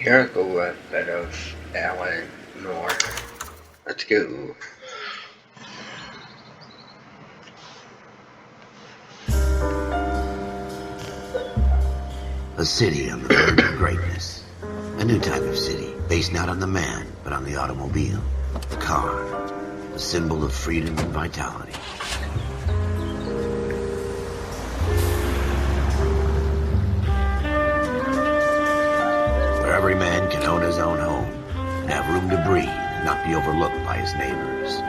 Here's the list that is LA Noire. Let's go. A city on the verge of greatness. A new type of city, based not on the man, but on the automobile. The car. The symbol of freedom and vitality. Where every man can own his own home, and have room to breathe, and not be overlooked by his neighbors.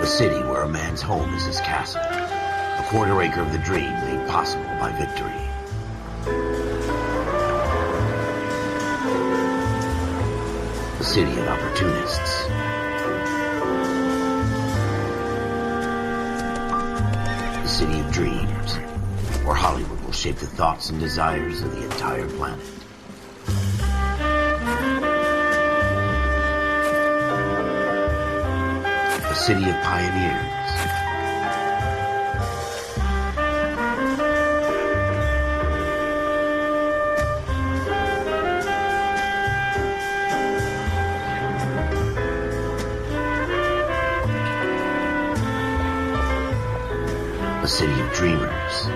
A city where a man's home is his castle. A quarter acre of the dream made possible by victory. A city of opportunists. A city of dreams, where Hollywood will shape the thoughts and desires of the entire planet. A city of pioneers. A city of dreamers.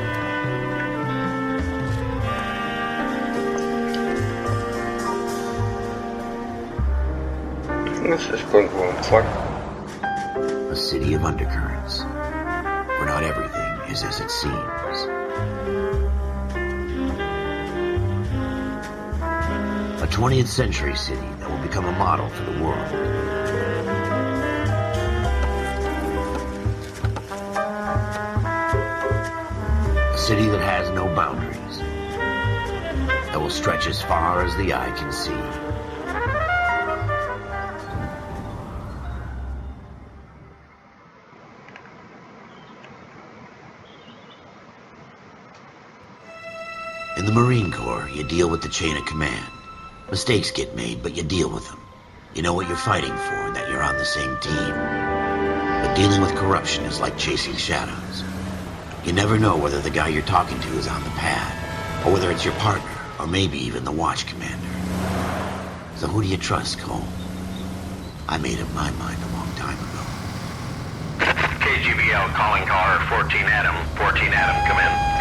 This is going to fuck. A city of undercurrents, where not everything is as it seems. A 20th century city that will become a model for the world. A city that has no boundaries, that will stretch as far as the eye can see. In the Marine Corps, you deal with the chain of command. Mistakes get made, but you deal with them. You know what you're fighting for and that you're on the same team. But dealing with corruption is like chasing shadows. You never know whether the guy you're talking to is on the pad, or whether it's your partner, or maybe even the watch commander. So who do you trust, Cole? I made up my mind a long time ago. KGBL calling caller 14 Adam. 14 Adam, come in.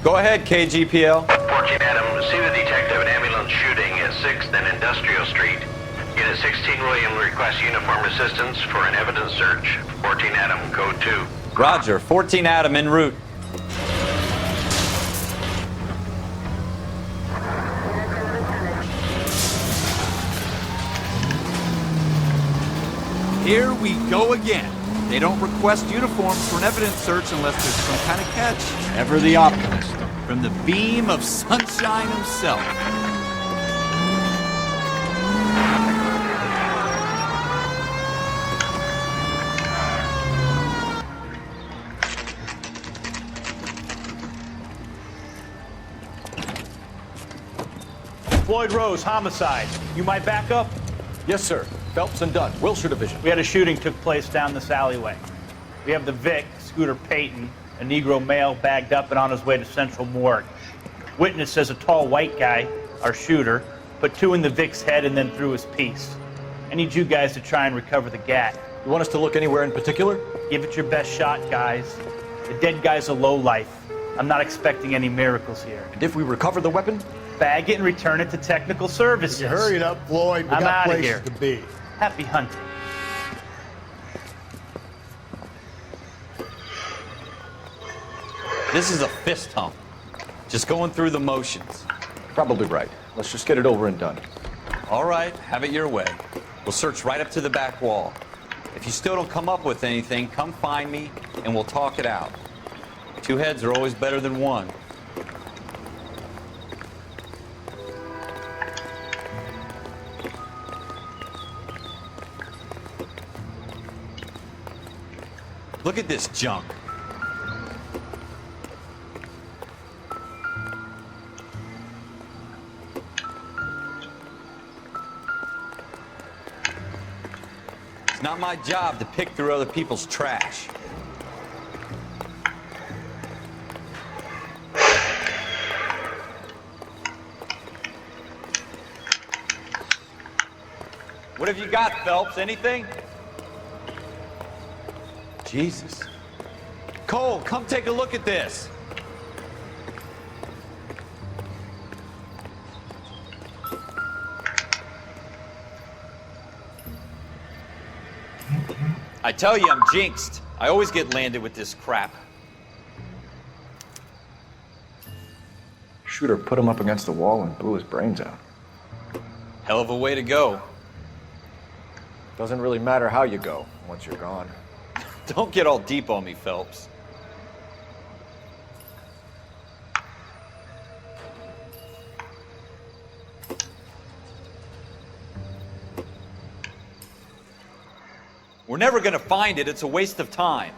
Go ahead, KGPL. 14 Adam, see the detective, an ambulance shooting at 6th and Industrial Street. Unit 16 William requests uniform assistance for an evidence search. 14 Adam, code 2. Roger, 14 Adam en route. Here we go again. They don't request uniforms for an evidence search unless there's some kind of catch. Ever the optimist. From the beam of sunshine himself. Floyd Rose, homicide. You might back up? Yes, sir. Phelps and Dunn, Wilshire Division. We had a shooting took place down this alleyway. We have the Vic, Scooter Payton, a Negro male bagged up and on his way to Central Morgue. Witness says a tall white guy, our shooter, put 2 in the Vic's head and then threw his piece. I need you guys to try and recover the gat. You want us to look anywhere in particular? Give it your best shot, guys. The dead guy's a lowlife. I'm not expecting any miracles here. And if we recover the weapon? Bag it and return it to technical services. You hurry it up, Floyd. We I'm got outta places here. to be. Happy hunting. This is a fist hump. Just going through the motions. Probably right. Let's just get it over and done. All right, have it your way. We'll search right up to the back wall. If you still don't come up with anything, come find me and we'll talk it out. 2 heads are always better than 1. Look at this junk. It's not my job to pick through other people's trash. have you got, Phelps? Anything? Jesus. Cole, come take a look at this. I tell you, I'm jinxed. I always get landed with this crap. Shooter put him up against the wall and blew his brains out. Hell of a way to go. Doesn't really matter how you go once you're gone. Don't get all deep on me, Phelps. We're never gonna find it. It's a waste of time.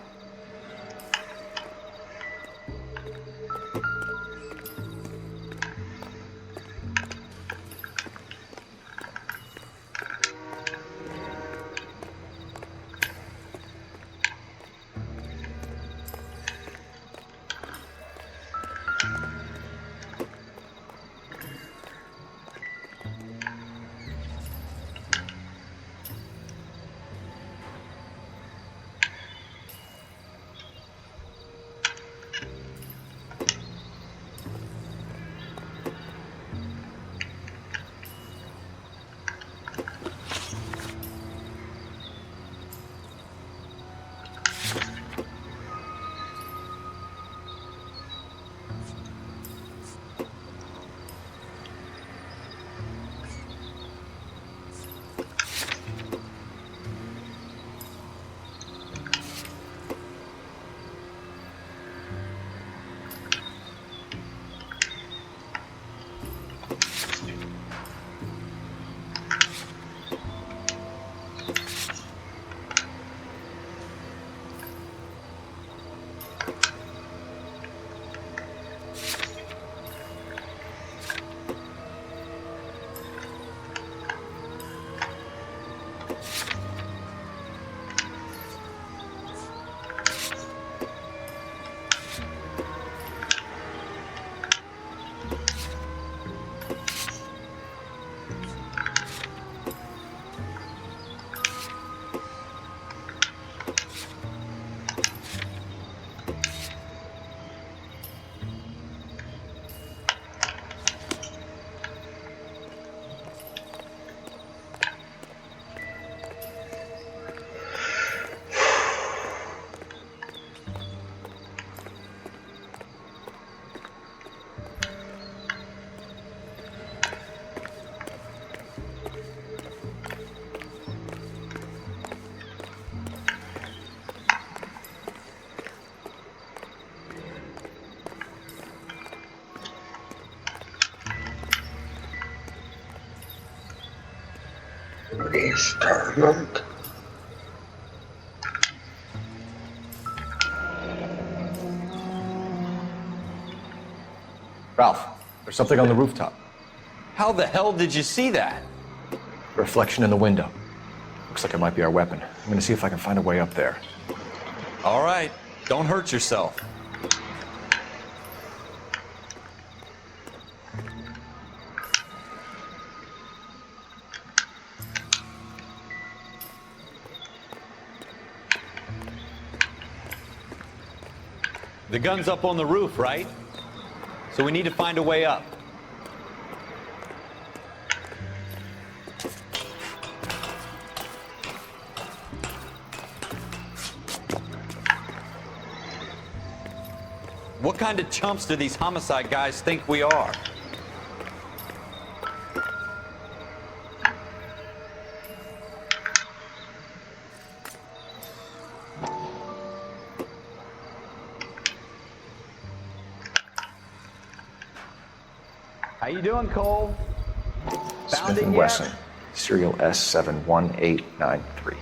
Experiment. Ralph, there's something on the rooftop. How the hell did you see that? Reflection in the window. Looks like it might be our weapon. I'm gonna see if I can find a way up there. All right, don't hurt yourself. The gun's up on the roof, right? So we need to find a way up. What kind of chumps do these homicide guys think we are? How you doing, Cole? Found Smith it & yet? Wesson, serial S71893.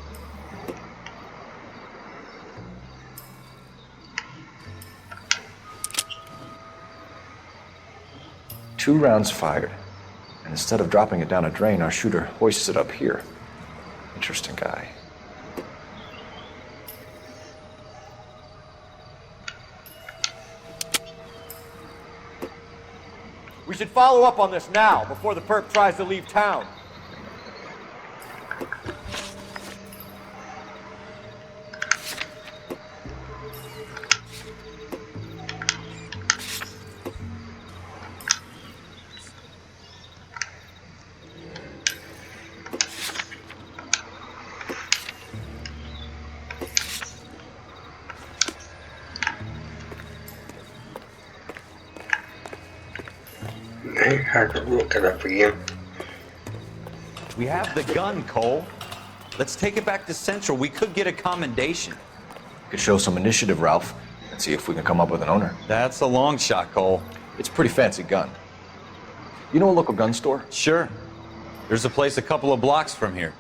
Two rounds fired, and instead of dropping it down a drain, our shooter hoists it up here. Interesting guy. We should follow up on this now, before the perp tries to leave town. I had to look it up again. We have the gun, Cole. Let's take it back to Central. We could get a commendation. Could show some initiative, Ralph, and see if we can come up with an owner. That's a long shot, Cole. It's a pretty fancy gun. You know a local gun store? Sure. There's a place a couple of blocks from here.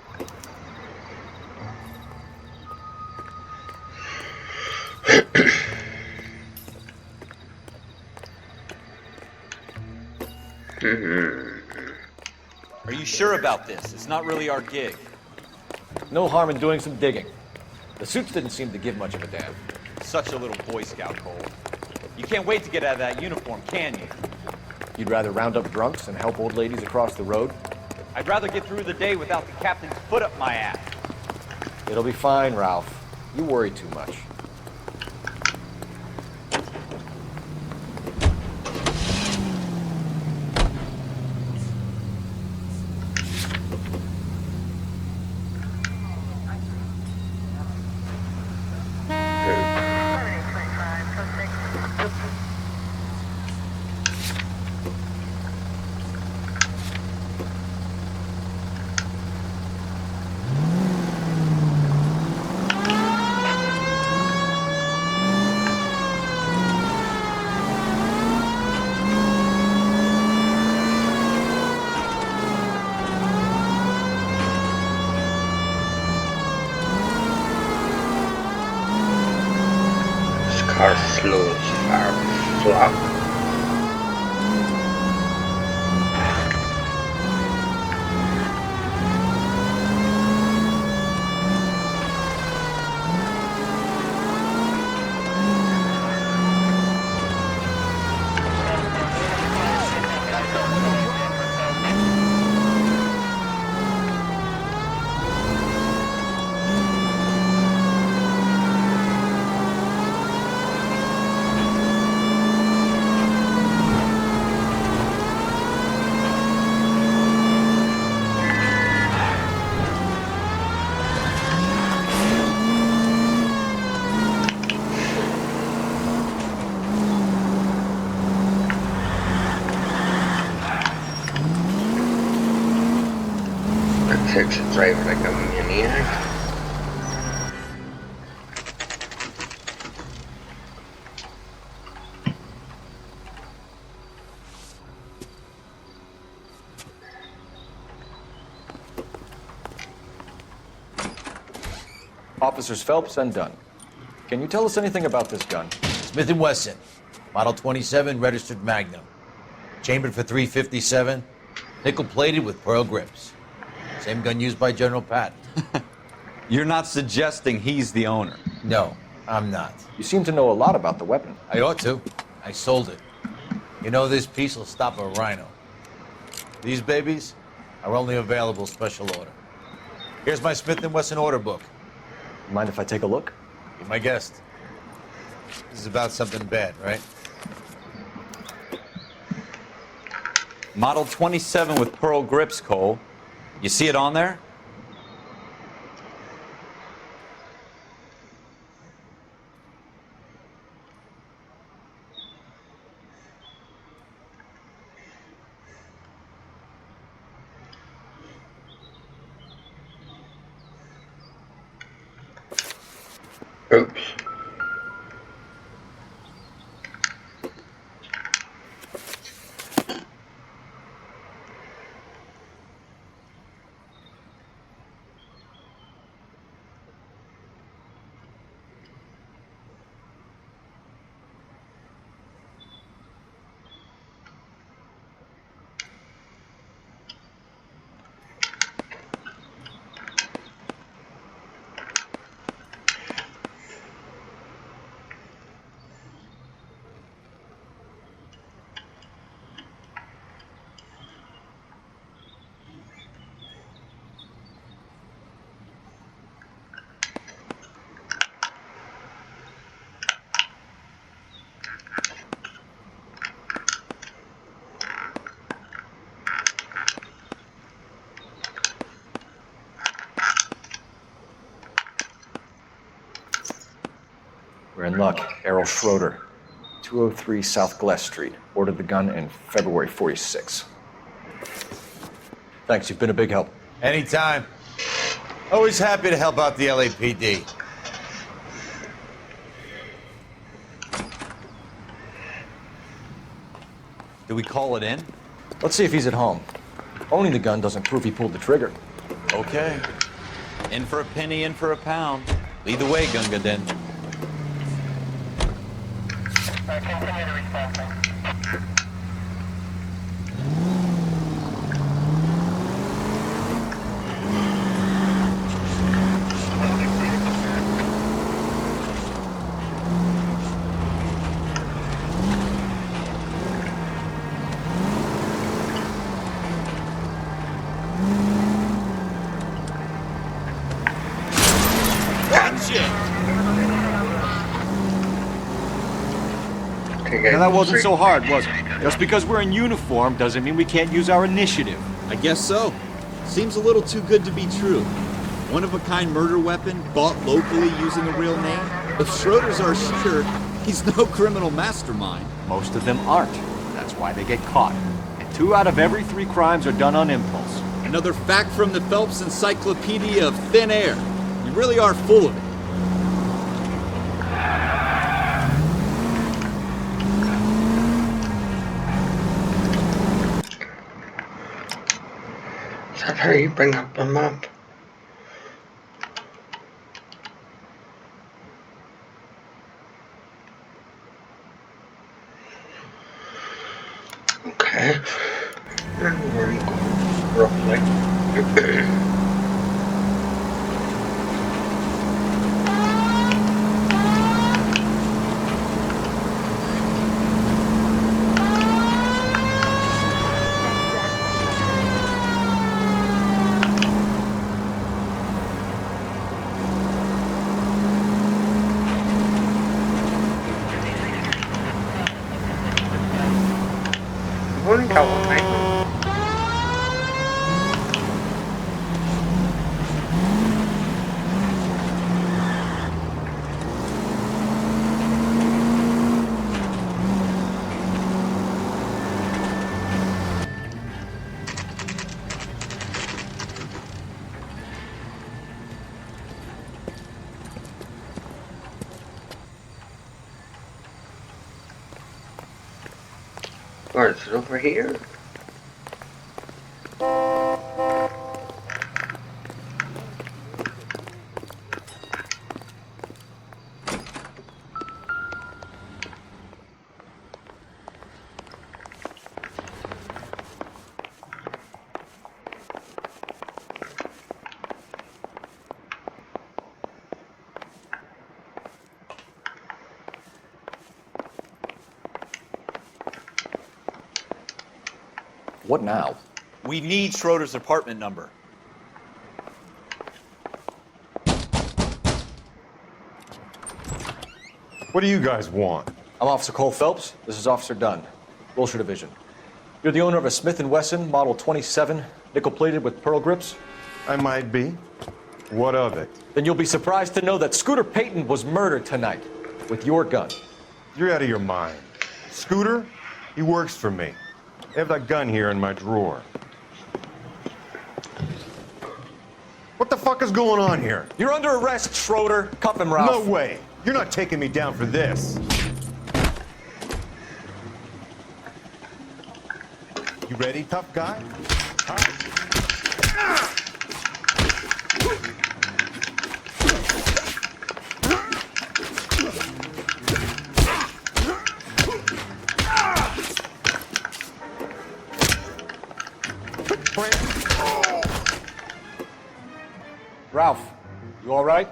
Are you sure about this? It's not really our gig. No harm in doing some digging. The suits didn't seem to give much of a damn. Such a little Boy Scout, Cole. You can't wait to get out of that uniform, can you? You'd rather round up drunks and help old ladies across the road? I'd rather get through the day without the captain's foot up my ass. It'll be fine, Ralph. You worry too much. This car slows our flock. Takes a driver like a maniac. Officers Phelps and Dunn. Can you tell us anything about this gun? Smith & Wesson, Model 27, registered Magnum. Chambered for .357, nickel-plated with pearl grips. Same gun used by General Patton. You're not suggesting he's the owner. No, I'm not. You seem to know a lot about the weapon. I ought to. I sold it. You know, this piece will stop a rhino. These babies are only available special order. Here's my Smith & Wesson order book. Mind if I take a look? Be my guest. This is about something bad, right? Model 27 with pearl grips, Cole. You see it on there? Oops. We're in luck. Errol Schroeder. 203 South Glass Street. Ordered the gun in February 46. Thanks, you've been a big help. Anytime. Always happy to help out the LAPD. Do we call it in? Let's see if he's at home. Owning the gun doesn't prove he pulled the trigger. Okay. In for a penny, in for a pound. Lead the way, Gunga Din. Continue to respond. Now, that wasn't so hard, was it? Just because we're in uniform doesn't mean we can't use our initiative. I guess so. Seems a little too good to be true. One-of-a-kind murder weapon bought locally using a real name? If Schroeder's our shooter, he's no criminal mastermind. Most of them aren't. That's why they get caught. And 2 out of every 3 crimes are done on impulse. Another fact from the Phelps Encyclopedia of Thin Air. We really are full of it. Is that how you bring up a map? Okay. And where I'm going, roughly. Morning, California. Or is it over here? What now? We need Schroeder's apartment number. What do you guys want? I'm Officer Cole Phelps. This is Officer Dunn, Wilshire Division. You're the owner of a Smith & Wesson Model 27, nickel-plated with pearl grips? I might be. What of it? Then you'll be surprised to know that Scooter Payton was murdered tonight with your gun. You're out of your mind. Scooter? He works for me. I have that gun here in my drawer. What the fuck is going on here? You're under arrest, Schroeder. Cuff him, Ralph. No way. You're not taking me down for this. You ready, tough guy? Ralph, you all right?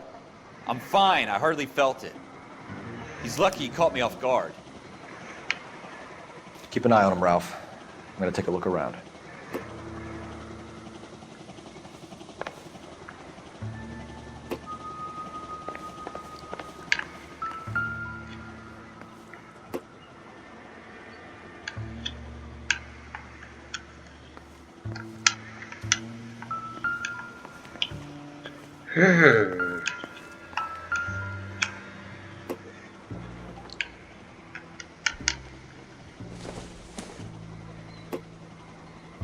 I'm fine. I hardly felt it. He's lucky he caught me off guard. Keep an eye on him, Ralph. I'm gonna take a look around.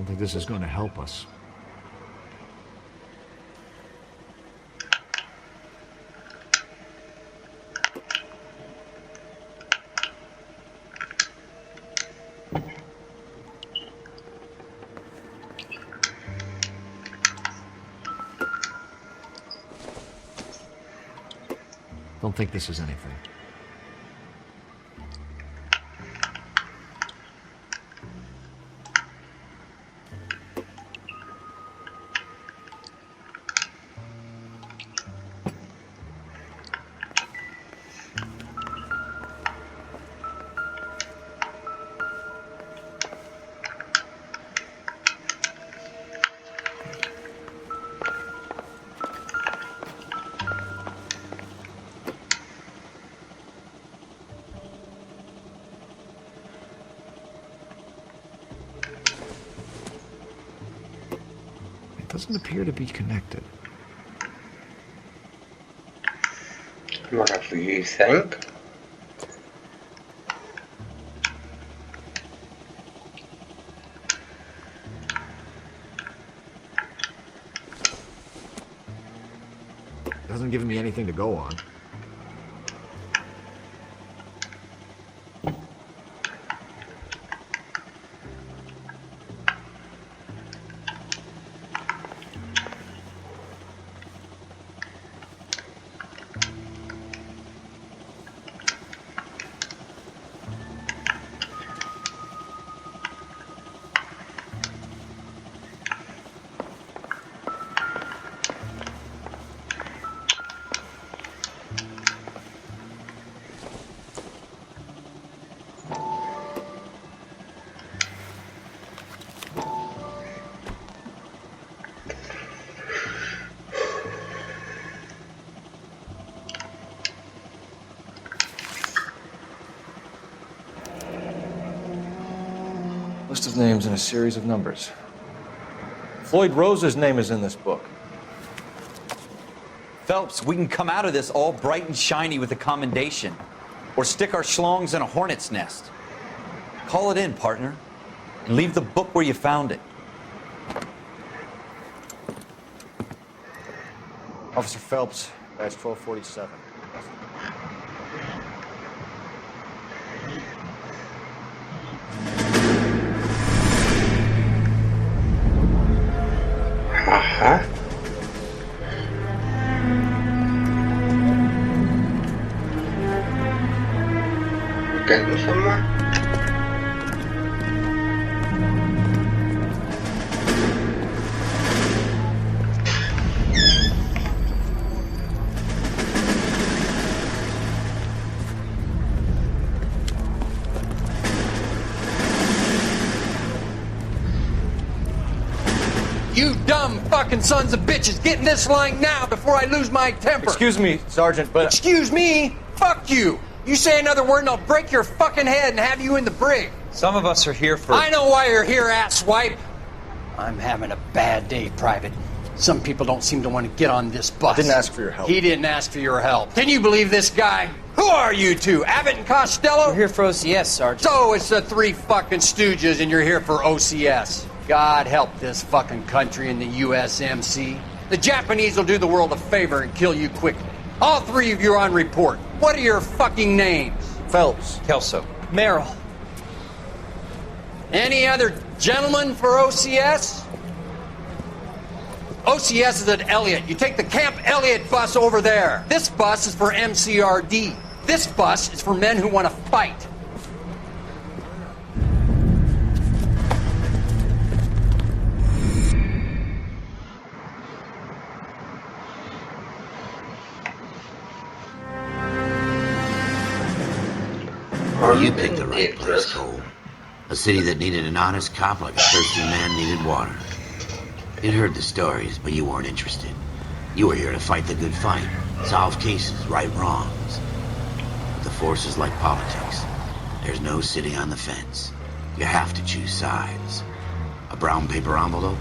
don't think this is going to help us. Don't think this is anything. Doesn't appear to be connected. Whatever you think. Doesn't give me anything to go on. List of names and a series of numbers. Floyd Rose's name is in this book. Phelps, we can come out of this all bright and shiny with a commendation. Or stick our schlongs in a hornet's nest. Call it in, partner. And leave the book where you found it. Officer Phelps, badge 1247. Uh-huh. Getting somewhere? You dumb fucking sons of bitches, get in this line now before I lose my temper. Excuse me, Sergeant, but... Excuse me? Fuck you. You say another word and I'll break your fucking head and have you in the brig. Some of us are here for... I know why you're here, asswipe. I'm having a bad day, Private. Some people don't seem to want to get on this bus. I didn't ask for your help. He didn't ask for your help. Can you believe this guy? Who are you two? Abbott and Costello? We're here for OCS, Sergeant. So it's the three fucking stooges and you're here for OCS. God help this fucking country and the USMC. The Japanese will do the world a favor and kill you quickly. All three of you are on report. What are your fucking names? Phelps. Kelso. Merrill. Any other gentlemen for OCS? OCS is at Elliott. You take the Camp Elliott bus over there. This bus is for MCRD. This bus is for men who want to fight. You picked the right place, Cole. A city that needed an honest cop like a thirsty man needed water. You'd heard the stories, but you weren't interested. You were here to fight the good fight, solve cases, right wrongs. But the force is like politics. There's no sitting on the fence. You have to choose sides. A brown paper envelope,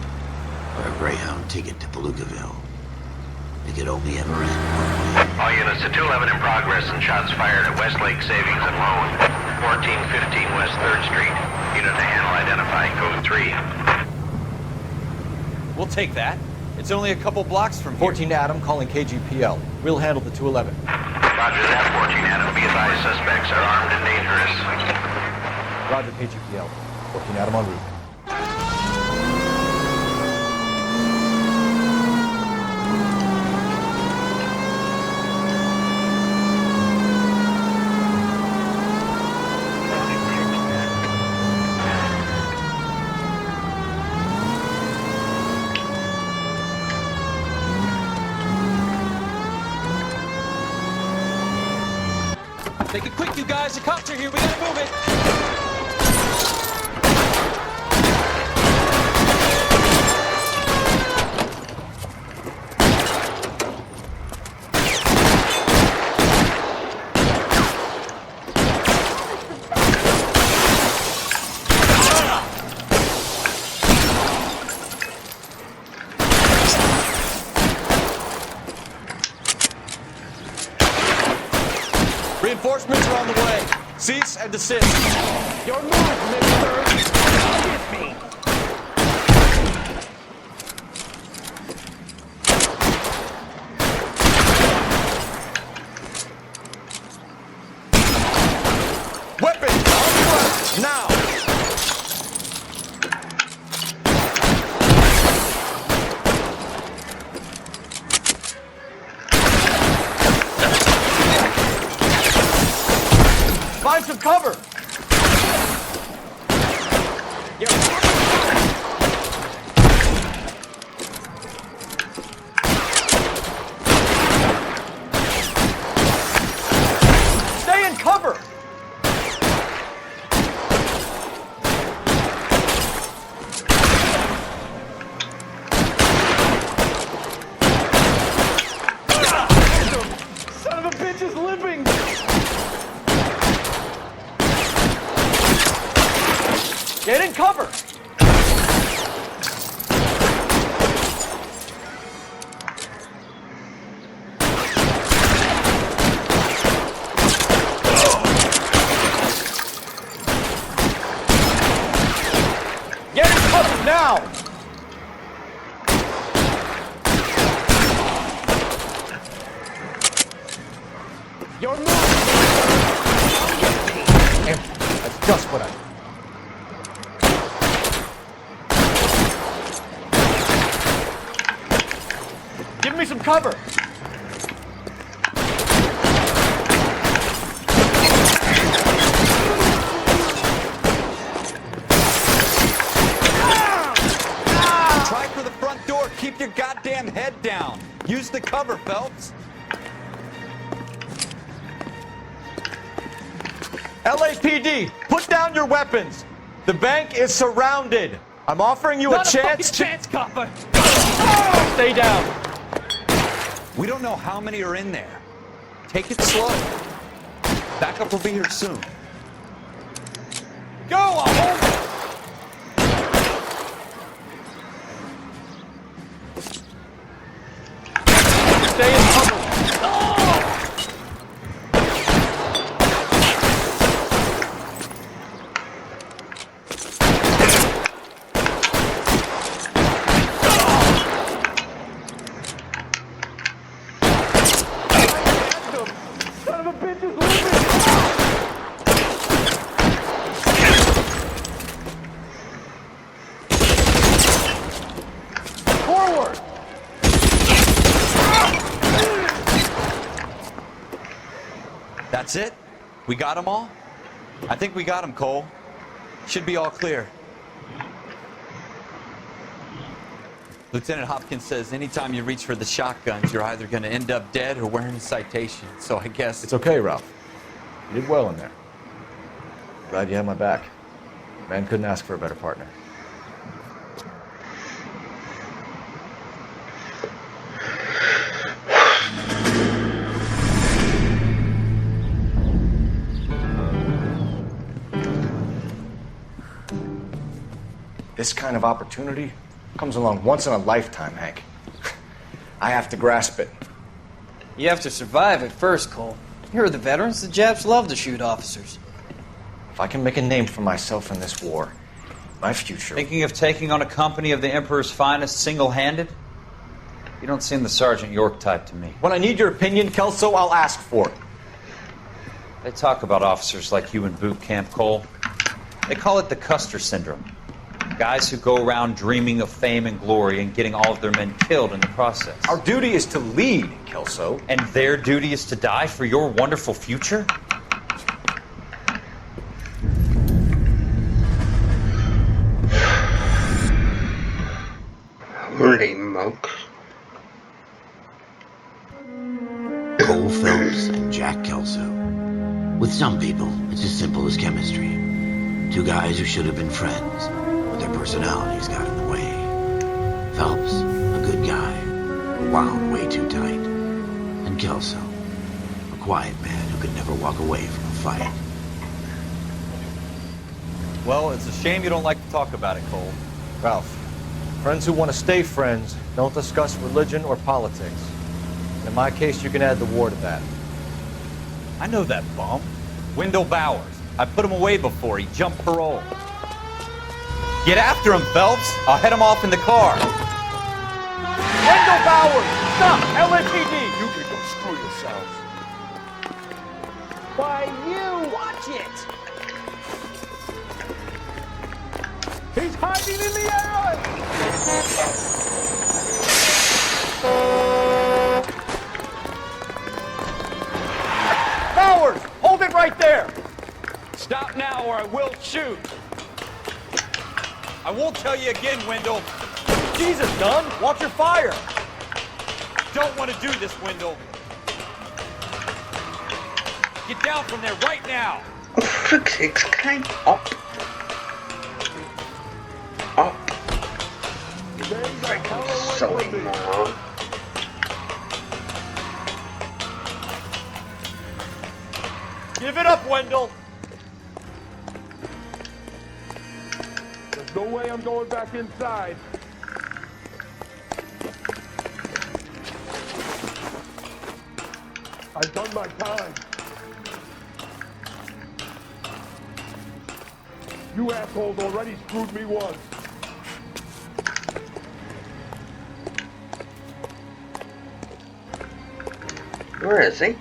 or a Greyhound ticket to Palookaville. It could only ever end one way. All units to 211 in progress and shots fired at Westlake Savings and Loan, 1415 West 3rd Street. Unit to handle identify code 3. We'll take that. It's only a couple blocks from here. 14 Adam calling KGPL. We'll handle the 211. Roger that, 14 Adam. Be advised, suspects are armed and dangerous. Roger, KGPL. 14 Adam en route. Take it quick, you guys. The cops are here. We gotta move it. Reinforcements are on the way. Cease and desist. Your move, mister. Hit me. Weapons on the way. Now. Find some cover. Stay in cover. Son of a bitch is limping. Get in cover! Get in cover now! Your move! That's just what I... Give me some cover! Try for the front door. Keep your goddamn head down. Use the cover, Phelps. LAPD, put down your weapons. The bank is surrounded. I'm offering you Not a chance to... chance, copper. Stay down. We don't know how many are in there. Take it slow. Backup will be here soon. Go, I'll hold it. Stay in cover. Son of a bitch is leaving. Forward. That's it? We got them all? I think we got them, Cole. Should be all clear. Lieutenant Hopkins says anytime you reach for the shotguns, you're either going to end up dead or wearing a citation. So I guess... It's okay, Ralph. You did well in there. Glad you had my back. Man couldn't ask for a better partner. This kind of opportunity comes along once in a lifetime, Hank. I have to grasp it. You have to survive at first, Cole. Here are the veterans. The Japs love to shoot officers. If I can make a name for myself in this war, My future. Thinking of taking on a company of the Emperor's finest single-handed? You don't seem the Sergeant York type to me. When I need your opinion, Kelso, I'll ask for it. They talk about officers like you in boot camp, Cole. They call it the Custer syndrome. Guys who go around dreaming of fame and glory and getting all of their men killed in the process. Our duty is to lead, Kelso. And their duty is to die for your wonderful future? Holy smokes. Cole Phelps and Jack Kelso. With some people, it's as simple as chemistry. Two guys who should have been friends, but their personalities got in the way. Phelps, a good guy, wound way too tight. And Kelso, a quiet man who could never walk away from a fight. Well, it's a shame you don't like to talk about it, Cole. Ralph, friends who want to stay friends don't discuss religion or politics. In my case, you can add the war to that. I know that bum. Wendell Bowers. I put him away before he jumped parole. Get after him, Phelps. I'll head him off in the car. Wendell Bowers! Stop! LAPD! You can go screw yourselves. By you! Watch it! He's hiding in the alley! Bowers! Hold it right there! Stop now or I will shoot. I won't tell you again, Wendell. Jesus, Dunn! Watch your fire! Don't want to do this, Wendell. Get down from there right now. Oh, for fuck's sake, climb up. Up. Freaking silly moron. Give it up, Wendell! There's no way I'm going back inside. I've done my time. You assholes already screwed me once. Where is he?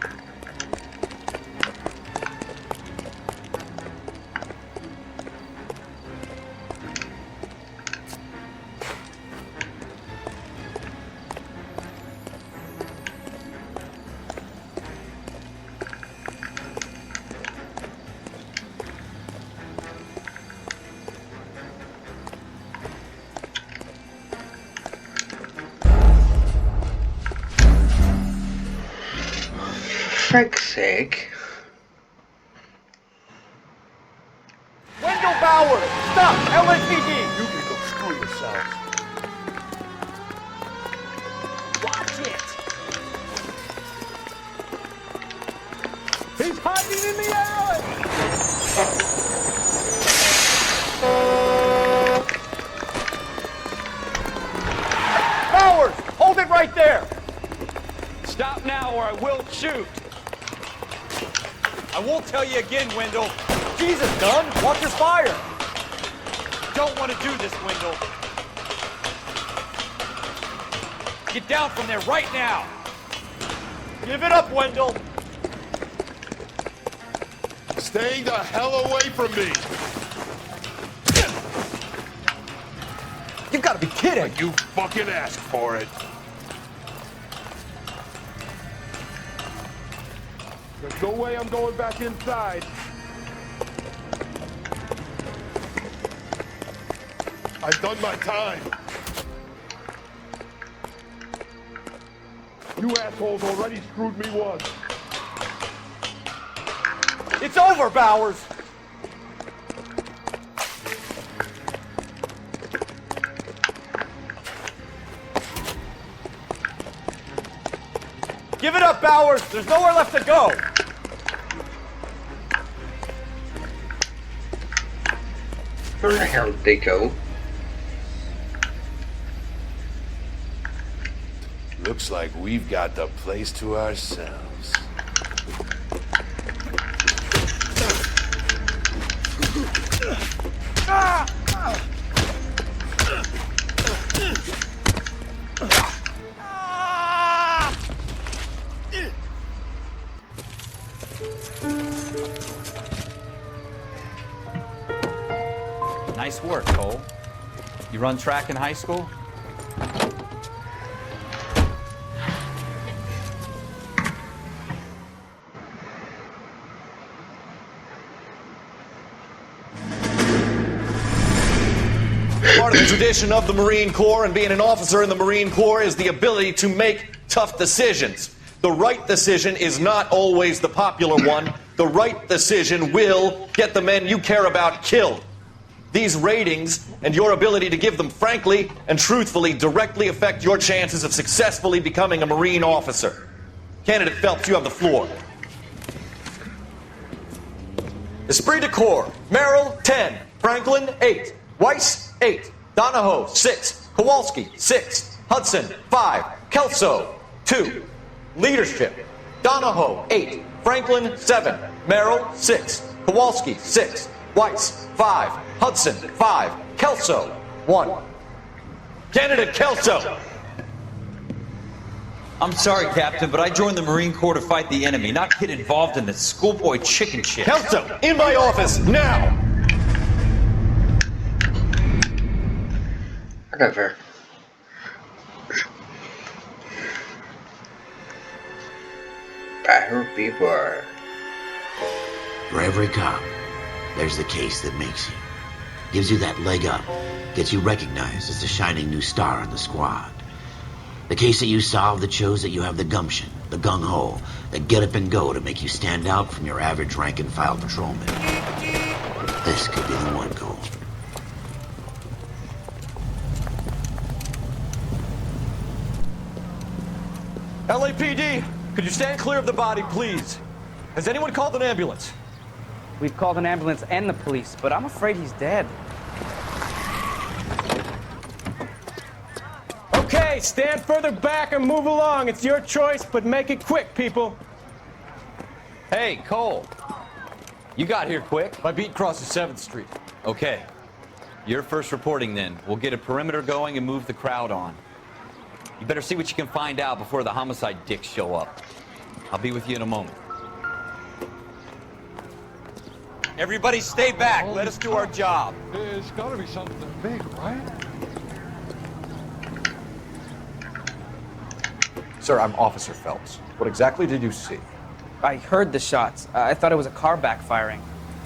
Frick's sake. Wendell Bowers! Stop! LAPD! You can go screw yourselves. Watch it! He's hiding in the alley! Bowers! Hold it right there! Stop now or I will shoot. I won't tell you again, Wendell. Jesus, Dunn! Watch your fire! Don't want to do this, Wendell. Get down from there right now. Give it up, Wendell! Stay the hell away from me. You've got to be kidding! You fucking asked for it. There's no way I'm going back inside. I've done my time. You assholes already screwed me once. It's over, Bowers! Give it up, Bowers! There's nowhere left to go! Where the hell did they go? Looks like we've got the place to ourselves. Ah! Nice work, Cole. You run track in high school? Part of the tradition of the Marine Corps and being an officer in the Marine Corps is the ability to make tough decisions. The right decision is not always the popular one. The right decision will get the men you care about killed. These ratings and your ability to give them frankly and truthfully directly affect your chances of successfully becoming a Marine officer. Candidate Phelps, you have the floor. Esprit de Corps, Merrill, 10. Franklin, 8. Weiss, 8. Donahoe, 6. Kowalski, 6. Hudson, 5. Kelso, 2. Leadership, Donahoe, 8. Franklin, 7. Merrill, 6. Kowalski, 6. Weiss, 5. Hudson, 5. Kelso, 1. Candidate Kelso! I'm sorry, Captain, but I joined the Marine Corps to fight the enemy, not get involved in this schoolboy chicken shit. Kelso, in my office, now! Whatever. I heard people are... For every cop, there's the case that makes you. Gives you that leg up. Gets you recognized as the shining new star in the squad. The case that you solve that shows that you have the gumption, the gung-ho, the get up and go to make you stand out from your average rank-and-file patrolman. This could be the one, Cole. LAPD, could you stand clear of the body, please? Has anyone called an ambulance? We've called an ambulance and the police, but I'm afraid he's dead. Okay, stand further back and move along. It's your choice, but make it quick, people. Hey, Cole. You got here quick. My beat crosses 7th Street. Okay. You're first reporting then. We'll get a perimeter going and move the crowd on. You better see what you can find out before the homicide dicks show up. I'll be with you in a moment. Everybody stay back. Let us do our job. It's gotta be something big, right? Sir, I'm Officer Phelps. What exactly did you see? I heard the shots. I thought it was a car backfiring.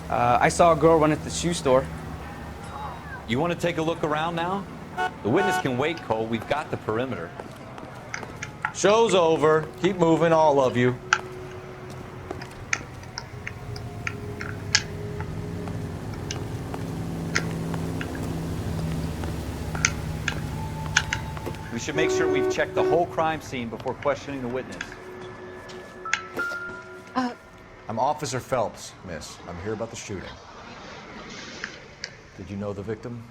I saw a girl run at the shoe store. You want to take a look around now? The witness can wait, Cole. We've got the perimeter. Show's over. Keep moving, all of you. We should make sure we've checked the whole crime scene before questioning the witness. I'm Officer Phelps, miss. I'm here about the shooting. Did you know the victim?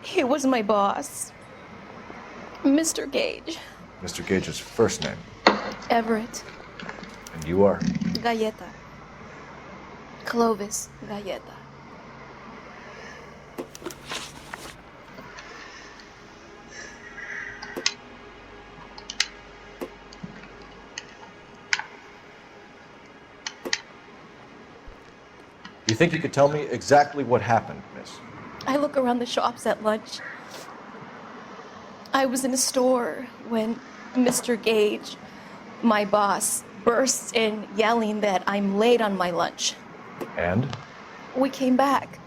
He was my boss, Mr. Gage. Mr. Gage's first name. Everett. And you are? Galleta. Clovis Galleta. You think you could tell me exactly what happened, miss? I look around the shops at lunch. I was in a store when Mr. Gage, my boss, bursts in yelling that I'm late on my lunch. And? We came back.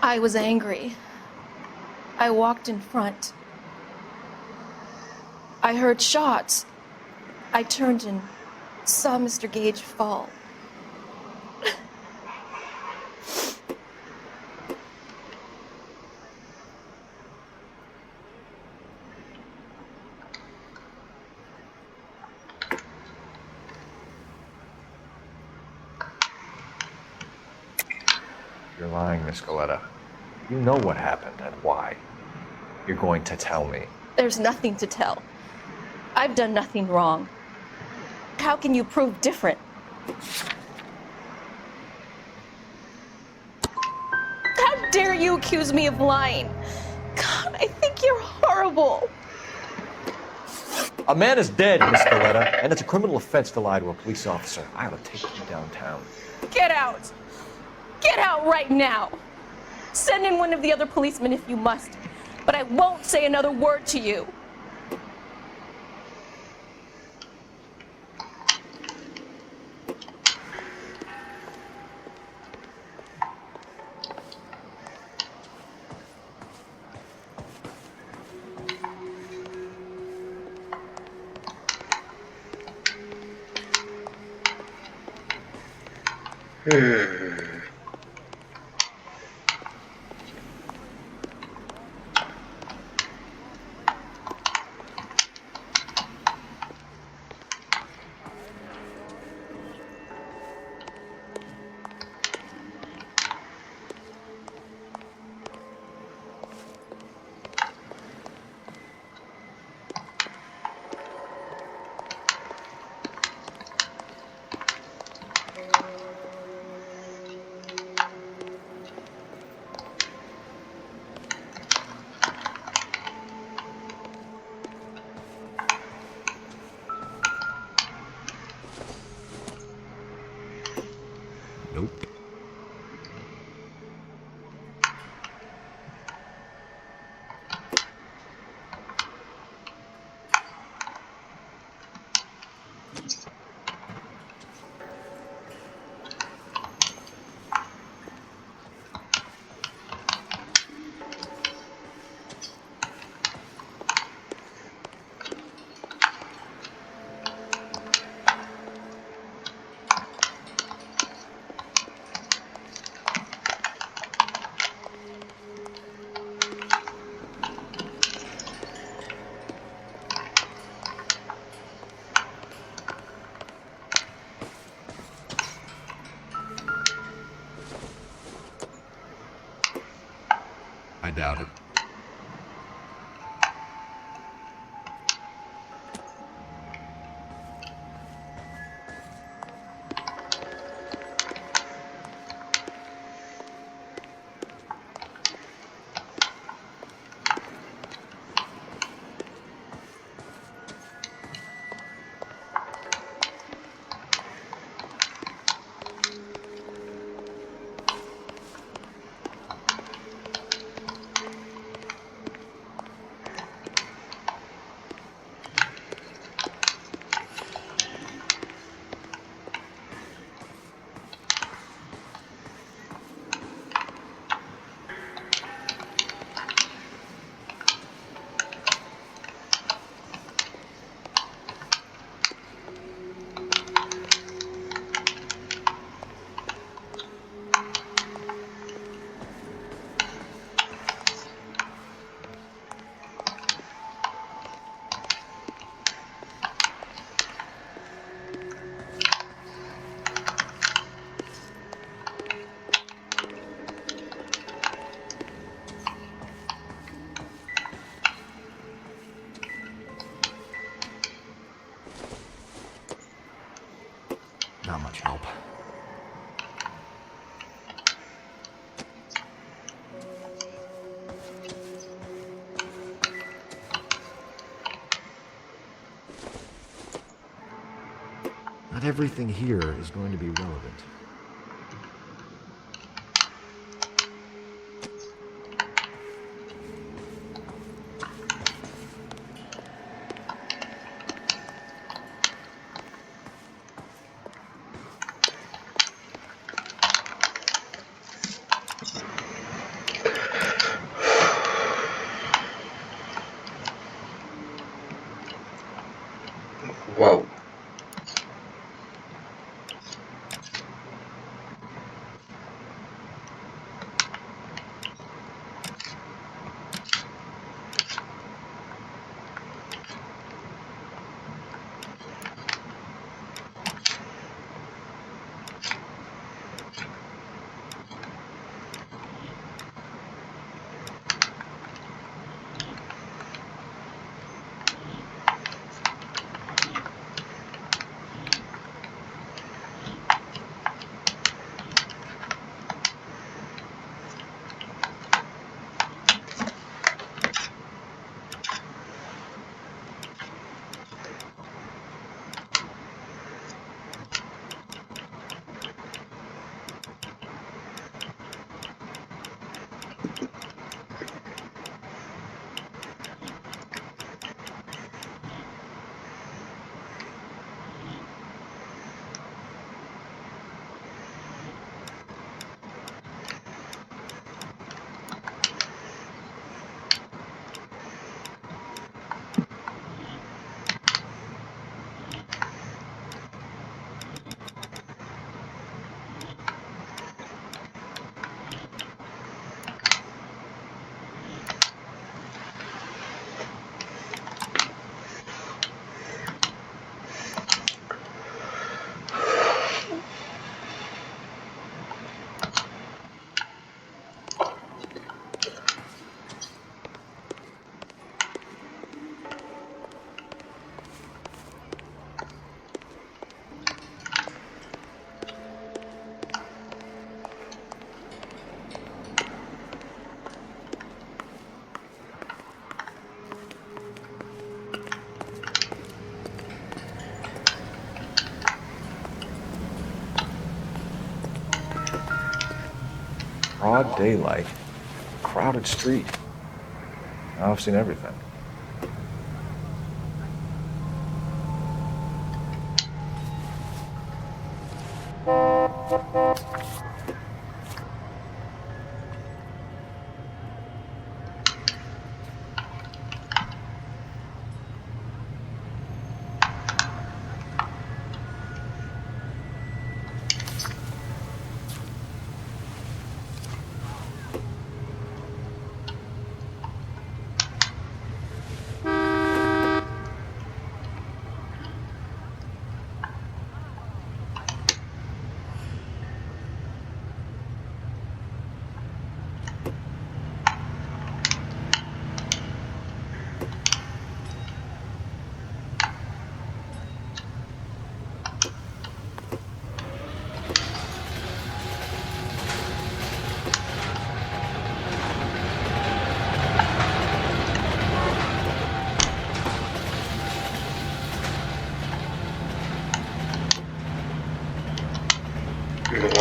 I was angry. I walked in front. I heard shots. I turned and saw Mr. Gage fall. You're lying, Miss Galleta. You know what happened and why. You're going to tell me. There's nothing to tell. I've done nothing wrong. How can you prove different? How dare you accuse me of lying? God, I think you're horrible. A man is dead, Miss Galleta, and it's a criminal offense to lie to a police officer. I ought to take you downtown. Get out. Get out right now. Send in one of the other policemen if you must, but I won't say another word to you. Nope. I doubt it. Not much help. Not everything here is going to be relevant. Whoa. Broad daylight, crowded street. Now I've seen everything.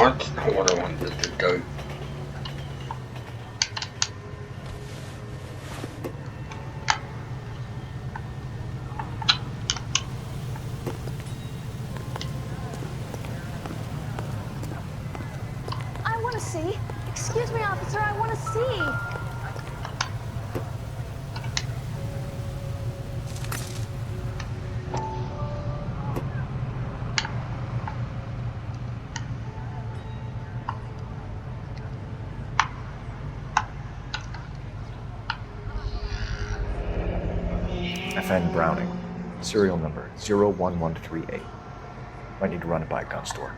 That's not what I wanted to do. I want to see. Excuse me, officer, I want to see. FN Browning, serial number 01138. Might need to run it by a gun store.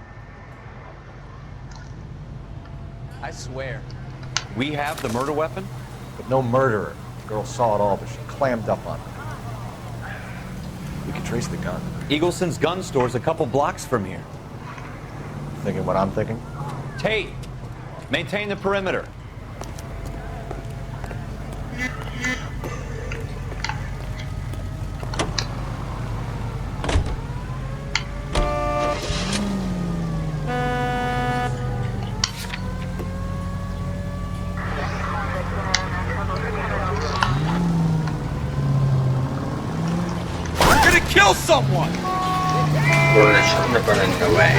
I swear. We have the murder weapon? But no murderer. The girl saw it all, but she clammed up on it. We can trace the gun. Eagleson's gun store's a couple blocks from here. Thinking what I'm thinking? Tate, maintain the perimeter. Kill someone! Well, there's something running in the way.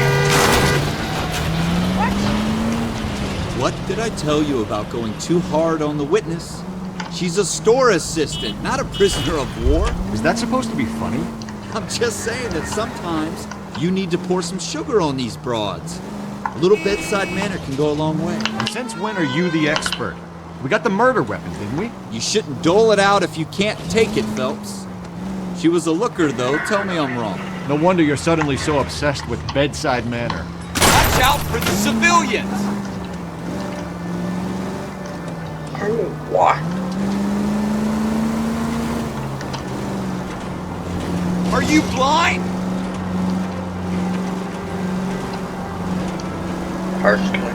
What did I tell you about going too hard on the witness? She's a store assistant, not a prisoner of war. Is that supposed to be funny? I'm just saying that sometimes you need to pour some sugar on these broads. A little bedside manner can go a long way. And since when are you the expert? We got the murder weapon, didn't we? You shouldn't dole it out if you can't take it, Phelps. She was a looker, though. Tell me I'm wrong. No wonder you're suddenly so obsessed with bedside manner. Watch out for the civilians! What? Are you blind? Personally.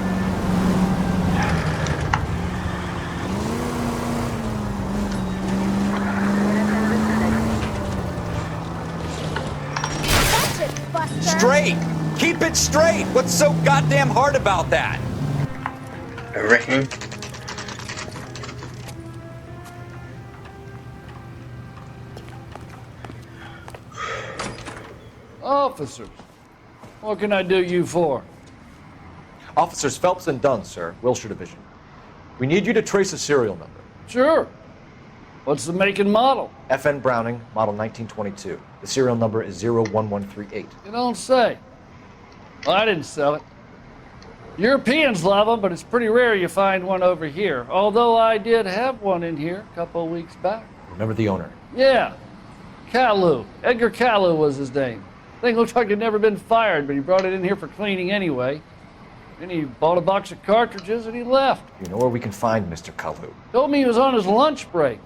Straight! Keep it straight! What's so goddamn hard about that? Everything. Officers, what can I do you for? Officers Phelps and Dunn, sir, Wilshire Division. We need you to trace a serial number. Sure. What's the make and model? FN Browning, model 1922. The serial number is 01138. You don't say. Well, I didn't sell it. Europeans love them, but it's pretty rare you find one over here. Although I did have one in here a couple of weeks back. Remember the owner? Yeah. Kalu. Edgar Kalu was his name. Thing looked like he'd never been fired, but he brought it in here for cleaning anyway. Then he bought a box of cartridges and he left. You know where we can find Mr. Kalu? Told me he was on his lunch break.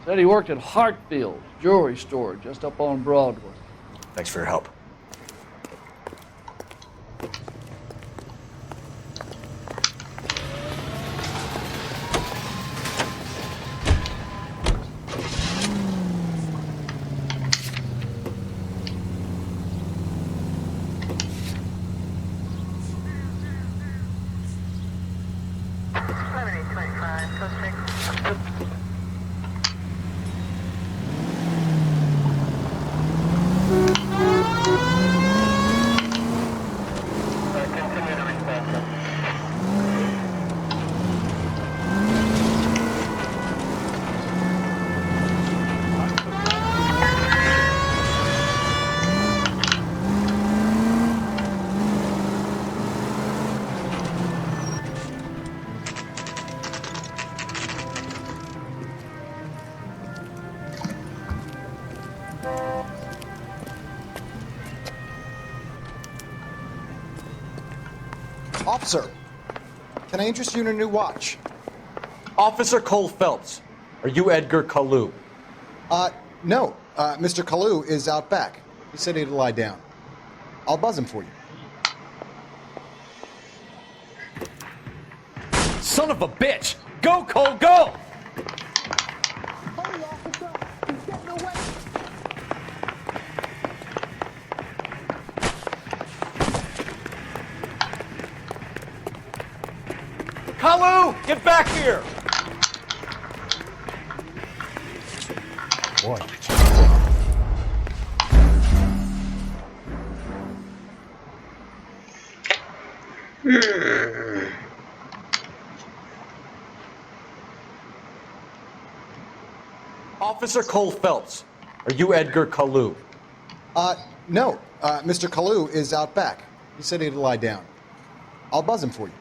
Said he worked at Hartfield's jewelry store just up on Broadway. Thanks for your help. Officer, can I interest you in a new watch? Officer Cole Phelps, are you Edgar Kalu? No. Mr. Kalu is out back. He said he'd lie down. I'll buzz him for you. Son of a bitch! Go, Cole, go! Hurry, officer! He's getting away! Kalu, get back here! Boy. Officer Cole Phelps, are you Edgar Kalu? No. Mr. Kalu is out back. He said he'd lie down. I'll buzz him for you.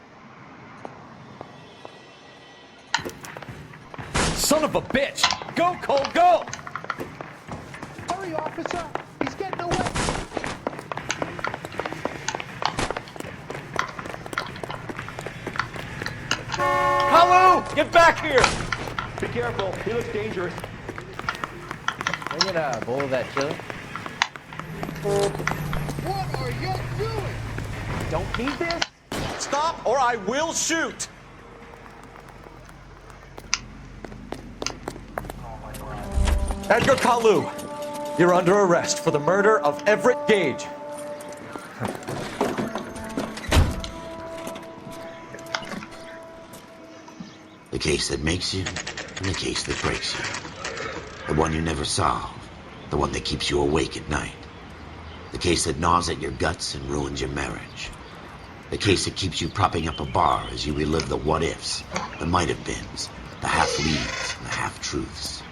Son of a bitch! Go, Cole, go! Hurry, officer! He's getting away! Kalu, get back here! Be careful. He looks dangerous. Can I get a bowl of that chili? What are you doing? Don't need this? Stop or I will shoot! Edgar Kalu, you're under arrest for the murder of Everett Gage. The case that makes you, and the case that breaks you. The one you never solve, the one that keeps you awake at night. The case that gnaws at your guts and ruins your marriage. The case that keeps you propping up a bar as you relive the what-ifs, the might-have-beens, the half-leads, and the half-truths.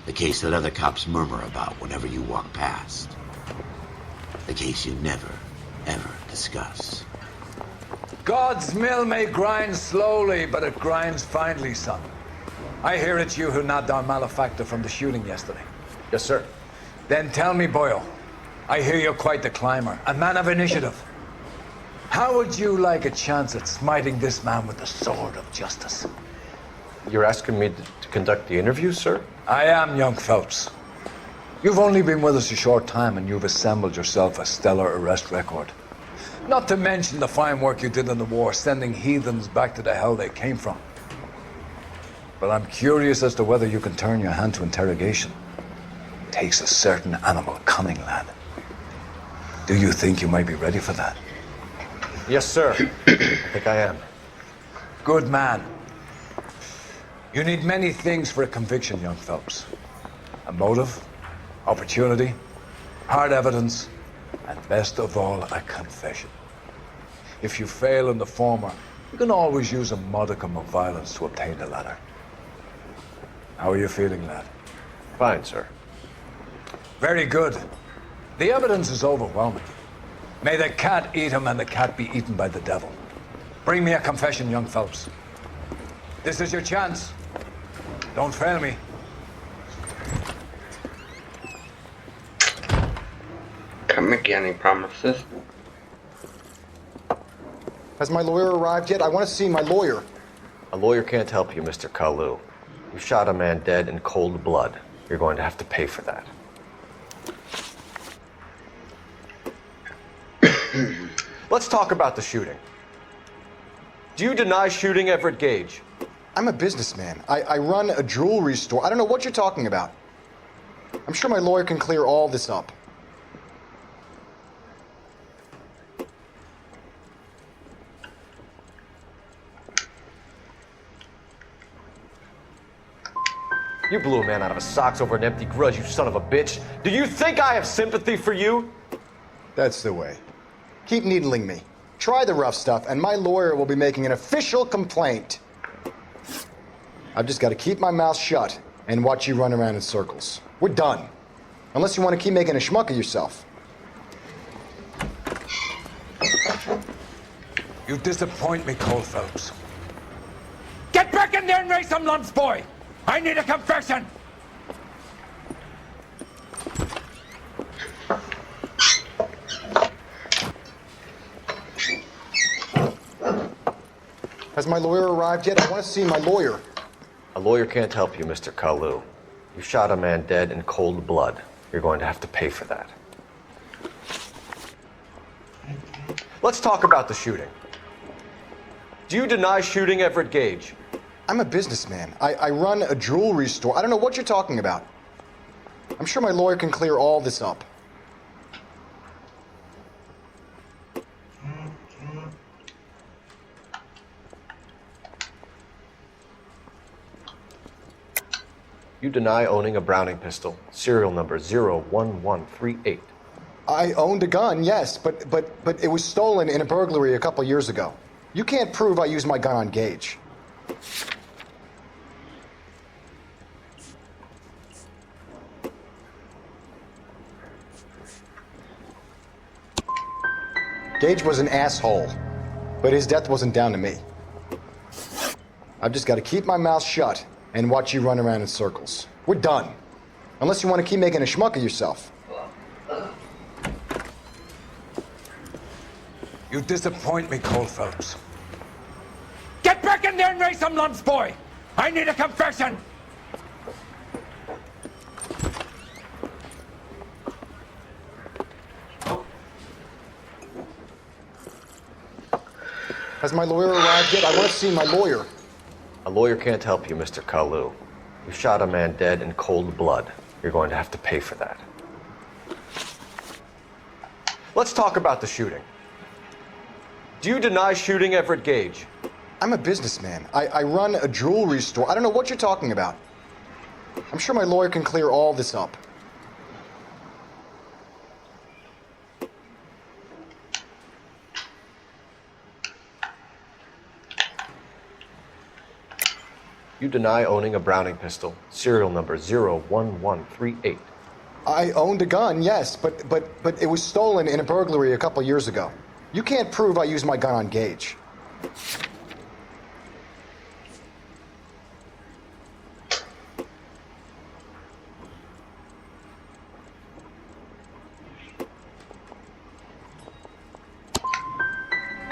The case that other cops murmur about whenever you walk past. The case you never, ever discuss. God's mill may grind slowly, but it grinds finely, son. I hear it's you who nabbed our malefactor from the shooting yesterday. Yes, sir. Then tell me, Boyle, I hear you're quite the climber, a man of initiative. How would you like a chance at smiting this man with the sword of justice? You're asking me to conduct the interview, sir? I am, young Phelps. You've only been with us a short time and you've assembled yourself a stellar arrest record. Not to mention the fine work you did in the war, sending heathens back to the hell they came from. But I'm curious as to whether you can turn your hand to interrogation. It takes a certain animal cunning, lad. Do you think you might be ready for that? Yes, sir. I think I am. Good man. You need many things for a conviction, young Phelps. A motive, opportunity, hard evidence, And best of all, a confession. If you fail in the former, you can always use a modicum of violence to obtain the latter. How are you feeling, lad? Fine, sir. Very good. The evidence is overwhelming. May the cat eat him and the cat be eaten by the devil. Bring me a confession, young Phelps. This is your chance. Don't fail me. Can't make any promises. Has my lawyer arrived yet? I want to see my lawyer. A lawyer can't help you, Mr. Kalu. You shot a man dead in cold blood. You're going to have to pay for that. Let's talk about the shooting. Do you deny shooting Everett Gage? I'm a businessman. I run a jewelry store. I don't know what you're talking about. I'm sure my lawyer can clear all this up. You blew a man out of his socks over an empty grudge, you son of a bitch. Do you think I have sympathy for you? That's the way. Keep needling me. Try the rough stuff, and my lawyer will be making an official complaint. I've just got to keep my mouth shut and watch you run around in circles. We're done. Unless you want to keep making a schmuck of yourself. You disappoint me, Cole Phelps. Get back in there and raise some lumps, boy! I need a confession! Has my lawyer arrived yet? I want to see my lawyer. A lawyer can't help you, Mr. Kalu. You shot a man dead in cold blood. You're going to have to pay for that. Let's talk about the shooting. Do you deny shooting Everett Gage? I'm a businessman. I run a jewelry store. I don't know what you're talking about. I'm sure my lawyer can clear all this up. You deny owning a Browning pistol, serial number 01138. I owned a gun, yes, but it was stolen in a burglary a couple years ago. You can't prove I used my gun on Gage. Gage was an asshole, but his death wasn't down to me. I've just got to keep my mouth shut and watch you run around in circles. We're done. Unless you want to keep making a schmuck of yourself. You disappoint me, Cole Phelps. Get back in there and raise some lumps, boy! I need a confession! Has my lawyer arrived yet? I want to see my lawyer. A lawyer can't help you, Mr. Kalu. You shot a man dead in cold blood. You're going to have to pay for that. Let's talk about the shooting. Do you deny shooting Everett Gage? I'm a businessman. I run a jewelry store. I don't know what you're talking about. I'm sure my lawyer can clear all this up. You deny owning a Browning pistol, serial number 01138. I owned a gun, yes, but it was stolen in a burglary a couple years ago. You can't prove I used my gun on Gage.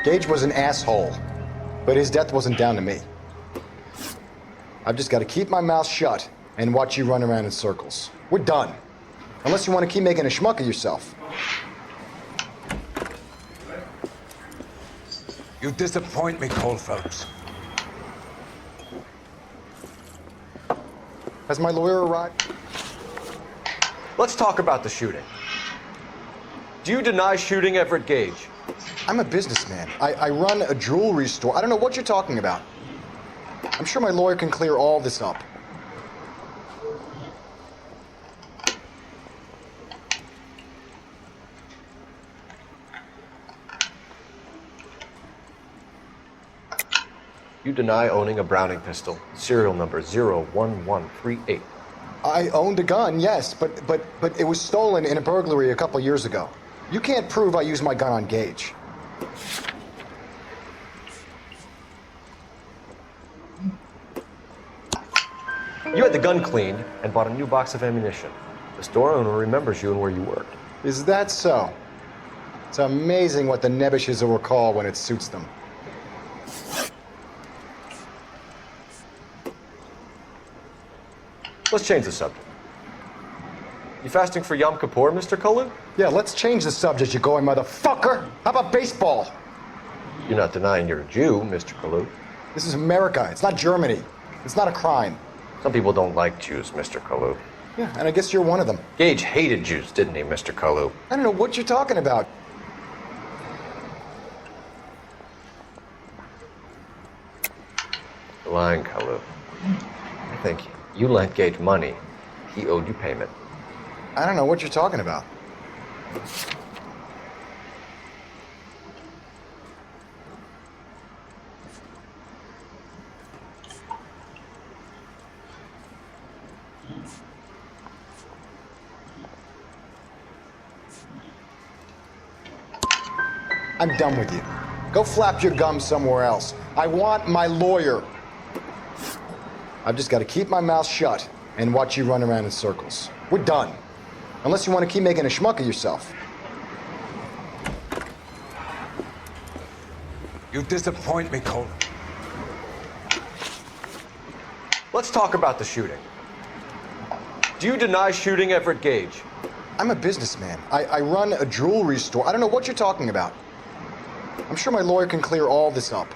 Gage was an asshole, but his death wasn't down to me. I've just got to keep my mouth shut and watch you run around in circles. We're done. Unless you want to keep making a schmuck of yourself. You disappoint me, Cole Phelps. Has my lawyer arrived? Let's talk about the shooting. Do you deny shooting Everett Gage? I'm a businessman. I run a jewelry store. I don't know what you're talking about. I'm sure my lawyer can clear all this up. You deny owning a Browning pistol, serial number 01138. I owned a gun, yes, but it was stolen in a burglary a couple years ago. You can't prove I used my gun on Gage. You had the gun cleaned and bought a new box of ammunition. The store owner remembers you and where you worked. Is that so? It's amazing what the nebbishes will recall when it suits them. Let's change the subject. You fasting for Yom Kippur, Mr. Kalu? Yeah, let's change the subject, you going motherfucker. How about baseball? You're not denying you're a Jew, Mr. Kalu. This is America. It's not Germany. It's not a crime. Some people don't like Jews, Mr. Kalu. Yeah, and I guess you're one of them. Gage hated Jews, didn't he, Mr. Kalu? I don't know what you're talking about. You're lying, Kalu. I think you lent Gage money. He owed you payment. I don't know what you're talking about. I'm done with you. Go flap your gums somewhere else. I want my lawyer. I've just got to keep my mouth shut and watch you run around in circles. We're done. Unless you want to keep making a schmuck of yourself. You disappoint me, Cole. Let's talk about the shooting. Do you deny shooting Everett Gage? I'm a businessman. I run a jewelry store. I don't know what you're talking about. I'm sure my lawyer can clear all this up.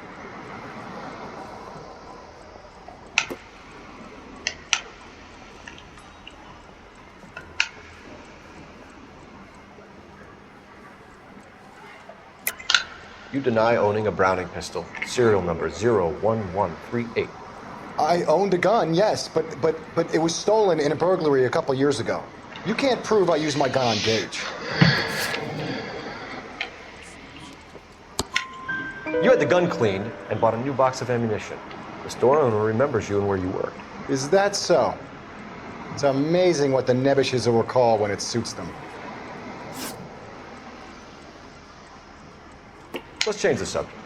You deny owning a Browning pistol, serial number 01138. I owned a gun, yes, but it was stolen in a burglary a couple years ago. You can't prove I used my gun on Gage. You had the gun cleaned and bought a new box of ammunition. The store owner remembers you and where you worked. Is that so? It's amazing what the nebbishes will recall when it suits them. Let's change the subject.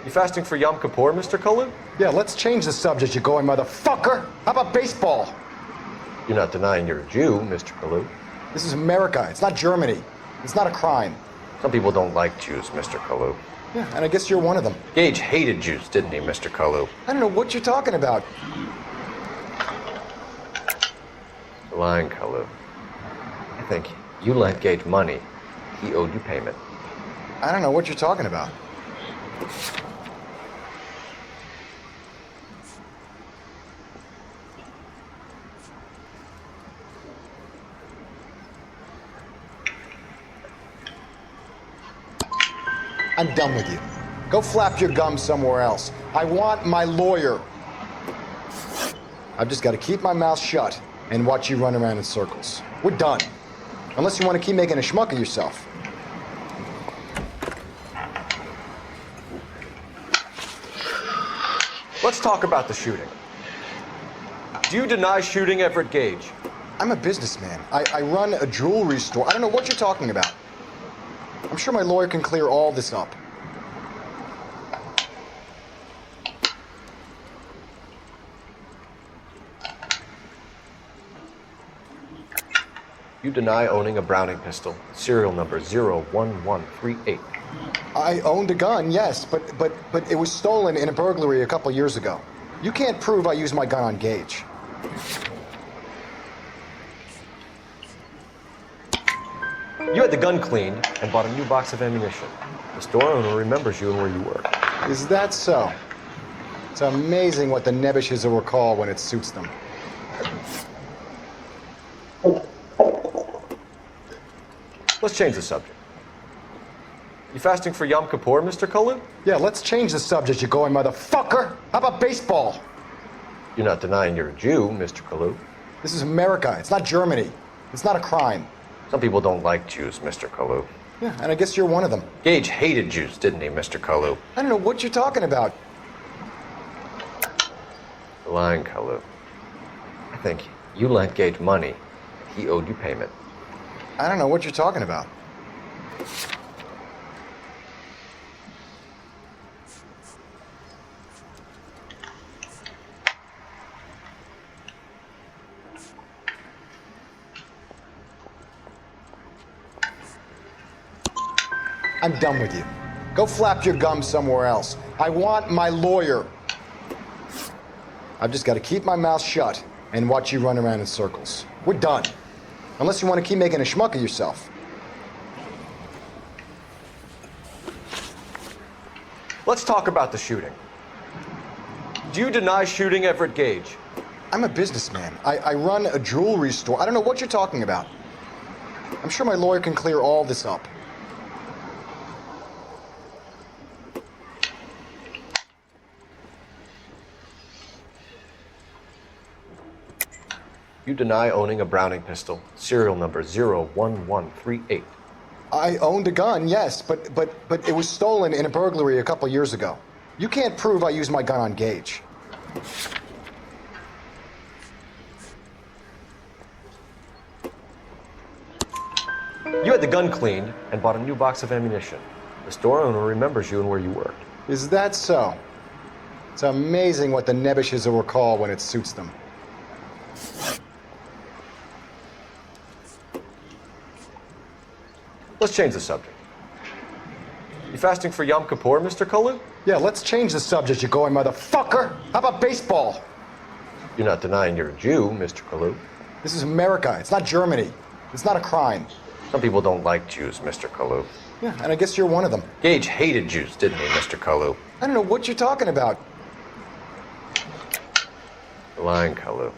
You fasting for Yom Kippur, Mr. Kalu? Yeah, let's change the subject, you going motherfucker. How about baseball? You're not denying you're a Jew, Mr. Kalu. This is America. It's not Germany. It's not a crime. Some people don't like Jews, Mr. Kalu. Yeah, and I guess you're one of them. Gage hated Jews, didn't he, Mr. Kalu? I don't know what you're talking about. You're lying, Kalu. I think you lent Gage money. He owed you payment. I don't know what you're talking about. I'm done with you. Go flap your gums somewhere else. I want my lawyer. I've just got to keep my mouth shut and watch you run around in circles. We're done. Unless you want to keep making a schmuck of yourself. Let's talk about the shooting. Do you deny shooting Everett Gage? I'm a businessman. I run a jewelry store. I don't know what you're talking about. I'm sure my lawyer can clear all this up. You deny owning a Browning pistol, serial number 01138. I owned a gun, yes, but it was stolen in a burglary a couple years ago. You can't prove I used my gun on Gage. You had the gun cleaned and bought a new box of ammunition. The store owner remembers you and where you worked. Is that so? It's amazing what the nebbishes will recall when it suits them. Let's change the subject. You fasting for Yom Kippur, Mr. Kalu? Yeah, let's change the subject, you going motherfucker. How about baseball? You're not denying you're a Jew, Mr. Kalu. This is America. It's not Germany. It's not a crime. Some people don't like Jews, Mr. Kalu. Yeah, and I guess you're one of them. Gage hated Jews, didn't he, Mr. Kalu? I don't know what you're talking about. Lying, Kalu. I think you lent Gage money. He owed you payment. I don't know what you're talking about. I'm done with you. Go flap your gums somewhere else. I want my lawyer. I've just got to keep my mouth shut and watch you run around in circles. We're done. Unless you want to keep making a schmuck of yourself. Let's talk about the shooting. Do you deny shooting Everett Gage? I'm a businessman. I run a jewelry store. I don't know what you're talking about. I'm sure my lawyer can clear all this up. You deny owning a Browning pistol, serial number 01138. I owned a gun, yes, but it was stolen in a burglary a couple years ago. You can't prove I used my gun on Gage. You had the gun cleaned and bought a new box of ammunition. The store owner remembers you and where you worked. Is that so? It's amazing what the nebbishes will recall when it suits them. Let's change the subject. You fasting for Yom Kippur, Mr. Kalu? Yeah, let's change the subject, you going motherfucker. How about baseball? You're not denying you're a Jew, Mr. Kalu. This is America. It's not Germany. It's not a crime. Some people don't like Jews, Mr. Kalu. Yeah, and I guess you're one of them. Gage hated Jews, didn't he, Mr. Kalu? I don't know what you're talking about. You're lying, Kalu.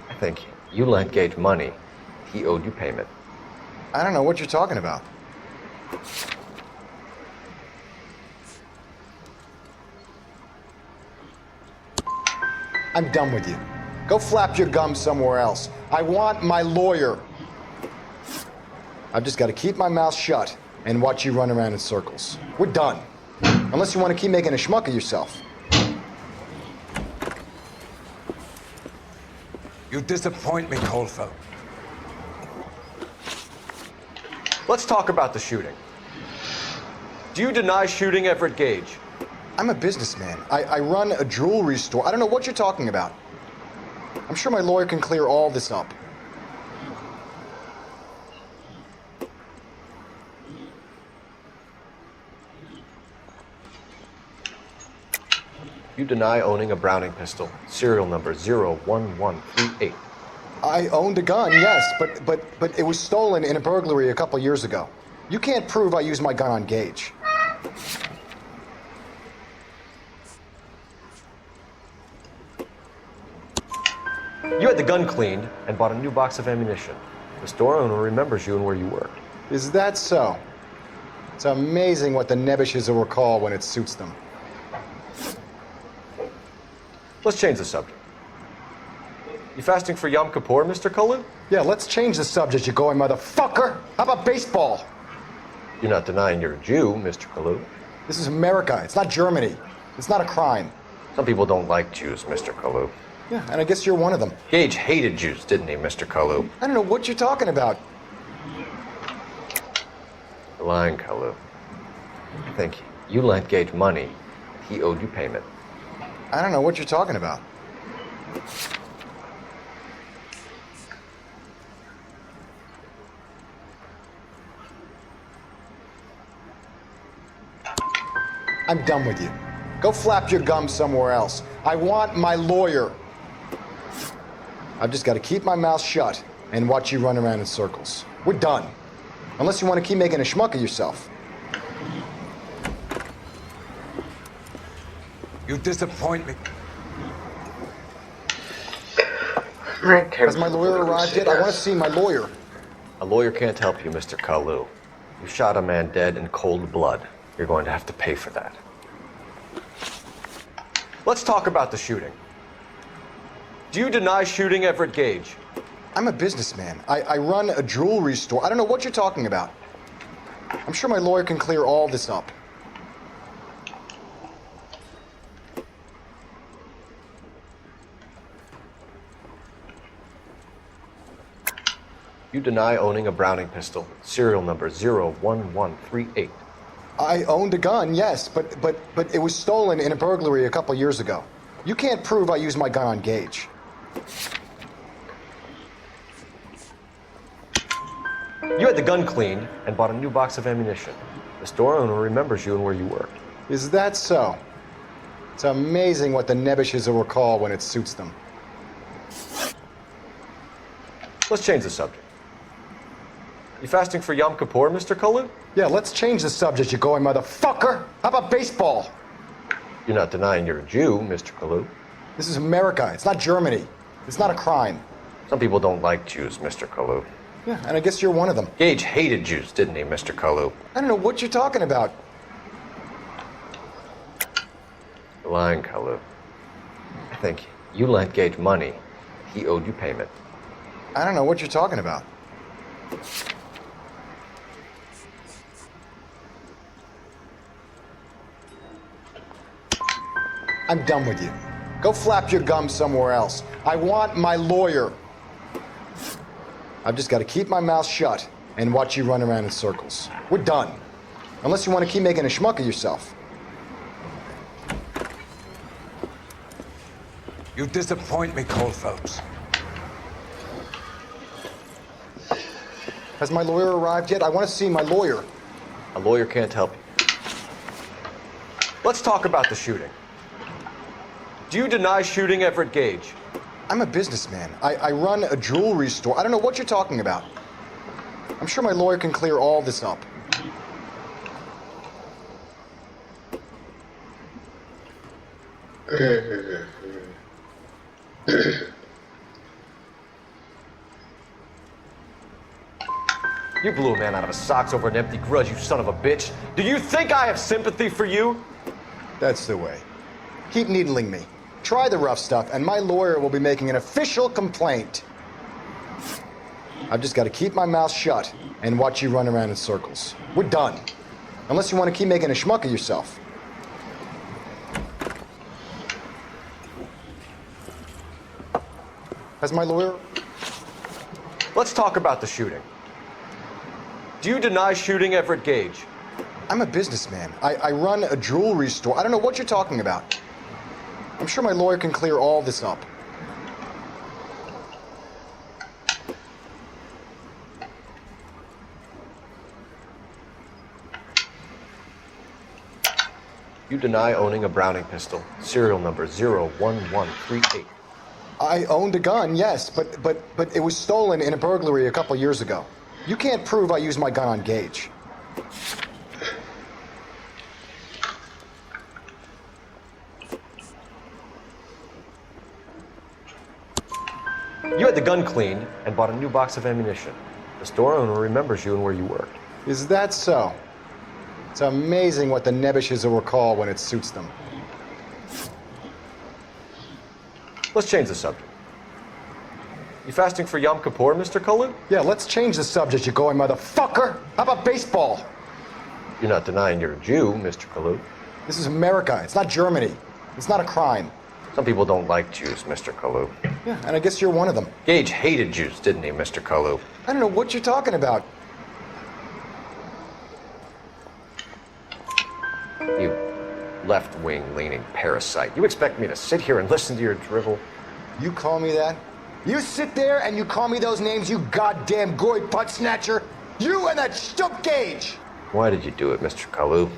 I think you lent Gage money. He owed you payment. I don't know what you're talking about. I'm done with you. Go flap your gums somewhere else. I want my lawyer. I've just got to keep my mouth shut and watch you run around in circles. We're done. Unless you want to keep making a schmuck of yourself. You disappoint me, Colfeld. Let's talk about the shooting. Do you deny shooting Everett Gage? I'm a businessman. I run a jewelry store. I don't know what you're talking about. I'm sure my lawyer can clear all this up. You deny owning a Browning pistol, serial number 01138. I owned a gun, yes, but it was stolen in a burglary a couple years ago. You can't prove I used my gun on Gage. You had the gun cleaned and bought a new box of ammunition. The store owner remembers you and where you worked. Is that so? It's amazing what the nebbishes will recall when it suits them. Let's change the subject. You fasting for Yom Kippur, Mr. Kalu? Yeah, let's change the subject, you going motherfucker. How about baseball? You're not denying you're a Jew, Mr. Kalu. This is America. It's not Germany. It's not a crime. Some people don't like Jews, Mr. Kalu. Yeah, and I guess you're one of them. Gage hated Jews, didn't he, Mr. Kalu? I don't know what you're talking about. You're lying, Kalu. I think you lent Gage money. He owed you payment. I don't know what you're talking about. I'm done with you. Go flap your gums somewhere else. I want my lawyer. I've just got to keep my mouth shut and watch you run around in circles. We're done. Unless you want to keep making a schmuck of yourself. You disappoint me. Has my lawyer arrived yet? I want to see my lawyer. A lawyer can't help you, Mr. Kalu. You shot a man dead in cold blood. You're going to have to pay for that. Let's talk about the shooting. Do you deny shooting Everett Gage? I'm a businessman. I run a jewelry store. I don't know what you're talking about. I'm sure my lawyer can clear all this up. You deny owning a Browning pistol, serial number 01138. I owned a gun, yes, but it was stolen in a burglary a couple years ago. You can't prove I used my gun on Gage. You had the gun cleaned and bought a new box of ammunition. The store owner remembers you and where you worked. Is that so? It's amazing what the Nebbishes will recall when it suits them. Let's change the subject. You fasting for Yom Kippur, Mr. Kalu? Yeah, let's change the subject, you going motherfucker. How about baseball? You're not denying you're a Jew, Mr. Kalu. This is America. It's not Germany. It's not a crime. Some people don't like Jews, Mr. Kalu. Yeah, and I guess you're one of them. Gage hated Jews, didn't he, Mr. Kalu? I don't know what you're talking about. You're lying, Kalu. I think you lent Gage money. He owed you payment. I don't know what you're talking about. I'm done with you. Go flap your gums somewhere else. I want my lawyer. I've just got to keep my mouth shut and watch you run around in circles. We're done. Unless you want to keep making a schmuck of yourself. You disappoint me, Cole Phelps. Has my lawyer arrived yet? I want to see my lawyer. A lawyer can't help you. Let's talk about the shooting. Do you deny shooting Everett Gage? I'm a businessman. I run a jewelry store. I don't know what you're talking about. I'm sure my lawyer can clear all this up. You blew a man out of his socks over an empty grudge, you son of a bitch. Do you think I have sympathy for you? That's the way. Keep needling me. Try the rough stuff, and my lawyer will be making an official complaint. I've just got to keep my mouth shut and watch you run around in circles. We're done. Unless you want to keep making a schmuck of yourself. Has my lawyer... Let's talk about the shooting. Do you deny shooting Everett Gage? I'm a businessman. I run a jewelry store. I don't know what you're talking about. I'm sure my lawyer can clear all this up. You deny owning a Browning pistol, serial number 01138. I owned a gun, yes, but it was stolen in a burglary a couple years ago. You can't prove I used my gun on Gage. You had the gun cleaned and bought a new box of ammunition. The store owner remembers you and where you worked. Is that so? It's amazing what the Nebbishes will recall when it suits them. Let's change the subject. You fasting for Yom Kippur, Mr. Kalu? Yeah, let's change the subject, you going motherfucker. How about baseball? You're not denying you're a Jew, Mr. Kalu. This is America. It's not Germany. It's not a crime. Some people don't like Jews, Mr. Kalu. Yeah, and I guess you're one of them. Gage hated Jews, didn't he, Mr. Kalu? I don't know what you're talking about. You left-wing leaning parasite. You expect me to sit here and listen to your drivel? You call me that? You sit there and you call me those names, you goddamn goy putt snatcher? You and that stup Gage! Why did you do it, Mr. Kalu?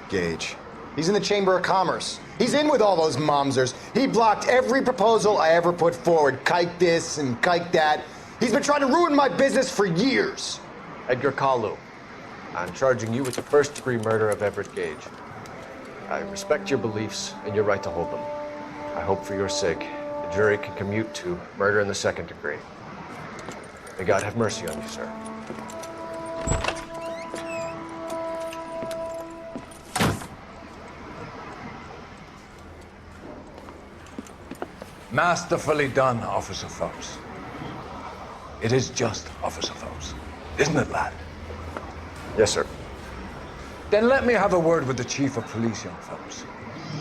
Gage. He's in the Chamber of Commerce. He's in with all those momsers. He blocked every proposal I ever put forward. Kike this and kike that. He's been trying to ruin my business for years. Edgar Kalu, I'm charging you with the first-degree murder of Everett Gage. I respect your beliefs and your right to hold them. I hope for your sake the jury can commute to murder in the second degree. May God have mercy on you, sir. Masterfully done, Officer Phelps. It is just, Officer Phelps. Isn't it, lad? Yes, sir. Then let me have a word with the Chief of Police, young Phelps.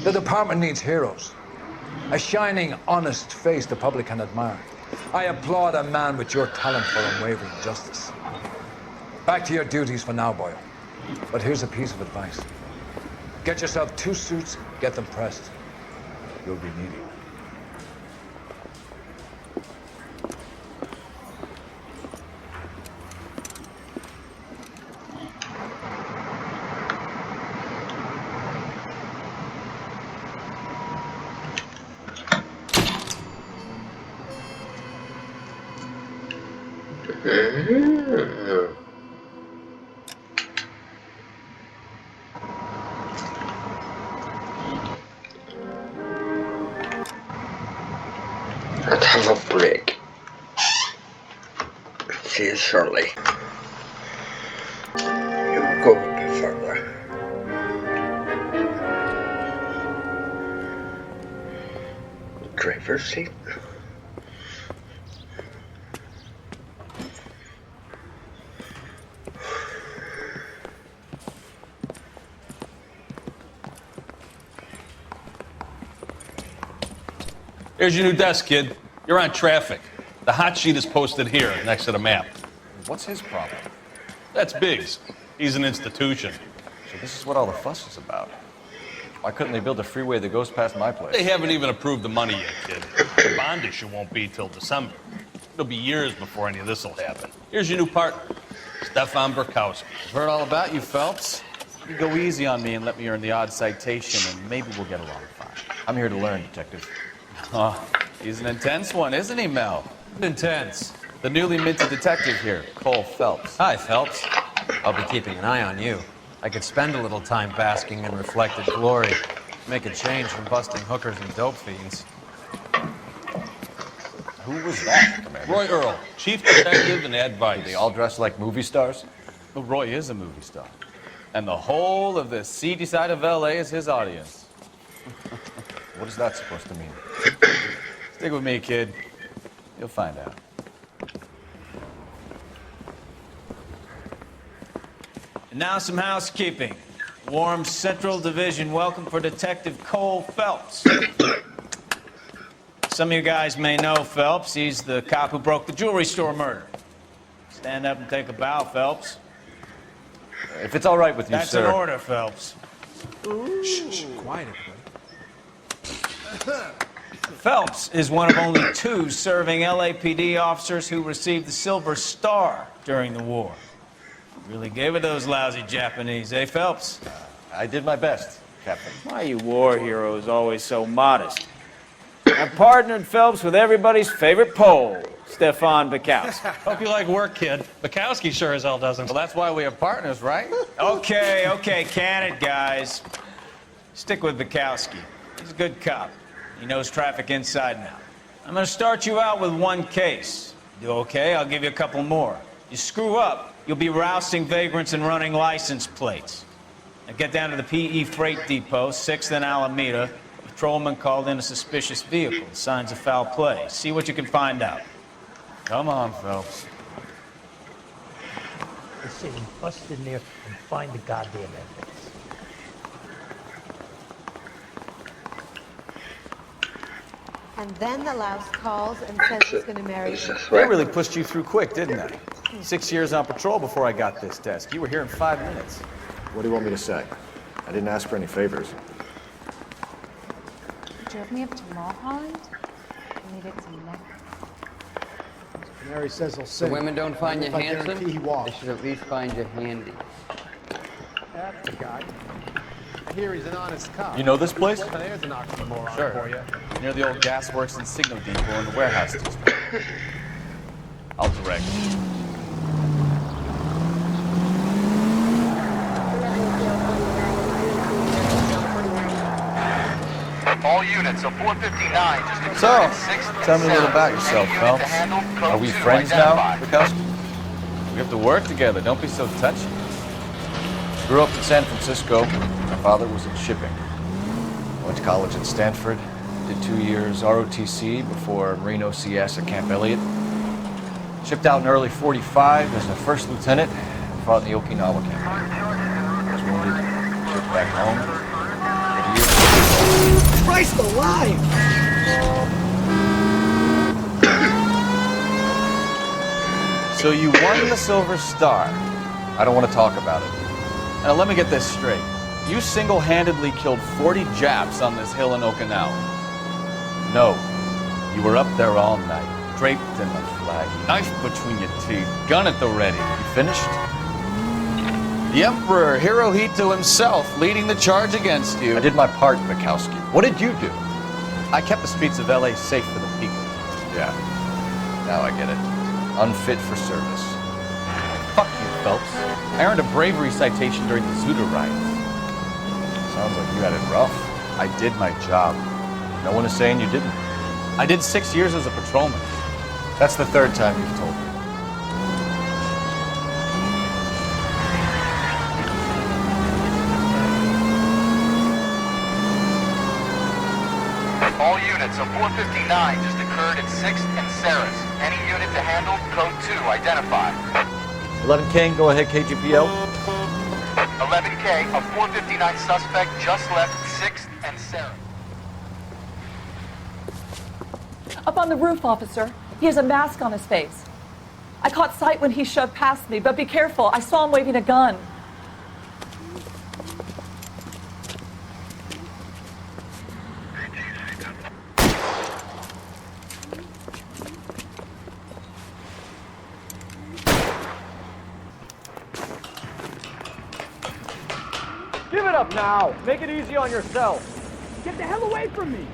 The department needs heroes. A shining, honest face the public can admire. I applaud a man with your talent for unwavering justice. Back to your duties for now, Boyle. But here's a piece of advice. Get yourself 2 suits, get them pressed. You'll be needing them. Let's have a break. See you shortly. You'll go a bit further. Driver's seat. Here's your new desk, kid. You're on traffic. The hot sheet is posted here, next to the map. What's his problem? That's Biggs. He's an institution. So this is what all the fuss is about. Why couldn't they build a freeway that goes past my place? They haven't even approved the money yet, kid. The bond issue won't be till December. It'll be years before any of this will happen. Here's your new partner, Stefan Burkowski. I've heard all about you, Phelps. You go easy on me and let me earn the odd citation, and maybe we'll get along fine. I'm here to learn, Detective. Oh, he's an intense one, isn't he, Mel? Intense. The newly minted detective here, Cole Phelps. Hi, Phelps. I'll be keeping an eye on you. I could spend a little time basking in reflected glory. Make a change from busting hookers and dope fiends. Who was that, Commander? Roy Earl, chief detective and advice. They all dress like movie stars? Well, Roy is a movie star. And the whole of the seedy side of L.A. is his audience. What is that supposed to mean? Stick with me, kid. You'll find out. And now some housekeeping. Warm Central Division welcome for Detective Cole Phelps. Some of you guys may know Phelps. He's the cop who broke the jewelry store murder. Stand up and take a bow, Phelps. If it's all right with you, That's sir. That's an order, Phelps. Shh, quiet, everybody. Phelps is one of only 2 serving LAPD officers who received the Silver Star during the war. Really gave it those lousy Japanese, eh, Phelps? I did my best, Captain. Why are you war heroes always so modest? I partnered Phelps with everybody's favorite Pole, Stefan Burkowski. Hope you like work, kid. Bukowski sure as hell doesn't. Well, that's why we have partners, right? Okay, can it, guys. Stick with Bukowski. He's a good cop. He knows traffic inside and out. I'm going to start you out with 1 case. Do okay? I'll give you a couple more. You screw up, you'll be rousting vagrants and running license plates. Now get down to the PE Freight Depot, 6th and Alameda. A patrolman called in a suspicious vehicle. Signs of foul play. See what you can find out. Come on, Phelps. They say we bust in there and find the goddamn evidence. And then the louse calls and says he's going to marry me. They really pushed you through quick, didn't they? 6 years on patrol before I got this desk. You were here in 5 minutes. What do you want me to say? I didn't ask for any favors. You drove me up to Mulholland? I needed some neck. Mary says he'll sing. The women don't find you If I handsome? guarantee he walks. They should at least find you handy. That's the guy. I hear he's an honest cop. You know this place? There's an oxymoron Sure. for you. Near the old gasworks and signal depot in the warehouse district. I'll direct you. All units of 459 just So, tell me a little about yourself, Phelps. Are we friends now, Bukowski? We have to work together. Don't be so touchy. Grew up in San Francisco. My father was in shipping. Went to college at Stanford. Did 2 years ROTC before Marine OCS at Camp Elliott. Shipped out in early 45 as a first lieutenant. Fought in the Okinawa campaign. Was wounded. Shipped back home. Christ alive! So you won the Silver Star. I don't want to talk about it. Now let me get this straight. You single-handedly killed 40 Japs on this hill in Okinawa. No, you were up there all night, draped in the flag, knife between your teeth, gun at the ready. You finished? The Emperor Hirohito himself leading the charge against you. I did my part, Mikowski. What did you do? I kept the streets of LA safe for the people. Yeah, now I get it. Unfit for service. Fuck you, Phelps. I earned a bravery citation during the Zuda riots. Sounds like you had it rough. I did my job. No one is saying you didn't. I did 6 years as a patrolman. That's the third time you've told me. All units, a 459 just occurred at 6th and Sarah's. Any unit to handle, code 2, identify. 11K, go ahead, KGPL. 11K, a 459 suspect just left 6th and Sarah. Up on the roof, officer. He has a mask on his face. I caught sight when he shoved past me, but be careful. I saw him waving a gun. Give it up now. Make it easy on yourself. Get the hell away from me.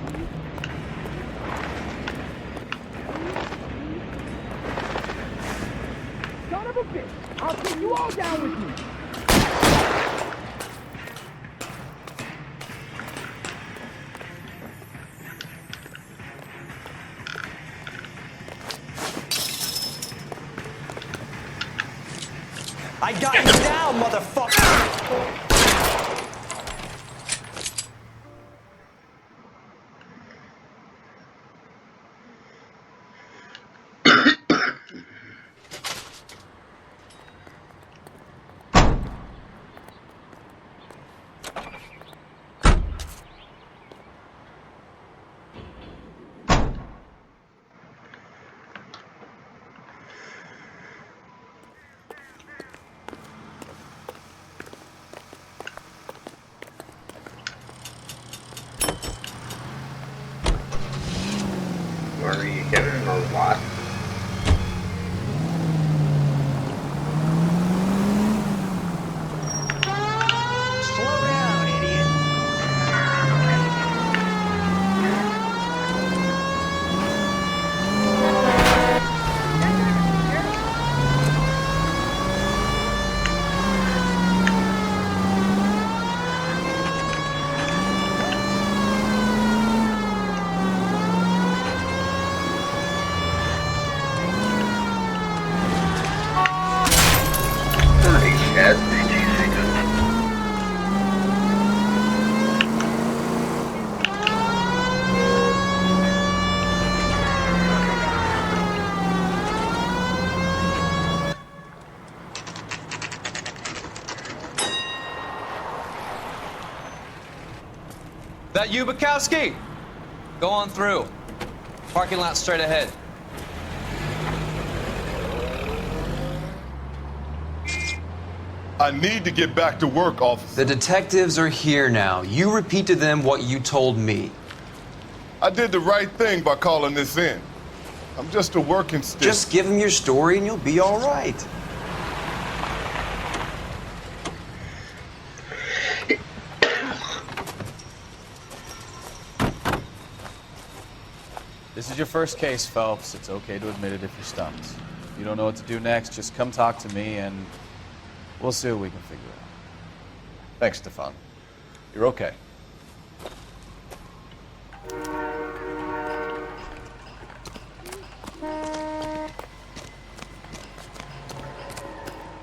Son of a bitch. I'll take you all down with me. I got you now, motherfucker! Where are you getting or what? Slow down, idiot. That you, Bukowski? Go on through. Parking lot straight ahead. I need to get back to work, officer. The detectives are here now. You repeat to them what you told me. I did the right thing by calling this in. I'm just a working stick. Just give them your story and you'll be all right. This is your first case, Phelps. It's okay to admit it if you're stumped. If you don't know what to do next, just come talk to me and we'll see what we can figure out. Thanks, Stefan. You're okay.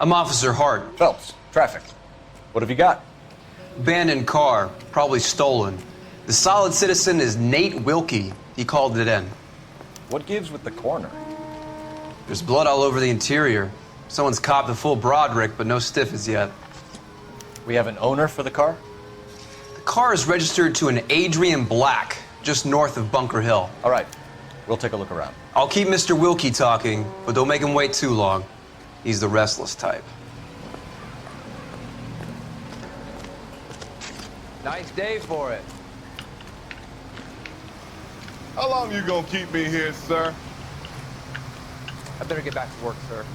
I'm Officer Hart. Phelps, traffic. What have you got? Abandoned car, probably stolen. The solid citizen is Nate Wilkie. He called it in. What gives with the coroner? There's blood all over the interior. Someone's copped a full Broderick, but no stiff as yet. We have an owner for the car? The car is registered to an Adrian Black, just north of Bunker Hill. All right, we'll take a look around. I'll keep Mr. Wilkie talking, but don't make him wait too long. He's the restless type. Nice day for it. How long you gonna keep me here, sir? I better get back to work, sir.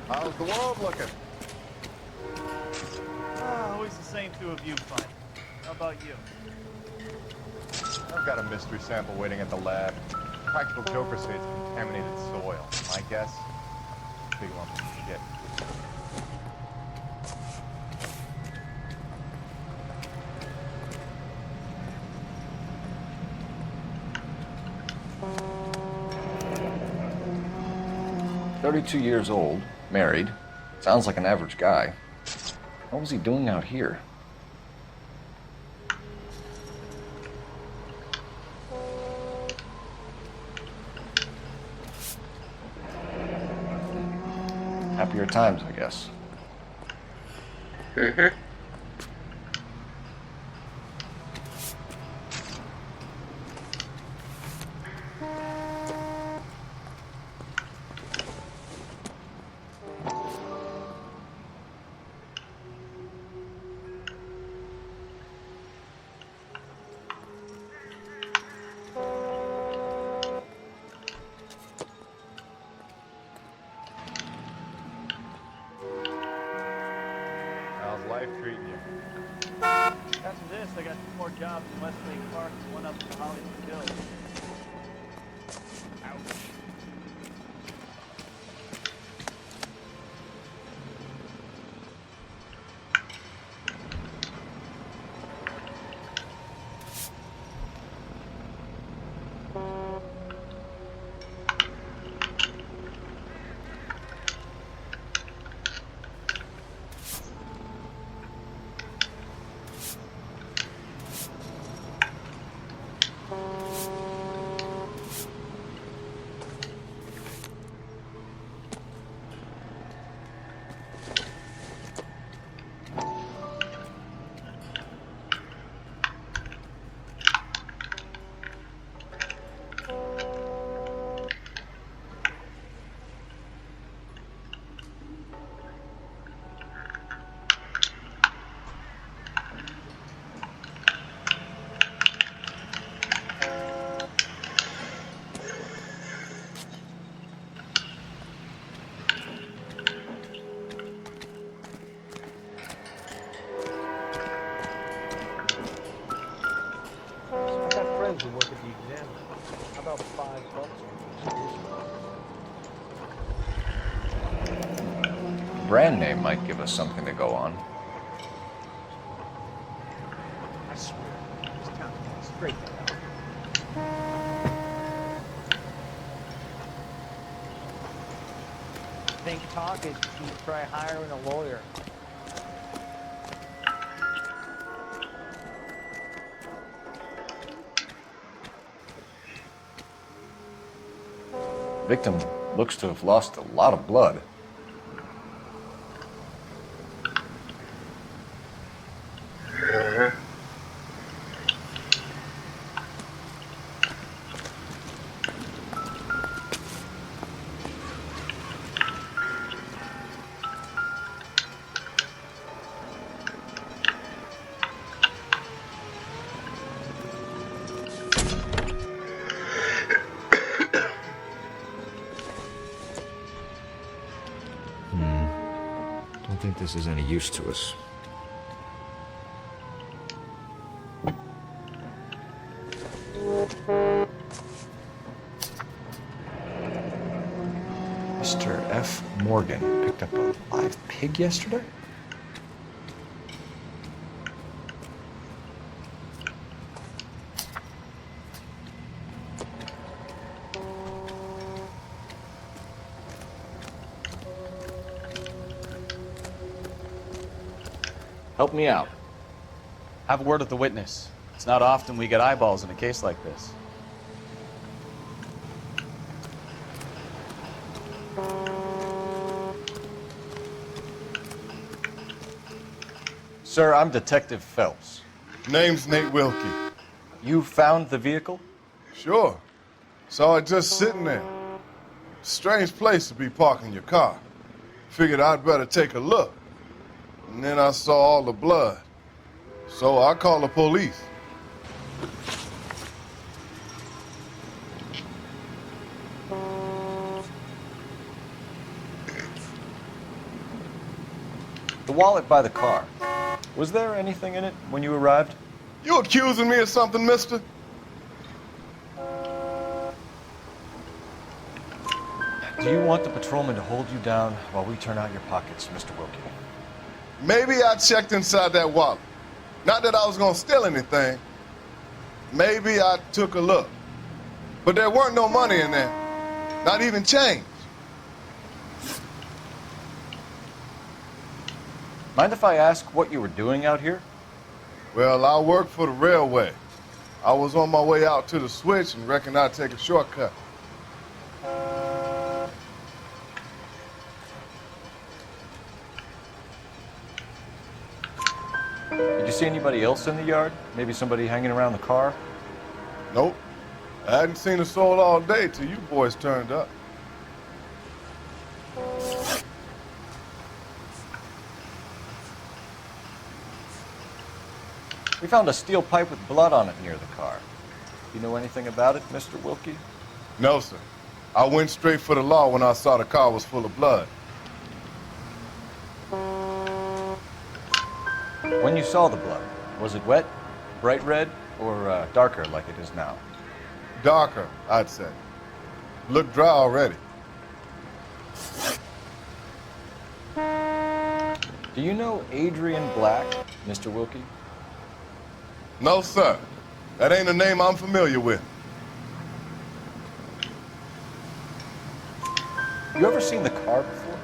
How's the world looking? Always the same two of you fighting. How about you? I've got a mystery sample waiting at the lab. Practical jokers say it's contaminated soil. My guess? Big lump of shit. $32 years old, married. Sounds like an average guy. What was he doing out here? Happier times, I guess. Mm-hmm. How's life treating you? After this, I got 2 more jobs in Westlake Park and 1 up in the Hollywood Hills. Ouch. I got friends who work at the Examiner. How about $5? Brand name might give us something to go on. I swear, this town is straight to hell. Think talk is you try hiring a lawyer. Victim looks to have lost a lot of blood. Uh-huh. Don't think this is any use to us. Mr. F. Morgan picked up a live pig yesterday? Help me out. Have a word with the witness. It's not often we get eyeballs in a case like this. Sir, I'm Detective Phelps. Name's Nate Wilkie. You found the vehicle? Sure. Saw it just sitting there. Strange place to be parking your car. Figured I'd better take a look. And then I saw all the blood. So I called the police. The wallet by the car. Was there anything in it when you arrived? You accusing me of something, mister? Do you want the patrolman to hold you down while we turn out your pockets, Mr. Wilkie? Maybe I checked inside that wallet. Not that I was gonna steal anything. Maybe I took a look. But there weren't no money in there. Not even change. Mind if I ask what you were doing out here? Well, I work for the railway. I was on my way out to the switch and reckoned I'd take a shortcut. Did you see anybody else in the yard? Maybe somebody hanging around the car? Nope. I hadn't seen a soul all day till you boys turned up. We found a steel pipe with blood on it near the car. You know anything about it, Mr. Wilkie? No, sir. I went straight for the law when I saw the car was full of blood. When you saw the blood, was it wet, bright red, or darker like it is now? Darker, I'd say. Looked dry already. Do you know Adrian Black, Mr. Wilkie? No, sir. That ain't a name I'm familiar with. You ever seen the car before?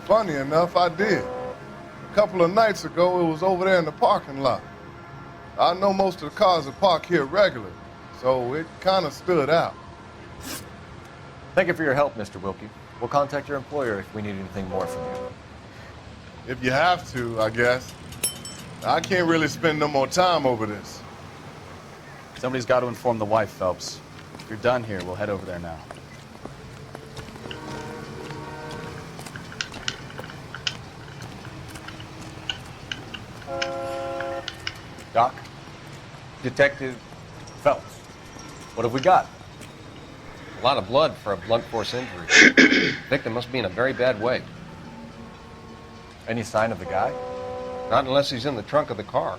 Funny enough, I did. A couple of nights ago, it was over there in the parking lot. I know most of the cars are parked here regularly, so it kind of stood out. Thank you for your help, Mr. Wilkie. We'll contact your employer if we need anything more from you. If you have to, I guess. I can't really spend no more time over this. Somebody's got to inform the wife, Phelps. If you're done here, we'll head over there now. Doc? Detective Phelps. What have we got? A lot of blood for a blunt force injury. Victim must be in a very bad way. Any sign of the guy? Not unless he's in the trunk of the car.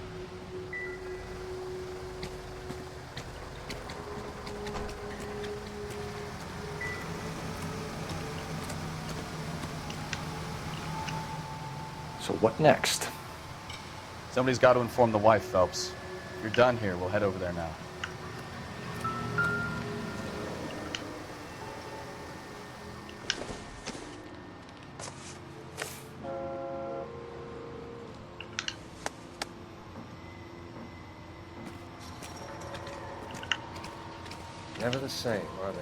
So what next? Somebody's got to inform the wife, Phelps. If you're done here, we'll head over there now. Never the same, are they?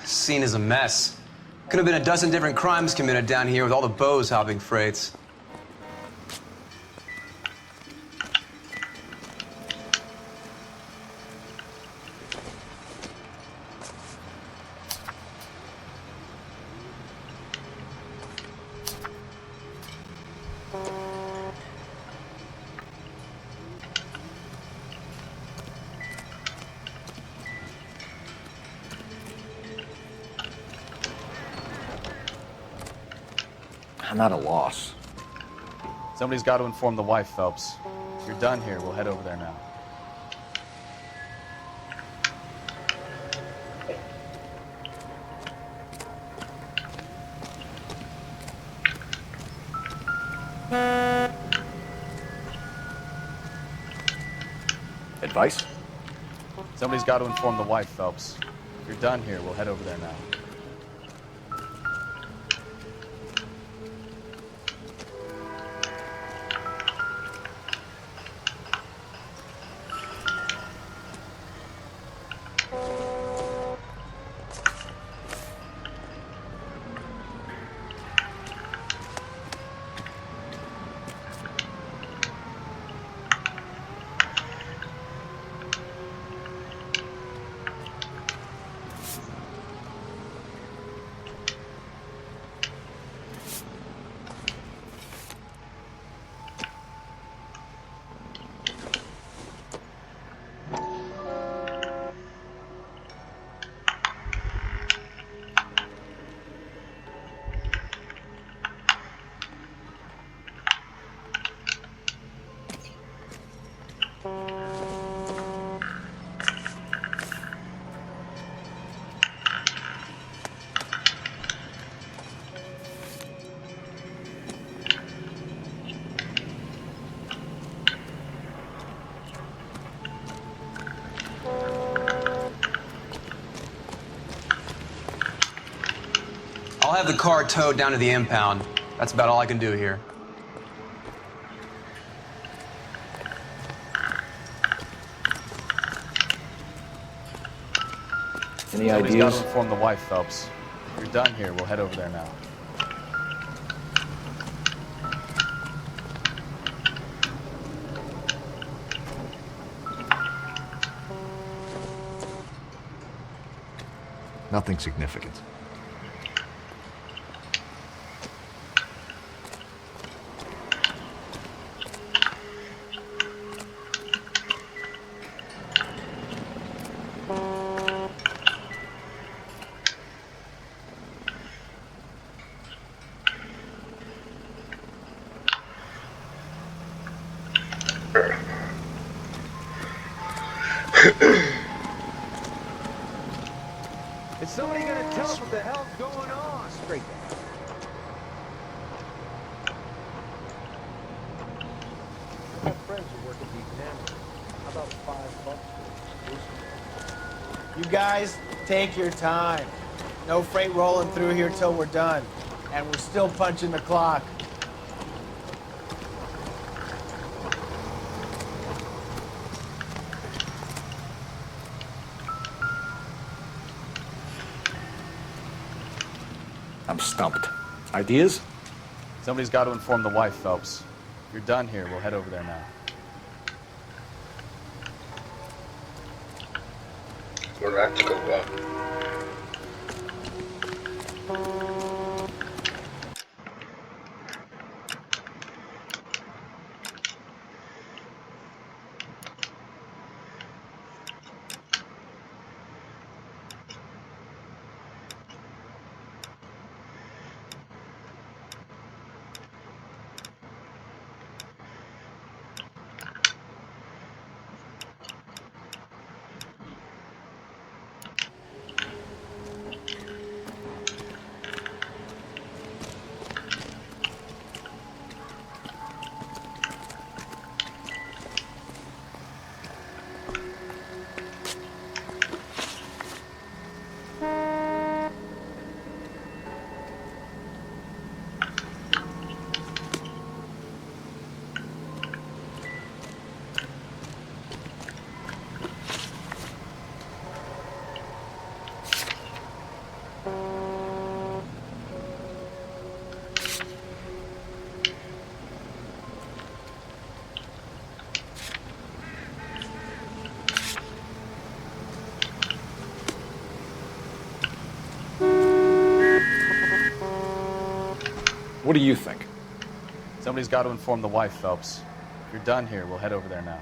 Scene is a mess. Could have been a dozen different crimes committed down here with all the bows hopping freights. I'm at a loss. Somebody's got to inform the wife, Phelps. If you're done here, we'll head over there now. Advice? Somebody's got to inform the wife, Phelps. If you're done here, we'll head over there now. I'll have the car towed down to the impound. That's about all I can do here. Any Somebody's ideas? got to inform the wife, Phelps. If you're done here, we'll head over there now. Nothing significant. Is somebody gonna tell us what the hell's going on? Straight down. I have friends who work at the examiner. How about $5 for You guys, take your time. No freight rolling through here till we're done. And we're still punching the clock. I'm stumped. Ideas? Somebody's got to inform the wife, Phelps. If you're done here, we'll head over there now. We're about to go up. What do you think? Somebody's got to inform the wife, Phelps. If you're done here, we'll head over there now.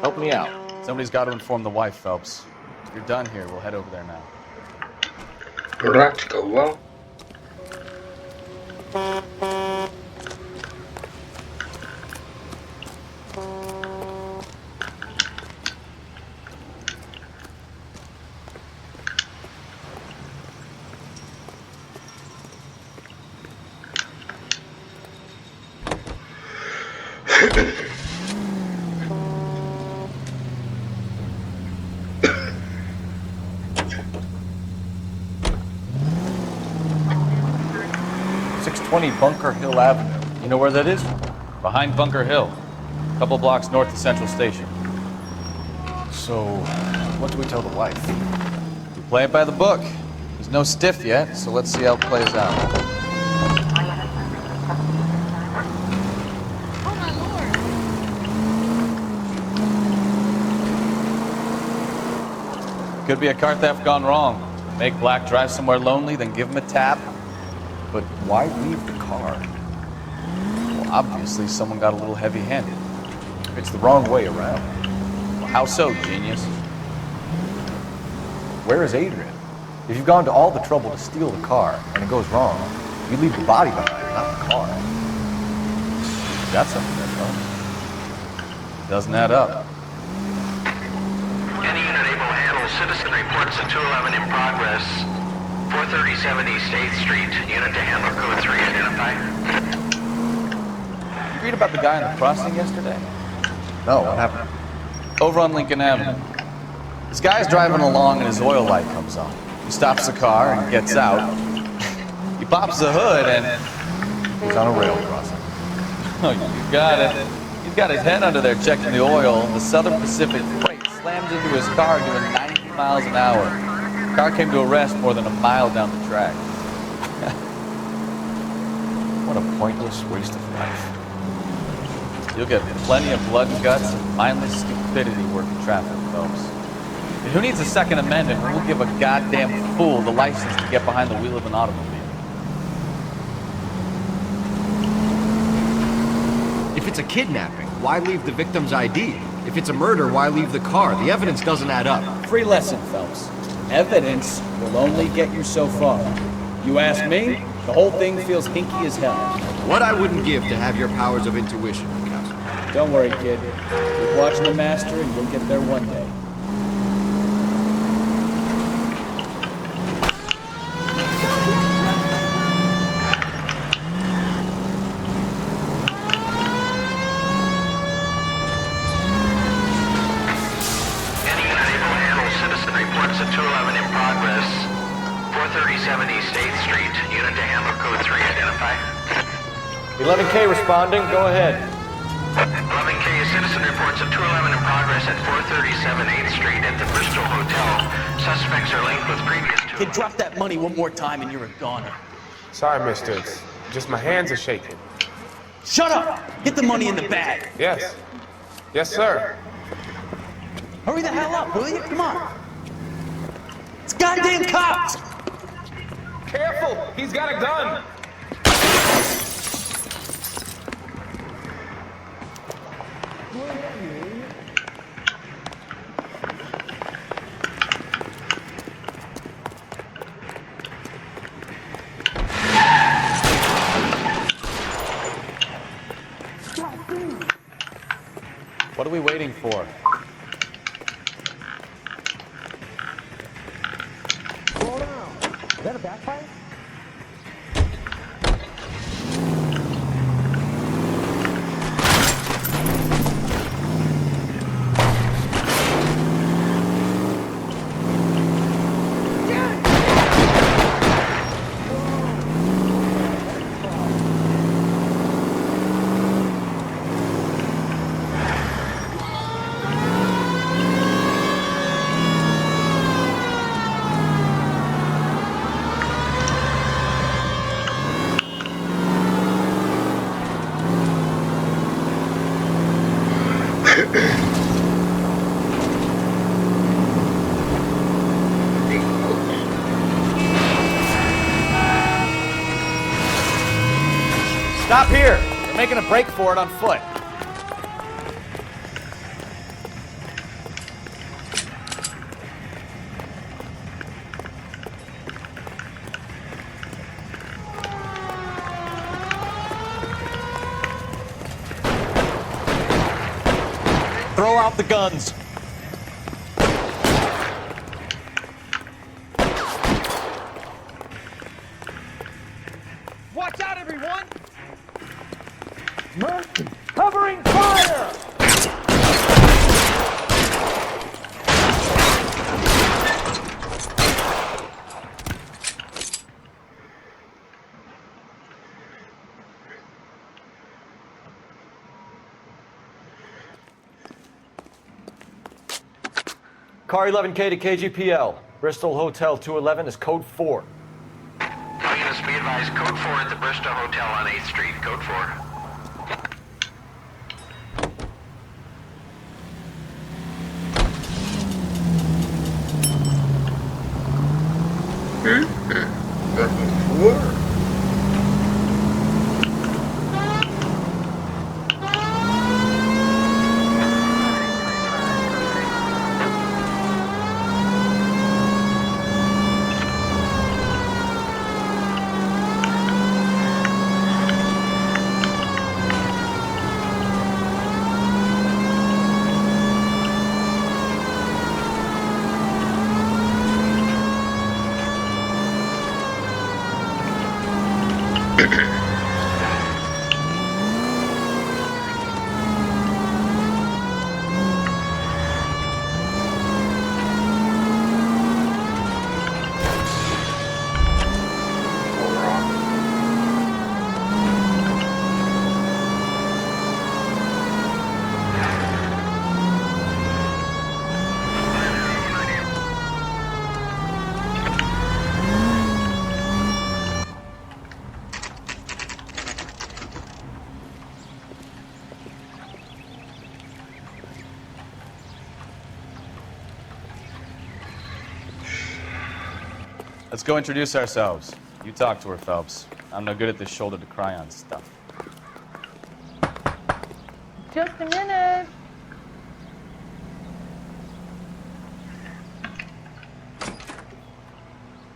Help me out. Somebody's got to inform the wife, Phelps. If you're done here, we'll head over there now. Right, go well. Bunker Hill Avenue. You know where that is? Behind Bunker Hill. A couple blocks north of Central Station. So, what do we tell the wife? We play it by the book. There's no stiff yet, so let's see how it plays out. Could be a car theft gone wrong. Make Black drive somewhere lonely, then give him a tap. But why leave the car? Well, obviously someone got a little heavy-handed. It's the wrong way around. Well, how so, genius? Where is Adrian? If you've gone to all the trouble to steal the car and it goes wrong, you leave the body behind, not the car. Got something there, folks. Doesn't add up. Any unit able to handle citizen reports at 211 in progress. 437 East 8th Street. Unit to handle code 3 identified. You read about the guy in the crossing yesterday? No, what happened? Over on Lincoln Avenue. This guy's driving along and his oil light comes on. He stops the car and gets out. He pops the hood and... He's on a rail crossing. Oh, you got it. He's got his head under there checking the oil. The Southern Pacific freight slams into his car doing 90 miles an hour. The car came to a rest more than a mile down the track. What a pointless waste of life. You'll get plenty of blood and guts and mindless stupidity working traffic, folks. And who needs a Second Amendment when we'll give a goddamn fool the license to get behind the wheel of an automobile? If it's a kidnapping, why leave the victim's ID? If it's a murder, why leave the car? The evidence doesn't add up. Free lesson, Phelps. Evidence will only get you so far. You ask me, the whole thing feels hinky as hell. What I wouldn't give to have your powers of intuition, Counsel. Don't worry, kid. Keep watching the master and you'll get there one day. Any unit able to handle citizen reports at 211 in progress. 437 East 8th Street. Unit to handle code 3 identified. 11K responding, go ahead. 11K citizen reports at 211 in progress at 437 8th Street at the Bristol Hotel. Suspects are linked with previous to... Kid, drop that money one more time and you're a goner. Sorry, mister. It's just my hands are shaking. Shut up! Get the money in the bag. Yes. Yes, sir. Hurry the hell up, will you? Come on. It's goddamn cops! Careful! He's got a gun! What are we waiting for? Slow down. Is that a backfire? Stop here! They're making a break for it on foot. Throw out the guns. Watch out, everyone! Mercy! Covering fire! Car 11K to KGPL. Bristol Hotel 211 is code 4. All units be advised, code 4 at the Bristol Hotel on 8th Street, code 4. Let's go introduce ourselves. You talk to her, Phelps. I'm no good at this shoulder to cry on stuff. Just a minute.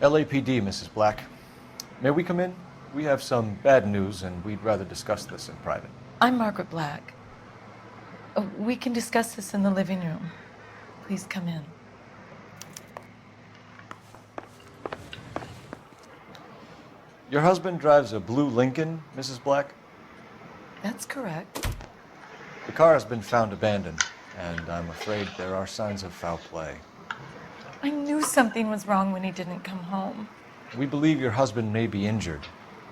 LAPD, Mrs. Black. May we come in? We have some bad news, and we'd rather discuss this in private. I'm Margaret Black. We can discuss this in the living room. Please come in. Your husband drives a blue Lincoln, Mrs. Black? That's correct. The car has been found abandoned, and I'm afraid there are signs of foul play. I knew something was wrong when he didn't come home. We believe your husband may be injured.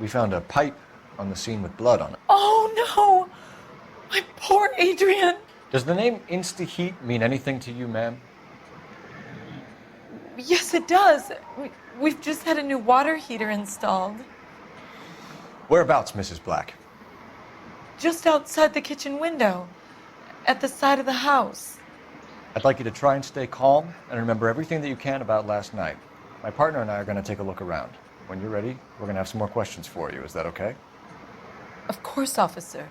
We found a pipe on the scene with blood on it. Oh, no! My poor Adrian! Does the name Insta-Heat mean anything to you, ma'am? Yes, it does. We've just had a new water heater installed. Whereabouts, Mrs. Black? Just outside the kitchen window, at the side of the house. I'd like you to try and stay calm and remember everything that you can about last night. My partner and I are going to take a look around. When you're ready, we're going to have some more questions for you. Is that okay? Of course, officer.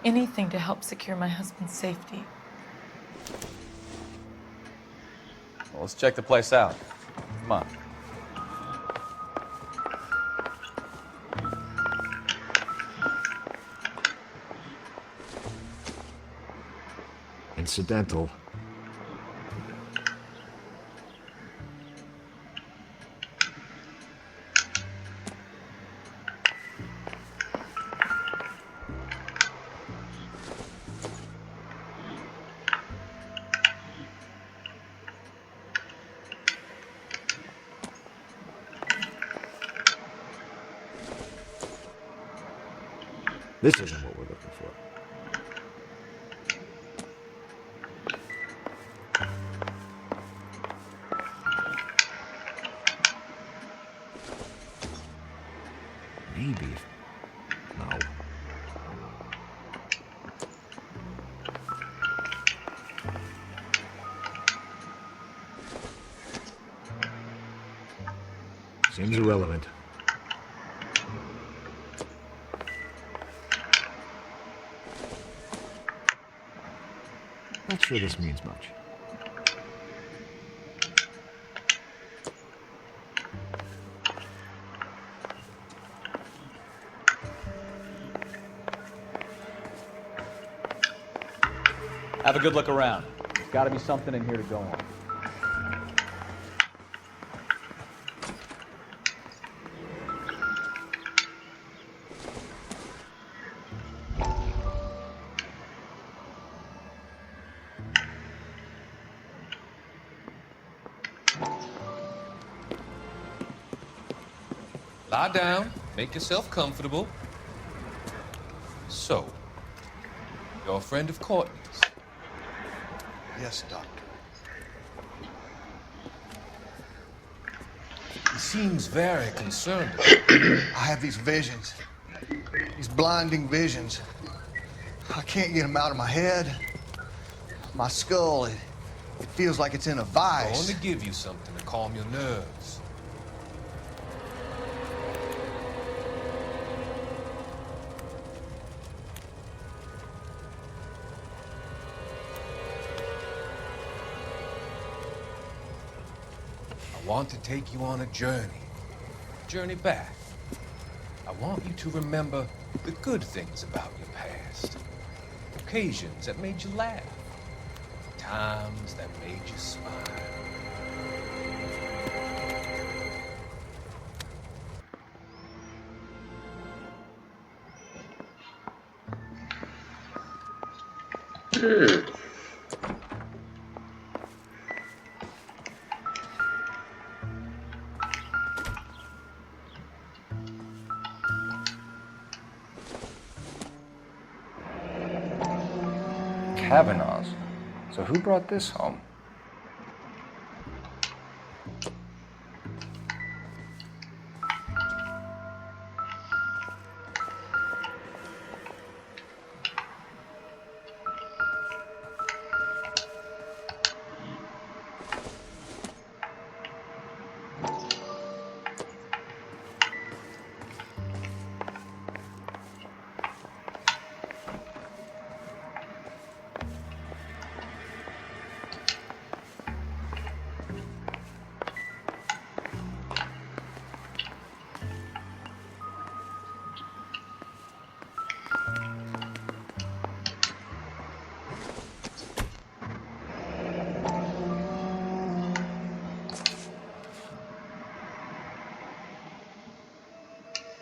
Anything to help secure my husband's safety. Well, let's check the place out. Come on. Incidental. This isn't what we're looking for. Maybe. No. Seems irrelevant. Not sure this means much. Have a good look around. There's got to be something in here to go on. Lie down, make yourself comfortable. So, you're a friend of Courtney's? Yes, Doctor. He seems very concerned. I have these visions. These blinding visions. I can't get them out of my head. My skull, it feels like it's in a vice. I want to give you something to calm your nerves. I want to take you on a journey back. I want you to remember the good things about your past. Occasions that made you laugh. Times that made you smile. Kavanaugh's. So who brought this home?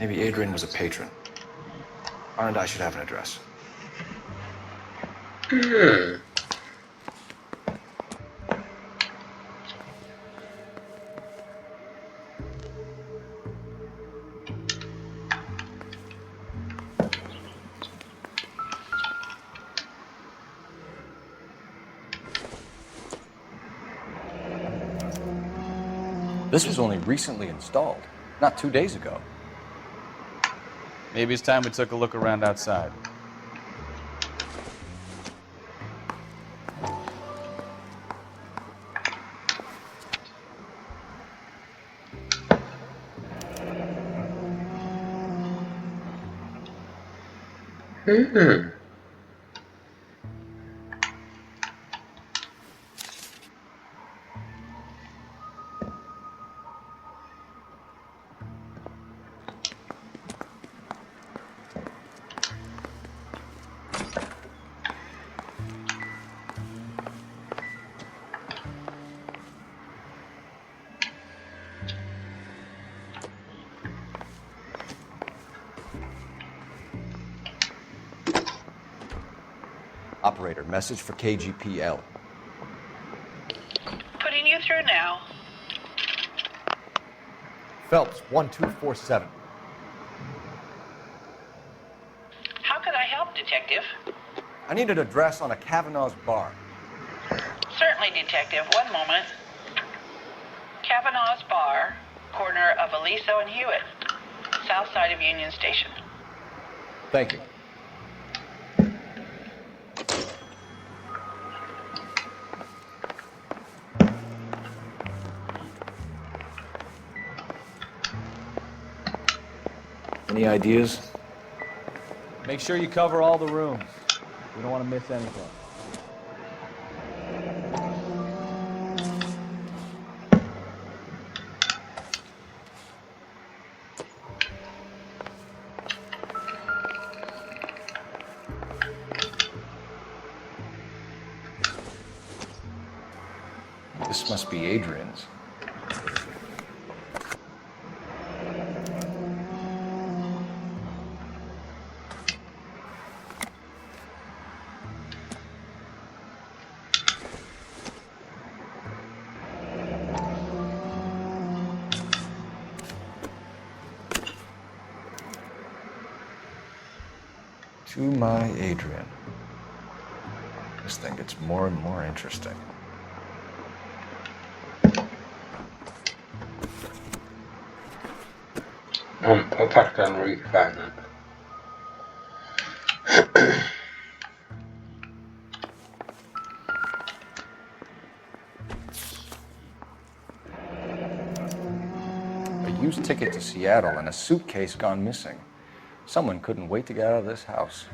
Maybe Adrian was a patron. R and I should have an address. This was only recently installed, not 2 days ago. Maybe it's time we took a look around outside. Operator, message for KGPL. Putting you through now. Phelps, 1247. How could I help, Detective? I need an address on a Kavanaugh's bar. Certainly, Detective. One moment. Kavanaugh's Bar, corner of Aliso and Hewitt, south side of Union Station. Thank you. Any ideas? Make sure you cover all the rooms. We don't want to miss anything. This must be Adrian's. To my Adrian. This thing gets more and more interesting. Perfekten rykvärnen. A used ticket to Seattle and a suitcase gone missing. Someone couldn't wait to get out of this house.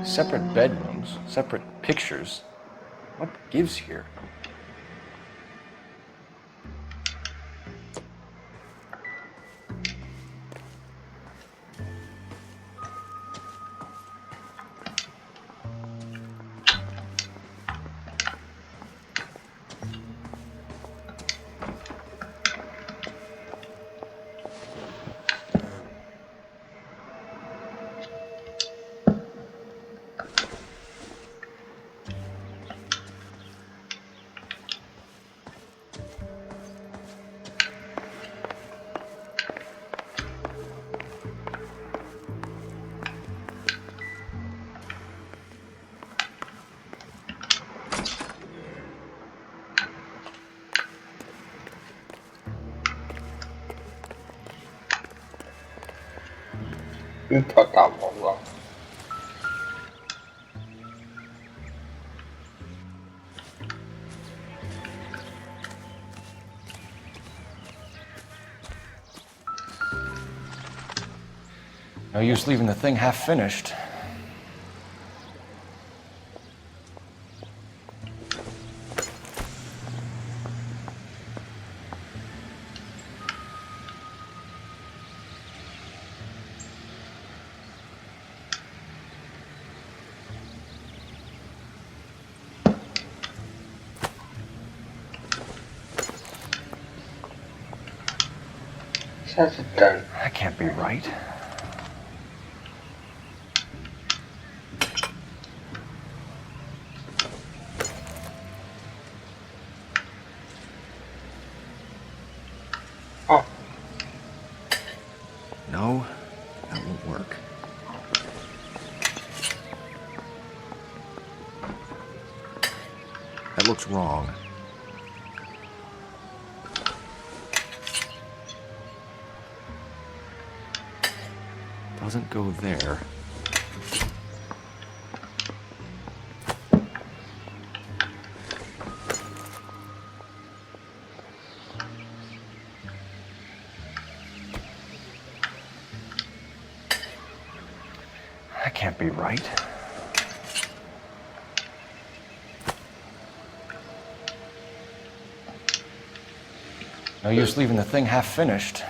Separate bedrooms, separate pictures. What gives here? No use leaving the thing half finished. That can't be right. No, that won't work. That looks wrong. Doesn't go there. That can't be right. No use leaving the thing half finished.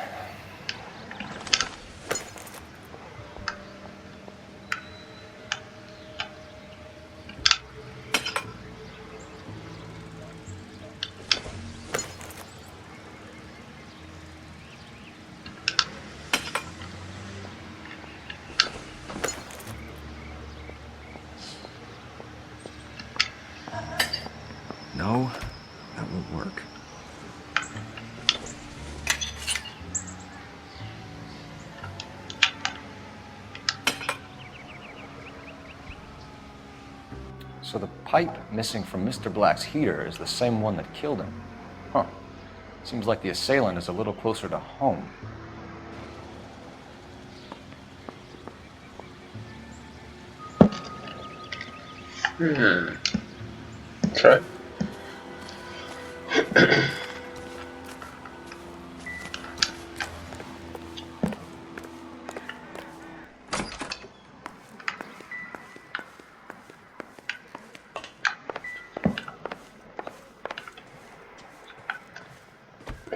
No, that won't work. So the pipe missing from Mr. Black's heater is the same one that killed him. Huh. Seems like the assailant is a little closer to home. That's right.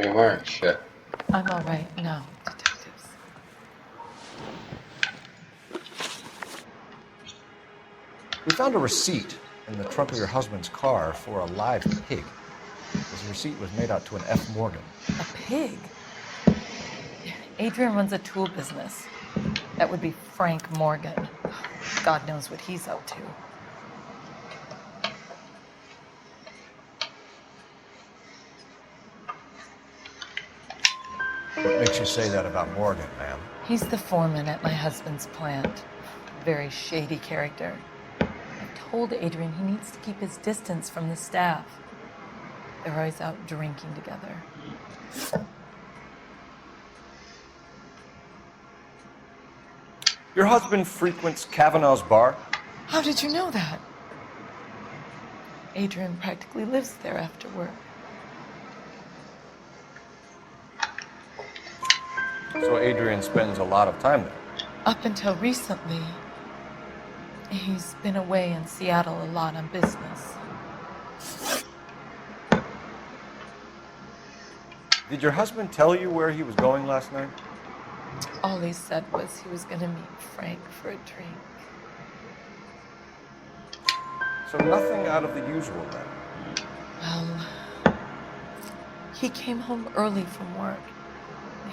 You weren't sure. I'm all right now, detectives. We found a receipt in the trunk of your husband's car for a live pig. This receipt was made out to an F. Morgan. A pig? Adrian runs a tool business. That would be Frank Morgan. God knows what he's up to. What makes you say that about Morgan, ma'am? He's the foreman at my husband's plant. Very shady character. I told Adrian he needs to keep his distance from the staff. They're always out drinking together. Your husband frequents Kavanaugh's bar? How did you know that? Adrian practically lives there after work. So Adrian spends a lot of time there? Up until recently, he's been away in Seattle a lot on business. Did your husband tell you where he was going last night? All he said was he was going to meet Frank for a drink. So nothing out of the usual then? Well, he came home early from work.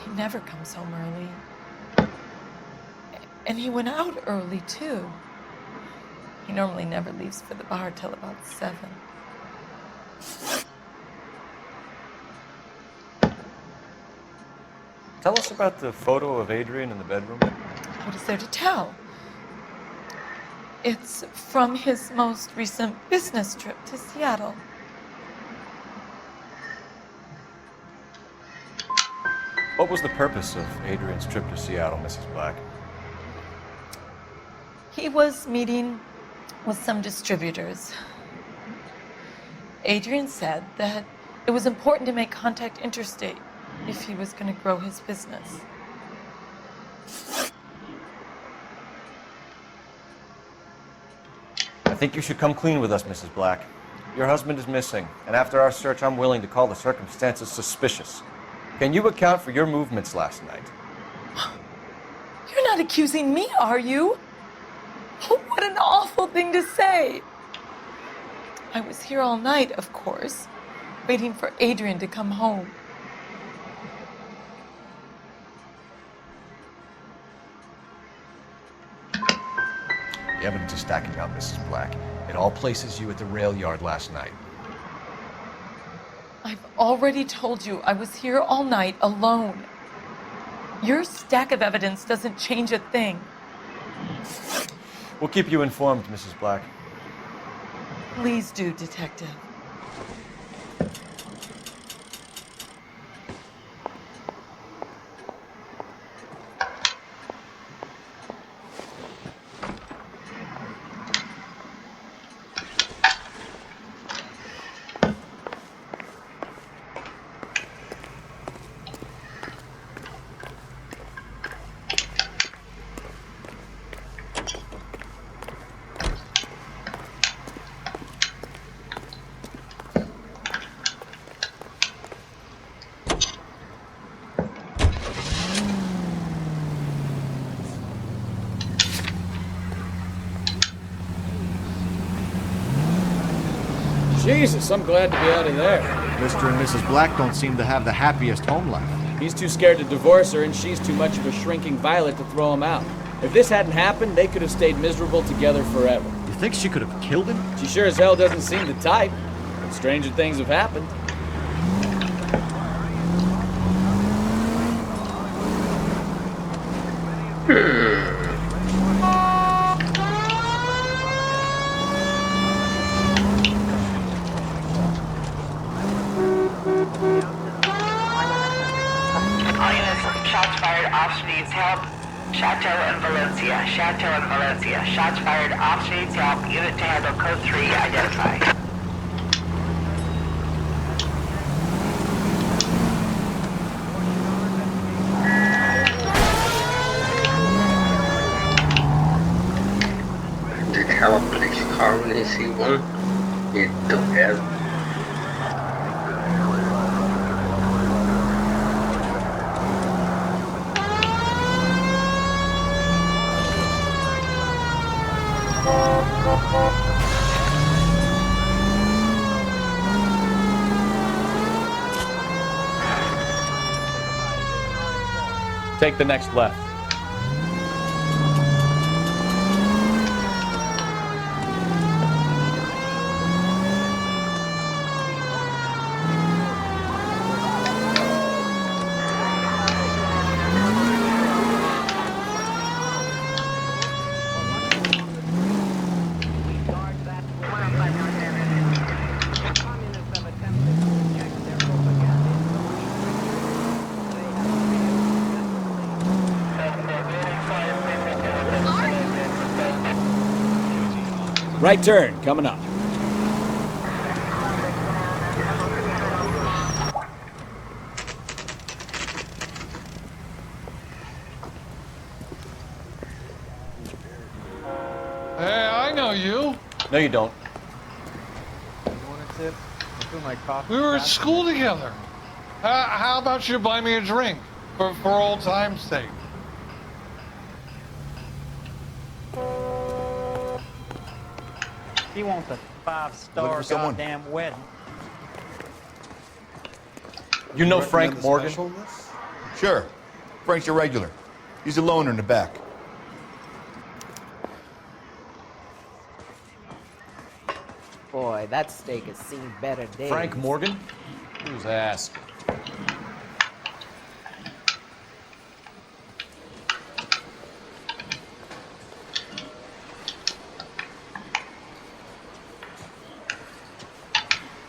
He never comes home early. And he went out early, too. He normally never leaves for the bar till about 7. Tell us about the photo of Adrian in the bedroom. What is there to tell? It's from his most recent business trip to Seattle. What was the purpose of Adrian's trip to Seattle, Mrs. Black? He was meeting with some distributors. Adrian said that it was important to make contact interstate if he was going to grow his business. I think you should come clean with us, Mrs. Black. Your husband is missing, and after our search, I'm willing to call the circumstances suspicious. Can you account for your movements last night? You're not accusing me, are you? What an awful thing to say. I was here all night, of course, waiting for Adrian to come home. The evidence is stacking up, Mrs. Black. It all places you at the rail yard last night. I've already told you I was here all night alone. Your stack of evidence doesn't change a thing. We'll keep you informed, Mrs. Black. Please do, Detective. Jesus, I'm glad to be out of there. Mr. and Mrs. Black don't seem to have the happiest home life. He's too scared to divorce her, and she's too much of a shrinking violet to throw him out. If this hadn't happened, they could have stayed miserable together forever. You think she could have killed him? She sure as hell doesn't seem the type. But stranger things have happened. Shots fired, officer needs help. Chateau and Valencia. Chateau and Valencia. Shots fired, officer needs help. Unit to handle code 3 identified. Did you have a police car when you see one? You don't have. Take the next left. Right turn, coming up. Hey, I know you. No, you don't. You want a tip? I feel my coffee. We were at school together. How about you buy me a drink for old time's sake? He wants a Looking five-star for someone? goddamn wedding. You know Frank Morgan? Sure. Frank's your regular. He's a loner in the back. Boy, that steak has seen better days. Frank Morgan? Who's asking?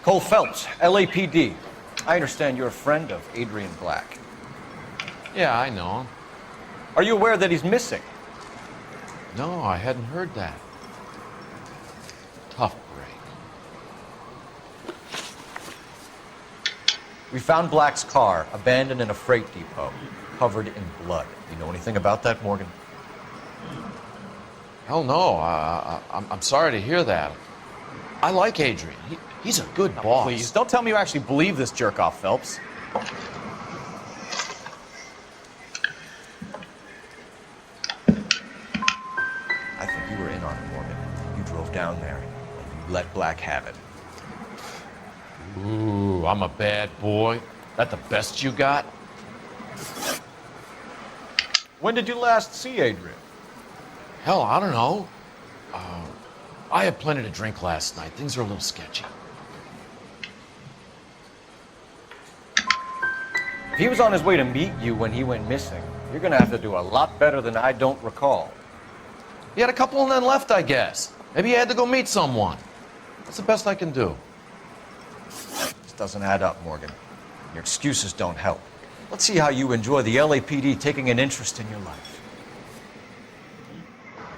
Cole Phelps, LAPD. I understand you're a friend of Adrian Black. Yeah, I know him. Are you aware that he's missing? No, I hadn't heard that. Tough break. We found Black's car abandoned in a freight depot, covered in blood. You know anything about that, Morgan? Hell no. I'm sorry to hear that. I like Adrian. He's a good boss. Please, don't tell me you actually believe this jerk-off, Phelps. I think you were in on it, Morgan. You drove down there, and you let Black have it. Ooh, I'm a bad boy. That the best you got? When did you last see Adrian? Hell, I don't know. I had plenty to drink last night. Things are a little sketchy. If he was on his way to meet you when he went missing, you're gonna have to do a lot better than I don't recall. He had a couple and then left, I guess. Maybe he had to go meet someone. That's the best I can do. This doesn't add up, Morgan. Your excuses don't help. Let's see how you enjoy the LAPD taking an interest in your life.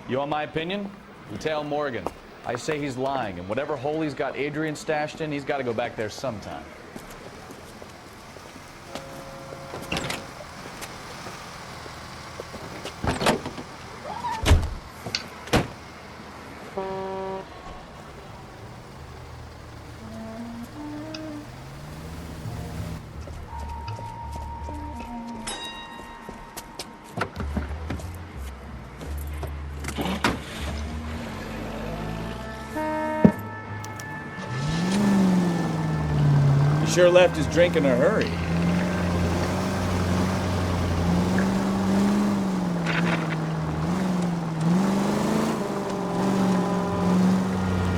You want my opinion? You tell Morgan. I say he's lying, and whatever hole he's got Adrian stashed in, he's got to go back there sometime. Sure left his drink in a hurry.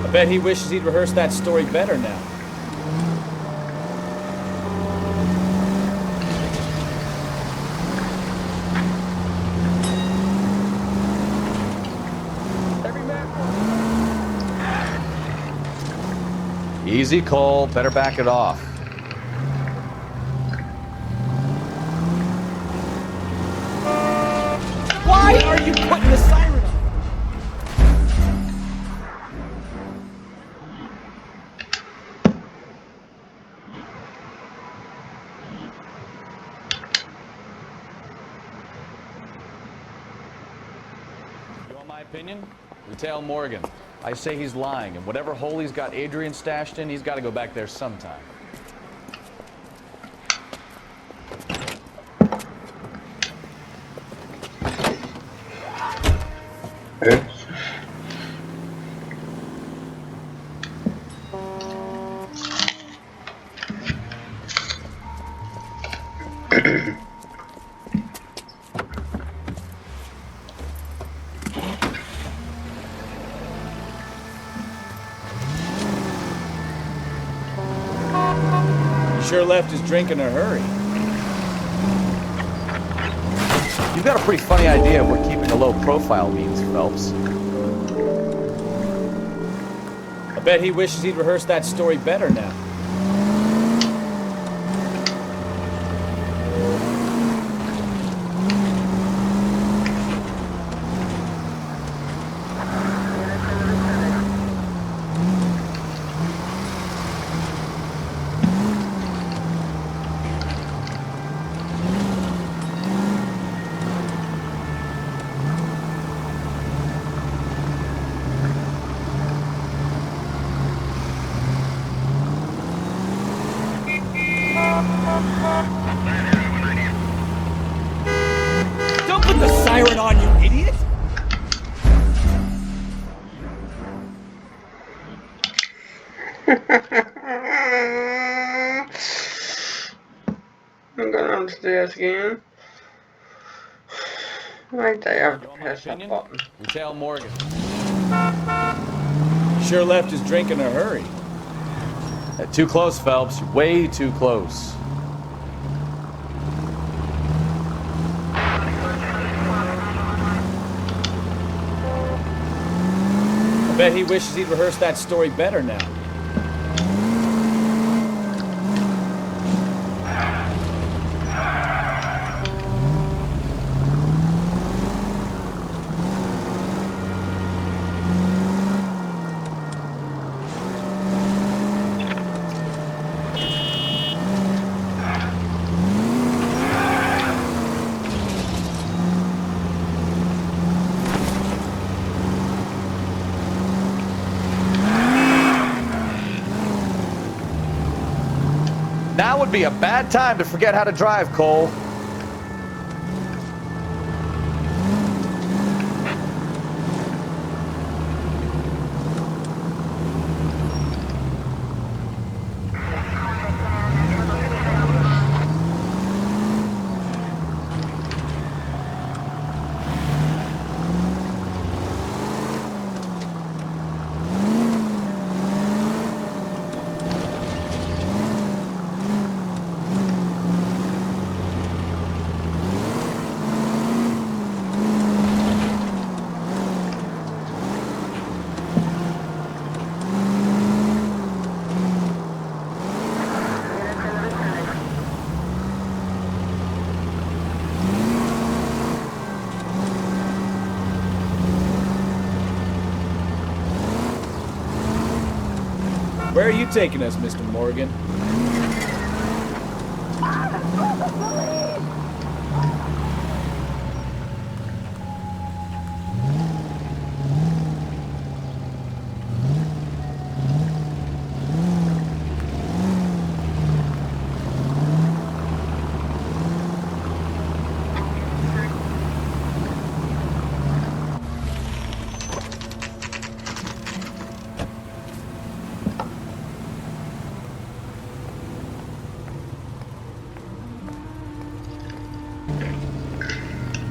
I bet he wishes he'd rehearsed that story better now. Easy, Cole. Better back it off. Why are you putting the siren on? You want my opinion? We tell Morgan. I say he's lying, and whatever hole he's got Adrian stashed in, he's got to go back there sometime. Sure left his drink in a hurry. You've got a pretty funny idea of what keeping a low profile means, Phelps. I bet he wishes he'd rehearsed that story better now. Don't put the siren on, you idiot! I'm going upstairs again. Right there, I have to press that button. Lieutenant Morgan. Sure left his drink in a hurry. Too close, Phelps. You're way too close. I bet he wishes he'd rehearsed that story better now. Now would be a bad time to forget how to drive, Cole. Where are you taking us, Mr. Morgan?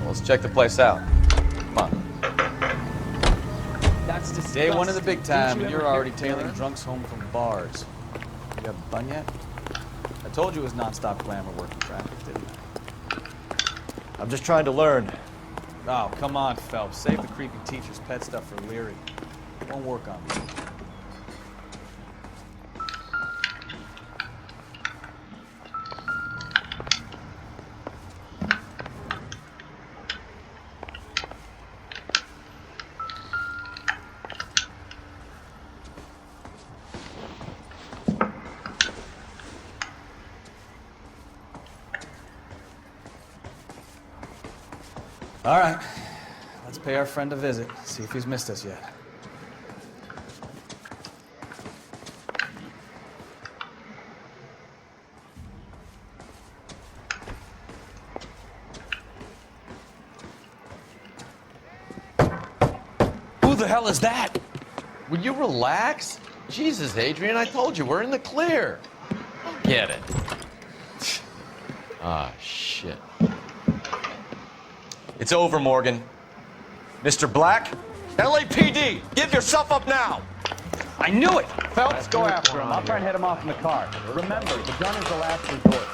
Let's check the place out. Come on. That's disgusting. Day one of the big time, Didn't and you you're ever already hear tailing Taylor? drunks home from bars. You have a bun yet? I told you it was non-stop glamour working traffic, didn't I? I'm just trying to learn. Oh, come on, Phelps. Save the creepy teacher's pet stuff for Leary. It won't work on me. All right, let's pay our friend a visit, see if he's missed us yet. Who the hell is that? Will you relax? Jesus, Adrian, I told you, we're in the clear. Get it. Ah, shit. It's over, Morgan. Mr. Black, LAPD, give yourself up now. I knew it! Phelps, go after him. I'll try and head him off in the car. Remember, the gun is the last resort.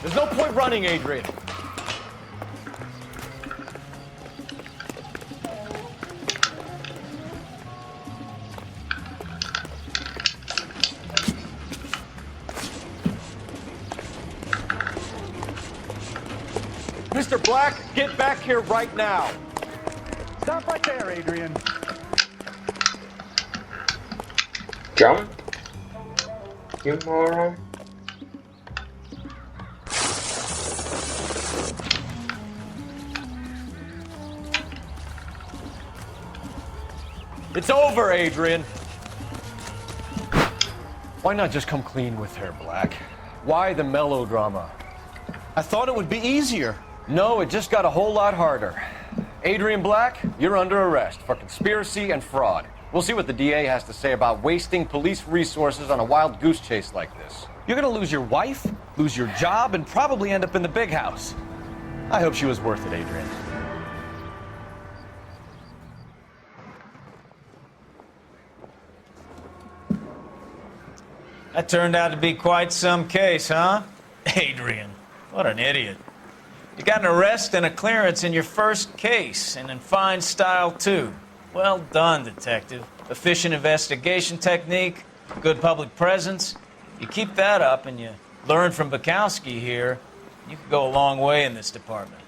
There's no point running, Adrian. Mr. Black, get back here right now. Stop right there, Adrian. Jump? You moron. It's over, Adrian. Why not just come clean with her, Black? Why the melodrama? I thought it would be easier. No, it just got a whole lot harder. Adrian Black, you're under arrest for conspiracy and fraud. We'll see what the DA has to say about wasting police resources on a wild goose chase like this. You're gonna lose your wife, lose your job, and probably end up in the big house. I hope she was worth it, Adrian. That turned out to be quite some case, huh? Adrian, what an idiot. You got an arrest and a clearance in your first case, and in fine style, too. Well done, detective. Efficient investigation technique, good public presence. You keep that up and you learn from Bukowski here, you could go a long way in this department.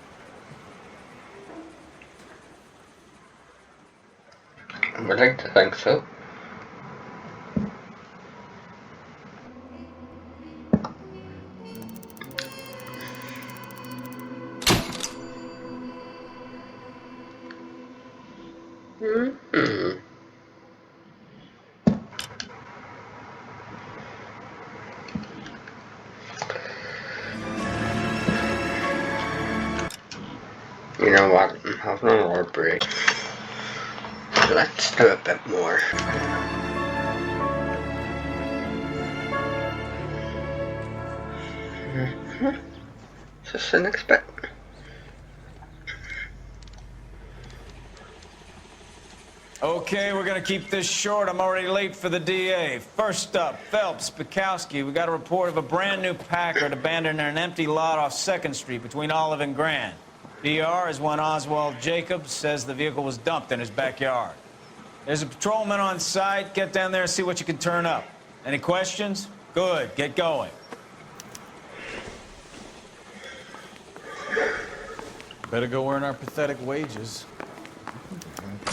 I would like to think so. Mm-hmm. You know what? I'm having a little break. Let's do a bit more. Mm-hmm. Just the next bit. Okay, we're gonna keep this short. I'm already late for the DA. First up, Phelps, Bukowski. We got a report of a brand new Packard abandoned in an empty lot off 2nd Street between Olive and Grand. PR is one Oswald Jacobs says the vehicle was dumped in his backyard. There's a patrolman on site. Get down there and see what you can turn up. Any questions? Good, get going. Better go earn our pathetic wages.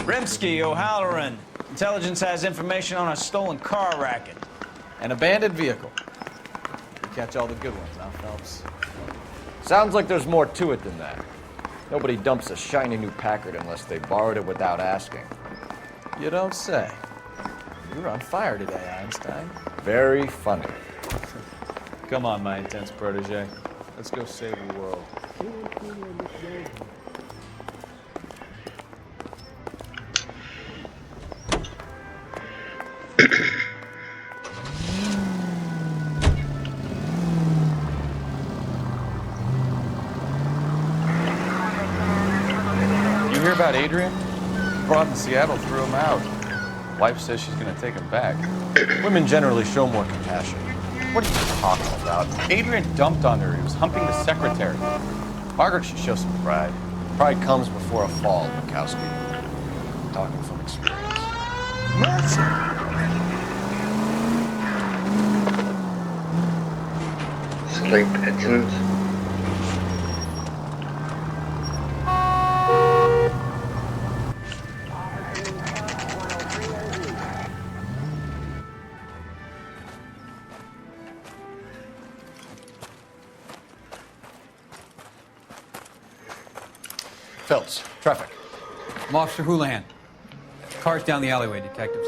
Rimsky, O'Halloran. Intelligence has information on a stolen car racket. An abandoned vehicle. We catch all the good ones, huh, Phelps? Sounds like there's more to it than that. Nobody dumps a shiny new Packard unless they borrowed it without asking. You don't say. You're on fire today, Einstein. Very funny. Come on, my intense protege. Let's go save the world. You hear about Adrian? Broad in Seattle threw him out. Wife says she's gonna take him back. Women generally show more compassion. What are you talking about? Adrian dumped on her. He was humping the secretary. Margaret should show some pride. Pride comes before a fall, Bukowski. I'm talking from experience. Sleep pigeons. Phelps, traffic. I'm Officer Houlihan. Car's down the alleyway, detectives.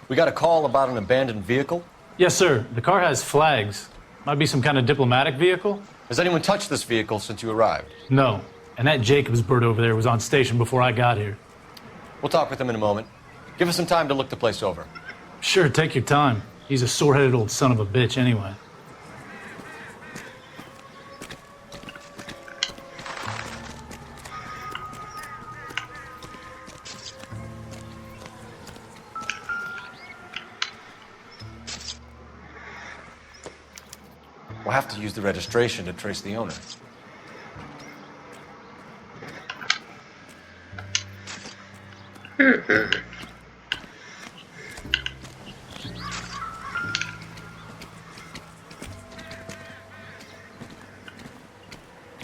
We got a call about an abandoned vehicle. Yes, sir. The car has flags. Might be some kind of diplomatic vehicle. Has anyone touched this vehicle since you arrived? No. And that Jacobs bird over there was on station before I got here. We'll talk with him in a moment. Give us some time to look the place over. Sure, take your time. He's a sore-headed old son of a bitch anyway. We'll have to use the registration to trace the owner.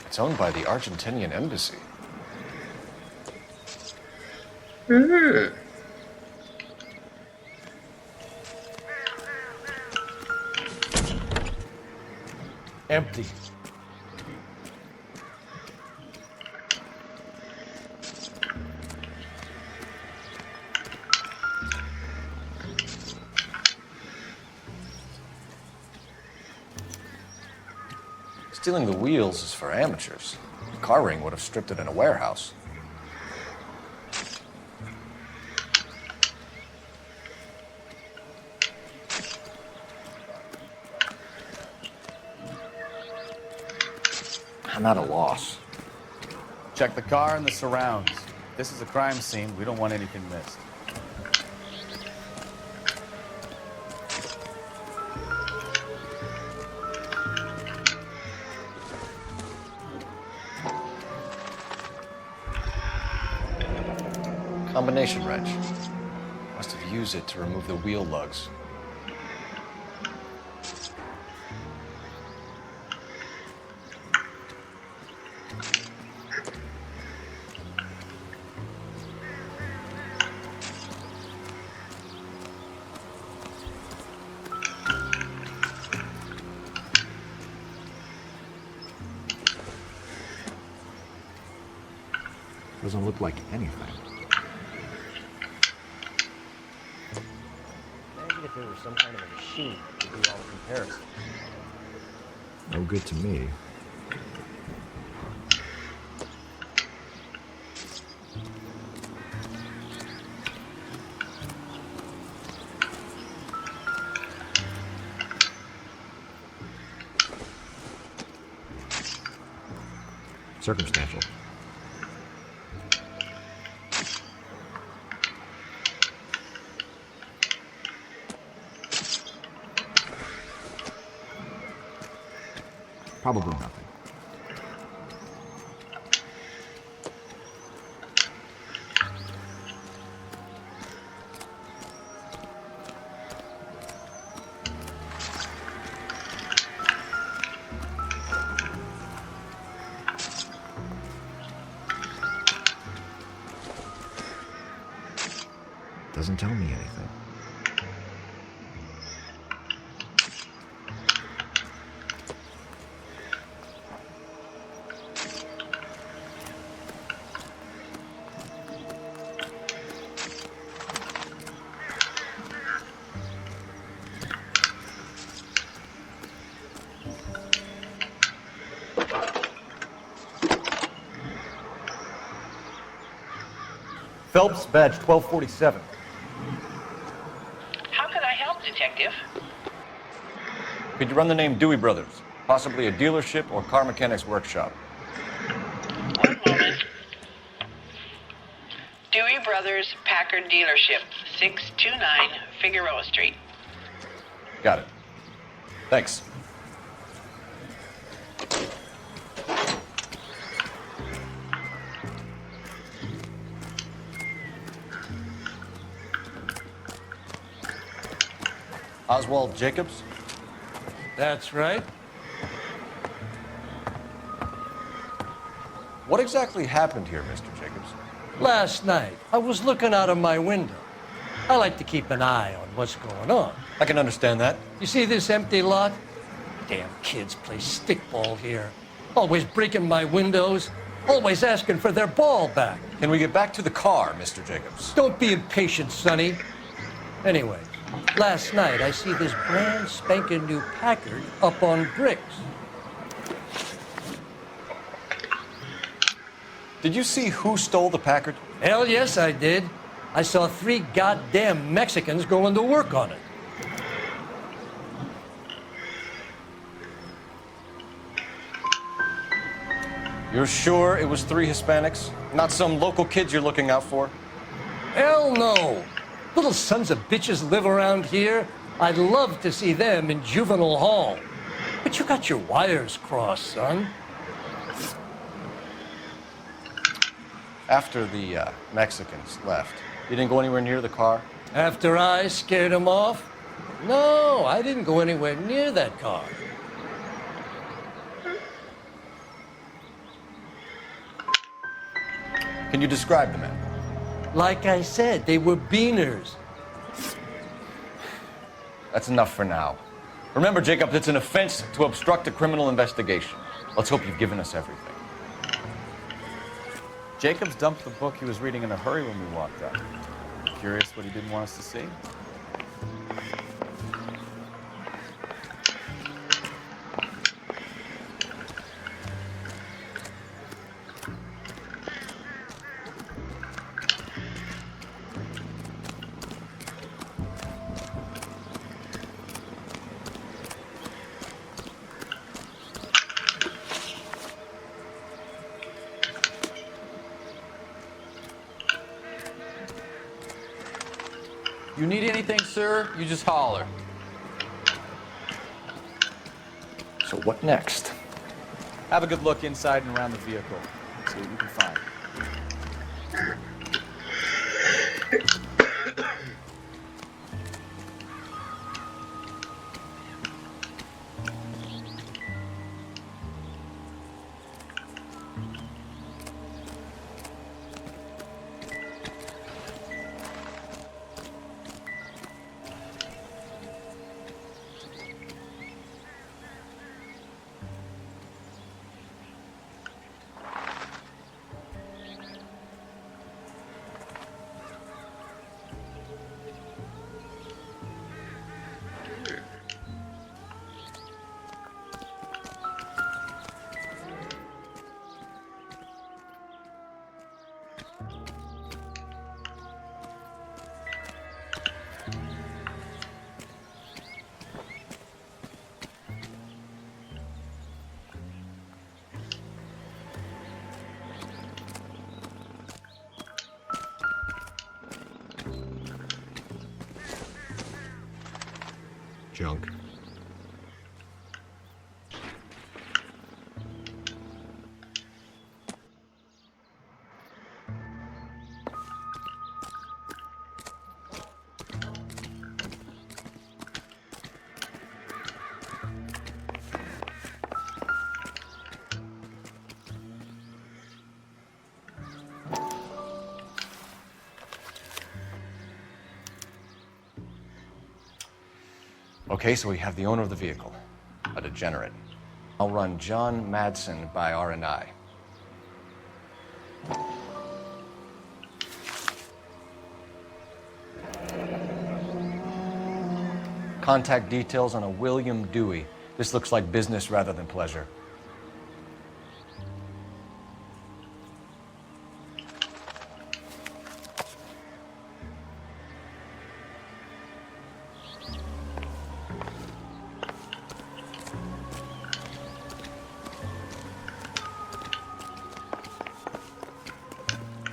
It's owned by the Argentinian embassy. Empty. Stealing the wheels is for amateurs. The car ring would have stripped it in a warehouse. I'm at a loss. Check the car and the surrounds. This is a crime scene. We don't want anything missed. Combination wrench. Must have used it to remove the wheel lugs. Doesn't look like anything. Imagine if there was some kind of a machine to do all the comparisons. No good to me. Circumstantial. Probably nothing. Doesn't tell me anything. Phelps, badge 1247. How can I help, Detective? Could you run the name Dewey Brothers? Possibly a dealership or car mechanics workshop. One moment. Dewey Brothers Packard Dealership, 629 Figueroa Street. Got it. Thanks. Oswald Jacobs? That's right. What exactly happened here, Mr. Jacobs? Last night, I was looking out of my window. I like to keep an eye on what's going on. I can understand that. You see this empty lot? Damn kids play stickball here. Always breaking my windows. Always asking for their ball back. Can we get back to the car, Mr. Jacobs? Don't be impatient, Sonny. Anyway, last night I see this brand spanking new Packard up on bricks. Did you see who stole the Packard? Hell yes, I did. I saw 3 goddamn Mexicans going to work on it. You're sure it was 3 Hispanics? Not some local kids you're looking out for? Hell no. Little sons of bitches live around here. I'd love to see them in juvenile hall. But But you got your wires crossed, son. After the Mexicans left, you didn't go anywhere near the car? After I scared him off? No, I didn't go anywhere near that car. Can you describe the men? Like I said, they were beaners. That's enough for now. Remember, Jacob, it's an offense to obstruct a criminal investigation. Let's hope you've given us everything. Jacobs dumped the book he was reading in a hurry when we walked up. Curious what he didn't want us to see? You need anything, sir? You just holler. So what next? Have a good look inside and around the vehicle. See what you can find. Junk. Okay, so we have the owner of the vehicle, a degenerate. I'll run John Madsen by R&I. Contact details on a William Dewey. This looks like business rather than pleasure.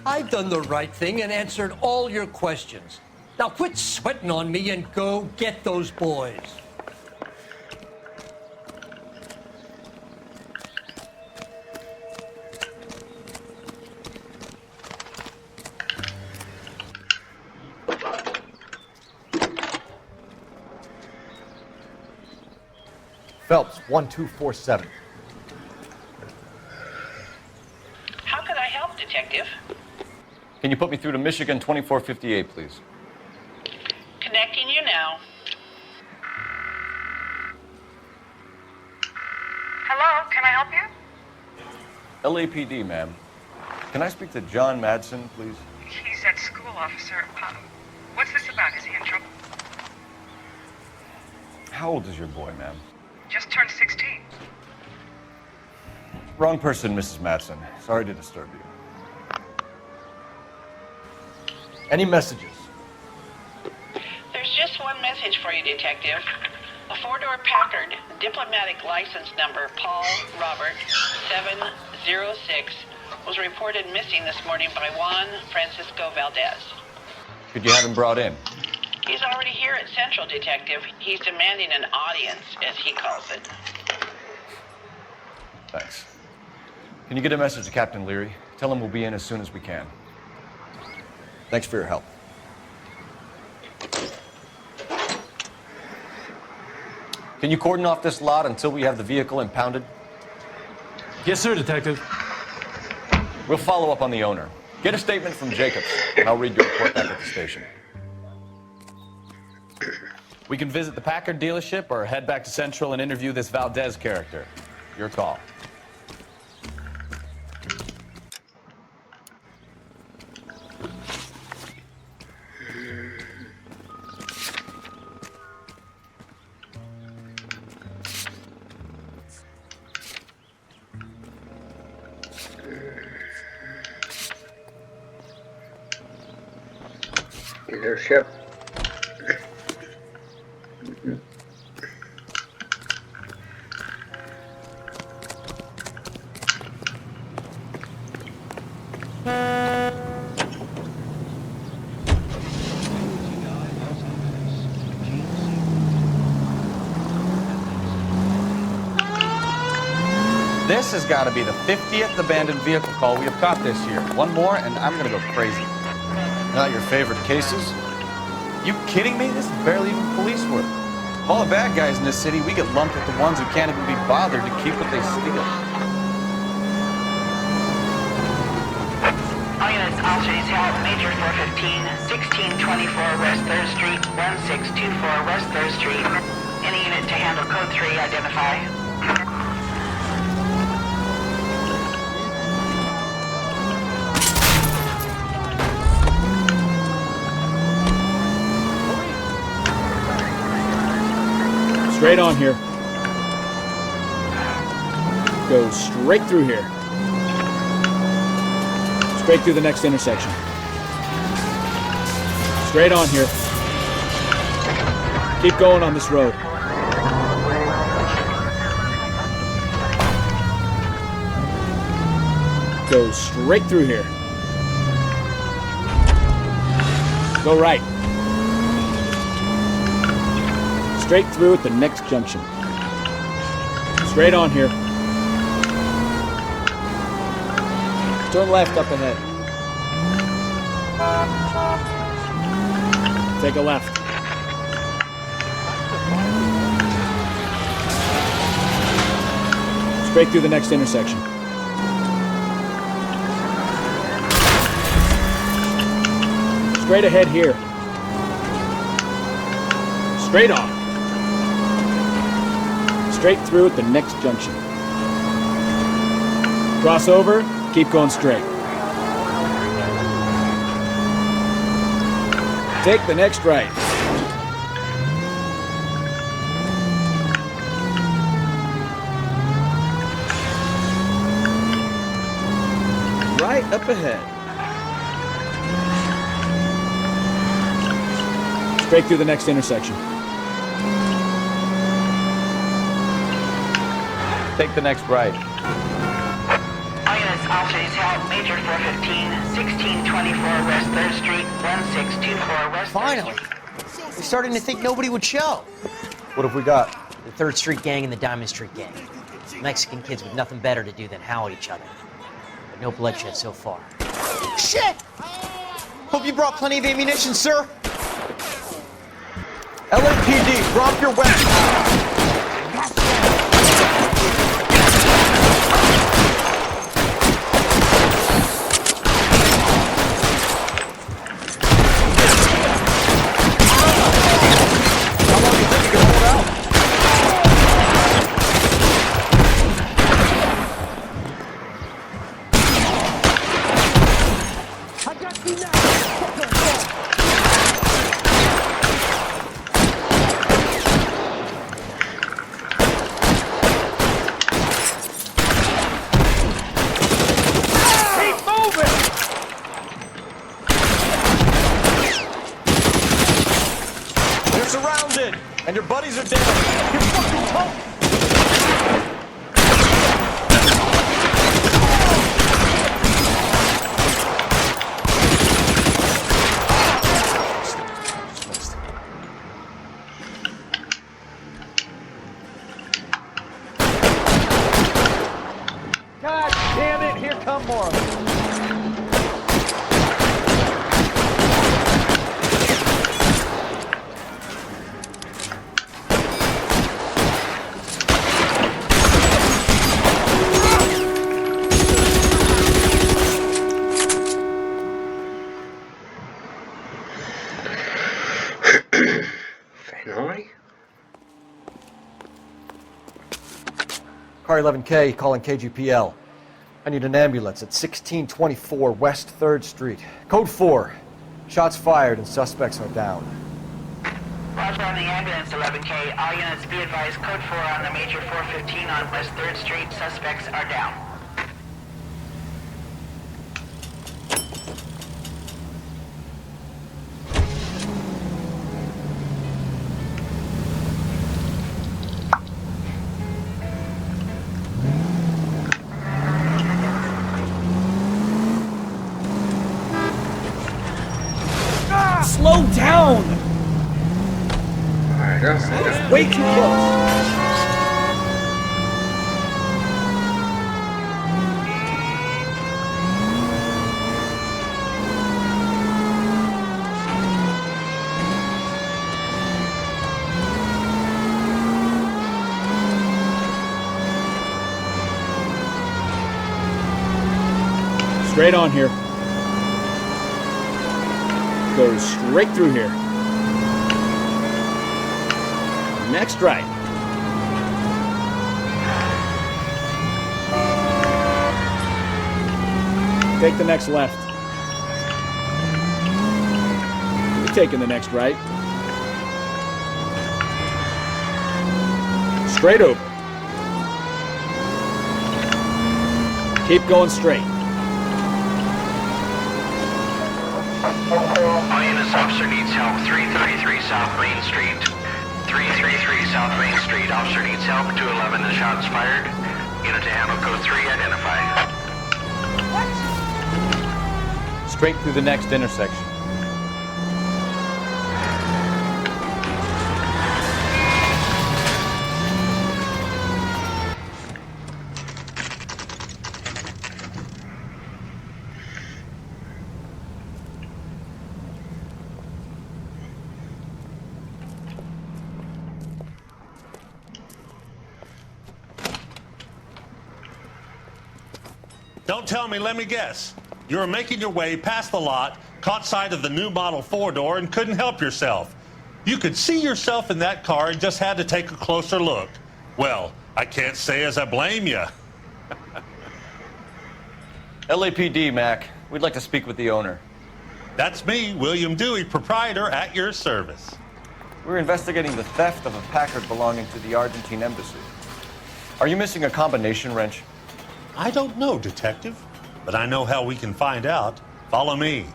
I've done the right thing and answered all your questions. Now quit sweating on me and go get those boys. Phelps, 1247. How can I help, Detective? Can you put me through to Michigan 2458, please? Connecting you now. Hello, can I help you? LAPD, ma'am. Can I speak to John Madsen, please? He's at school, officer. What's this about? Is he in trouble? How old is your boy, ma'am? Just turned 16. Wrong person, Mrs. Madsen. Sorry to disturb you. Any messages? There's just one message for you, Detective. A four-door Packard, diplomatic license number Paul Robert 706, was reported missing this morning by Juan Francisco Valdez. Could you have him brought in? He's already here at Central, Detective. He's demanding an audience, as he calls it. Thanks. Can you get a message to Captain Leary? Tell him we'll be in as soon as we can. Thanks for your help. Can you cordon off this lot until we have the vehicle impounded? Yes, sir, Detective. We'll follow up on the owner. Get a statement from Jacobs, and I'll read your report back at the station. We can visit the Packard dealership or head back to Central and interview this Valdez character. Your call. Leadership. This has got to be the 50th abandoned vehicle call we have caught this year. One more, and I'm going to go crazy. Not your favorite cases? You kidding me? This is barely even police work. Of all the bad guys in this city, we get lumped with the ones who can't even be bothered to keep what they steal. All units, officers help Major 415, 1624 West 3rd Street, 1624 West 3rd Street. Any unit to handle code 3, identify. Straight on here. Go straight through here. Straight through the next intersection. Straight on here. Keep going on this road. Go straight through here. Go right. Straight through at the next junction. Straight on here. Turn left up ahead. Take a left. Straight through the next intersection. Straight ahead here. Straight on. Straight through at the next junction. Cross over, keep going straight. Take the next right. Right up ahead. Straight through the next intersection. Take the next right. All units, officers help Major 415, 1624 West 3rd Street, 1624 West 3rd Finally. Street. We're starting to think nobody would show. What have we got? The 3rd Street Gang and the Diamond Street Gang. Mexican kids with nothing better to do than howl at each other. But no bloodshed so far. Shit! Hope you brought plenty of ammunition, sir. LAPD, drop your weapons! And your buddies are dead. You're fucking toast. Car 11K calling KGPL. I need an ambulance at 1624 West 3rd Street. Code 4. Shots fired and suspects are down. Roger on the ambulance, 11K. All units be advised, code 4 on the major 415 on West 3rd Street. Suspects are down. Slow down! Alright, go. Way too close. Straight on here. Goes straight through here. Next right. Take the next left. You're taking the next right. Straight over. Keep going straight. All units, officer needs help. 333 South Main Street. 333 South Main Street. Officer needs help. 211, the shots fired. Unit to handle code 3, identify. Straight through the next intersection. Don't tell me, let me guess. You were making your way past the lot, caught sight of the new model 4-door, and couldn't help yourself. You could see yourself in that car and just had to take a closer look. Well, I can't say as I blame you. LAPD, Mac. We'd like to speak with the owner. That's me, William Dewey, proprietor, at your service. We're investigating the theft of a Packard belonging to the Argentine embassy. Are you missing a combination wrench? I don't know, Detective, but I know how we can find out. Follow me.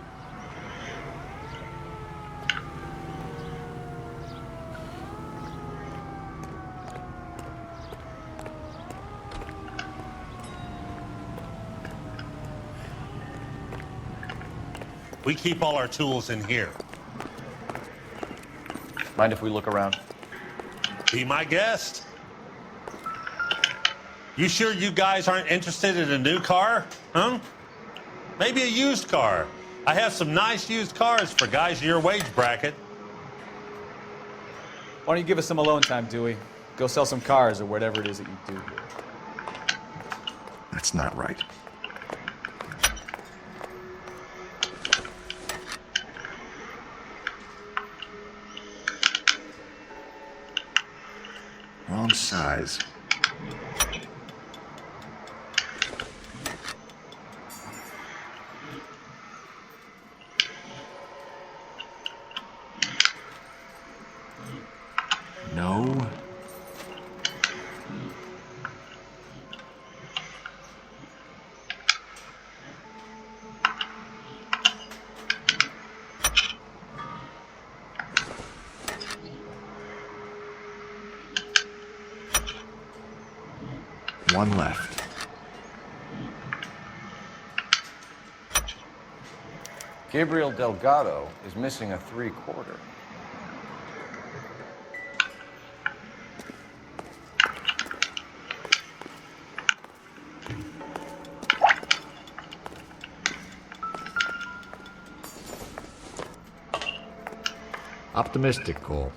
We keep all our tools in here. Mind if we look around? Be my guest. You sure you guys aren't interested in a new car? Huh? Maybe a used car. I have some nice used cars for guys in your wage bracket. Why don't you give us some alone time, Dewey? Go sell some cars or whatever it is that you do. That's not right. Wrong size. No. One left. Gabriel Delgado is missing a 3/4. Optimistic, Cole.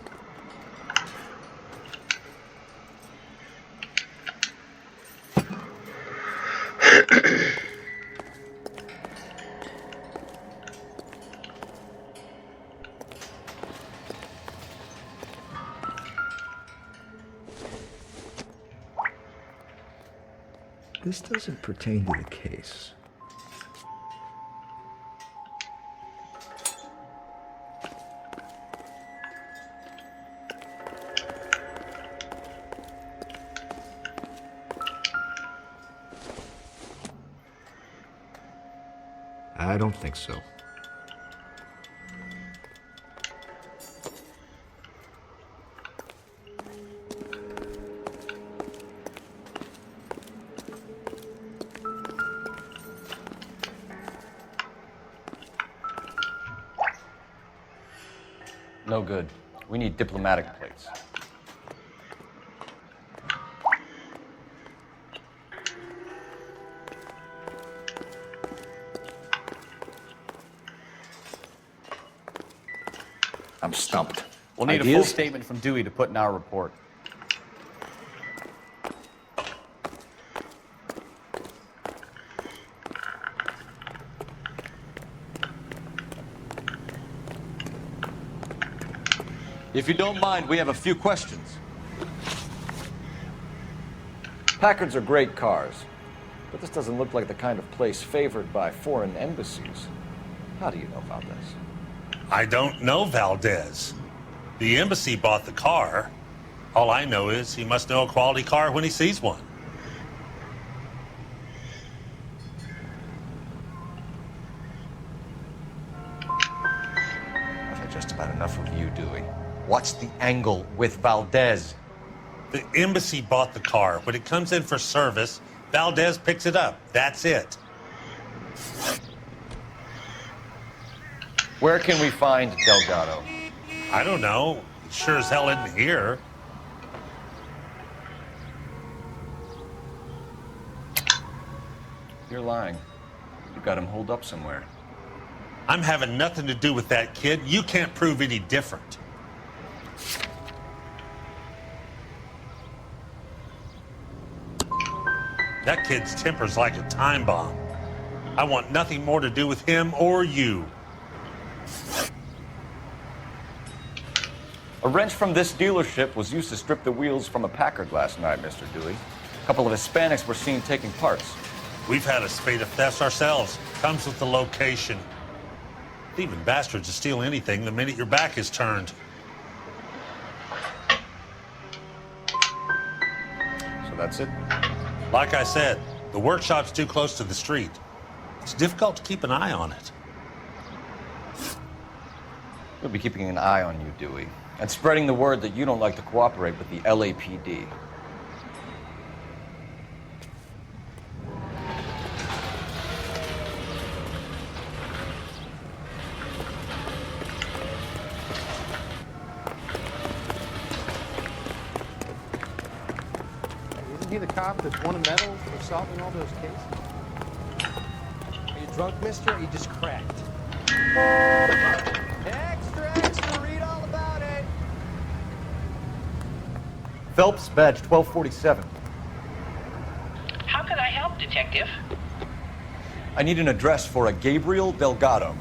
This doesn't pertain to the case. I don't think so. No good. We need diplomatic plates. I'm stumped. We'll need a Ideas? full statement from Dewey to put in our report. If you don't mind, we have a few questions. Packards are great cars, but this doesn't look like the kind of place favored by foreign embassies. How do you know about this? I don't know Valdez. The embassy bought the car. All I know is he must know a quality car when he sees one. I've had just about enough of you, Dewey. What's the angle with Valdez? The embassy bought the car. When it comes in for service, Valdez picks it up. That's it. Where can we find Delgado? I don't know. He sure as hell isn't here. You're lying. You've got him holed up somewhere. I'm having nothing to do with that kid. You can't prove any different. That kid's temper's like a time bomb. I want nothing more to do with him or you. A wrench from this dealership was used to strip the wheels from a Packard last night, Mr. Dewey. A couple of Hispanics were seen taking parts. We've had a spate of thefts ourselves. Comes with the location. Thieving bastards to steal anything the minute your back is turned. So that's it? Like I said, the workshop's too close to the street. It's difficult to keep an eye on it. We'll be keeping an eye on you, Dewey, and spreading the word that you don't like to cooperate with the LAPD. Isn't he the cop that won a medal for solving all those cases? Are you drunk, mister? Or are you just cracked? Extra, extra, read all about it. Phelps, badge 1247. How can I help, Detective? I need an address for a Gabriel Delgado.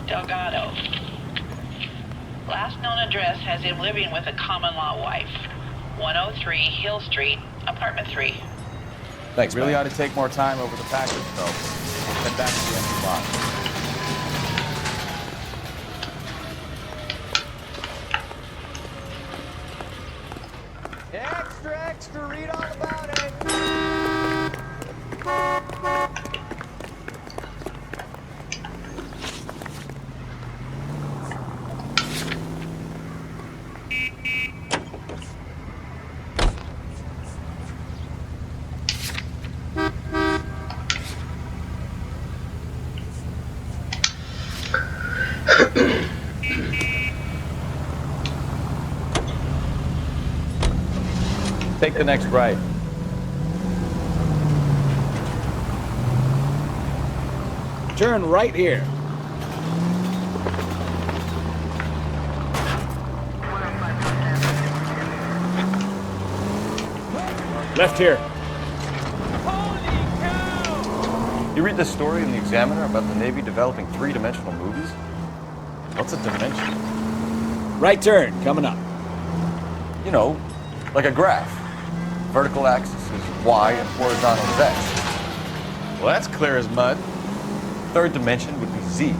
Delgado. Last known address has him living with a common-law wife. 103 Hill Street, apartment 3. Thanks, Really man. ought to take more time over the package, though. Head back to the empty lot. Extra, extra, read all about it. Take the next right. Turn right here. Left here. You read this story in the Examiner about the Navy developing three-dimensional movies? What's a dimension? Right turn, coming up. You know, like a graph. Vertical axis is Y and horizontal is X. Well, that's clear as mud. Third dimension would be Z.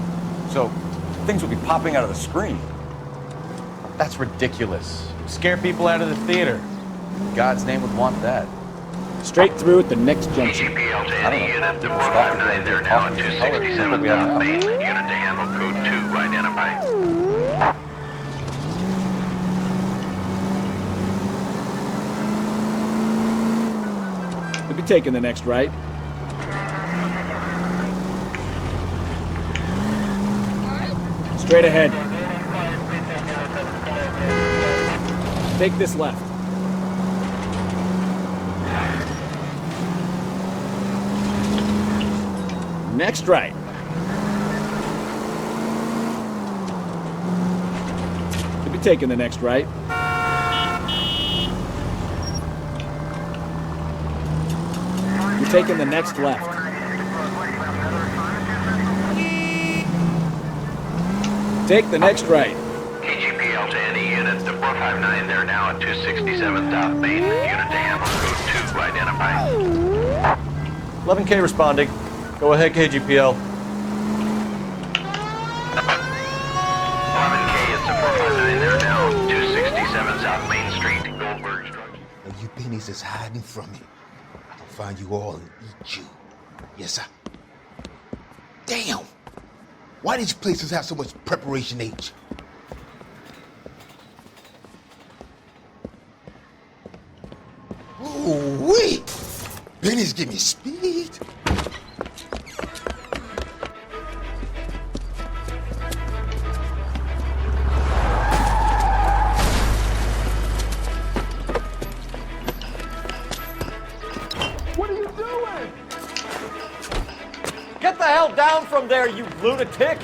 So things would be popping out of the screen. That's ridiculous. Scare people out of the theater. God's name would want that. Straight through at the next junction. KGPL to any unit, the 459 there now at 267 South Main. Unit to handle code 2, identified. We'll be taking the next right. Straight ahead. Take this left. Next right. We'll be taking the next right. We're taking the next left. Take the next right. KGPL to any unit, the 459 there now at 267 South Main. Unit to handle code 2, identified. 11K responding. Go ahead, KGPL. 11K, it's the 459 there now, 267 South Main Street, Goldberg Structure. Now you pennies is hiding from me. I'll find you all and eat you. Yes, sir. Damn! Why these places have so much preparation H? Ooh, wait! Pennies give me speed. Get the hell down from there, you lunatic!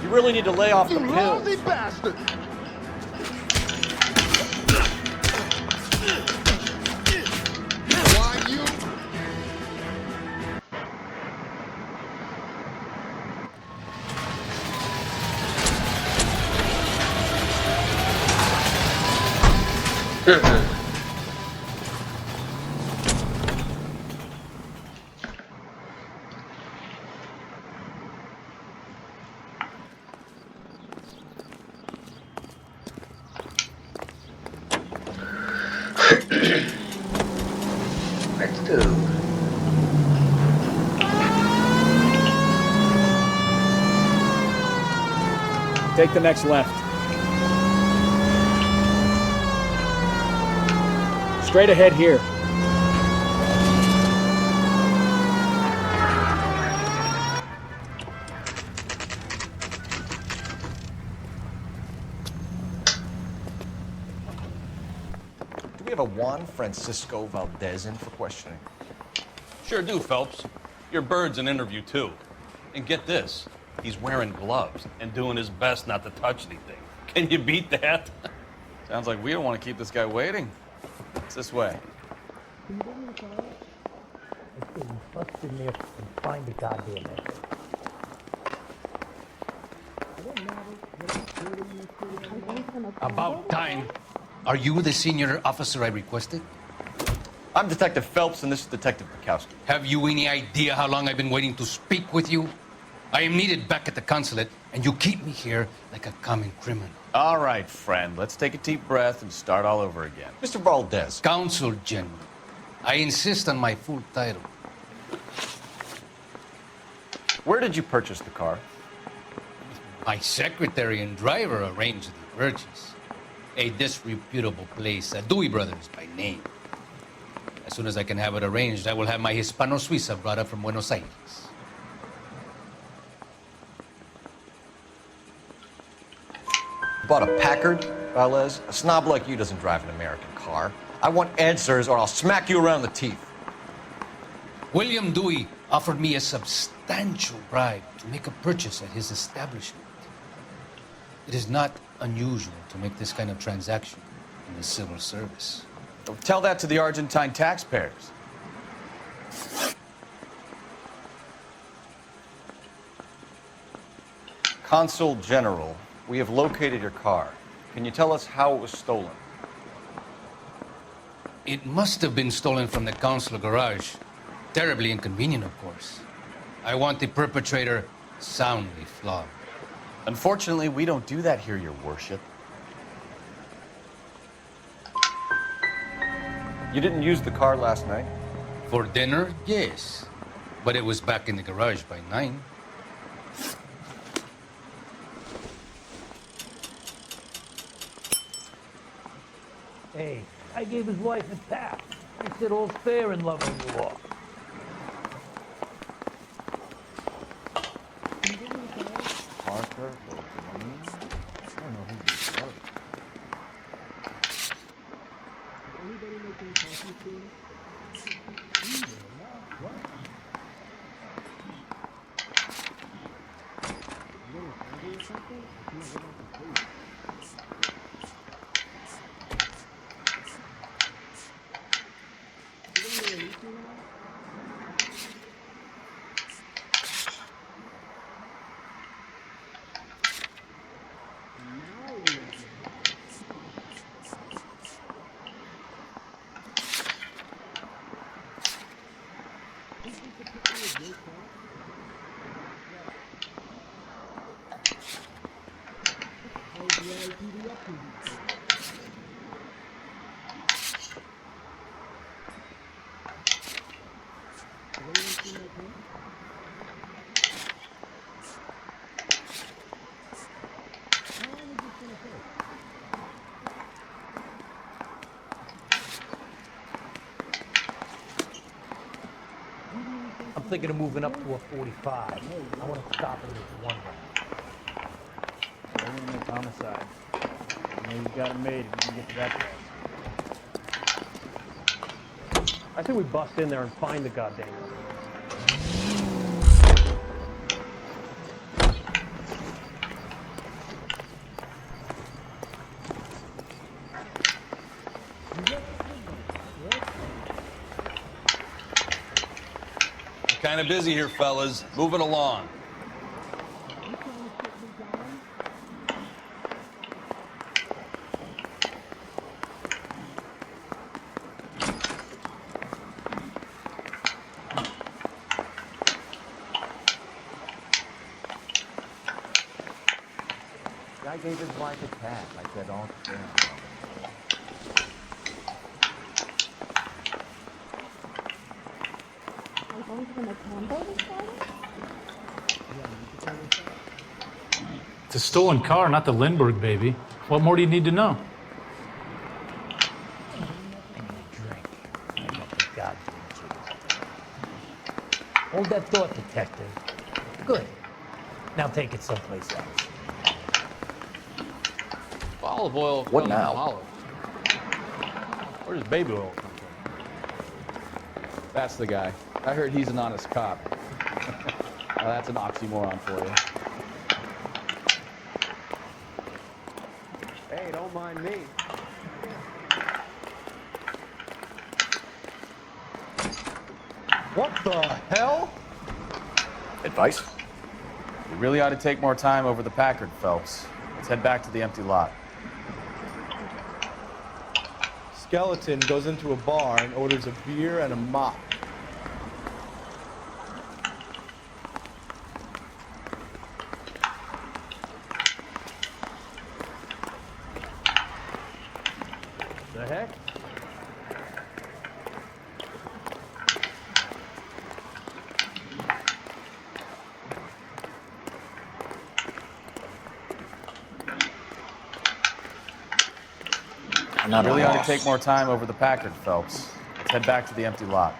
You really need to lay off the pills. Lousy bastard! Why you? Let's go. Take the next left. Straight ahead here. Do we have a Juan Francisco Valdez in for questioning? Sure do, Phelps. Your bird's an interview, too. And get this, he's wearing gloves and doing his best not to touch anything. Can you beat that? Sounds like we don't want to keep this guy waiting. It's this way. Bust in there and find the goddamn exit. About time. Are you the senior officer I requested? I'm Detective Phelps, and this is Detective Bukowski. Have you any idea how long I've been waiting to speak with you? I am needed back at the consulate, and you keep me here like a common criminal. All right, friend. Let's take a deep breath and start all over again. Mr. Valdez. Consul General. I insist on my full title. Where did you purchase the car? My secretary and driver arranged the purchase. A disreputable place, Dewey Brothers by name. As soon as I can have it arranged, I will have my Hispano Suiza brought up from Buenos Aires. bought a Packard, Velez? A snob like you doesn't drive an American car. I want answers or I'll smack you around the teeth. William Dewey offered me a substantial bribe to make a purchase at his establishment. It is not unusual to make this kind of transaction in the civil service. Tell that to the Argentine taxpayers. Consul General, we have located your car. Can you tell us how it was stolen? It must have been stolen from the consular garage. Terribly inconvenient, of course. I want the perpetrator soundly flogged. Unfortunately, we don't do that here, Your Worship. You didn't use the car last night? For dinner, yes. But it was back in the garage by 9. Hey, I gave his wife a tap. He said all's fair in love and war. Parker or Green? I don't know who this was. Anybody making coffee soon? I'm thinking of moving up to a 45. I want to stop it with one round. Make homicide. You know you've got it made if you can get to that place. I think we bust in there and find the goddamn thing. Kind of busy here, fellas. Moving along. Guy gave his wife a tap. I said, "All fair." It's a stolen car, not the Lindbergh baby. What more do you need to know? Hold that thought, detective. Good. Now take it someplace else. Olive oil. What now? Olive. Where does baby oil come from? That's the guy. I heard he's an honest cop. Now that's an oxymoron for you. Hey, don't mind me. What the hell? Advice? We really ought to take more time over the Packard, Phelps. Let's head back to the empty lot. Skeleton goes into a bar and orders a beer and a mop. The heck? We really ought to take more time over the Packard, Phelps. Let's head back to the empty lot.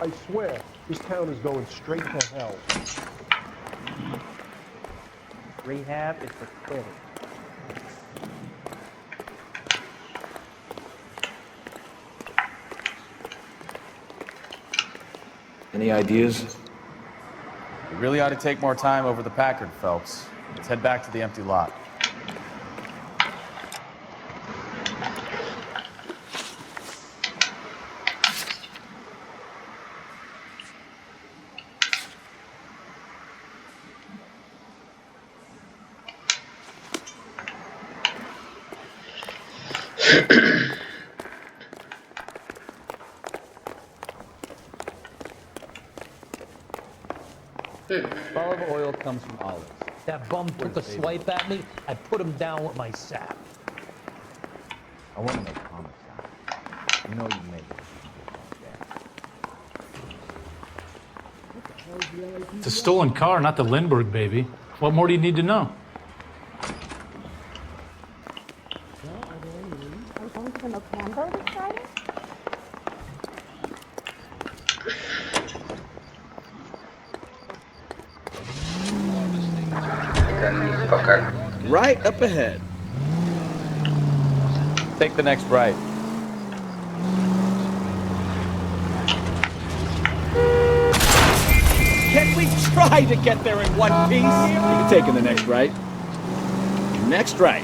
I swear, this town is going straight to hell. Rehab is for quitters. Any ideas? We really ought to take more time over the Packard, Phelps. Let's head back to the empty lot. Olive oil comes from olives. That bum took a swipe at me. I put him down with my sap. I want to make homicide. You know you made it. It's a stolen car, not the Lindbergh baby. What more do you need to know? Are we going to the Mocambo this Friday? Right up ahead. Take the next right. Can we try to get there in one piece? You're taking the next right. Next right.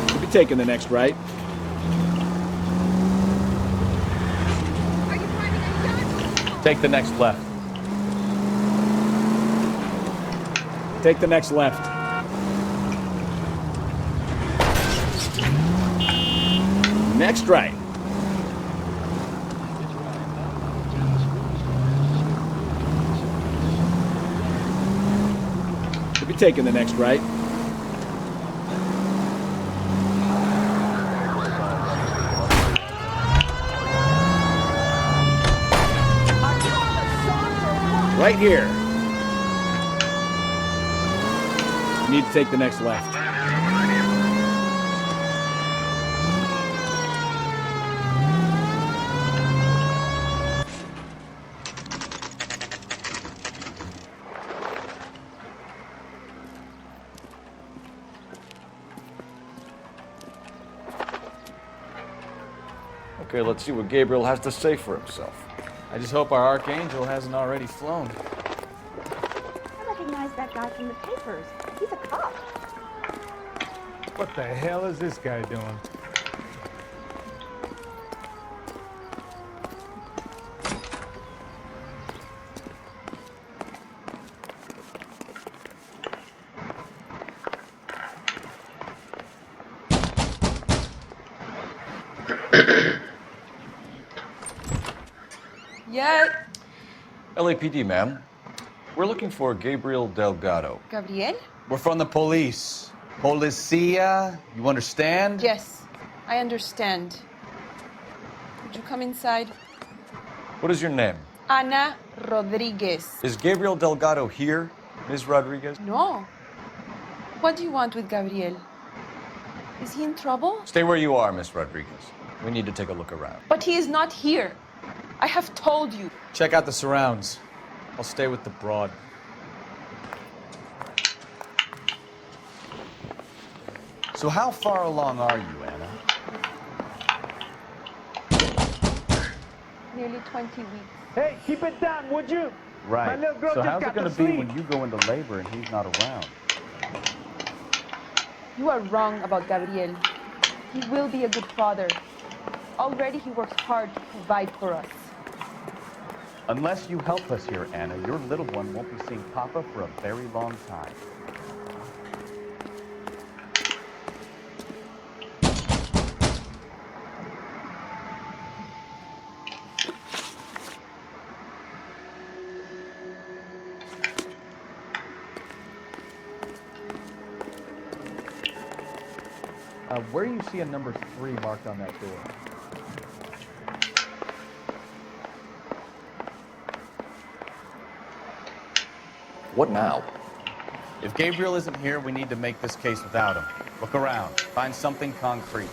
You'll be taking the next right. Take the next left. Take the next left. Next right. You'll be taking the next right. Right here. You need to take the next left. Okay, let's see what Gabriel has to say for himself. I just hope our Archangel hasn't already flown. I recognize that guy from the papers. He's a cop. What the hell is this guy doing? Yeah. LAPD, ma'am. We're looking for Gabriel Delgado. Gabriel? We're from the police. Policia, you understand? Yes, I understand. Would you come inside? What is your name? Ana Rodriguez. Is Gabriel Delgado here, Ms. Rodriguez? No. What do you want with Gabriel? Is he in trouble? Stay where you are, Miss Rodriguez. We need to take a look around. But he is not here. I have told you. Check out the surrounds. I'll stay with the broad. So how far along are you, Anna? Nearly 20 weeks. Hey, keep it down, would you? Right. My little girl So just how's it got going to to be sleep. when you go into labor and he's not around? You are wrong about Gabriel. He will be a good father. Already he works hard to provide for us. Unless you help us here, Anna, your little one won't be seeing Papa for a very long time. Where do you see a number 3 marked on that door? What now? If Gabriel isn't here, we need to make this case without him. Look around. Find something concrete.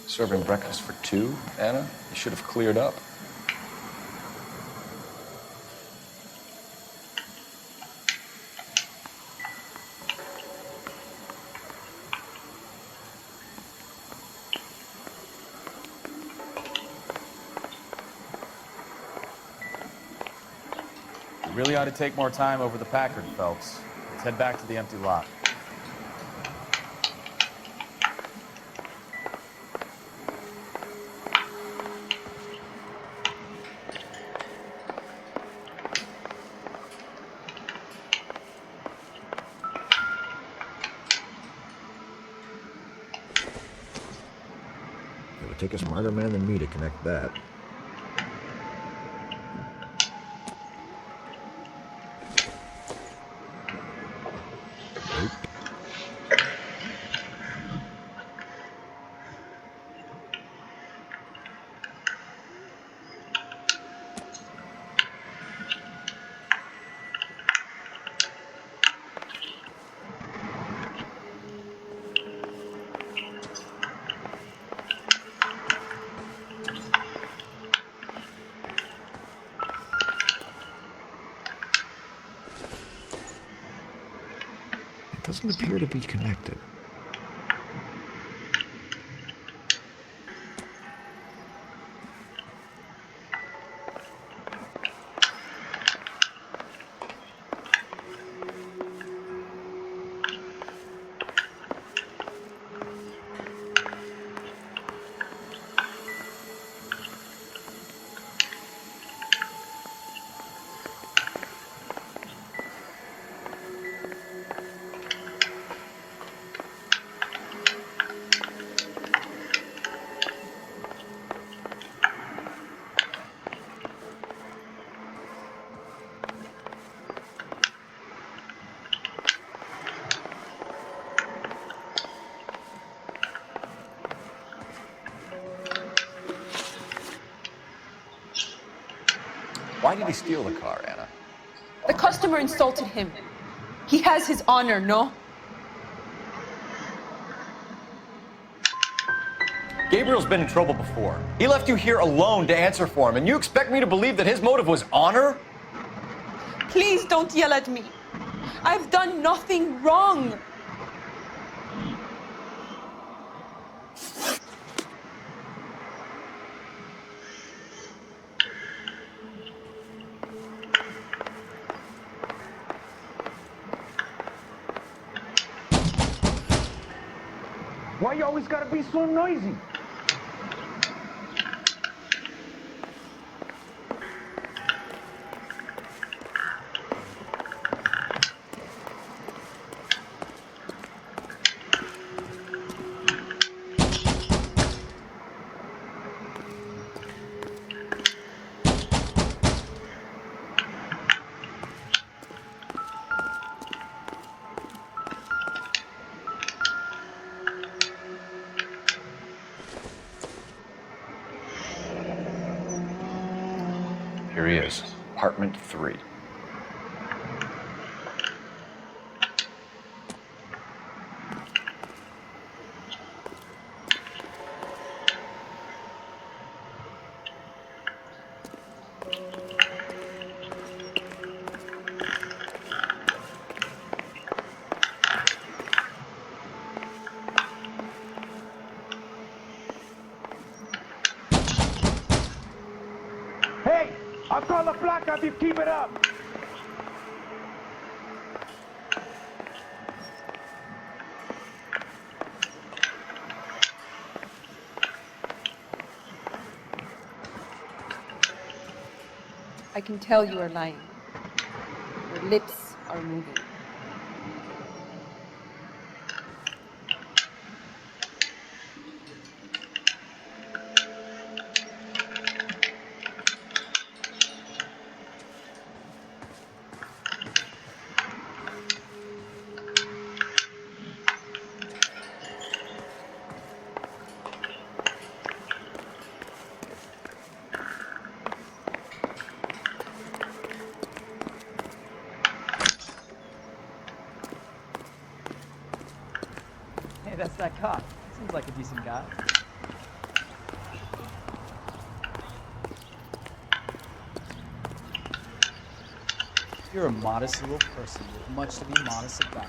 Serving breakfast for two, Anna? You should have cleared up. You really ought to take more time over the Packard, Phelps. Let's head back to the empty lot. It would take a smarter man than me to connect that. Doesn't appear to be connected. Why did he steal the car, Anna? The customer insulted him. He has his honor, no? Gabriel's been in trouble before. He left you here alone to answer for him, and you expect me to believe that his motive was honor? Please don't yell at me. I've done nothing wrong. Why you always gotta be so noisy? Here he is, apartment 3. Hey, I'll call the block if you keep it up. I can tell you are lying. Your lips are moving. Hey, that's that cop. Seems like a decent guy. You're a modest little person with much to be modest about.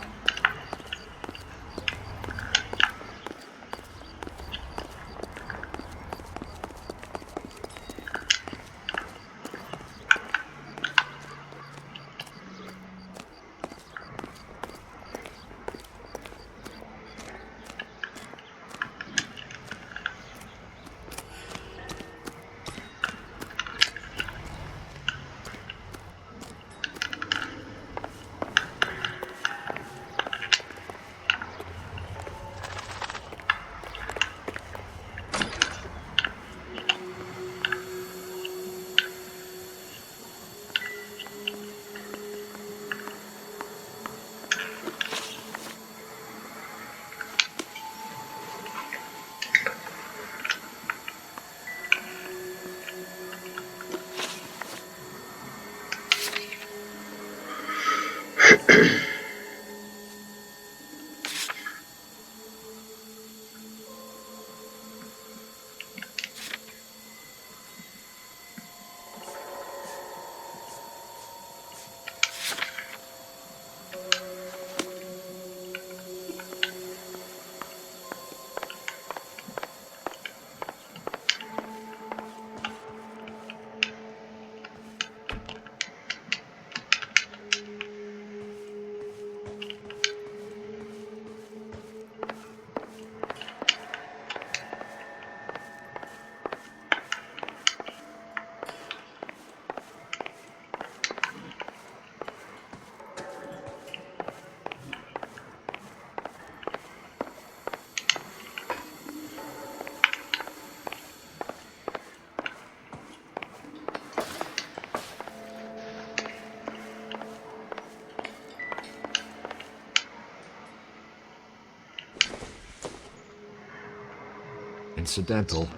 Incidental.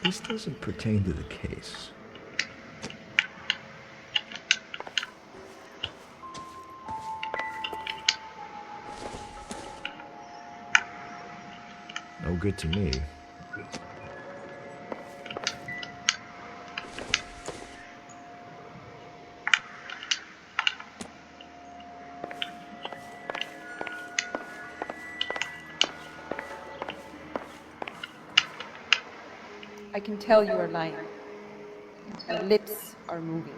This doesn't pertain to the case. No good to me. I can tell you are lying. Your lips are moving.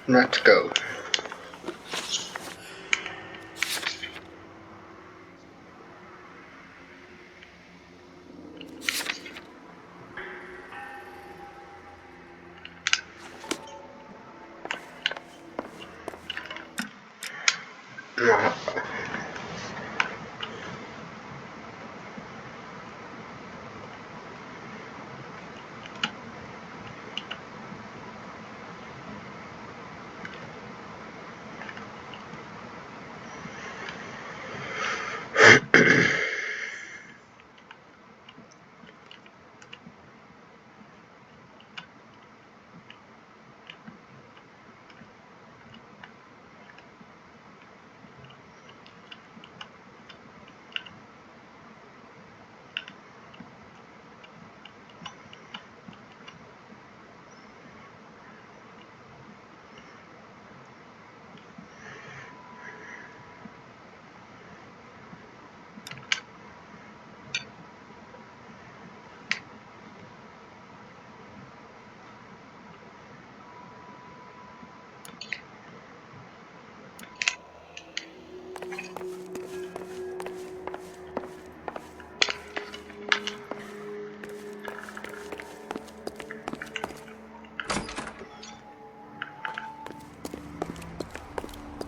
Let's go.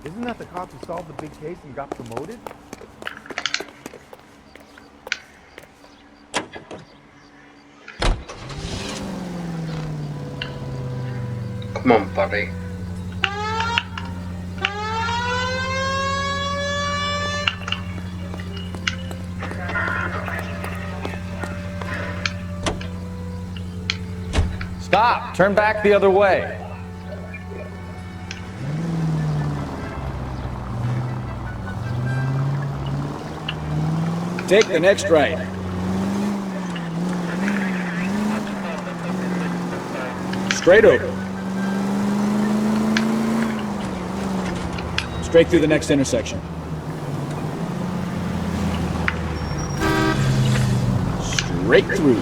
Isn't that the cop who solved the big case and got promoted? Come on, buddy. Stop! Turn back the other way. Take the next right. Straight over. Straight through the next intersection. Straight through.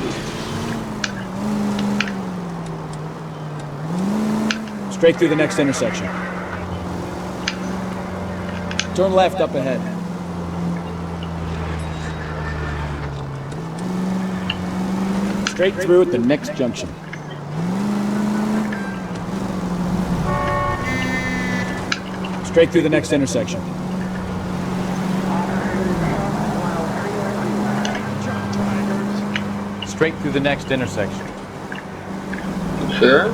Straight through the next intersection. Turn left up ahead. Straight through at the next junction. Straight through the next intersection. Straight through the next intersection. Sure.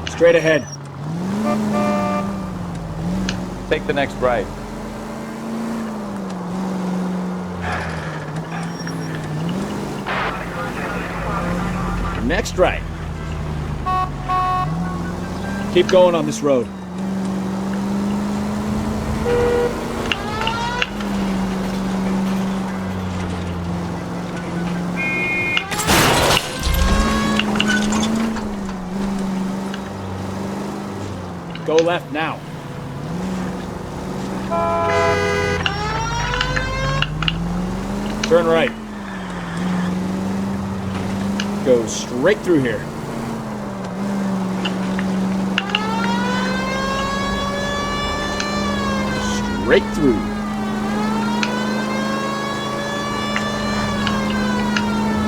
Straight ahead. Take the next right. Next right. Keep going on this road. Go left now. Turn right. Go straight through here. Straight through.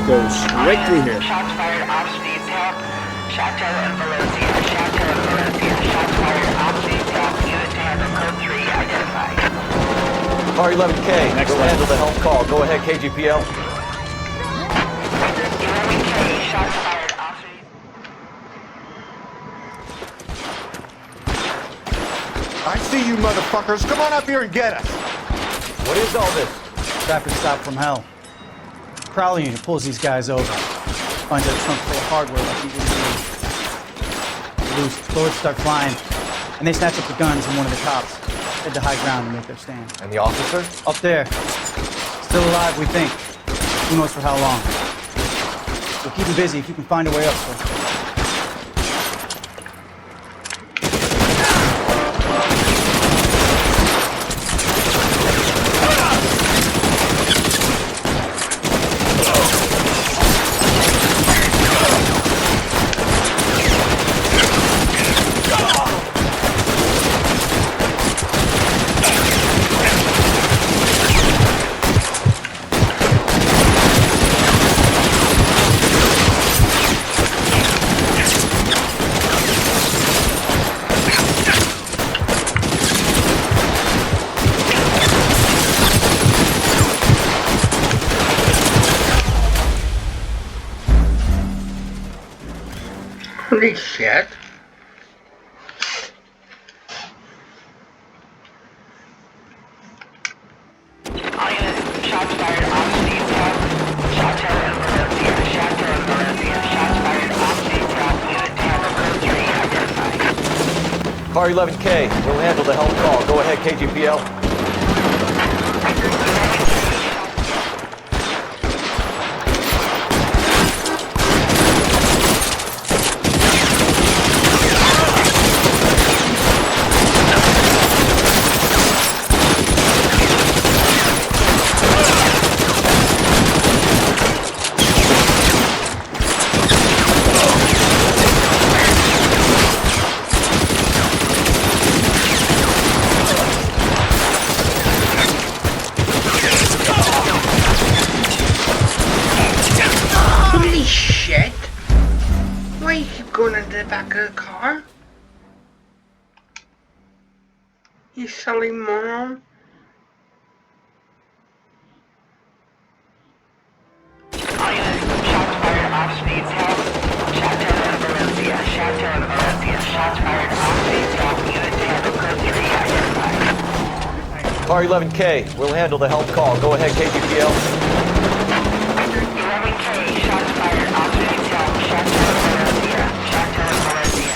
Go straight through here. Shots fired off speed help. Chateau and Valencia. Chateau and Valencia. Shots fired off speed help. Unit to handle code 3 identified. R11K, Next we'll left. handle the help call. Go ahead, KGPL. 11K. Shots fired off speed. I see you motherfuckers. Come on up here and get us. What is all this? Traffic stop from hell. Crowley unit pulls these guys over. Finds a trunk full of hardware like he was doing. Loose, bullets start flying, and they snatch up the guns and one of the cops. Head to high ground and make their stand. And the officer? Up there. Still alive, we think. Who knows for how long. We'll keep him busy if you can find a way up, sir. Holy shit. All units, shots fired off speed help. Chateau and Valencia. Chateau and Valencia. Shots fired off speed help. Unit to handle code 3 identified. Car 11K, we'll handle the help call. Go ahead, KGPL. Holy shit. Why you keep going into the back of the car? You silly moron. All units, shots fired off speed help. Chateau and Valencia. Chateau and Valencia. Shots fired off speed help. Unit to handle code 3 identified. Car 11K, we'll handle the help call. Go ahead, KGPL. 11K, shots fired, off detail, Chateau Valencia, Chateau Valencia.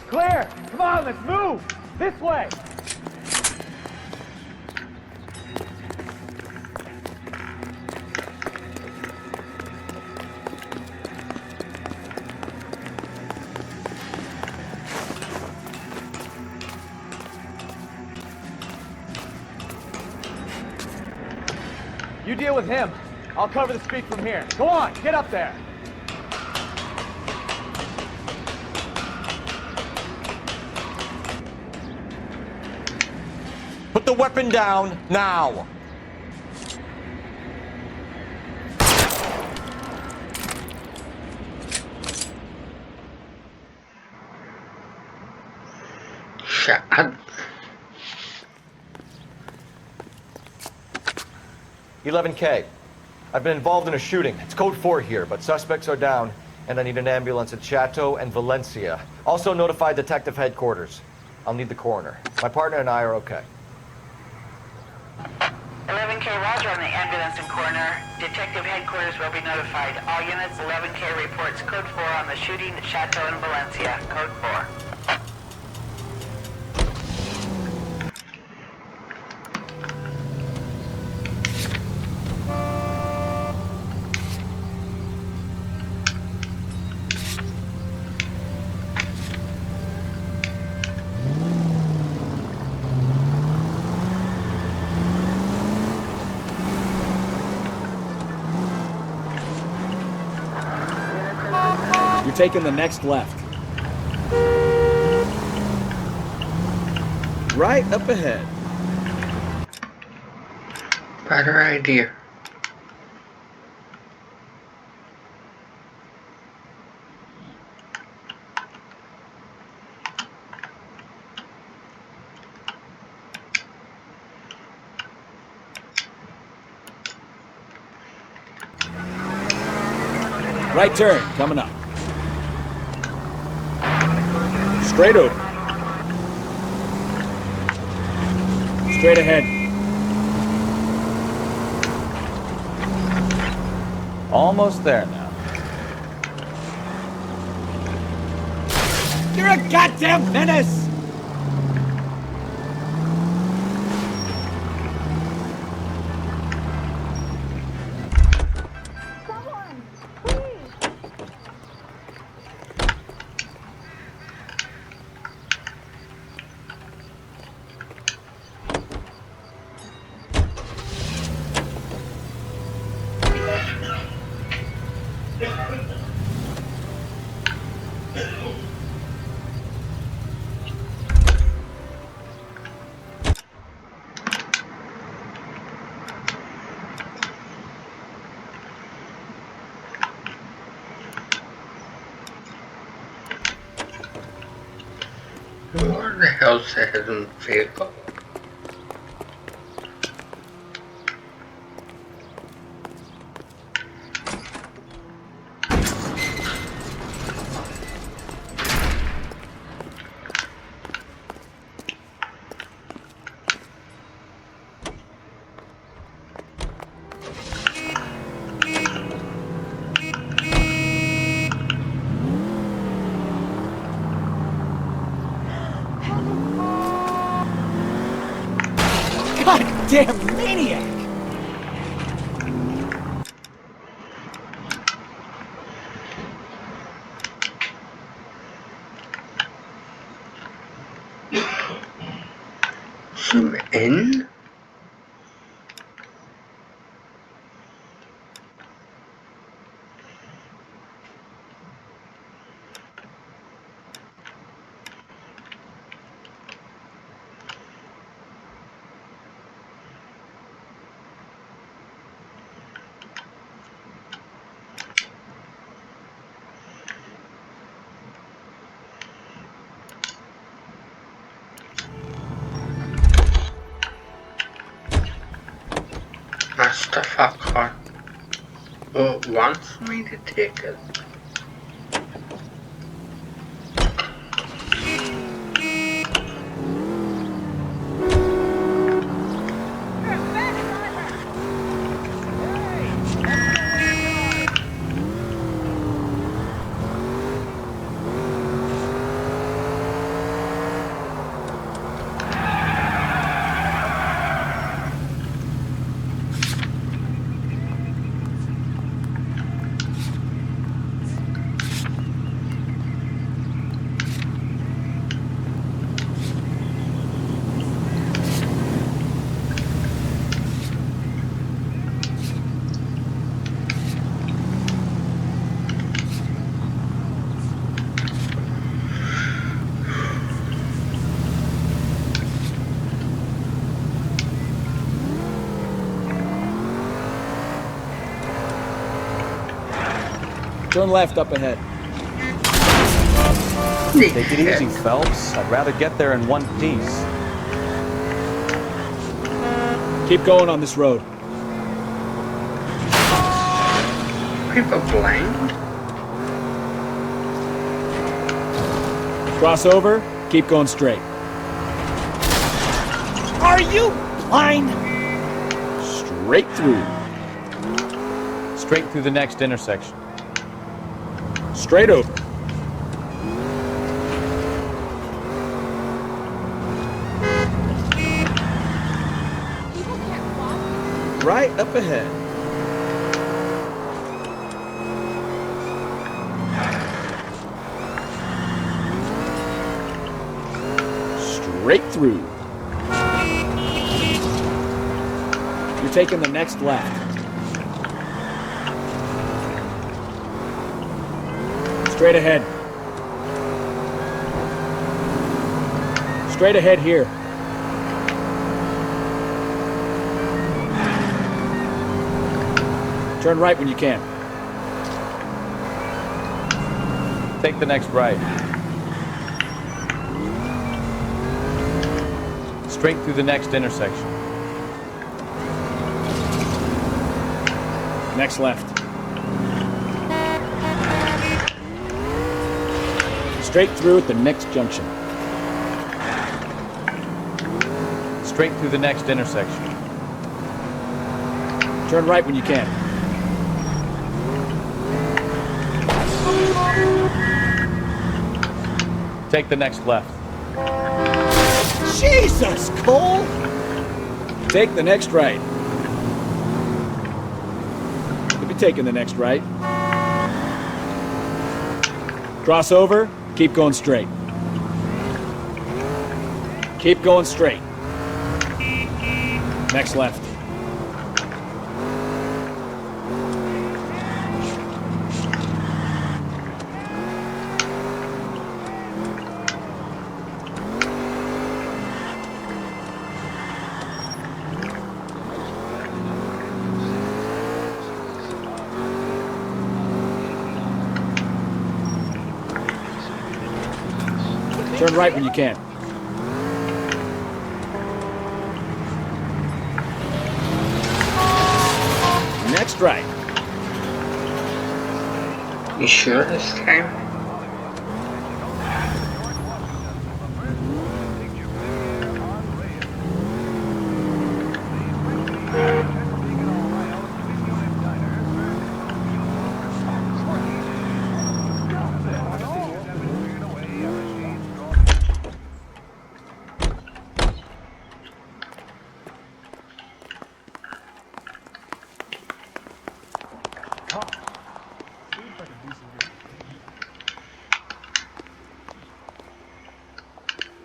Clear! Come on, let's move! This way! You deal with him. I'll cover the street from here. Go on, get up there. Put the weapon down, now! Shot. 11K. I've been involved in a shooting. It's code 4 here, but suspects are down, and I need an ambulance at Chateau and Valencia. Also notify Detective Headquarters. I'll need the coroner. My partner and I are okay. 11K, roger on the ambulance and coroner. Detective Headquarters will be notified. All units, 11K reports code 4 on the shooting at Chateau and Valencia. Code 4. You're taking the next left. Right up ahead. Better idea. Right turn, coming up. Straight over. Straight ahead. Almost there now. You're a goddamn menace! Where the hell's the hidden vehicle? Goddamn maniac! Motherfucker. Who wants me to take it? Turn left up ahead. Take it easy, Phelps. I'd rather get there in one piece. Keep going on this road. People blind? Cross over, keep going straight. Are you blind? Straight through. Straight through the next intersection. Straight over. Right up ahead. Straight through. You're taking the next left. Straight ahead. Straight ahead here. Turn right when you can. Take the next right. Straight through the next intersection. Next left. Straight through at the next junction. Straight through the next intersection. Turn right when you can. Take the next left. Jesus, Cole! Take the next right. You'll be taking the next right. Cross over, keep going straight. Keep going straight. Next left. Turn right when you can. Next right. You sure this time?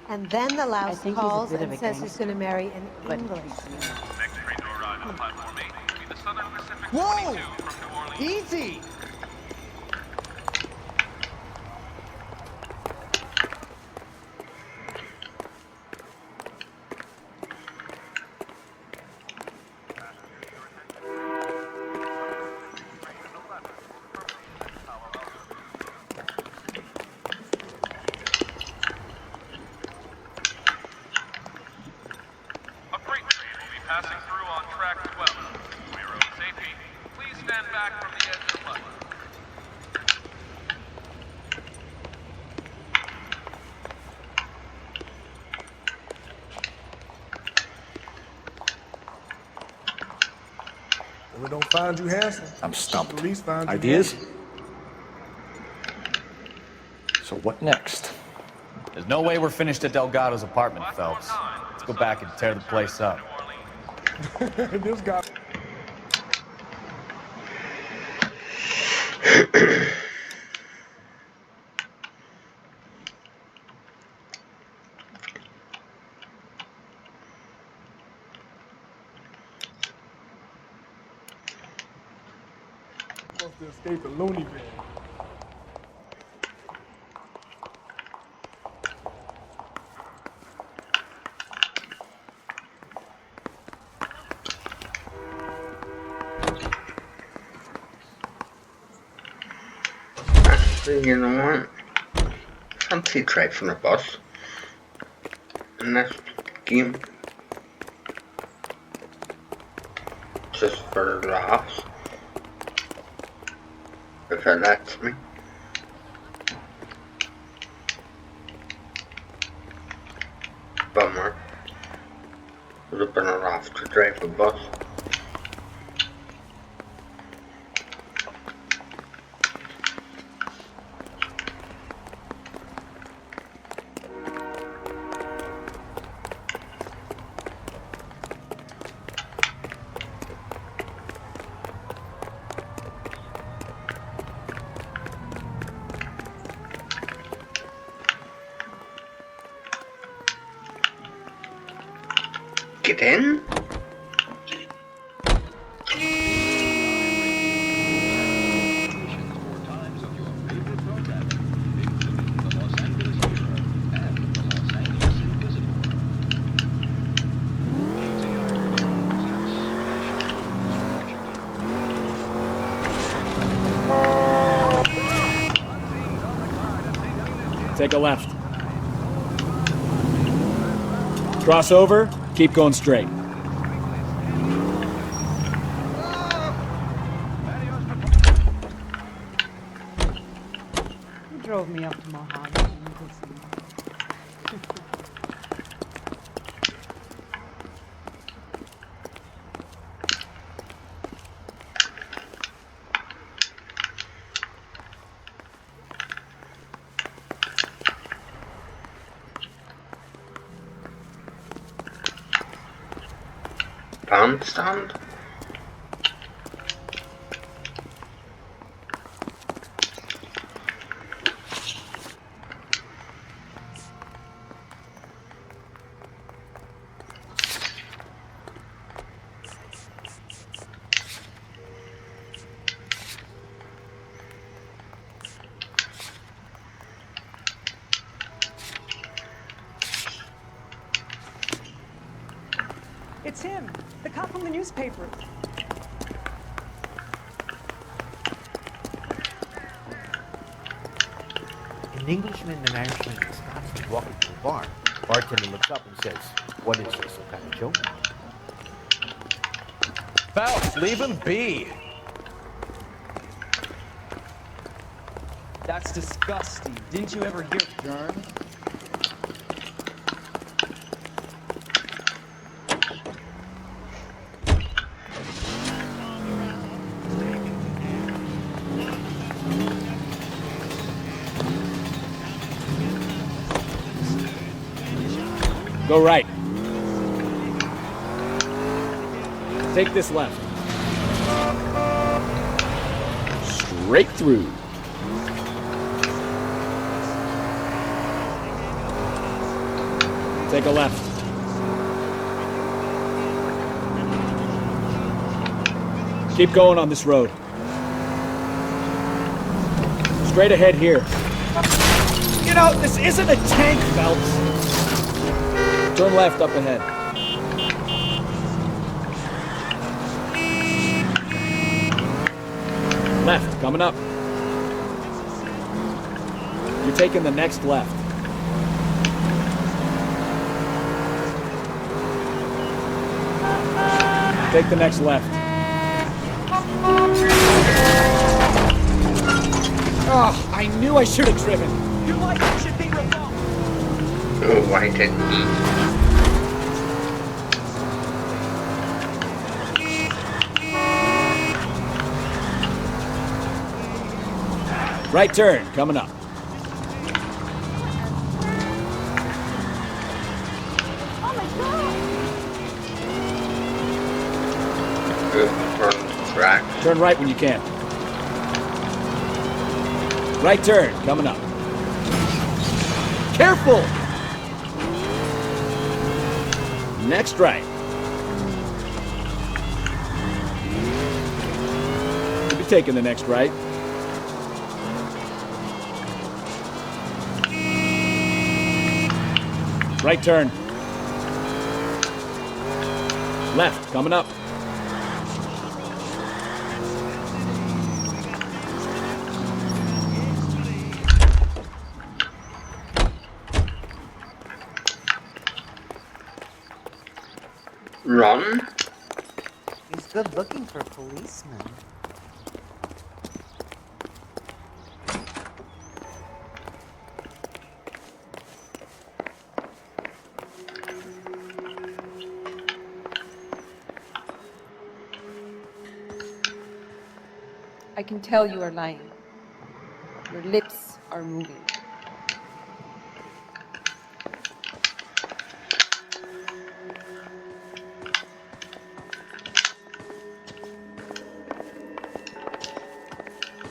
And then the louse calls and says he's going to marry an English. Whoa! Easy! Passing through on track 12. If we don't find you handsome, I'm stumped. police find you Ideas? handsome. So what next? There's no way we're finished at Delgado's apartment, Phelps. Let's go back and tear the place up. This guy. Supposed to escape a loony bin. Actually, you know what? Fancy driving a bus in this game. Just for laughs. If it lets me. Bummer. Would have been a laugh to drive a bus. Get in. Take a left. Cross over, keep going straight. He drove me up to Mojave. Bandstand? It's him, the cop from the newspaper. An Englishman and an Irishman and a Scotsman walk into a bar. Bartender looks up and says, "What is this, some kind of joke?" Phelps, leave him be. That's disgusting. Didn't you ever hear of germs? Go right. Take this left. Straight through. Take a left. Keep going on this road. Straight ahead here. You know, this isn't a tank, Phelps. Turn left up ahead. Left, coming up. You're taking the next left. Take the next left. Oh, I knew I should have driven. Your life should be revoked. Oh, why didn't he? Right turn, coming up. Oh my god! Turn right when you can. Right turn, coming up. Careful! Next right. We'll be taking the next right. Right turn. Left, coming up. Run? He's good looking for a policeman. I can tell you are lying. Your lips are moving.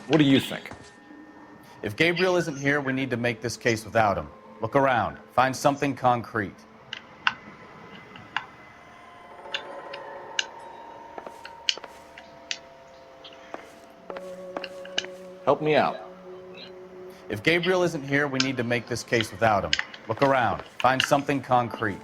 What do you think? If Gabriel isn't here, we need to make this case without him. Look around. Find something concrete. Help me out. If Gabriel isn't here, we need to make this case without him. Look around. Find something concrete.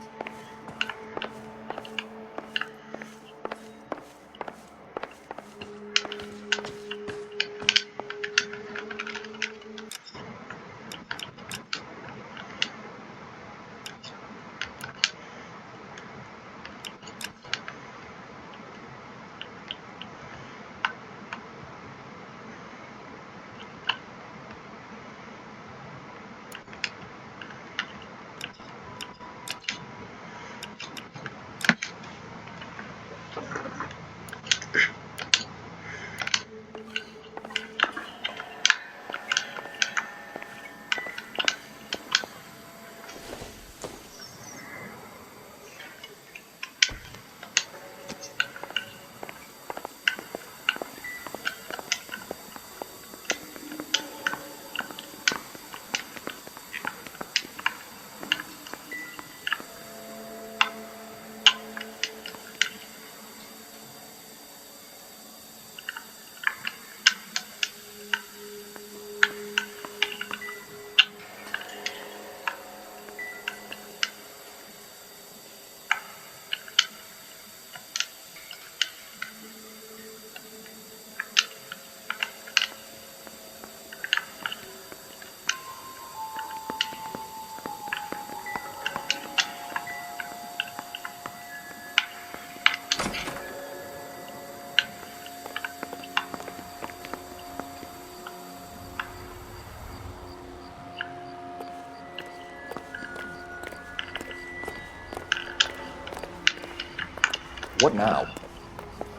What now?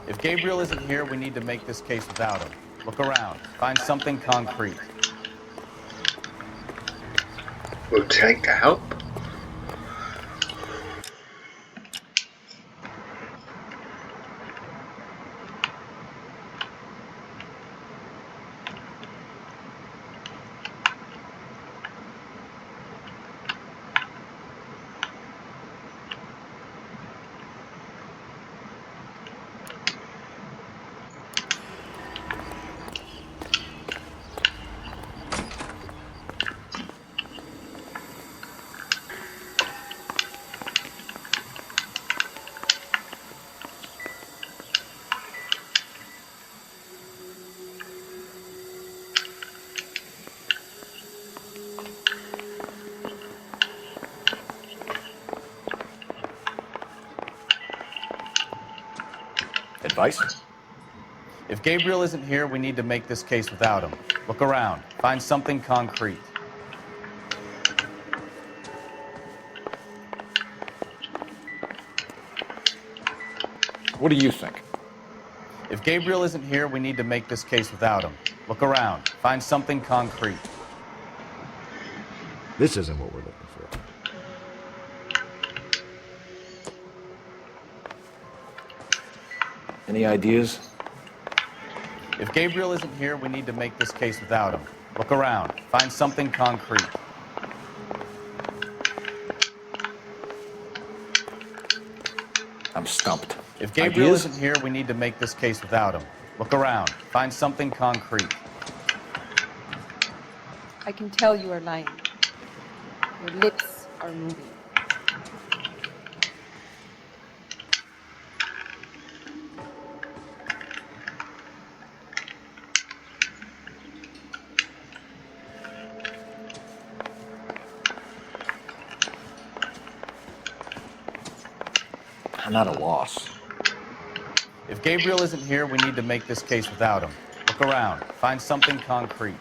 If Gabriel isn't here, we need to make this case without him. Look around. Find something concrete. We'll take help. Advice? If Gabriel isn't here, we need to make this case without him. Look around. Find something concrete. What do you think? If Gabriel isn't here, we need to make this case without him. Look around. Find something concrete. This isn't what we're looking for. Any ideas? If Gabriel isn't here, we need to make this case without him. Look around. Find something concrete. I'm stumped. If Gabriel Ideas? isn't here, we need to make this case without him. Look around. Find something concrete. I can tell you are lying. Your lips are moving. I'm at a loss. If Gabriel isn't here, we need to make this case without him. Look around. Find something concrete.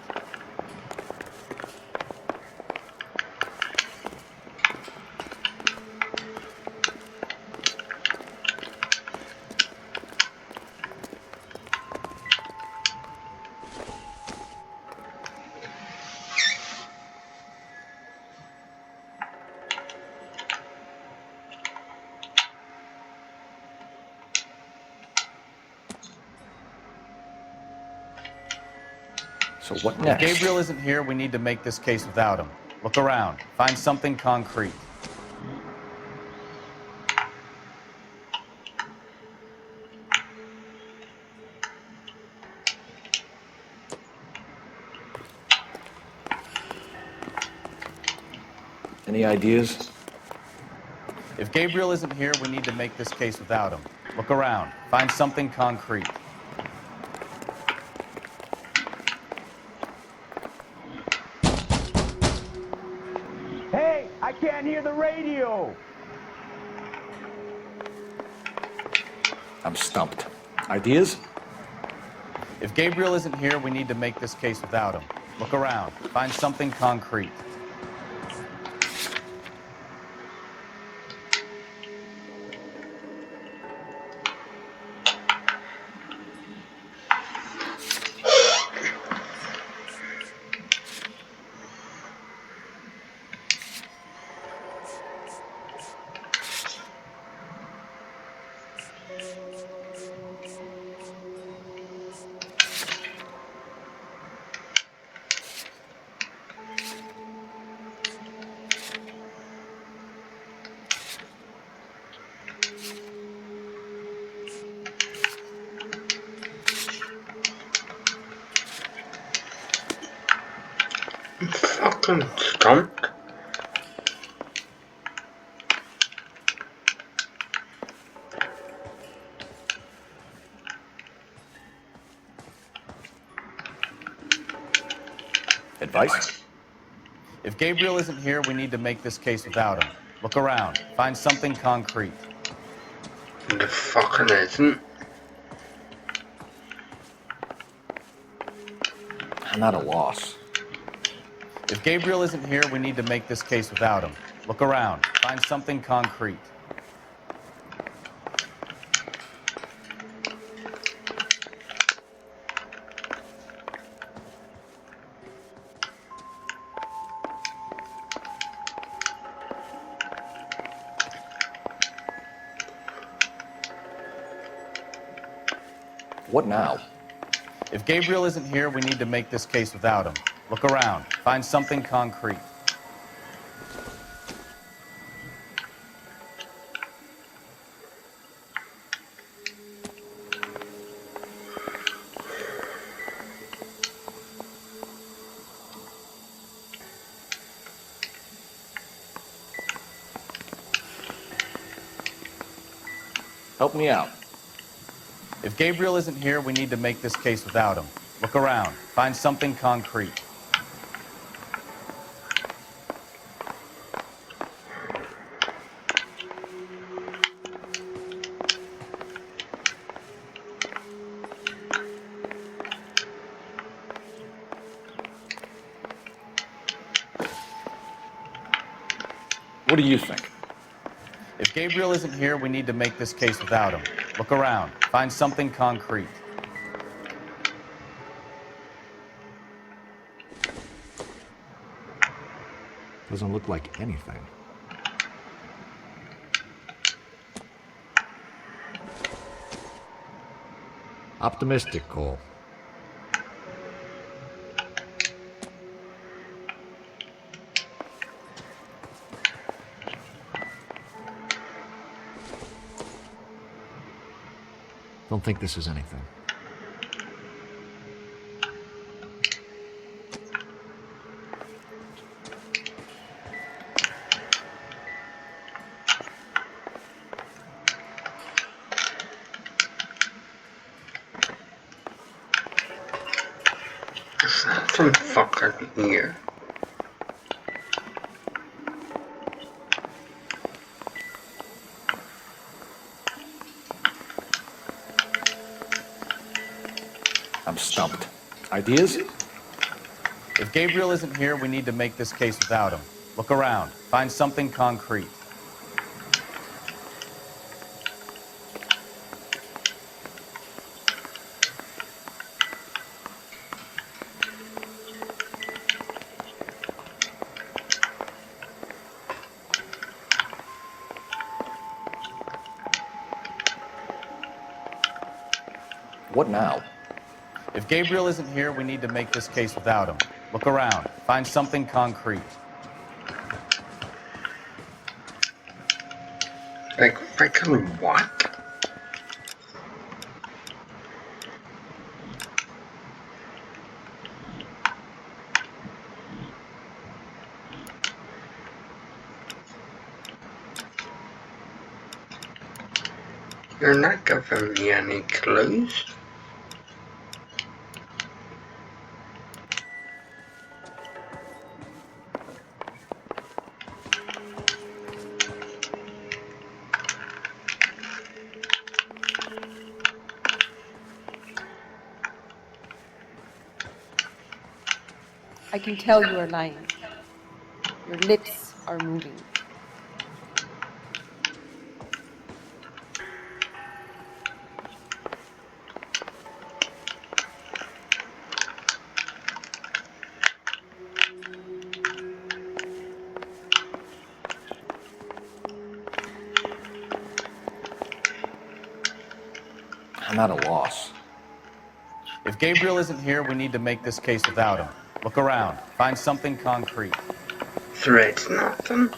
So what If next? Gabriel isn't here, we need to make this case without him. Look around. Find something concrete. Any ideas? If Gabriel isn't here, we need to make this case without him. Look around. Find something concrete. Hey, I can't hear the radio. I'm stumped. Ideas? If Gabriel isn't here, we need to make this case without him. Look around. Find something concrete. Fucking stumped. Advice? If Gabriel isn't here, we need to make this case without him. Look around. Find something concrete. The fucking isn't. I'm at a loss. If Gabriel isn't here, we need to make this case without him. Look around. Find something concrete. What now? If Gabriel isn't here, we need to make this case without him. Look around. Find something concrete. Help me out. If Gabriel isn't here, we need to make this case without him. Look around. Find something concrete. What do you think? If Gabriel isn't here, we need to make this case without him. Look around. Find something concrete. Doesn't look like anything. Optimistic, Cole. Don't think this is anything. Some fucker here. I'm stumped. Ideas? If Gabriel isn't here, we need to make this case without him. Look around. Find something concrete. What now? If Gabriel isn't here, we need to make this case without him. Look around. Find something concrete. Like, freaking what? You're not giving me any clues. I can tell you are lying. Your lips are moving. I'm at a loss. If Gabriel isn't here, we need to make this case without him. Look around. Find something concrete. Threats, nothing.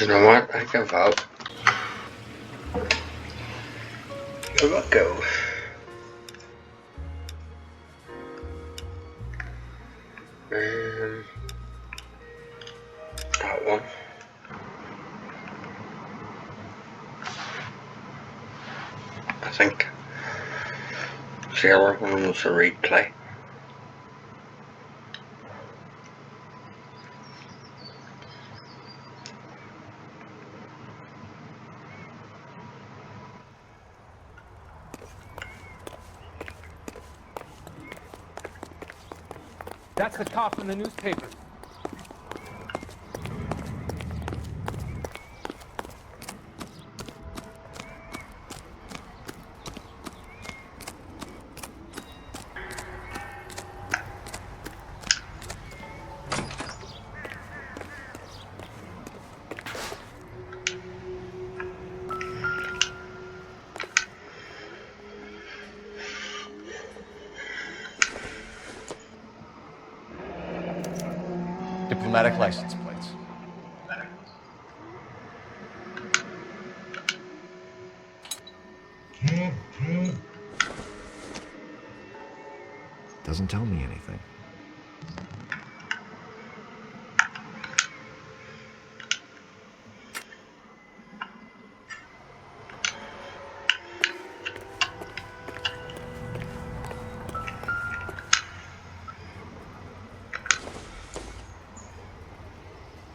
You know what? I give up. Here we go. That one. I think the other one was a replay. That's the cop from the newspaper. Diplomatic license plates. Doesn't tell me anything.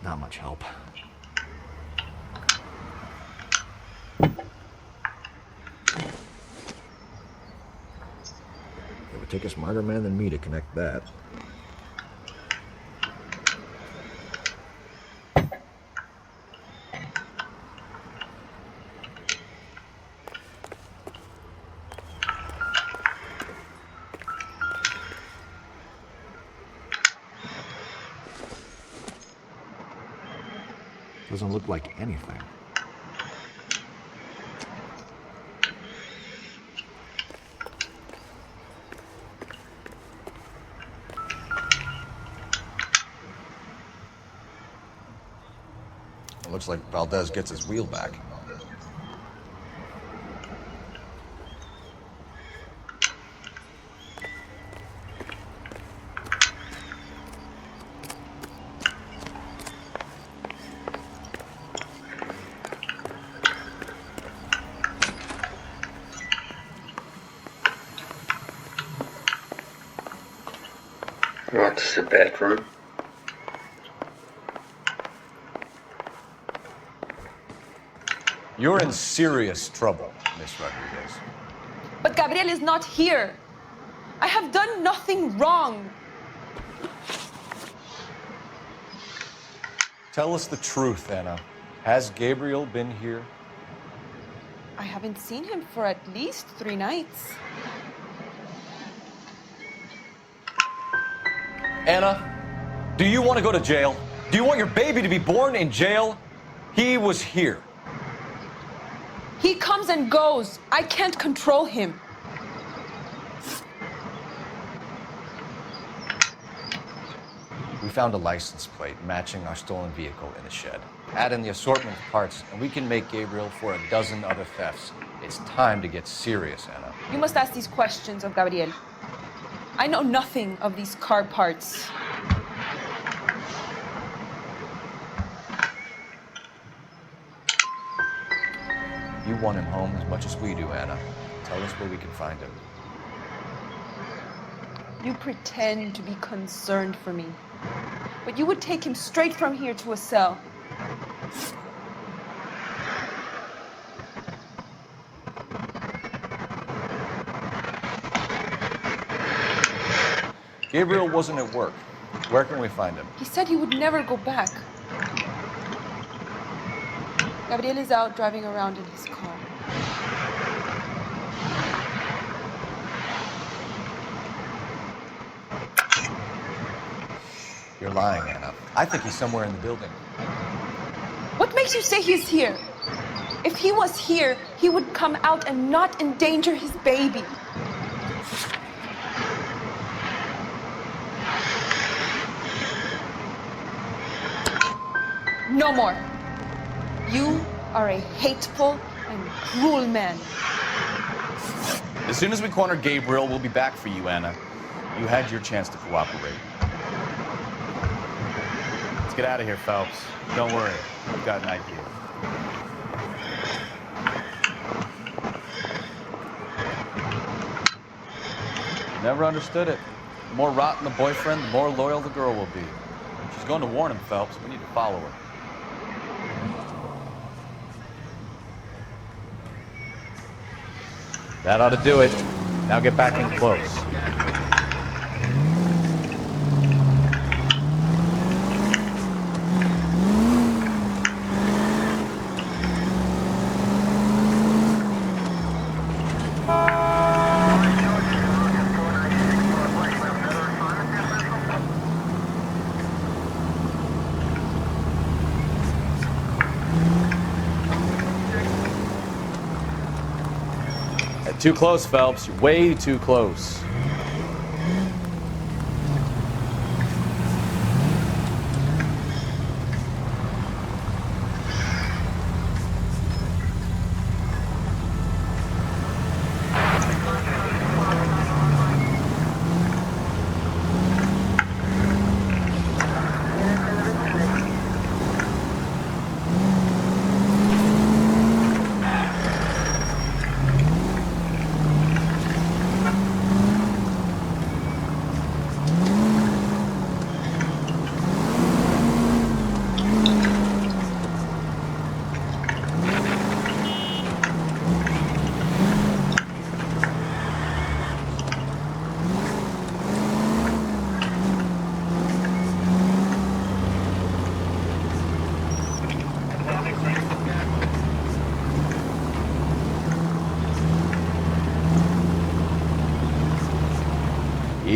Not much help. It would take a smarter man than me to connect that. Doesn't look like anything. It looks like Valdez gets his wheel back. What's the bedroom? You're in serious trouble, Miss Rodriguez. But Gabriel is not here. I have done nothing wrong. Tell us the truth, Anna. Has Gabriel been here? I haven't seen him for at least 3 nights. Anna, do you want to go to jail? Do you want your baby to be born in jail? He was here. He comes and goes. I can't control him. We found a license plate matching our stolen vehicle in the shed. Add in the assortment of parts, and we can make Gabriel for a dozen other thefts. It's time to get serious, Anna. You must ask these questions of Gabriel. I know nothing of these car parts. You want him home as much as we do, Anna. Tell us where we can find him. You pretend to be concerned for me, but you would take him straight from here to a cell. Gabriel wasn't at work. Where can we find him? He said he would never go back. Gabriel is out driving around in his car. You're lying, Anna. I think he's somewhere in the building. What makes you say he's here? If he was here, he would come out and not endanger his baby. No more. You are a hateful and cruel man. As soon as we corner Gabriel, we'll be back for you, Anna. You had your chance to cooperate. Let's get out of here, Phelps. Don't worry, I've got an idea. Never understood it. The more rotten the boyfriend, the more loyal the girl will be. She's going to warn him, Phelps. We need to follow her. That ought to do it. Now get back in close. Too close, Phelps. You're way too close.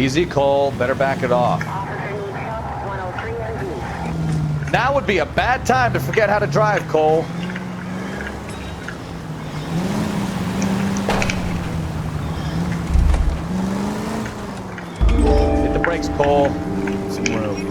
Easy, Cole. Better back it off. Now would be a bad time to forget how to drive, Cole. Hit the brakes, Cole. Some room.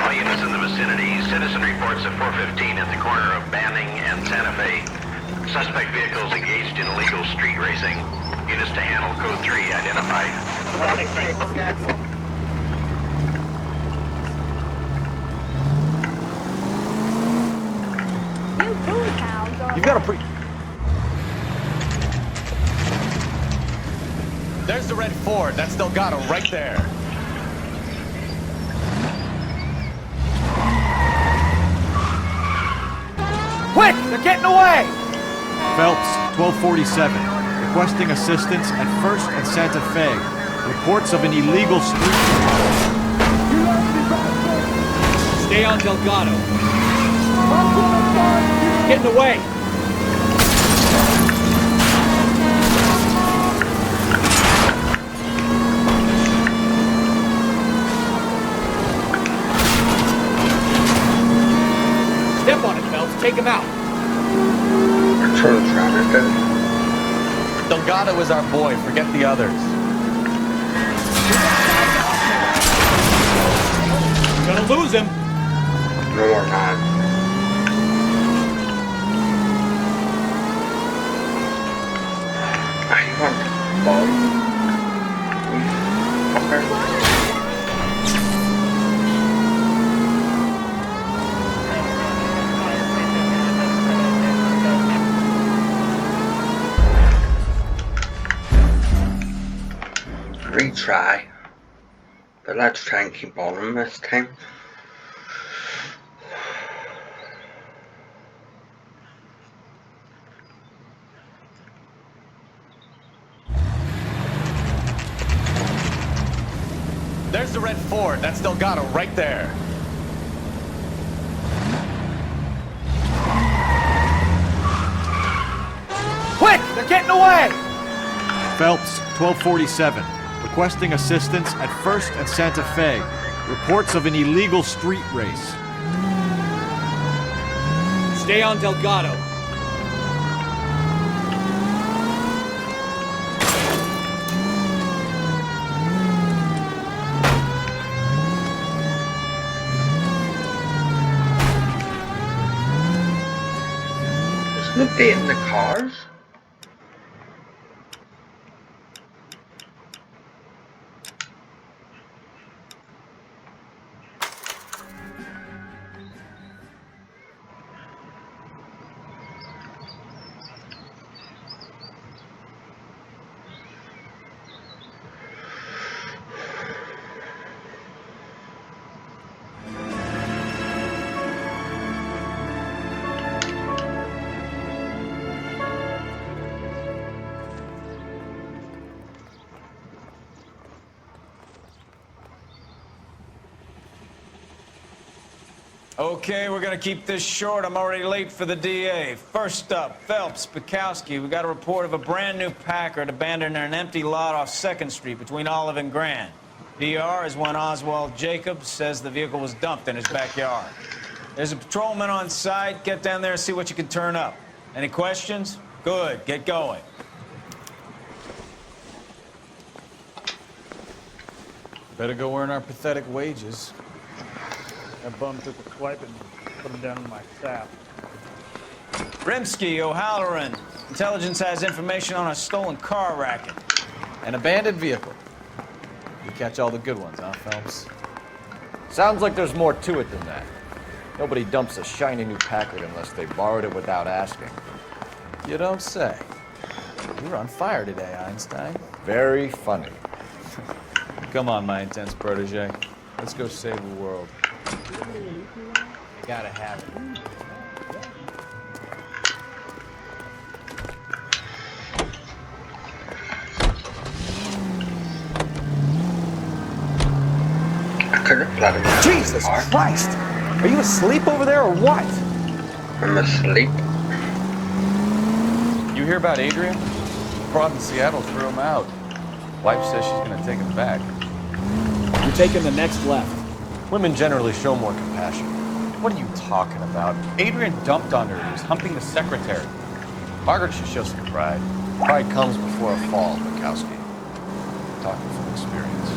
All units in the vicinity, citizen reports at 415 at the corner of Banning and Santa Fe. Suspect vehicles engaged in illegal street racing. Units to handle code 3 identified. You've got a There's the red Ford. That's Delgado right there. Quick! They're getting away! Phelps, 1247. Requesting assistance at 1st and Santa Fe. Reports of an illegal street. Stay on Delgado. Getting away! Step on it, Phelps. Take him out. Delgado is our boy. Forget the others. Gonna lose him. No, we're not. I want ball. Retry, but let's try and keep on them this time. There's the red Ford. That's Delgado right there. Quick! They're getting away! Phelps, 1247. Requesting assistance at 1st and Santa Fe. Reports of an illegal street race. Stay on Delgado. There's no date in the cars. Okay, we're gonna keep this short. I'm already late for the DA. First up, Phelps, Bukowski. We got a report of a brand new Packard abandoned in an empty lot off 2nd Street between Olive and Grand. DR is when Oswald Jacobs says the vehicle was dumped in his backyard. There's a patrolman on site. Get down there and see what you can turn up. Any questions? Good, get going. Better go earn our pathetic wages. That bum took a swipe and put him down in my sap. Rimsky, O'Halloran. Intelligence has information on a stolen car racket. An abandoned vehicle. You catch all the good ones, huh, Phelps? Sounds like there's more to it than that. Nobody dumps a shiny new Packard unless they borrowed it without asking. You don't say. You're on fire today, Einstein. Very funny. Come on, my intense protege. Let's go save the world. Gotta have it. Jesus Christ! Are you asleep over there or what? I'm asleep. You hear about Adrian? Prod in Seattle threw him out. Wife says she's gonna take him back. You're taking the next left. Women generally show more compassion. What are you talking about? Adrian dumped on her. He was humping the secretary. Margaret should show some pride. Pride comes before a fall, Bukowski. Talking from experience.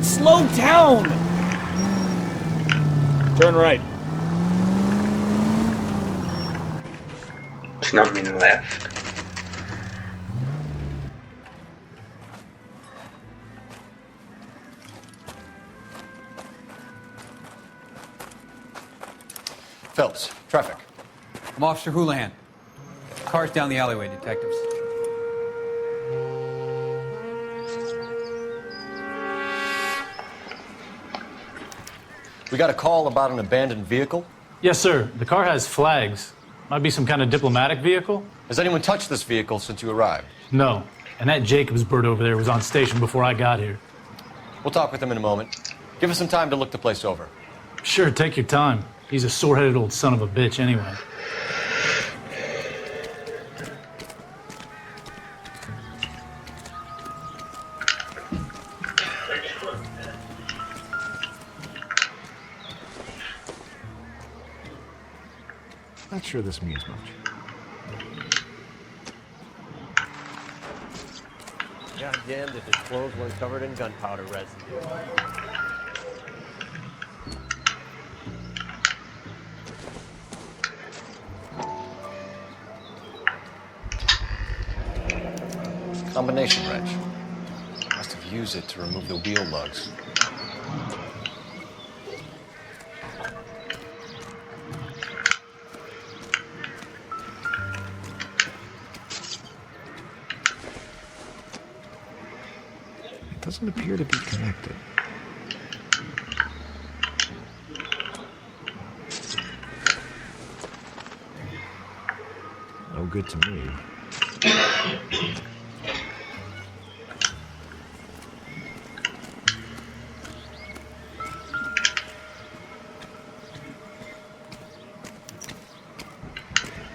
Slow down! Turn right. It's not mean left. Phelps, traffic. I'm Officer Houlihan. Car's down the alleyway, detectives. We got a call about an abandoned vehicle? Yes, sir. The car has flags. Might be some kind of diplomatic vehicle. Has anyone touched this vehicle since you arrived? No. And that Jacobs bird over there was on station before I got here. We'll talk with him in a moment. Give us some time to look the place over. Sure, take your time. He's a sore-headed old son of a bitch anyway. Not sure this means much. Goddamn that his clothes weren't covered in gunpowder residue. Combination wrench. Must have used it to remove the wheel lugs. It doesn't appear to be connected. No good to me.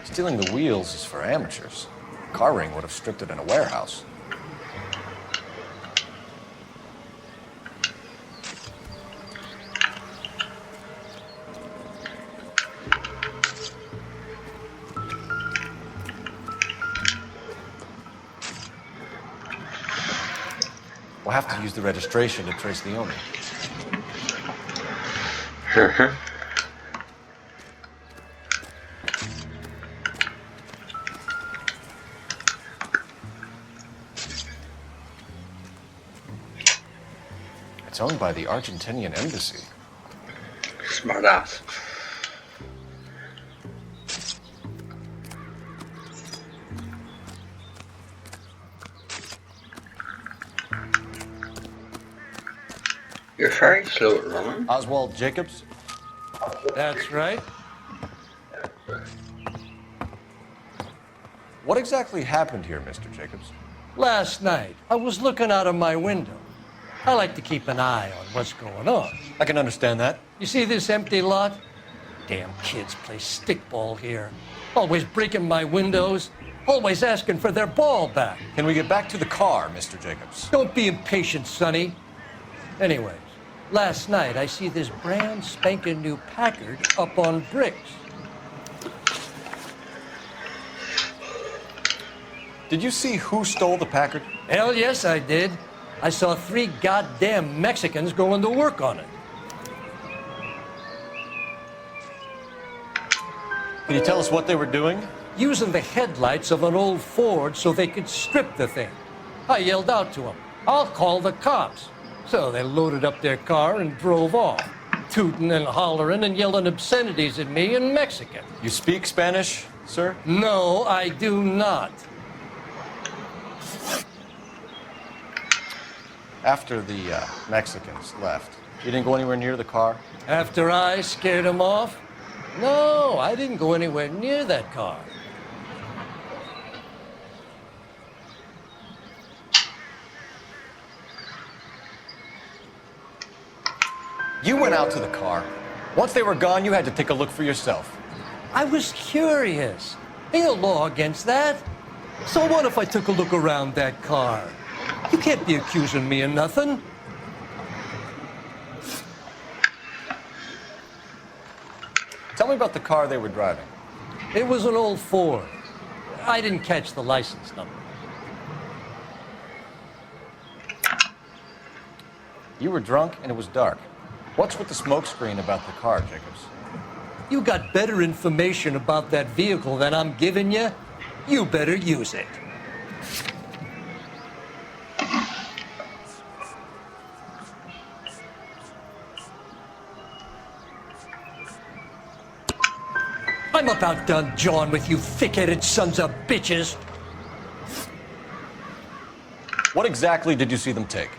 Stealing the wheels is for amateurs. Car ring would have stripped it in a warehouse. We'll have to use the registration to trace the owner. It's owned by the Argentinian embassy. Smart ass. You're very slow at running. Oswald Jacobs? That's right. What exactly happened here, Mr. Jacobs? Last night, I was looking out of my window. I like to keep an eye on what's going on. I can understand that. You see this empty lot? Damn kids play stickball here. Always breaking my windows. Always asking for their ball back. Can we get back to the car, Mr. Jacobs? Don't be impatient, Sonny. Anyways, last night I see this brand spanking new Packard up on bricks. Did you see who stole the Packard? Hell yes, I did. I saw 3 goddamn Mexicans going to work on it. Can you tell us what they were doing? Using the headlights of an old Ford so they could strip the thing. I yelled out to them, "I'll call the cops." So they loaded up their car and drove off, tooting and hollering and yelling obscenities at me in Mexican. You speak Spanish, sir? No, I do not. After the Mexicans left, you didn't go anywhere near the car? After I scared them off? No, I didn't go anywhere near that car. You went out to the car. Once they were gone, you had to take a look for yourself. I was curious. Ain't no law against that. So what if I took a look around that car? You can't be accusing me of nothing. Tell me about the car they were driving. It was an old Ford. I didn't catch the license number. You were drunk and it was dark. What's with the smoke screen about the car, Jacobs? You got better information about that vehicle than I'm giving you. You better use it. I'm about done jawing with you thick-headed sons of bitches. What exactly did you see them take?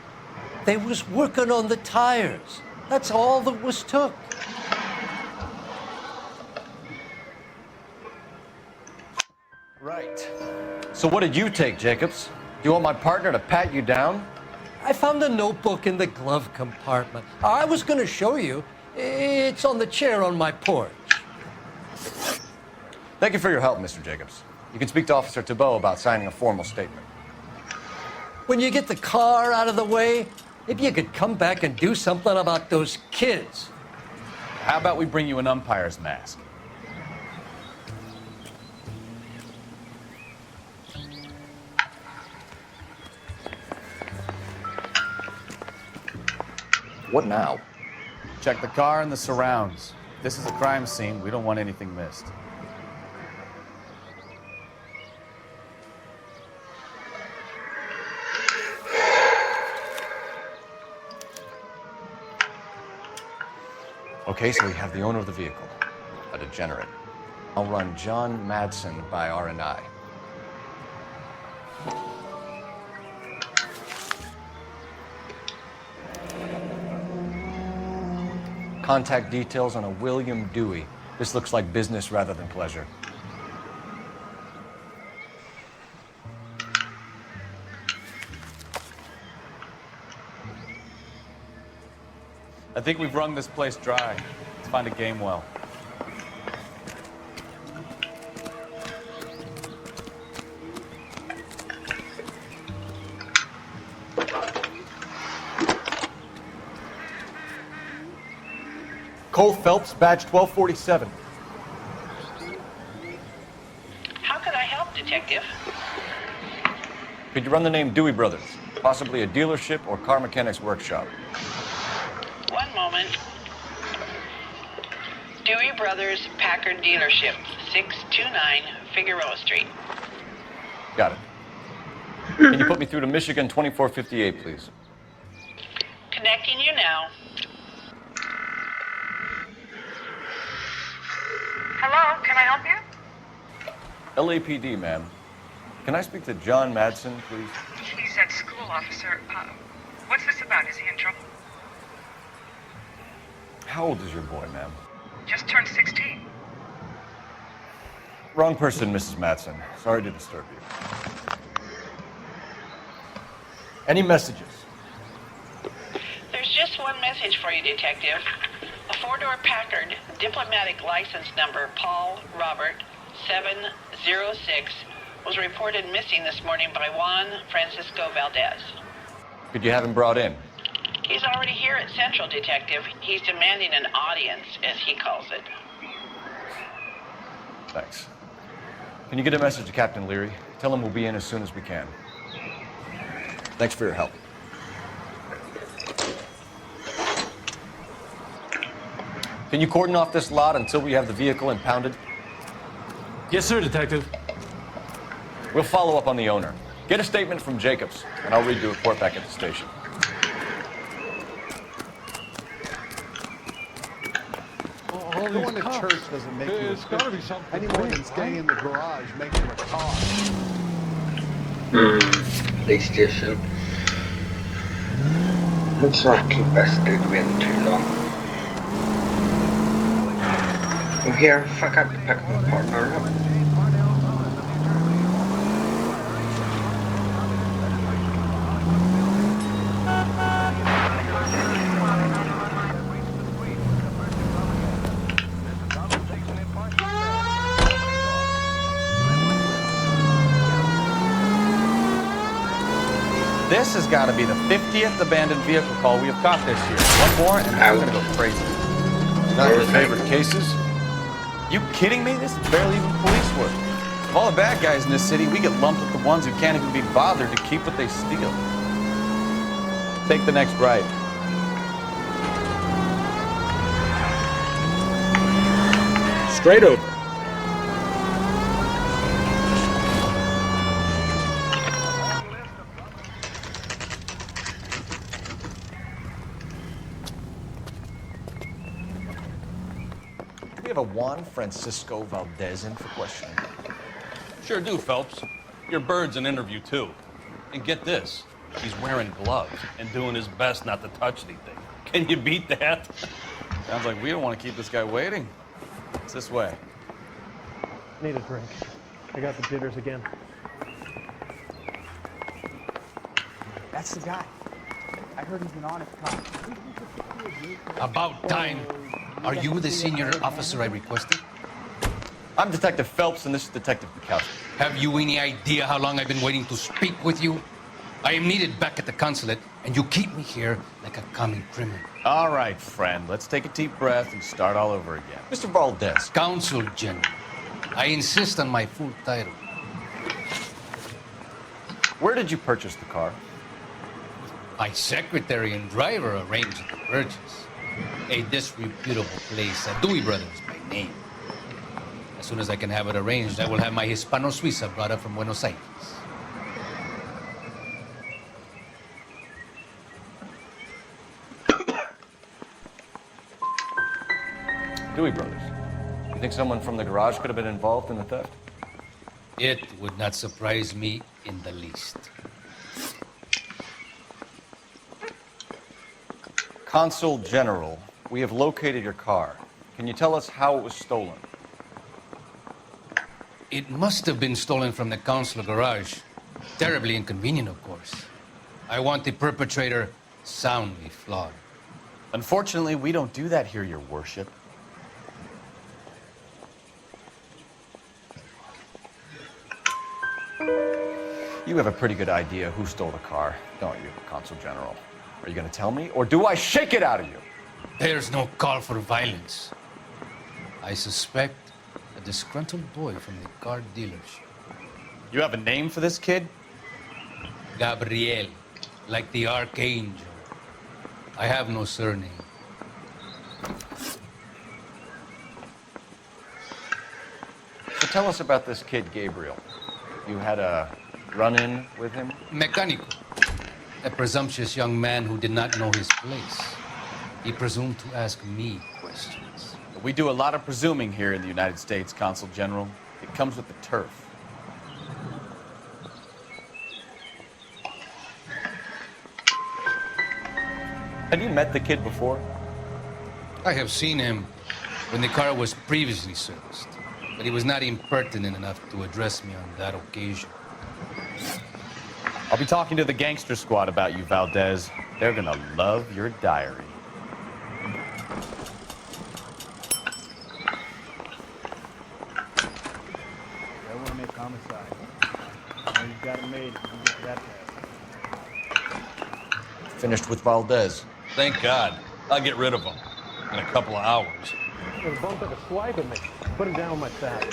They was working on the tires. That's all that was took. Right. So what did you take, Jacobs? Do you want my partner to pat you down? I found a notebook in the glove compartment. I was going to show you. It's on the chair on my porch. Thank you for your help, Mr. Jacobs. You can speak to Officer Thibault about signing a formal statement. When you get the car out of the way, maybe you could come back and do something about those kids. How about we bring you an umpire's mask? What now? Check the car and the surrounds. This is a crime scene. We don't want anything missed. Okay, so we have the owner of the vehicle, a degenerate. I'll run John Madsen by R&I. Contact details on a William Dewey. This looks like business rather than pleasure. I think we've wrung this place dry. Let's find a game well. Cole Phelps, badge 1247. How can I help, Detective? Could you run the name Dewey Brothers? Possibly a dealership or car mechanics workshop. One moment. Dewey Brothers Packard Dealership, 629 Figueroa Street. Got it. Can you put me through to Michigan 2458, please? Connecting you now. Hello, can I help you? LAPD, ma'am. Can I speak to John Madsen, please? He's at school, officer. What's this about? Is he in trouble? How old is your boy, ma'am? Just turned 16. Wrong person, Mrs. Madsen. Sorry to disturb you. Any messages? There's just one message for you, Detective. A four-door Packard, diplomatic license number Paul Robert 706, was reported missing this morning by Juan Francisco Valdez. Could you have him brought in? He's already here at Central, Detective. He's demanding an audience, as he calls it. Thanks. Can you get a message to Captain Leary? Tell him we'll be in as soon as we can. Thanks for your help. Can you cordon off this lot until we have the vehicle impounded? Yes, sir, Detective. We'll follow up on the owner. Get a statement from Jacobs, and I'll read the report back at the station. Going to church doesn't make you It's gotta be something. any more than staying in the garage makes you a car. Police station. Looks like you bested win too long. I'm here, fuck up to pick my partner up. This has got to be the 50th abandoned vehicle call we have caught this year. One more, and I'm going to go crazy. Not your favorite cases? You kidding me? This is barely even police work. Of all the bad guys in this city, we get lumped with the ones who can't even be bothered to keep what they steal. Take the next right. Straight over. We have a Juan Francisco Valdez in for questioning. Sure do, Phelps. Your bird's an interview, too. And get this, he's wearing gloves and doing his best not to touch anything. Can you beat that? Sounds like we don't want to keep this guy waiting. It's this way. Need a drink. I got the jitters again. That's the guy. I heard he's an honest cop. About time. Are you the senior officer I requested? I'm Detective Phelps, and this is Detective Bukowski. Have you any idea how long I've been waiting to speak with you? I am needed back at the consulate, and you keep me here like a common criminal. All right, friend. Let's take a deep breath and start all over again. Mr. Valdez. Consul General. I insist on my full title. Where did you purchase the car? My secretary and driver arranged the purchase. A disreputable place, Dewey Brothers by name. As soon as I can have it arranged, I will have my Hispano Suiza brought up from Buenos Aires. Dewey Brothers. You think someone from the garage could have been involved in the theft? It would not surprise me in the least. Consul General, we have located your car. Can you tell us how it was stolen? It must have been stolen from the consular garage. Terribly inconvenient, of course. I want the perpetrator soundly flogged. Unfortunately, we don't do that here, Your Worship. You have a pretty good idea who stole the car, don't you, Consul General? Are you going to tell me, or do I shake it out of you? There's no call for violence. I suspect a disgruntled boy from the car dealership. You have a name for this kid? Gabriel, like the archangel. I have no surname. So tell us about this kid, Gabriel. You had a run-in with him? Mecánico. A presumptuous young man who did not know his place. He presumed to ask me questions. We do a lot of presuming here in the United States, Consul General. It comes with the turf. Had you met the kid before? I have seen him when the car was previously serviced, but he was not impertinent enough to address me on that occasion. I'll be talking to the gangster squad about you, Valdez. They're gonna love your diary. I want to make homicide. Now you've got it made. You get to that fast. Finished with Valdez. Thank God. I'll get rid of him in a couple of hours. There's a bump like a swipe at me. Put him down with my saddle.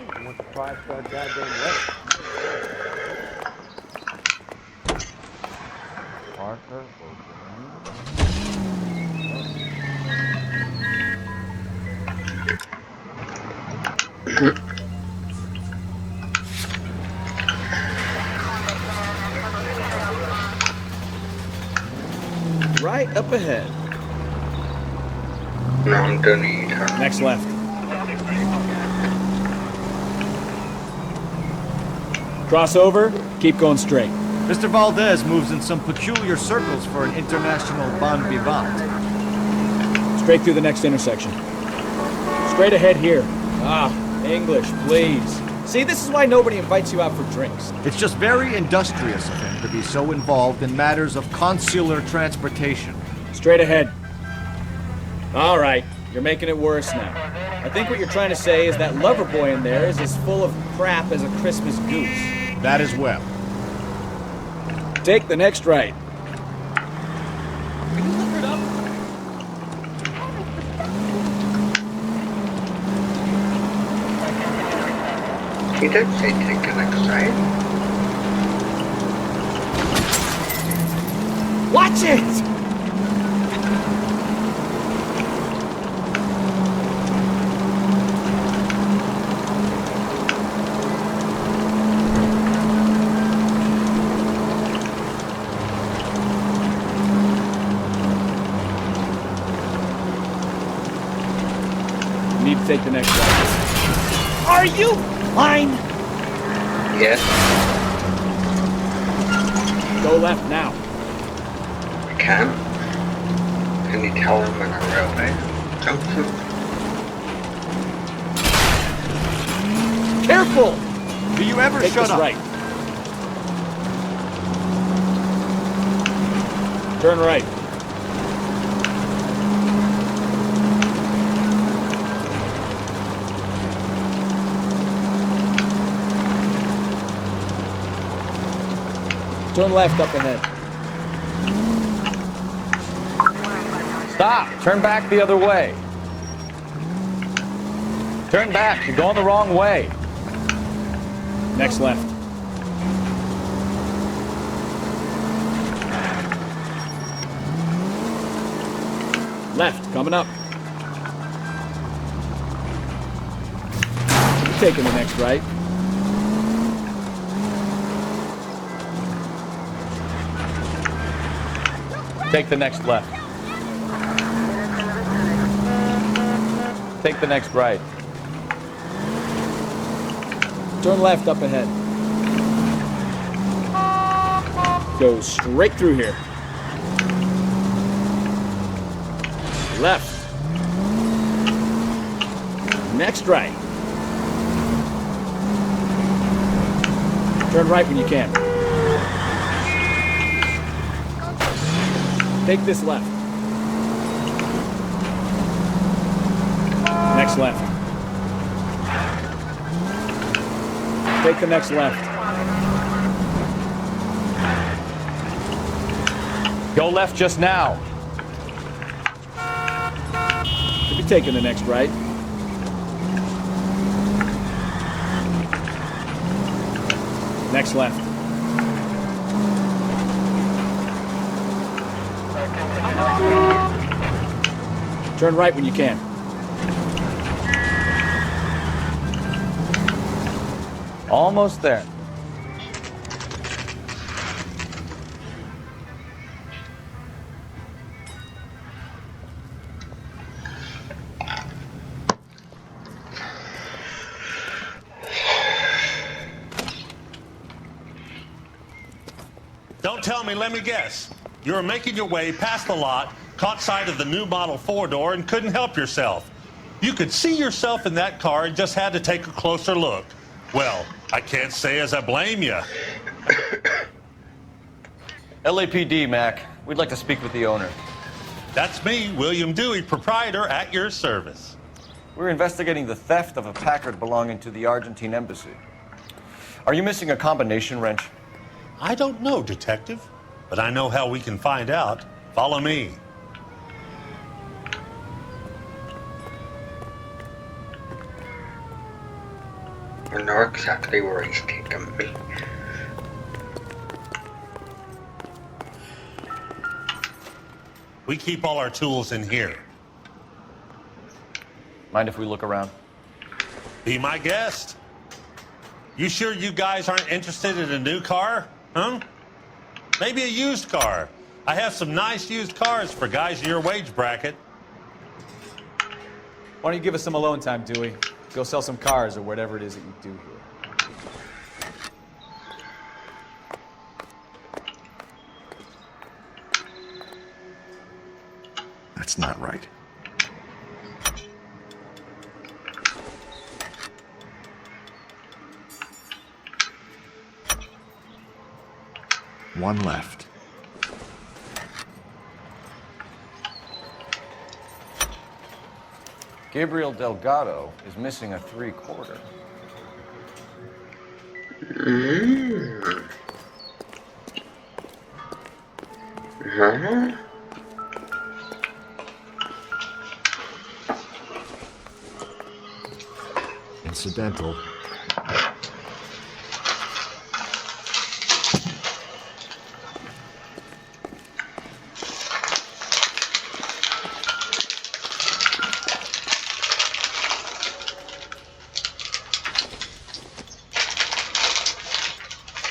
I want the 5-star goddamn letter. Parker, up ahead. No, I'm gonna eat her. Next left. Cross over, keep going straight. Mr. Valdez moves in some peculiar circles for an international bon vivant. Straight through the next intersection. Straight ahead here. Ah, English, please. See, this is why nobody invites you out for drinks. It's just very industrious of him to be so involved in matters of consular transportation. Straight ahead. All right, you're making it worse now. I think what you're trying to say is that lover boy in there is as full of crap as a Christmas goose. That as well. Take the next right. He did say take the next right. Watch it! You need to take the next right. Are you blind? Yes. Go left now. I can. Can you tell him when a railway junction? Careful! Do you ever Take shut this up? right. Turn right. Turn left up ahead. Stop! Turn back the other way. Turn back. You're going the wrong way. Next left. Left, coming up. You're taking the next right. Take the next left. Take the next right. Turn left up ahead. Go straight through here. Left. Next right. Turn right when you can. Take this left. Next left. Take the next left. Go left just now. You'll be taking the next right. Next left. Turn right when you can. Almost there. Don't tell me, let me guess. You were making your way past the lot, caught sight of the new model 4-door, and couldn't help yourself. You could see yourself in that car and just had to take a closer look. Well, I can't say as I blame you. LAPD, Mac. We'd like to speak with the owner. That's me, William Dewey, proprietor, at your service. We're investigating the theft of a Packard belonging to the Argentine embassy. Are you missing a combination wrench? I don't know, Detective, but I know how we can find out. Follow me. I know exactly where he's taking me. We keep all our tools in here. Mind if we look around? Be my guest. You sure you guys aren't interested in a new car? Huh? Maybe a used car. I have some nice used cars for guys in your wage bracket. Why don't you give us some alone time, Dewey? Go sell some cars or whatever it is that you do here. That's not right. One left. Gabriel Delgado is missing a 3/4. Huh? Incidental.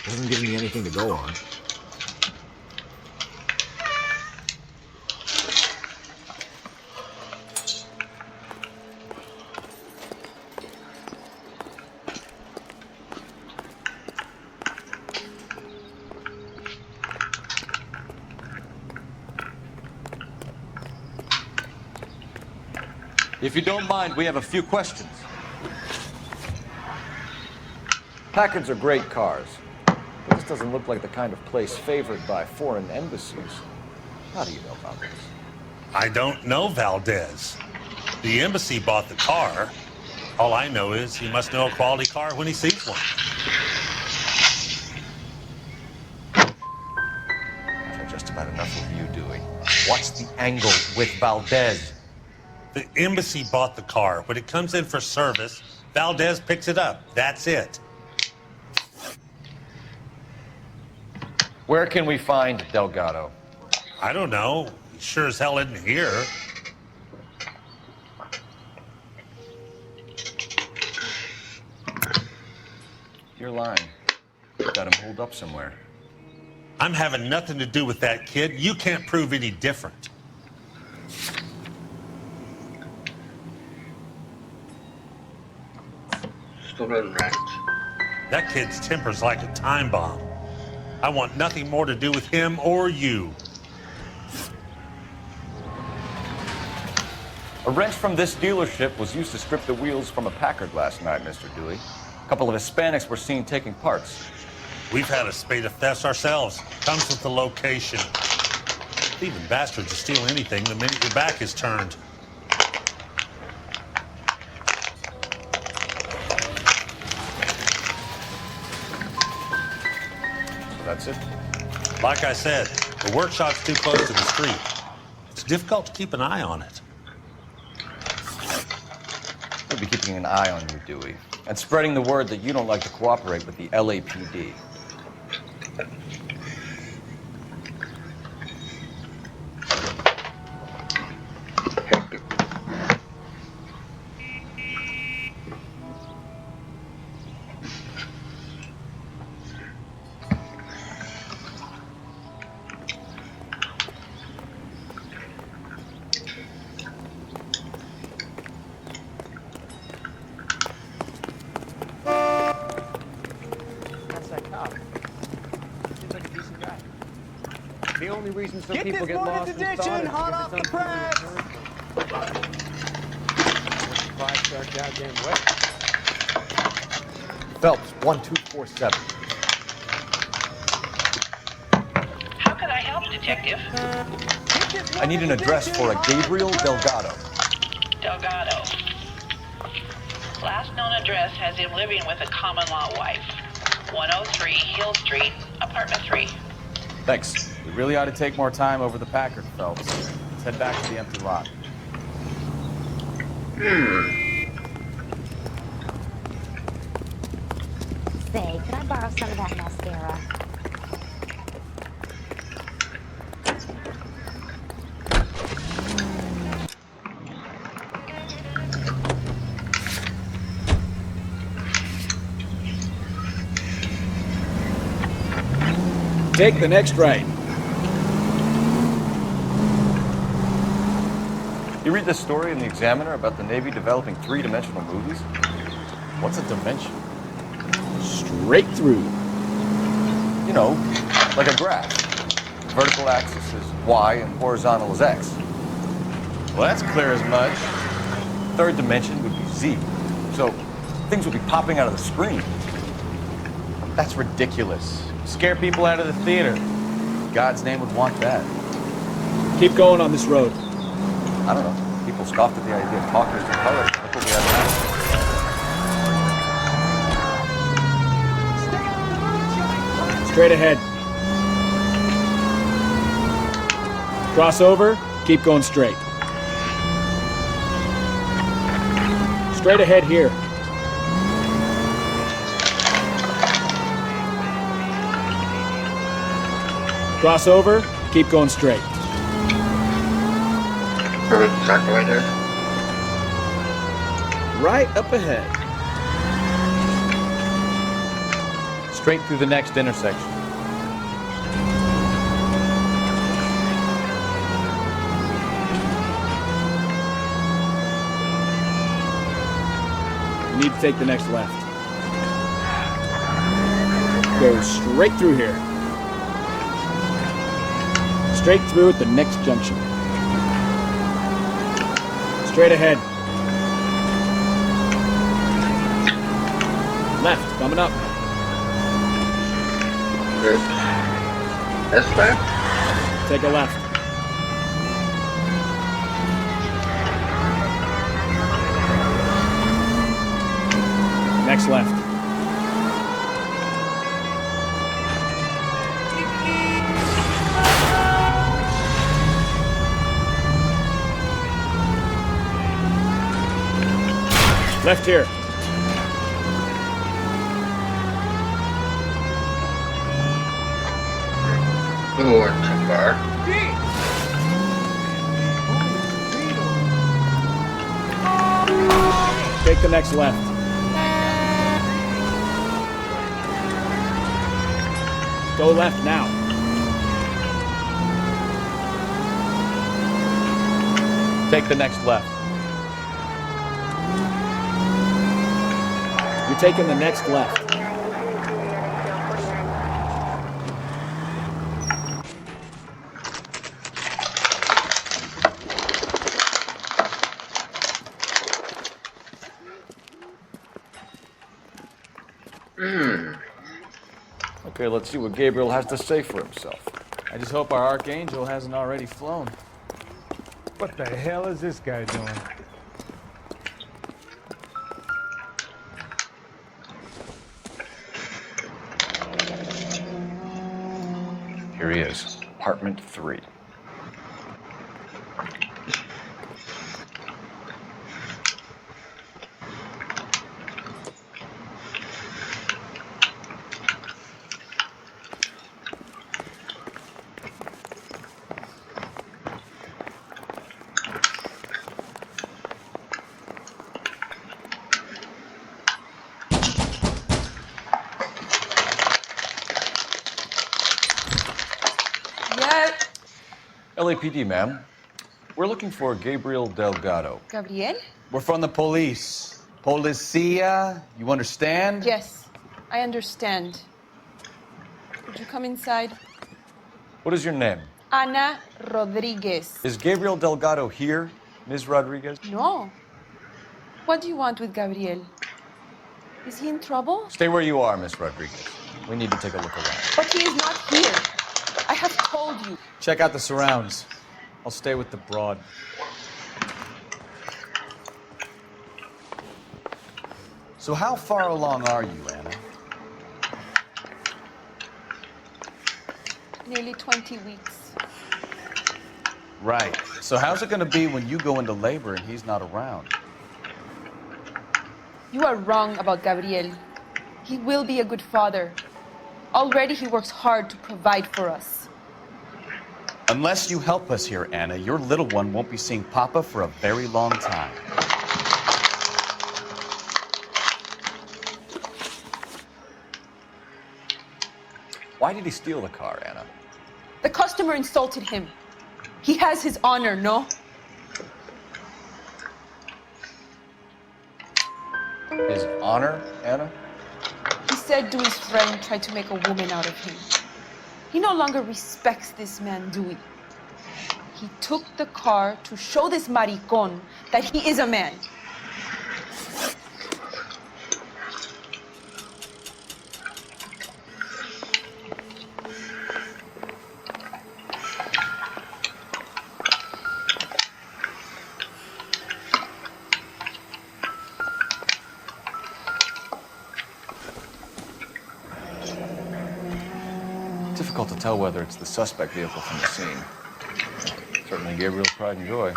Doesn't give me anything to go on. If you don't mind, we have a few questions. Packards are great cars, but this doesn't look like the kind of place favored by foreign embassies. How do you know about this? I don't know Valdez. The embassy bought the car. All I know is he must know a quality car when he sees one. I've had just about enough of you, Dewey. What's the angle with Valdez? The embassy bought the car. When it comes in for service, Valdez picks it up. That's it. Where can we find Delgado? I don't know. He sure as hell isn't here. You're lying. Got him holed up somewhere. I'm having nothing to do with that kid. You can't prove any different. Still doesn't right. That kid's temper's like a time bomb. I want nothing more to do with him or you. A wrench from this dealership was used to strip the wheels from a Packard last night, Mr. Dewey. A couple of Hispanics were seen taking parts. We've had a spate of thefts ourselves. Comes with the location. Thieving bastards will steal anything the minute your back is turned. That's it? Like I said, the workshop's too close to the street. It's difficult to keep an eye on it. We'll be keeping an eye on you, Dewey, and spreading the word that you don't like to cooperate with the LAPD. The only reason some Get people this get lost in edition thought is hot because off it's the press. Five-star goddamn wet. Phelps, 1247. How can I help, Detective? I need an address for a Gabriel Delgado. Delgado. Last known address has him living with a common-law wife. 103 Hill Street, apartment 3. Thanks. We really ought to take more time over the Packard, Phelps. Let's head back to the empty lot. Say, could I borrow some of that mascara? Take the next right. You read this story in the Examiner about the Navy developing three-dimensional movies? What's a dimension? Straight through. You know, like a graph. Vertical axis is Y and horizontal is X. Well, that's clear as mud. Third dimension would be Z. So things would be popping out of the screen. That's ridiculous. Scare people out of the theater. God's name would want that. Keep going on this road. I don't know. People scoffed at the idea of talkers to color. Look what we have now. Straight ahead. Cross over, keep going straight. Straight ahead here. Cross over, keep going straight. Right up ahead. Straight through the next intersection. You need to take the next left. Go straight through here. Straight through at the next junction. Straight ahead. Left, coming up. This way? Take a left. Next left. Left here. Or too far. Take the next left. Go left now. Take the next left. You're taking the next left. Okay, let's see what Gabriel has to say for himself. I just hope our Archangel hasn't already flown. What the hell is this guy doing? Here he is, apartment 3. LAPD, ma'am. We're looking for Gabriel Delgado. Gabriel? We're from the police. Policia, you understand? Yes, I understand. Would you come inside? What is your name? Ana Rodriguez. Is Gabriel Delgado here, Ms. Rodriguez? No. What do you want with Gabriel? Is he in trouble? Stay where you are, Ms. Rodriguez. We need to take a look around. But he is not here. I have told you. Check out the surrounds. I'll stay with the broad. So how far along are you, Anna? Nearly 20 weeks. Right. So how's it gonna be when you go into labor and he's not around? You are wrong about Gabriel. He will be a good father. Already he works hard to provide for us. Unless you help us here, Anna, your little one won't be seeing Papa for a very long time. Why did he steal the car, Anna? The customer insulted him. He has his honor, no? His honor, Anna? He said Dewey's friend tried to make a woman out of him. He no longer respects this man, Dewey. He took the car to show this maricón that he is a man. Difficult to tell whether it's the suspect vehicle from the scene. Certainly Gabriel's pride and joy.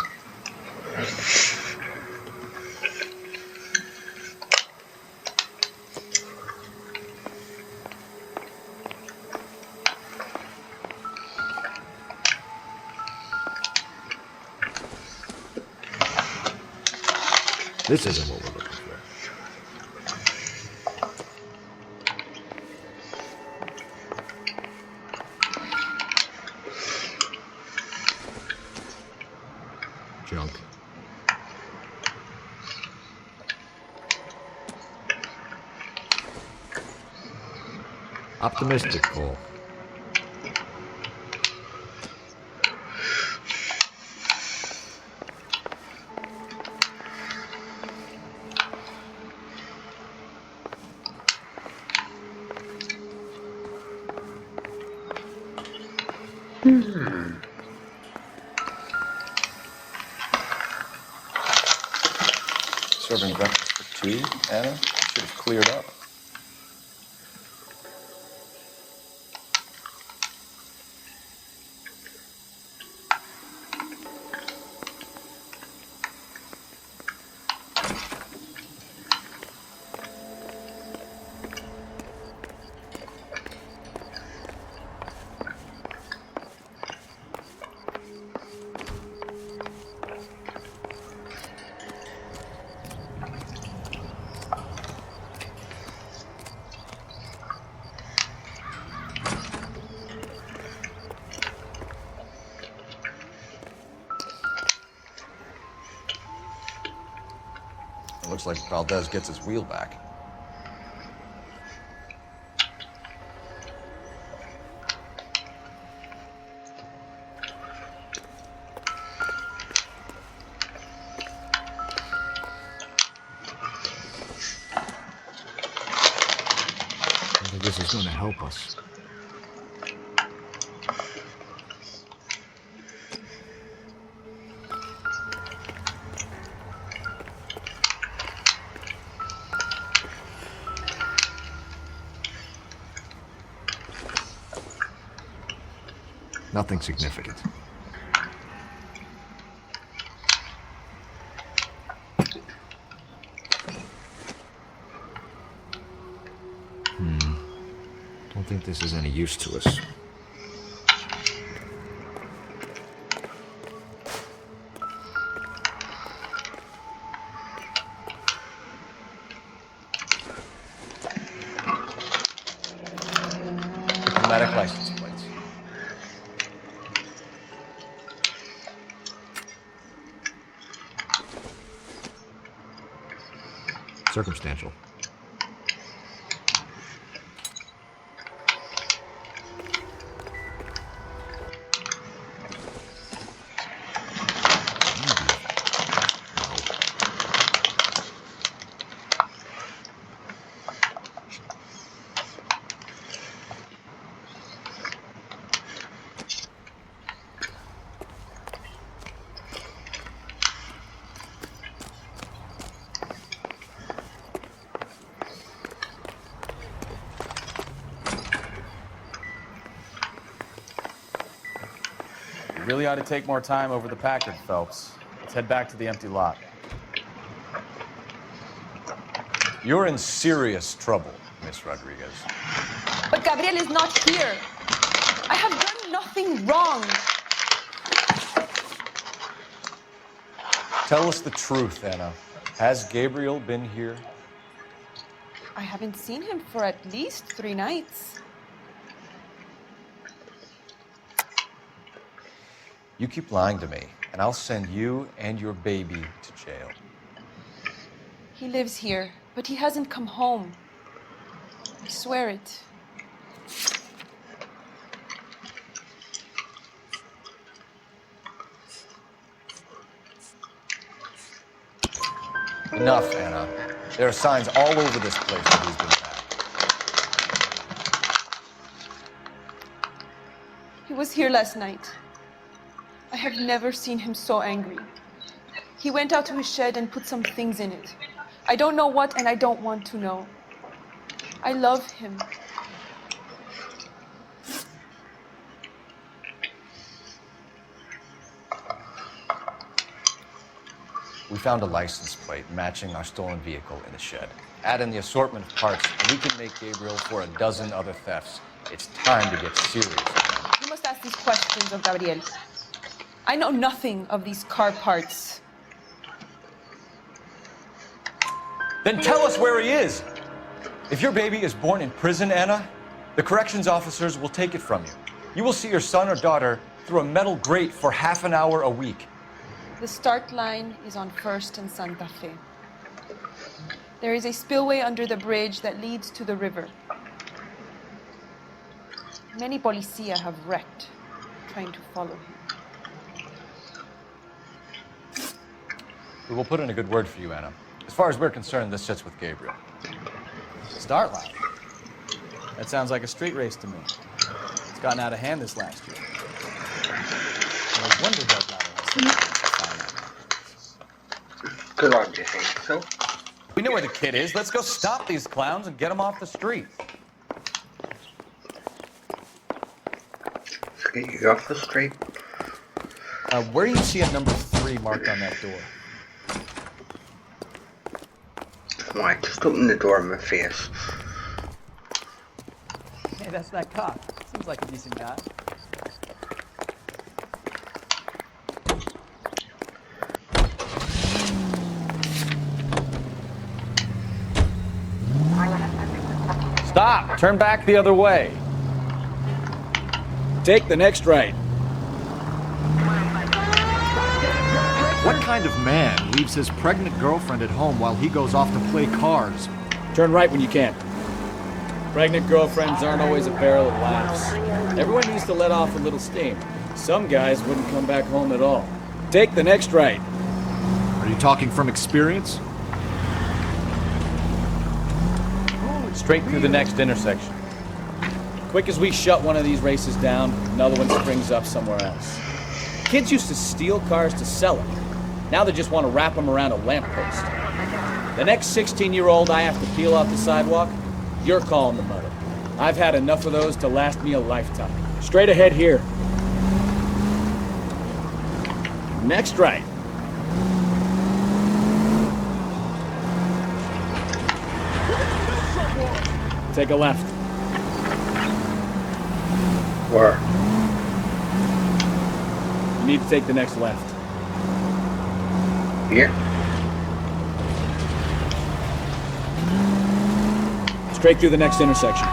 This isn't what we're looking for. Junk. Optimistic call. Serving breakfast for two, Anna? Should have cleared up. It looks like Valdez gets his wheel back. I think this is going to help us. Nothing significant. Don't think this is any use to us. Diplomatic license plates. Circumstantial. You really ought to take more time over the Packard, Phelps. Let's head back to the empty lot. You're in serious trouble, Miss Rodriguez. But Gabriel is not here. I have done nothing wrong. Tell us the truth, Anna. Has Gabriel been here? I haven't seen him for at least 3 nights. You keep lying to me, and I'll send you and your baby to jail. He lives here, But he hasn't come home. I swear it. Enough, Anna. There are signs all over this place that he's been back. He was here last night. I have never seen him so angry. He went out to his shed and put some things in it. I don't know what, and I don't want to know. I love him. We found a license plate matching our stolen vehicle in the shed. Add in the assortment of parts, and we can make Gabriel for a dozen other thefts. It's time to get serious. You must ask these questions of Gabriel. I know nothing of these car parts. Then tell us where he is! If your baby is born in prison, Anna, the corrections officers will take it from you. You will see your son or daughter through a metal grate for half an hour a week. The start line is on 1st and Santa Fe. There is a spillway under the bridge that leads to the river. Many policia have wrecked trying to follow him. We will put in a good word for you, Anna. As far as we're concerned, this sits with Gabriel. Start line. That sounds like a street race to me. It's gotten out of hand this last year. No wonder Delgado has Good on you, think so? We know where the kid is. Let's go stop these clowns and get them off the street. Let's get you off the street. Where do you see a number 3 marked on that door? Why, just open the door in my face. Hey, that's that cop. Seems like a decent guy. Stop! Turn back the other way. Take the next right. What kind of man leaves his pregnant girlfriend at home while he goes off to play cards? Turn right when you can. Pregnant girlfriends aren't always a barrel of laughs. Everyone needs to let off a little steam. Some guys wouldn't come back home at all. Take the next right. Are you talking from experience? Straight through the next intersection. Quick as we shut one of these races down, another one springs up somewhere else. Kids used to steal cars to sell them. Now they just want to wrap them around a lamppost. The next 16-year-old I have to peel off the sidewalk, you're calling the mother. I've had enough of those to last me a lifetime. Straight ahead here. Next right. Take a left. Where? You need to take the next left. Here? Straight through the next intersection.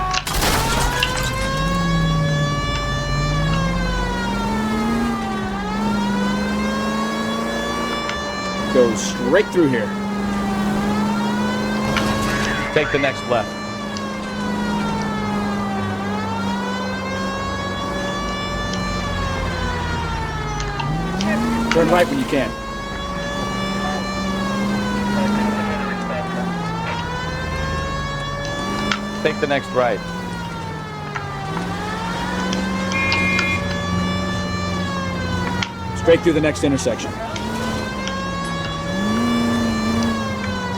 Go straight through here. Take the next left. Turn right when you can. Take the next right. Straight through the next intersection.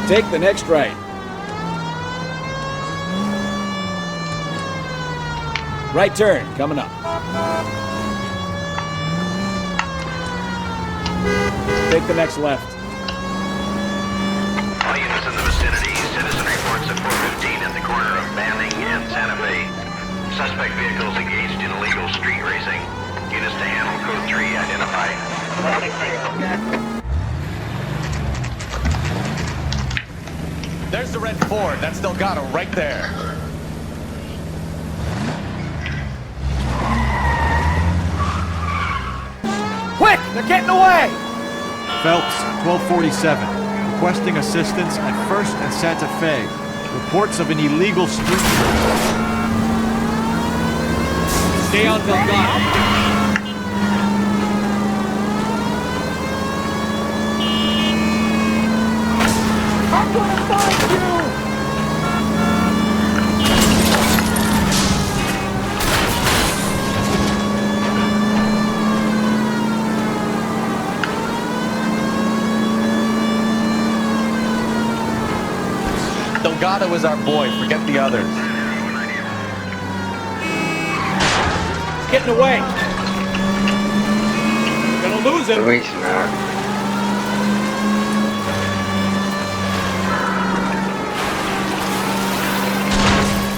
Take the next right. Right turn, coming up. Take the next left. All units in the vicinity, citizen reports at 415 at the corner of Banning and Santa Fe. Suspect vehicles engaged in illegal street racing. Units to handle code 3 identified. There's the red Ford. That's Delgado right there. Quick! They're getting away! Phelps, 1247. requesting assistance at 1st and Santa Fe. Reports of an illegal street race. Stay on Delgado. I'm gonna find you! Delgado is our boy. Forget the others. He's getting away. We're gonna lose him. Luis now.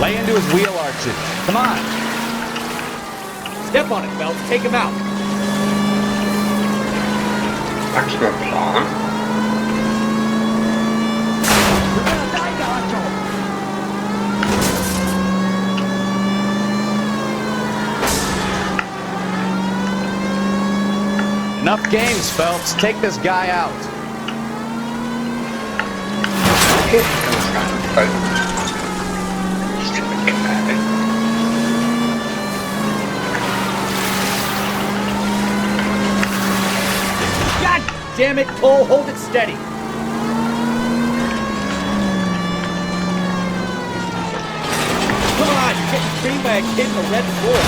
Lay into his wheel arches. Come on. Step on it, Phelps. Take him out. That's my plan. Enough games, Phelps. Take this guy out. God damn it, Cole. Hold it steady. Come on, you're getting creamed by a kid in a red floor.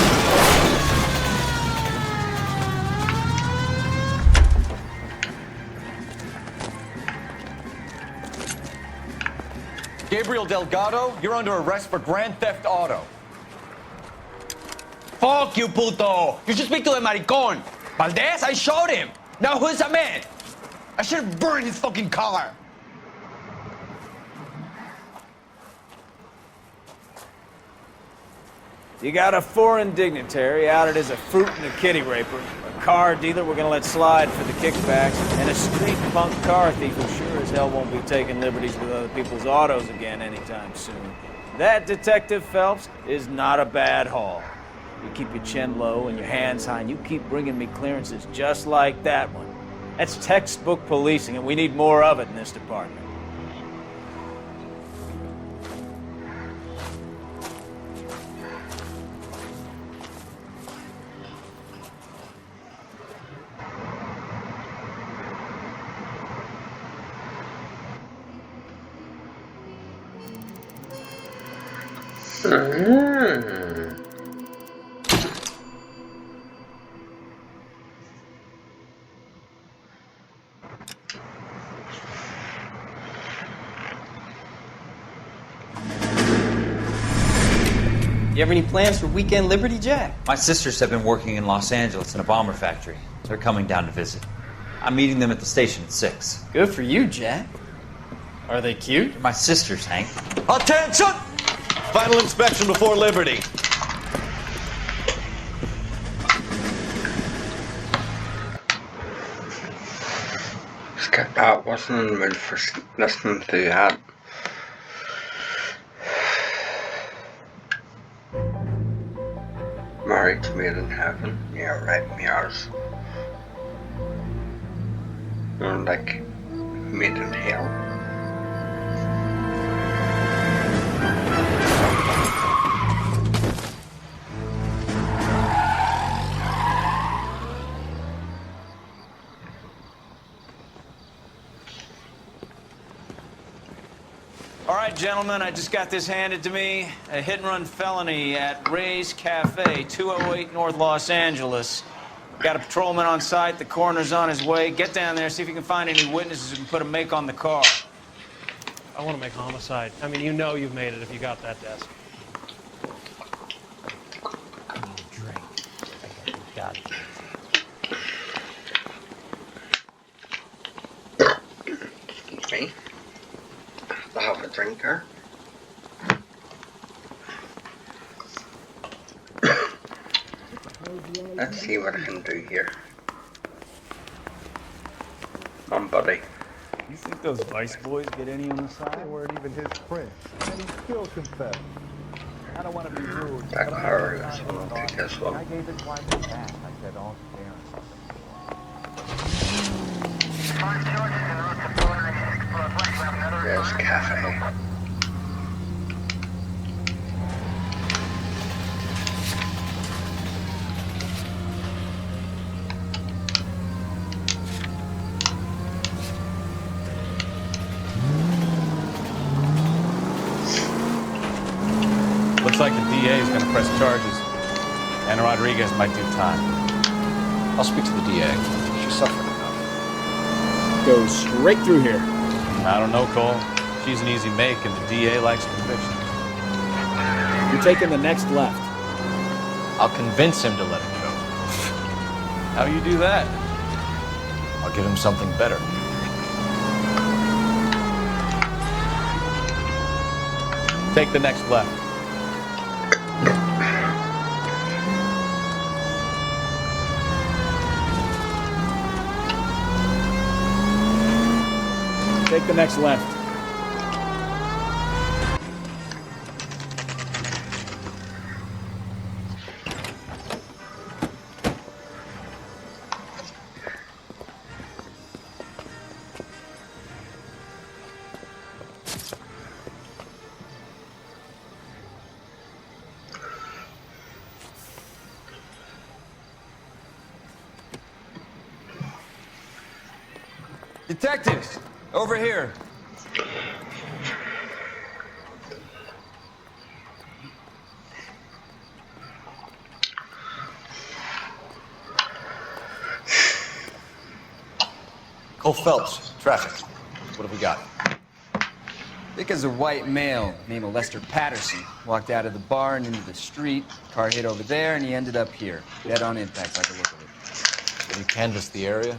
Gabriel Delgado, you're under arrest for grand theft auto. Fuck you, puto! You should speak to the maricon. Valdez, I showed him. Now who's a man? I should have burned his fucking car. You got a foreign dignitary outed as a fruit and a kitty raper, a car dealer we're gonna let slide for the kickbacks, and a street punk car thief who sure as hell won't be taking liberties with other people's autos again anytime soon. That, Detective Phelps, is not a bad haul. You keep your chin low and your hands high, and you keep bringing me clearances just like that one. That's textbook policing, and we need more of it in this department. You have any plans for weekend Liberty, Jack? My sisters have been working in Los Angeles in a bomber factory. They're coming down to visit. I'm meeting them at the station at 6. Good for you, Jack. Are they cute? They're my sisters, Hank. Attention! Final inspection before Liberty. Skip that, wasn't in the mood for listening to that. Married to Made in Heaven, yeah, right, mirrors. Or like Made in Hell. All right, gentlemen, I just got this handed to me. A hit-and-run felony at Ray's Cafe, 208 North Los Angeles. Got a patrolman on site. The coroner's on his way. Get down there, see if you can find any witnesses who can put a make on the car. I want to make homicide. I mean, you know you've made it if you got that desk. Got it. Okay. I'll have a drinker. Let's see what I can do here. Come on, buddy. You think those Vice boys get any on the side? They weren't even his prints, and he still confessed. I don't want to be rude. That car is one of this one. I gave his wife a bath. I said, "Oh, Darren." Noire's cafe. Looks like the DA is going to press charges. And Rodriguez might do time. I'll speak to the DA. She's suffering enough. Go straight through here. I don't know, Cole. She's an easy make, and the DA likes conviction. You're taking the next left. I'll convince him to let it go. How do you do that? I'll give him something better. Take the next left. Take the next left. Detectives, over here. Cole Phelps, traffic. What have we got? Because a white male named Lester Patterson walked out of the bar and into the street. Car hit over there, and he ended up here. Dead on impact by the look of it. Have you canvassed the area?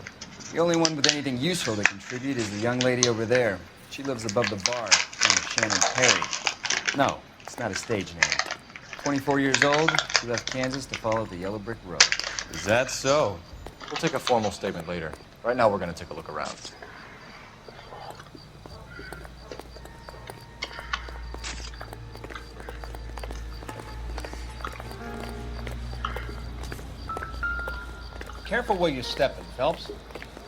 The only one with anything useful to contribute is the young lady over there. She lives above the bar, named Shannon Perry. No, it's not a stage name. 24 years old, she left Kansas to follow the yellow brick road. Is that so? We'll take a formal statement later. Right now, we're going to take a look around. Careful where you're stepping, Phelps.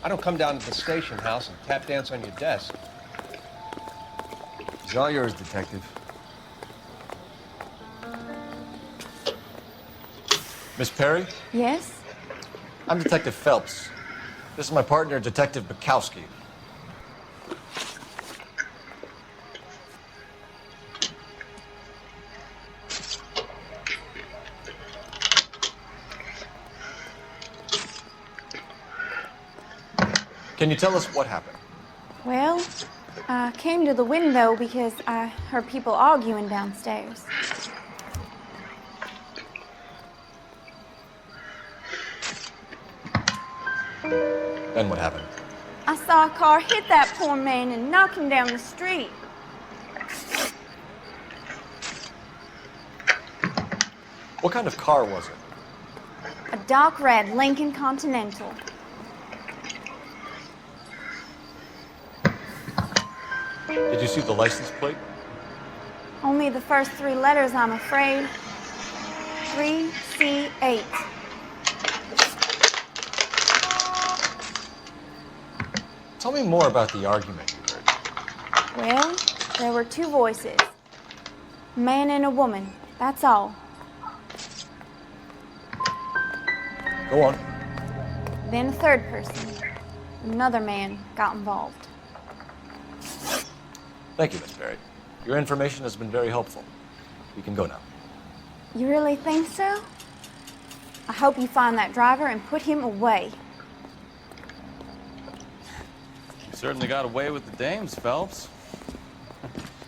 I don't come down to the station house and tap dance on your desk. It's all yours, Detective. Miss Perry? Yes? I'm Detective Phelps. This is my partner, Detective Bukowski. Can you tell us what happened? Well, I came to the window because I heard people arguing downstairs. Then what happened? I saw a car hit that poor man and knock him down the street. What kind of car was it? A dark red Lincoln Continental. Did you see the license plate? Only the first three letters, I'm afraid. 3C8. Tell me more about the argument you heard. Well, there were two voices. A man and a woman, that's all. Go on. Then a third person. Another man got involved. Thank you, Miss Perry. Your information has been very helpful. You can go now. You really think so? I hope you find that driver and put him away. You certainly got away with the dames, Phelps.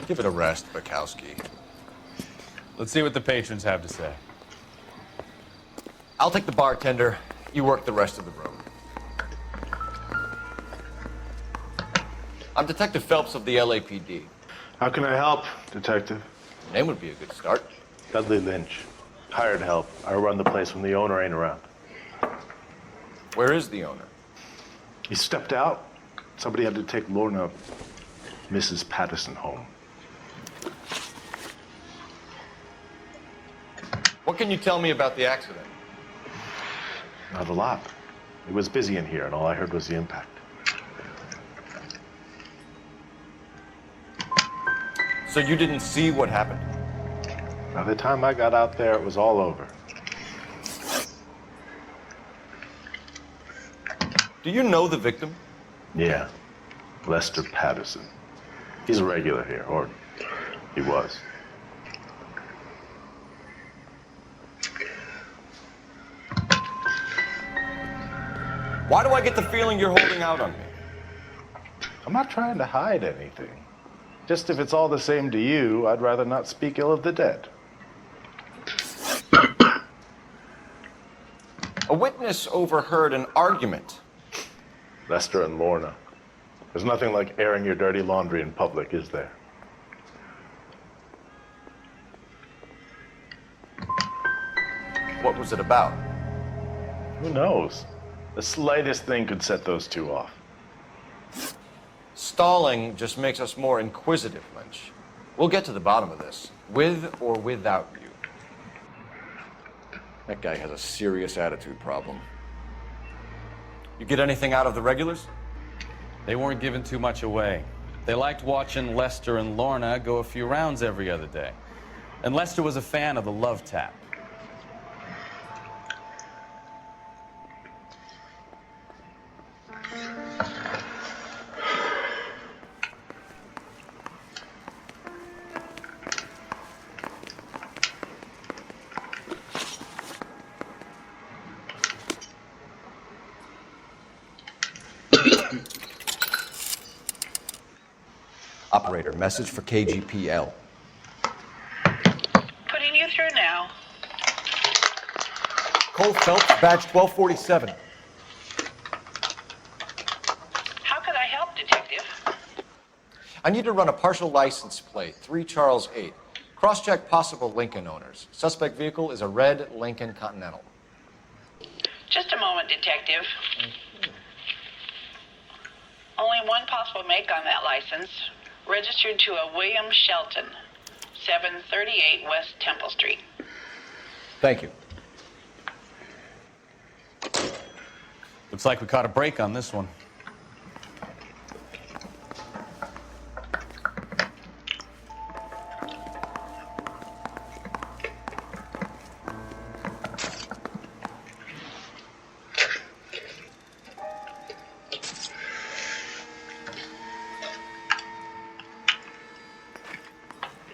Give it a rest, Bukowski. Let's see what the patrons have to say. I'll take the bartender. You work the rest of the room. I'm Detective Phelps of the LAPD. How can I help, Detective? Your name would be a good start. Dudley Lynch. Hired help. I run the place when the owner ain't around. Where is the owner? He stepped out. Somebody had to take Lorna, Mrs. Patterson, home. What can you tell me about the accident? Not a lot. It was busy in here, and all I heard was the impact. So you didn't see what happened? By the time I got out there, it was all over. Do you know the victim? Yeah, Lester Patterson. He's a regular here, or he was. Why do I get the feeling you're holding out on me? I'm not trying to hide anything. Just if it's all the same to you, I'd rather not speak ill of the dead. A witness overheard an argument. Lester and Lorna. There's nothing like airing your dirty laundry in public, is there? What was it about? Who knows? The slightest thing could set those two off. Stalling just makes us more inquisitive, Lynch. We'll get to the bottom of this, with or without you. That guy has a serious attitude problem. You get anything out of the regulars? They weren't giving too much away. They liked watching Lester and Lorna go a few rounds every other day. And Lester was a fan of the love tap. Operator, message for KGPL. Putting you through now. Cole Phelps, badge 1247. How could I help, Detective? I need to run a partial license plate, 3 Charles 8. Cross-check possible Lincoln owners. Suspect vehicle is a red Lincoln Continental. Just a moment, Detective. Only one possible make on that license. Registered to a William Shelton, 738 West Temple Street. Thank you. Looks like we caught a break on this one.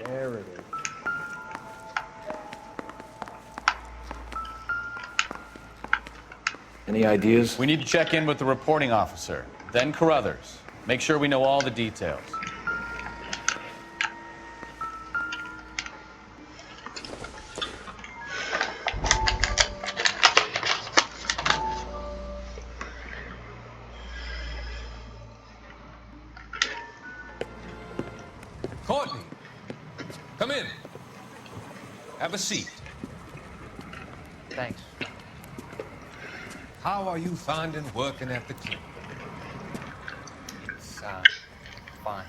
There it is. Any ideas? We need to check in with the reporting officer, then Carruthers. Make sure we know all the details. Courtney, come in. Have a seat. Thanks. How are you finding working at the clinic? It's, fine.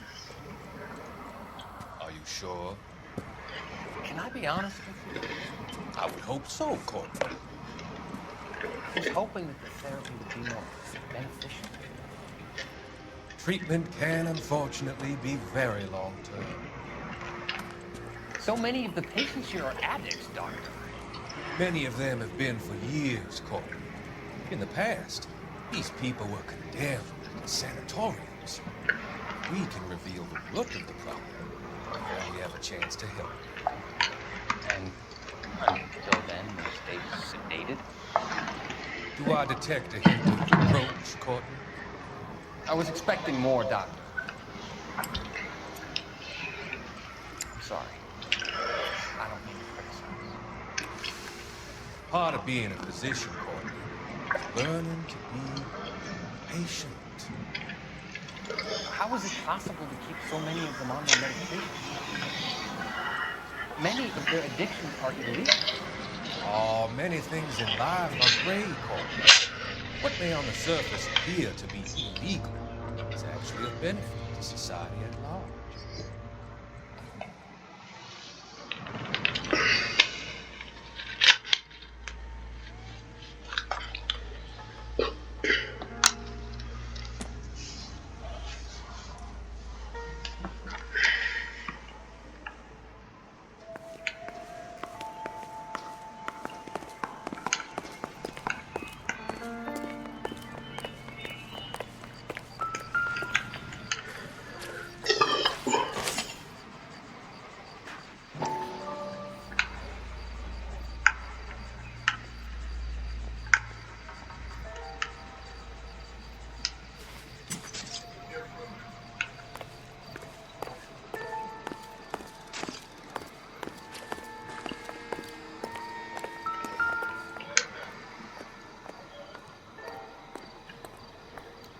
Are you sure? Can I be honest with you? I would hope so, Courtney. I was hoping that the therapy would be more beneficial. Treatment can unfortunately be very long-term. So many of the patients here are addicts, Doctor. Many of them have been for years, Courtney. In the past, these people were condemned to sanatoriums. We can reveal the root of the problem before we have a chance to help. And until then, they stay sedated? Do I detect a hint of reproach, Courtney? I was expecting more, Doctor. I'm sorry. I don't mean to criticize. Part of being a physician, Courtney, is learning to be patient. How is it possible to keep so many of them on their medication? Many of their addictions are illegal. Oh, many things in life are gray, Courtney. What may on the surface appear to be illegal is actually of benefit to society at large.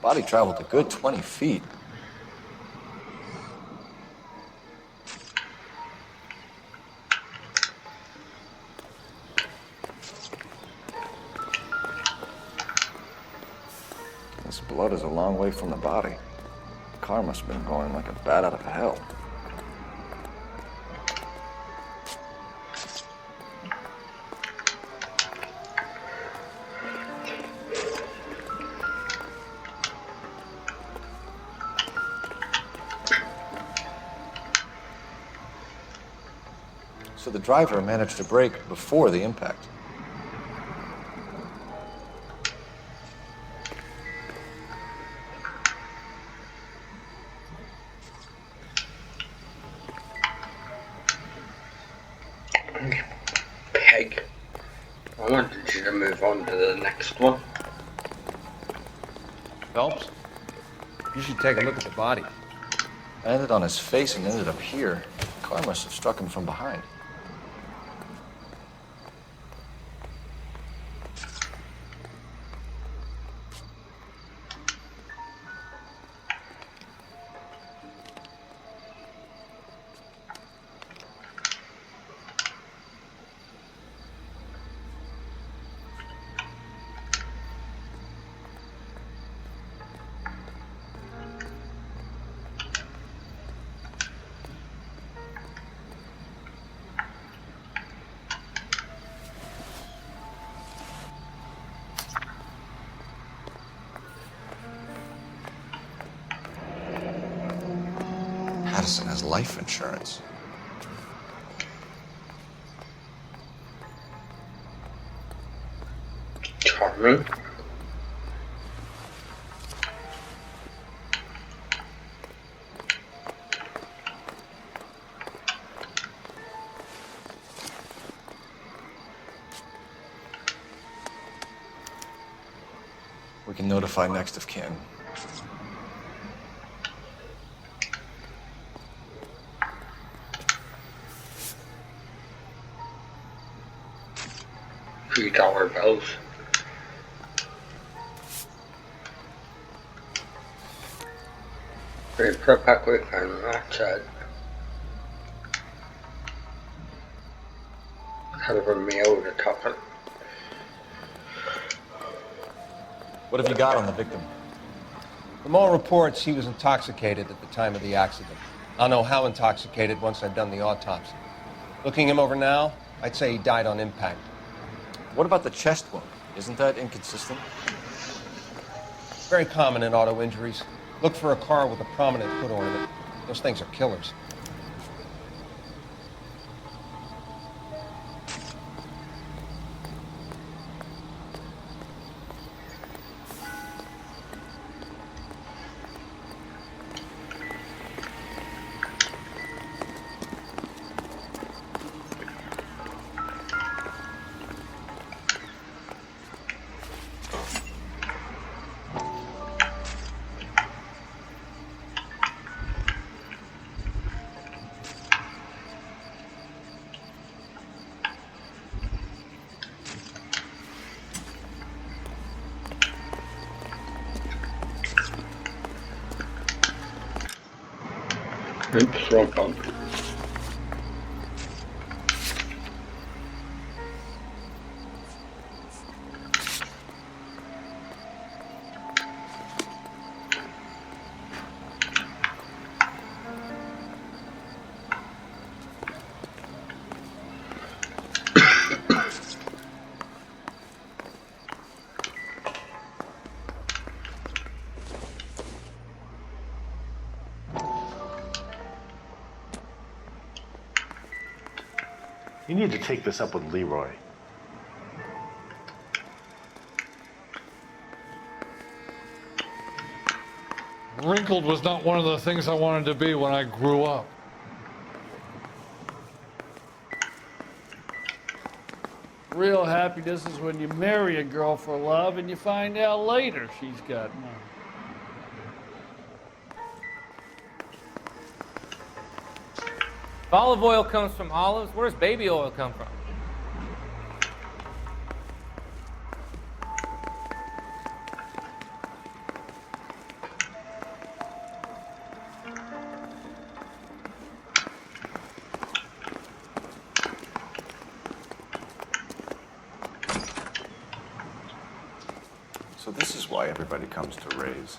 Body traveled a good 20 feet. This blood is a long way from the body. The car must have been going like a bat out of hell. So the driver managed to brake before the impact. Peg. I wanted you to move on to the next one. Phelps, you should take a look at the body. I landed on his face and ended up here. The car must have struck him from behind. Madison has life insurance. Charming. We can notify next of kin. $3 bills. Pretty put back quick and that's it. Had a meal to top it. What have you got on the victim? From all reports, he was intoxicated at the time of the accident. I'll know how intoxicated once I've done the autopsy. Looking him over now, I'd say he died on impact. What about the chest wound? Isn't that inconsistent? Very common in auto injuries. Look for a car with a prominent hood ornament. Those things are killers. Oops, wrong button. You need to take this up with Leroy. Wrinkled was not one of the things I wanted to be when I grew up. Real happiness is when you marry a girl for love and you find out later she's got money. If olive oil comes from olives, where does baby oil come from? this is why everybody comes to Ray's.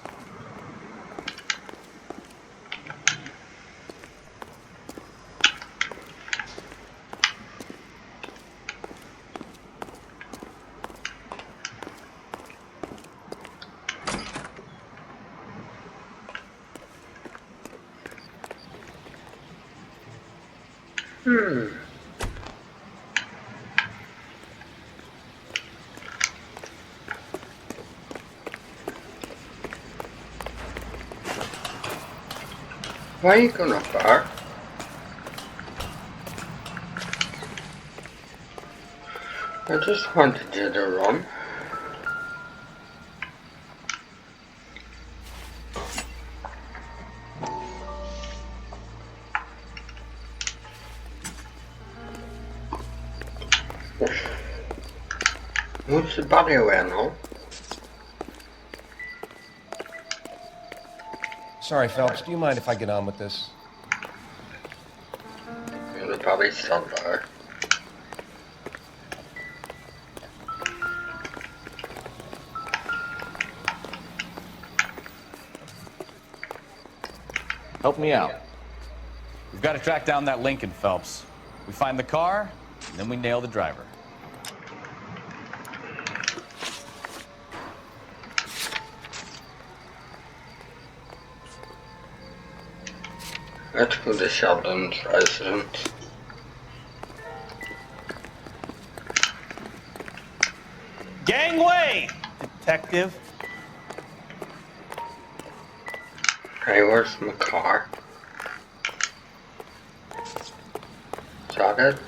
Why are you gonna bark? I just wanted you to run. What's the body away now? Sorry, Phelps, do you mind if I get on with this? The body's still there. Help me out. We've got to track down that Lincoln, Phelps. We find the car, and then we nail the driver. Let's go to Sheldon's residence. Gangway, detective. Hey, where's my car? Is that it?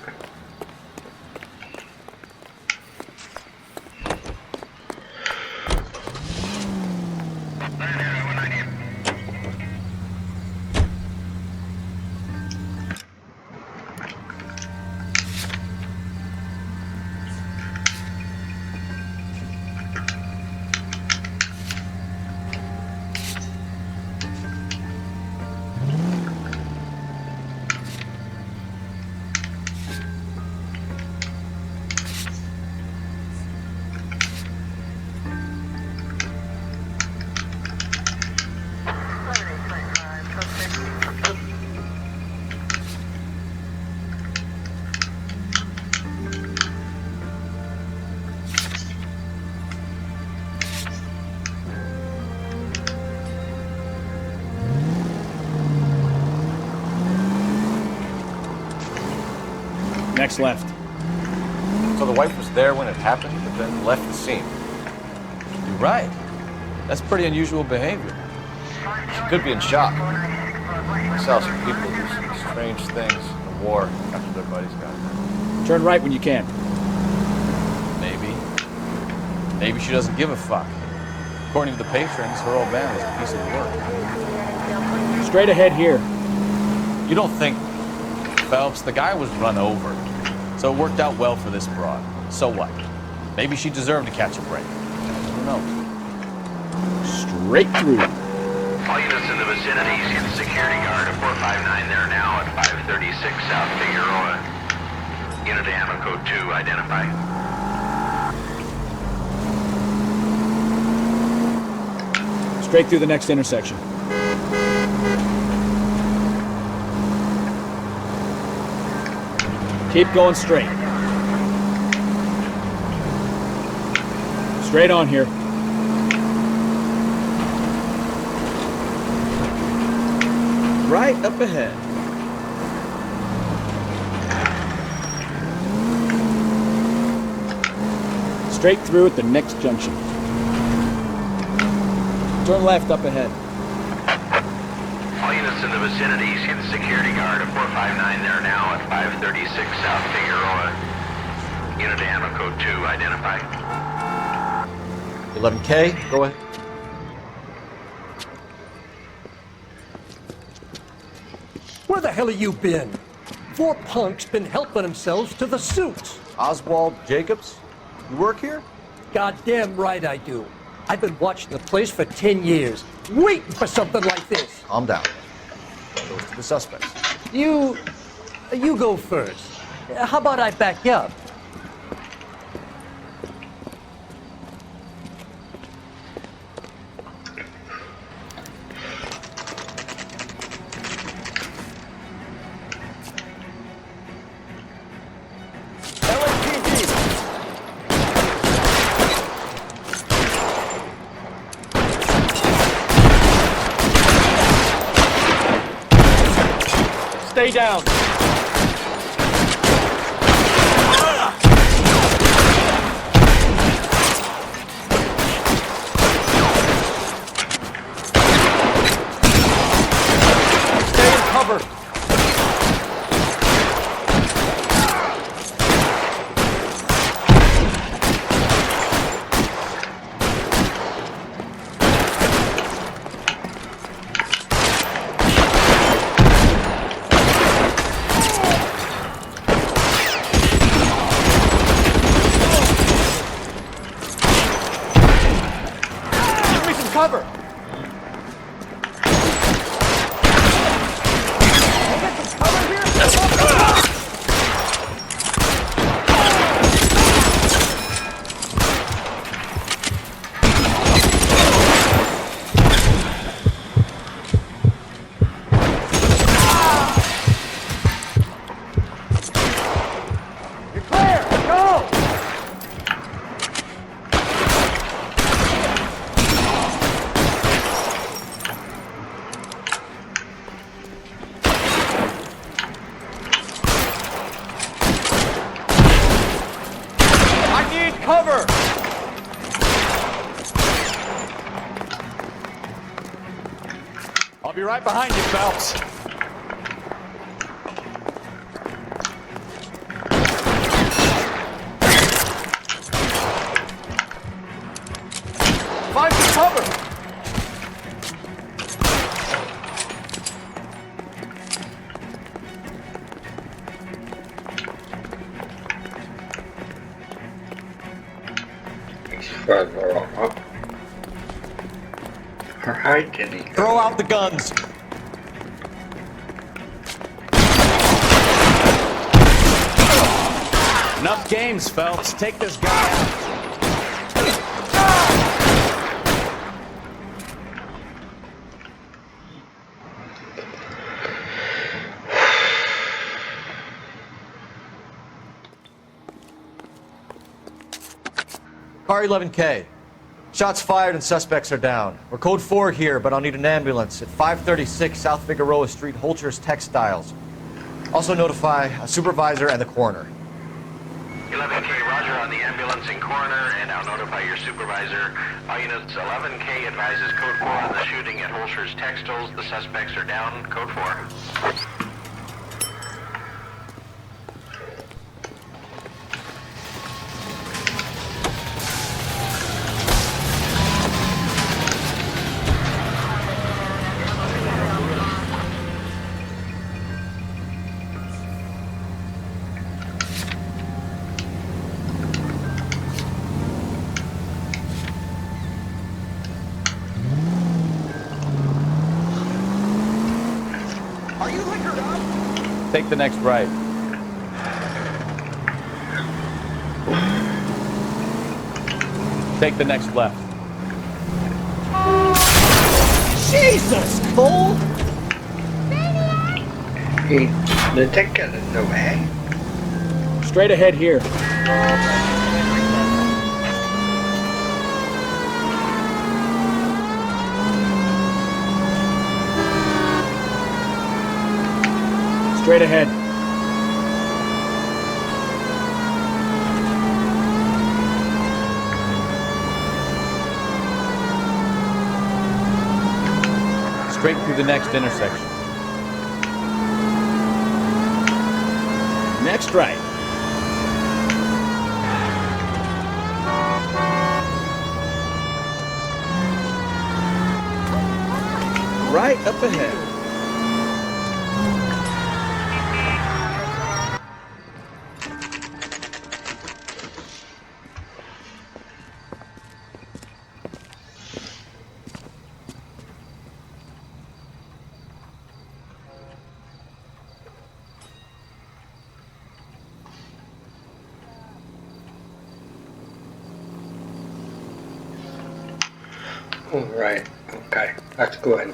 Next left. So the wife was there when it happened, but then left the scene. You're right. That's pretty unusual behavior. She could be in shock. I saw some people do some strange things in the war after their buddies got hurt. Turn right when you can. Maybe. Maybe she doesn't give a fuck. According to the patrons, her old man was a piece of work. Straight ahead here. You don't think, Phelps, the guy was run over. So it worked out well for this broad. So what? Maybe she deserved to catch a break. Who knows? Straight through. All units in the vicinity, see the security guard at 459 there now at 536 South Figueroa. Unit to ammo code 2, identify. Straight through the next intersection. Keep going straight. Straight on here. Right up ahead. Straight through at the next junction. Turn left up ahead. All units in the vicinity, see the security guard at 459 there now at 536 South Figueroa. Unit to ammo code 2, identify. 11K, go ahead. Where the hell have you been? 4 punks been helping themselves to the suits. Oswald Jacobs, you work here? Goddamn right I do. I've been watching the place for 10 years, waiting for something like this. Calm down. Goes to the suspects. You go first. How about I back you up? stay down. Stay in cover. Cover! You're clear! Go! Cover! I'll be right behind you, Phelps. Find some cover! Further up. Or hide any. Throw out the guns. Enough games, Phelps. Take this guy out. Car 11K. Shots fired and suspects are down. We're code 4 here, but I'll need an ambulance at 536 South Figueroa Street, Holcher's Textiles. Also notify a supervisor and the coroner. 11K, roger on the ambulance and coroner, and I'll notify your supervisor. All units, 11K advises code 4 on the shooting at Holcher's Textiles. The suspects are down. Code 4. Take the next right. Take the next left. Jesus, Cole! The ticket is no way. Straight ahead here. Straight ahead. Straight through the next intersection. Next right. Right up ahead. All right. Okay. That's good.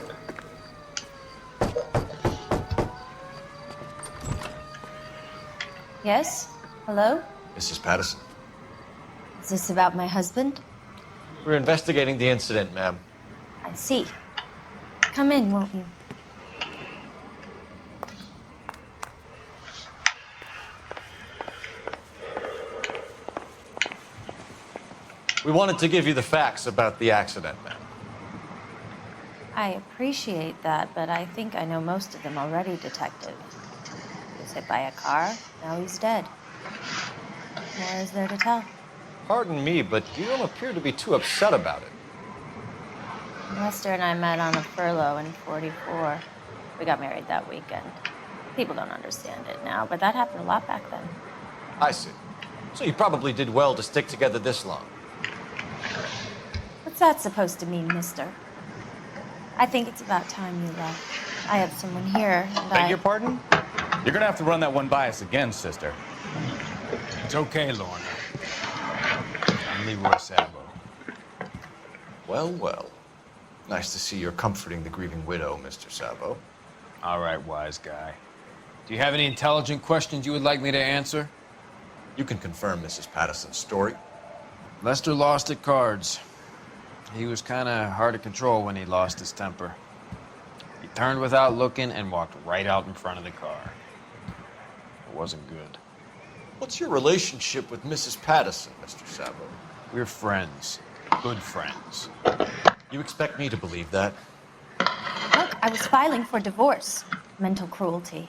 Yes? Hello? Mrs. Patterson. Is this about my husband? We're investigating the incident, ma'am. I see. Come in, won't you? We wanted to give you the facts about the accident, ma'am. I appreciate that, but I think I know most of them already, Detective. He was hit by a car, now he's dead. What more is there to tell? Pardon me, but you don't appear to be too upset about it. Lester and I met on a furlough in '44. We got married that weekend. People don't understand it now, but that happened a lot back then. I see. So you probably did well to stick together this long. What's that supposed to mean, mister? I think it's about time you left. I have someone here, and Beg your pardon? You're gonna have to run that one by us again, sister. It's okay, Lorna. I'm Leroy Sabo. Well, well. Nice to see you're comforting the grieving widow, Mr. Sabo. All right, wise guy. Do you have any intelligent questions you would like me to answer? You can confirm Mrs. Patterson's story. Lester lost at cards. He was kind of hard to control when he lost his temper. He turned without looking and walked right out in front of the car. It wasn't good. What's your relationship with Mrs. Patterson, Mr. Sabo? We're friends. Good friends. You expect me to believe that? Look, I was filing for divorce. Mental cruelty.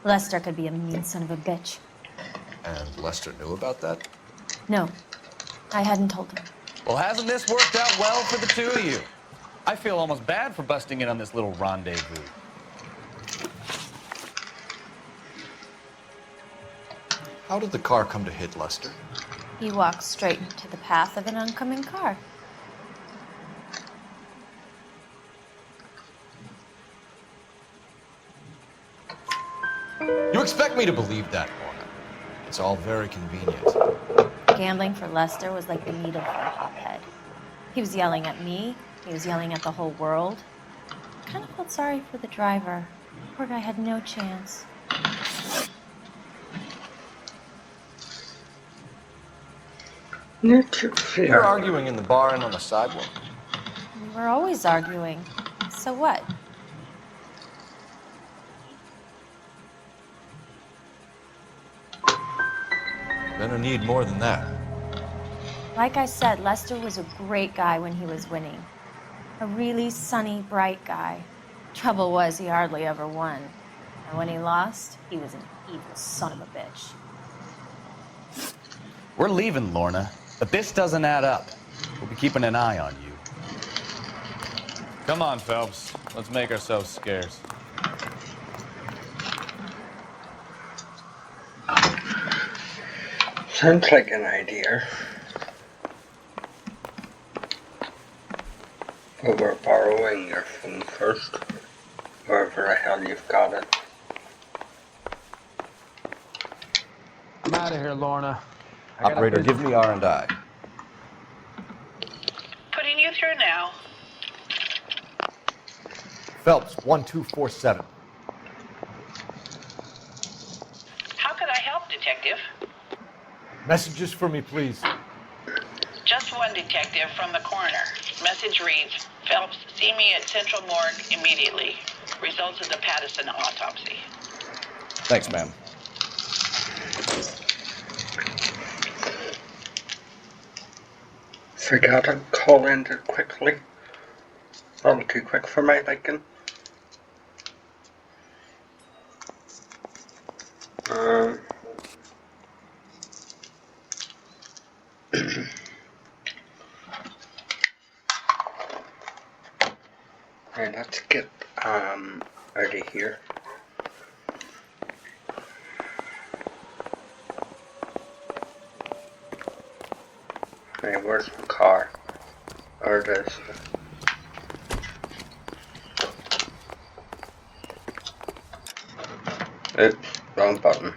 Lester could be a mean son of a bitch. And Lester knew about that? No, I hadn't told him. Well, hasn't this worked out well for the two of you? I feel almost bad for busting in on this little rendezvous. How did the car come to hit Lester? He walked straight into the path of an oncoming car. You expect me to believe that, Lorna? It's all very convenient. Gambling for Lester was like the needle for a hothead. He was yelling at me. He was yelling at the whole world. I kind of felt sorry for the driver. Poor guy had no chance. You're arguing in the bar and on the sidewalk. We were always arguing. So what? Gonna need more than that. Like I said, Lester was a great guy when he was winning. A really sunny, bright guy. Trouble was, he hardly ever won. And when he lost, he was an evil son of a bitch. We're leaving, Lorna, but this doesn't add up. We'll be keeping an eye on you. Come on, Phelps. Let's make ourselves scarce. Sounds like an idea. Over borrowing your phone first, wherever the hell you've got it. I'm out of here, Lorna. Operator, give me R&I. Putting you through now. Phelps, 1247. How could I help, Detective? Messages for me, please. Just one detective from the coroner. Message reads, Phelps, see me at Central Morgue immediately. Results of the Patterson autopsy. Thanks, ma'am. Forgot to call in too quickly. A little too quick for my liking. Alright, let's get out of here. Hey, where's my car? Or it is. Oops, wrong button.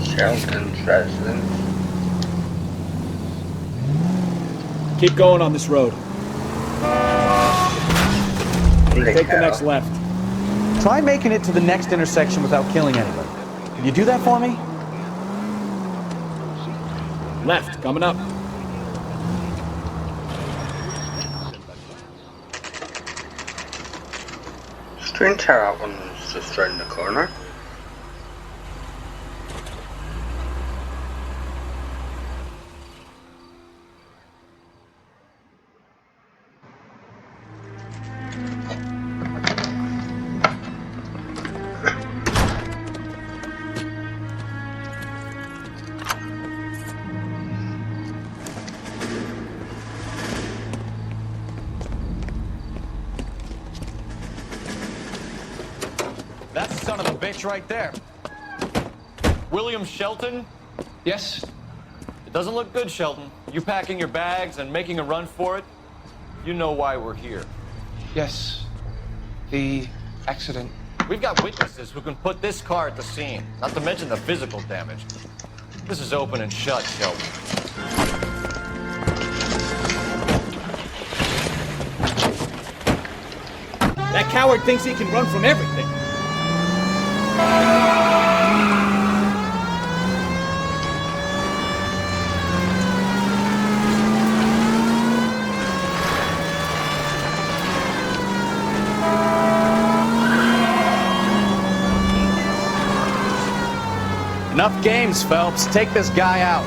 Shelton's residence. Keep going on this road. Take the next left. Try making it to the next intersection without killing anybody. Can you do that for me? Left, coming up. Strange how that one was just round the corner. that son of a bitch right there. William Shelton? Yes? It doesn't look good, Shelton. You packing your bags and making a run for it? You know why we're here. Yes. The accident. We've got witnesses who can put this car at the scene, not to mention the physical damage. This is open and shut, Shelton. That coward thinks he can run from everything. Enough games, Phelps. Take this guy out.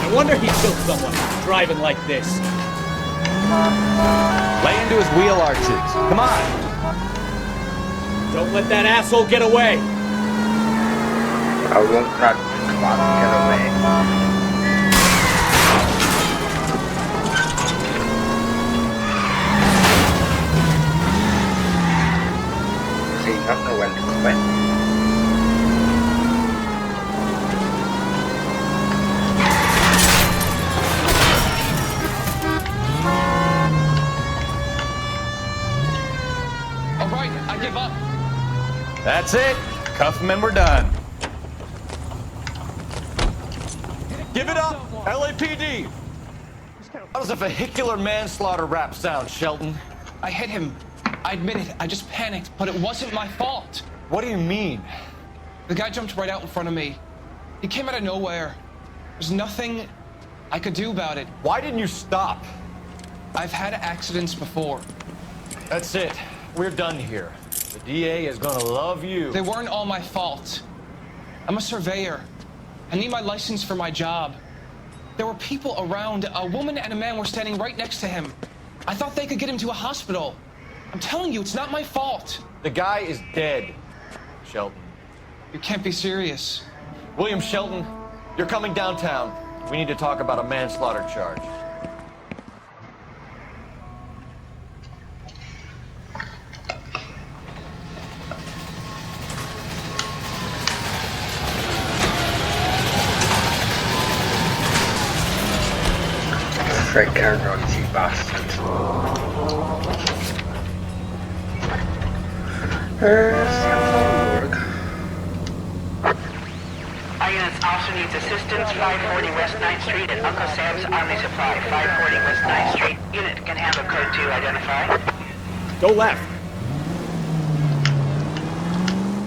No wonder he killed someone driving like this. Lay into his wheel arches. Come on. Don't let that asshole get away. I won't let Clark get away. See, I don't know when to quit. All right, I give up. That's it. Cuff him and we're done. Give it up, LAPD. How does a vehicular manslaughter rap sound, Shelton? I hit him. I admit it. I just panicked, but it wasn't my fault. What do you mean? The guy jumped right out in front of me. He came out of nowhere. There's nothing I could do about it. Why didn't you stop? I've had accidents before. That's it. We're done here. The DA is gonna love you. They weren't all my fault. I'm a surveyor. I need my license for my job. There were people around. A woman and a man were standing right next to him. I thought they could get him to a hospital. I'm telling you, it's not my fault. The guy is dead, Shelton. You can't be serious. William Shelton, you're coming downtown. We need to talk about a manslaughter charge. Fred Cameron, you bastard. Our units also needs assistance. 540 West 9th Street at Uncle Sam's Army Supply. 540 West 9th Street. Unit can handle code 2. Identify. Go left.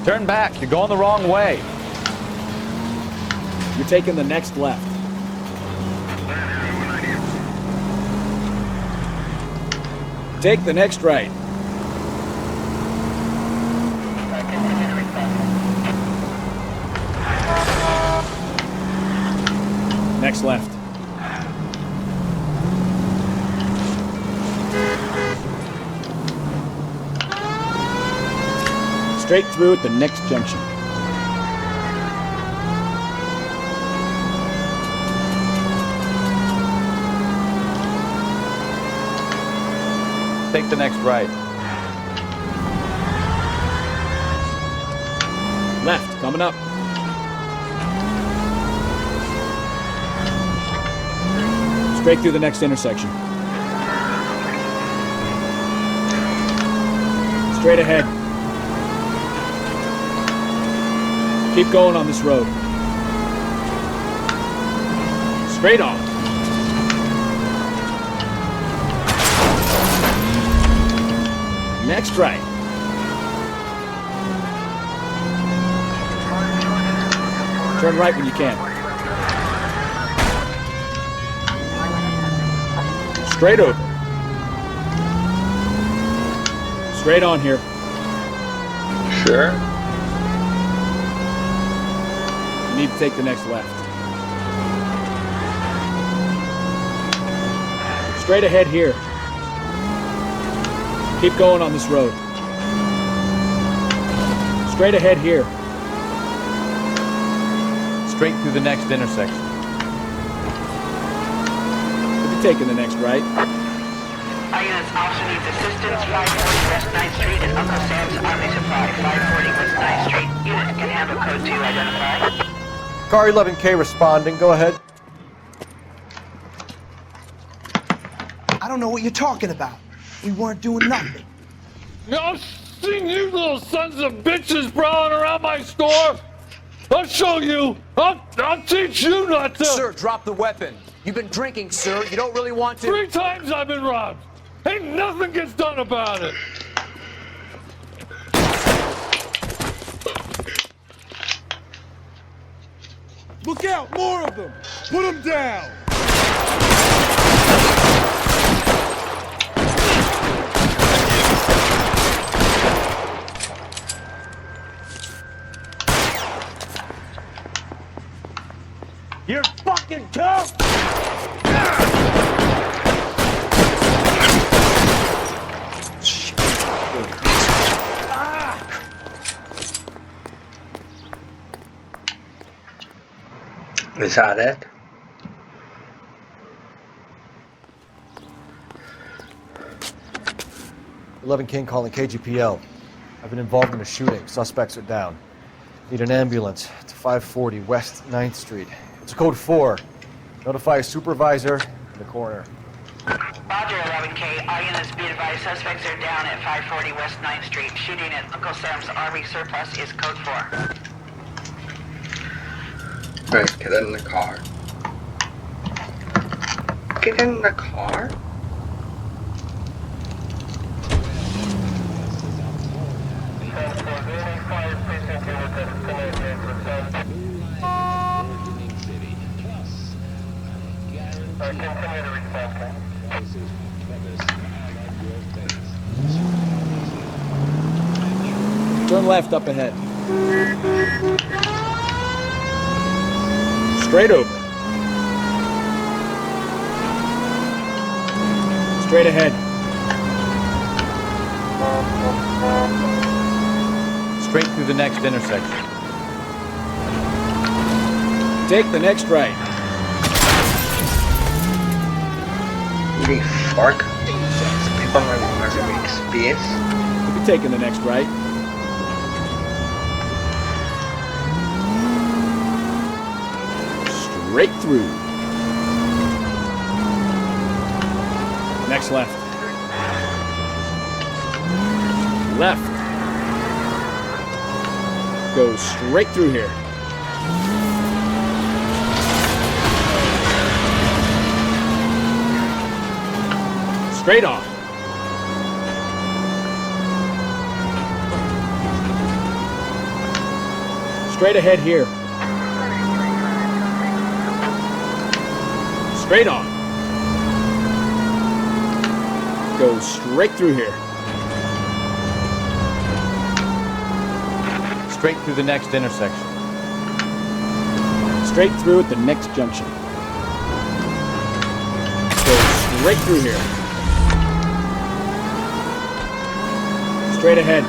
Turn back. You're going the wrong way. You're taking the next left. Take the next right. Next left. Straight through at the next junction. Take the next right. Left, coming up. Straight through the next intersection. Straight ahead. Keep going on this road. Straight on. Next right. Turn right when you can. Straight over. Straight on here. Sure. You need to take the next left. Straight ahead here. Keep going on this road. Straight ahead here. Straight through the next intersection. We'll be taking the next right. All units, officer needs assistance, 540 West 9th Street and Uncle Sam's Army Supply, 540 West 9th Street. Unit can handle code 2, identify. Car 11K responding, go ahead. I don't know what you're talking about. We weren't doing nothing. I've seen you little sons of bitches prowling around my store. I'll show you. I'll teach you not to. Sir, drop the weapon. You've been drinking, sir. You don't really want to. 3 times I've been robbed. Ain't nothing gets done about it. Look out, more of them! Put them down! You're fucking tough! Is that it? King calling KGPL. I've been involved in a shooting. Suspects are down. Need an ambulance to 540 West 9th Street. It's code 4. Notify a supervisor in the coroner. Roger, 11K. All units be advised, suspects are down at 540 West 9th Street. Shooting at Uncle Sam's Army Surplus is code 4. Right, get in the car. Get in the car? Turn left up ahead. Straight over. Straight ahead. Straight through the next intersection. Take the next right. Really fuck. People are make space. We'll be taking the next right. Straight through. Next left. Left. Go straight through here. Straight on. Straight ahead here. Straight on. Go straight through here. Straight through the next intersection. Straight through at the next junction. Go straight through here. Straight ahead.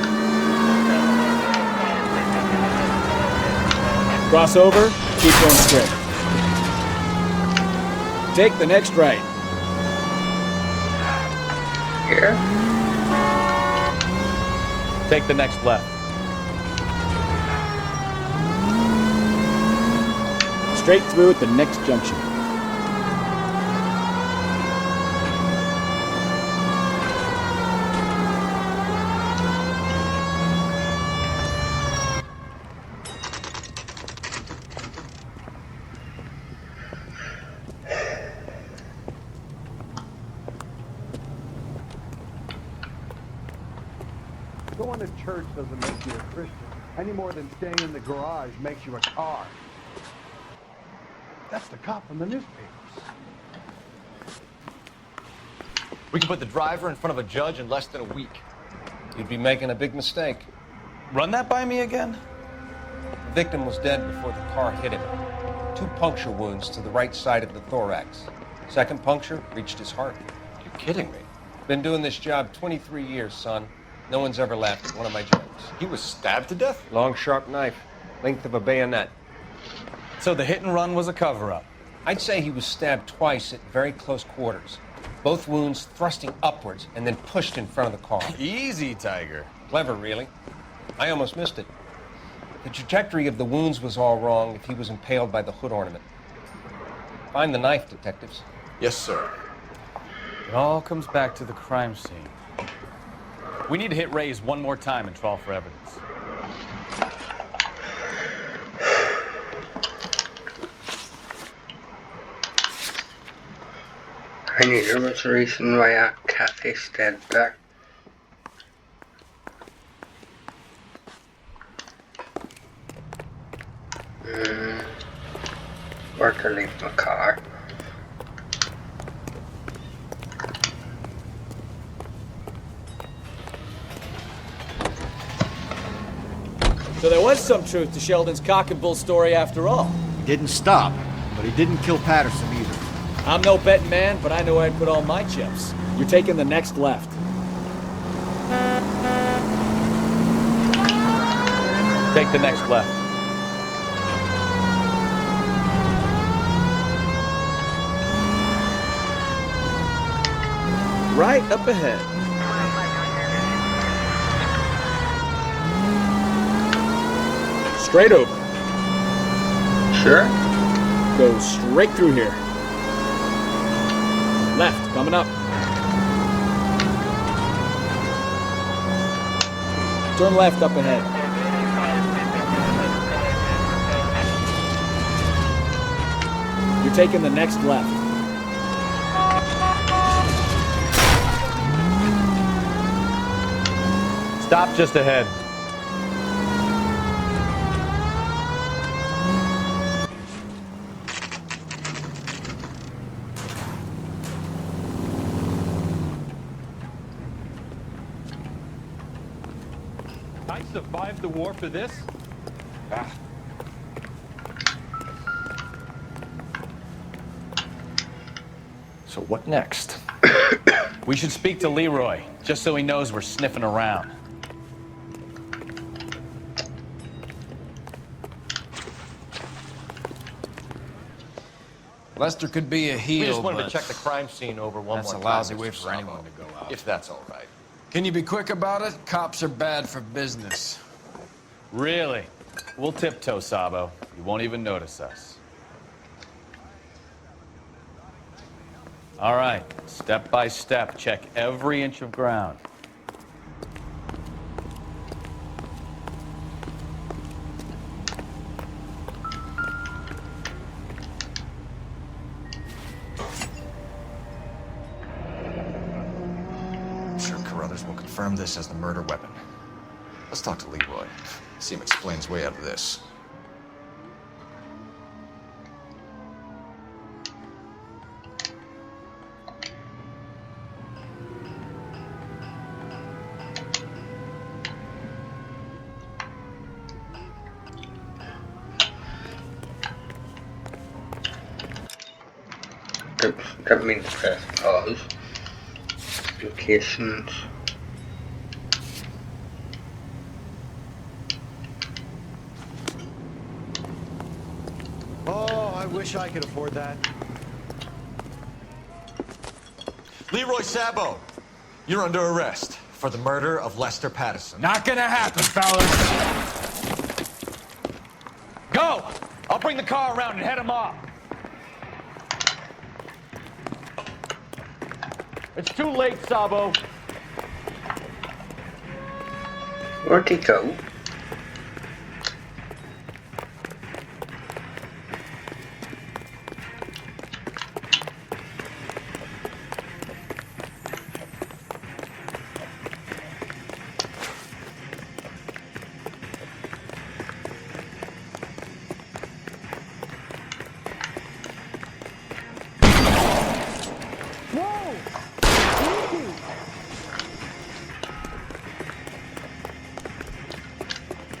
Cross over, keep going straight. Take the next right. Here? Take the next left. Straight through at the next junction. Going to church doesn't make you a Christian, any more than staying in the garage makes you a car. That's the cop from the newspapers. We can put the driver in front of a judge in less than a week. You'd be making a big mistake. Run that by me again? The victim was dead before the car hit him. 2 puncture wounds to the right side of the thorax. Second puncture reached his heart. You're kidding me. Been doing this job 23 years, son. No one's ever laughed at one of my jokes. He was stabbed to death? Long, sharp knife, length of a bayonet. So the hit and run was a cover-up? I'd say he was stabbed twice at very close quarters. Both wounds thrusting upwards and then pushed in front of the car. Easy, Tiger. Clever, really. I almost missed it. The trajectory of the wounds was all wrong if he was impaled by the hood ornament. Find the knife, detectives. Yes, sir. It all comes back to the crime scene. We need to hit Ray's one more time and trawl for evidence. I knew there was a reason why that cafe stayed there. Where to leave my car? So there was some truth to Sheldon's cock and bull story after all. He didn't stop, but he didn't kill Patterson either. I'm no betting man, but I know where I'd put all my chips. You're taking the next left. Take the next left. Right up ahead. Straight over. Sure. Go straight through here. Left, coming up. Turn left up ahead. You're taking the next left. Stop just ahead. I survived the war for this? So what next? We should speak to Leroy, just so he knows we're sniffing around. Lester could be a heel, We just wanted but to check the crime scene over one that's more a time. lousy way Mr. for Sabo. anyone to go out. If that's all right. Can you be quick about it? Cops are bad for business. Really? We'll tiptoe, Sabo. You won't even notice us. All right, step by step, check every inch of ground. I'm sure Carruthers will confirm this as the murder weapon. Let's talk to Leroy. See him explain his way out of this. That means press pause. Locations. Oh, I wish I could afford that. Leroy Sabo, you're under arrest for the murder of Lester Patterson. Not gonna happen, fellas. Go! I'll bring the car around and head him off. It's too late, Sabo. Where'd he go?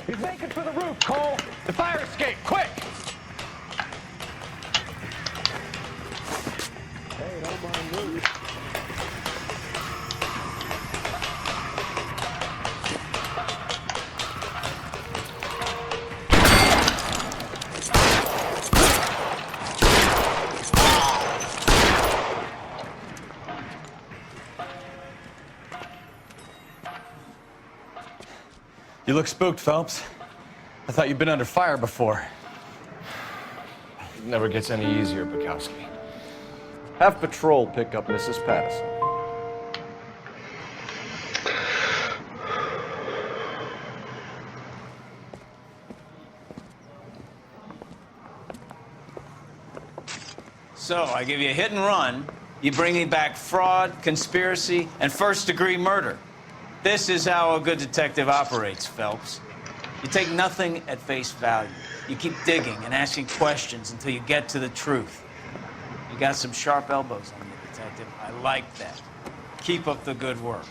He's making for the roof, Cole. The fire escape, quick! Hey, don't mind me. You look spooked, Phelps. I thought you'd been under fire before. It never gets any easier, Bukowski. Have patrol pick up Mrs. Patterson. So, I give you a hit and run, you bring me back fraud, conspiracy, and first-degree murder. This is how a good detective operates, Phelps. You take nothing at face value. You keep digging and asking questions until you get to the truth. You got some sharp elbows on you, detective. I like that. Keep up the good work.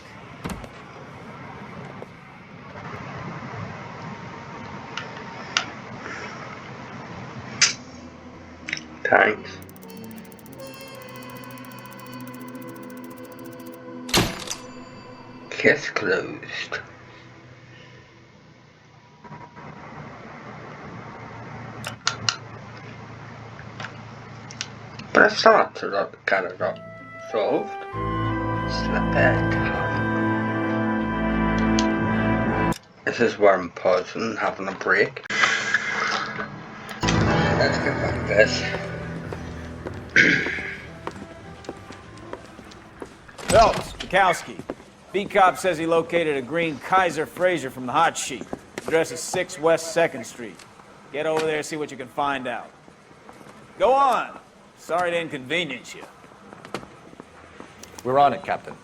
Thanks. Case closed. But I still have to get it up solved. Slip it. This is where I'm pausing, having a break. Let's get back to this. Phelps, Bukowski. B-Cop says he located a green Kaiser Fraser from the hot sheet. Address is 6 West 2nd Street. Get over there and see what you can find out. Go on. Sorry to inconvenience you. We're on it, Captain.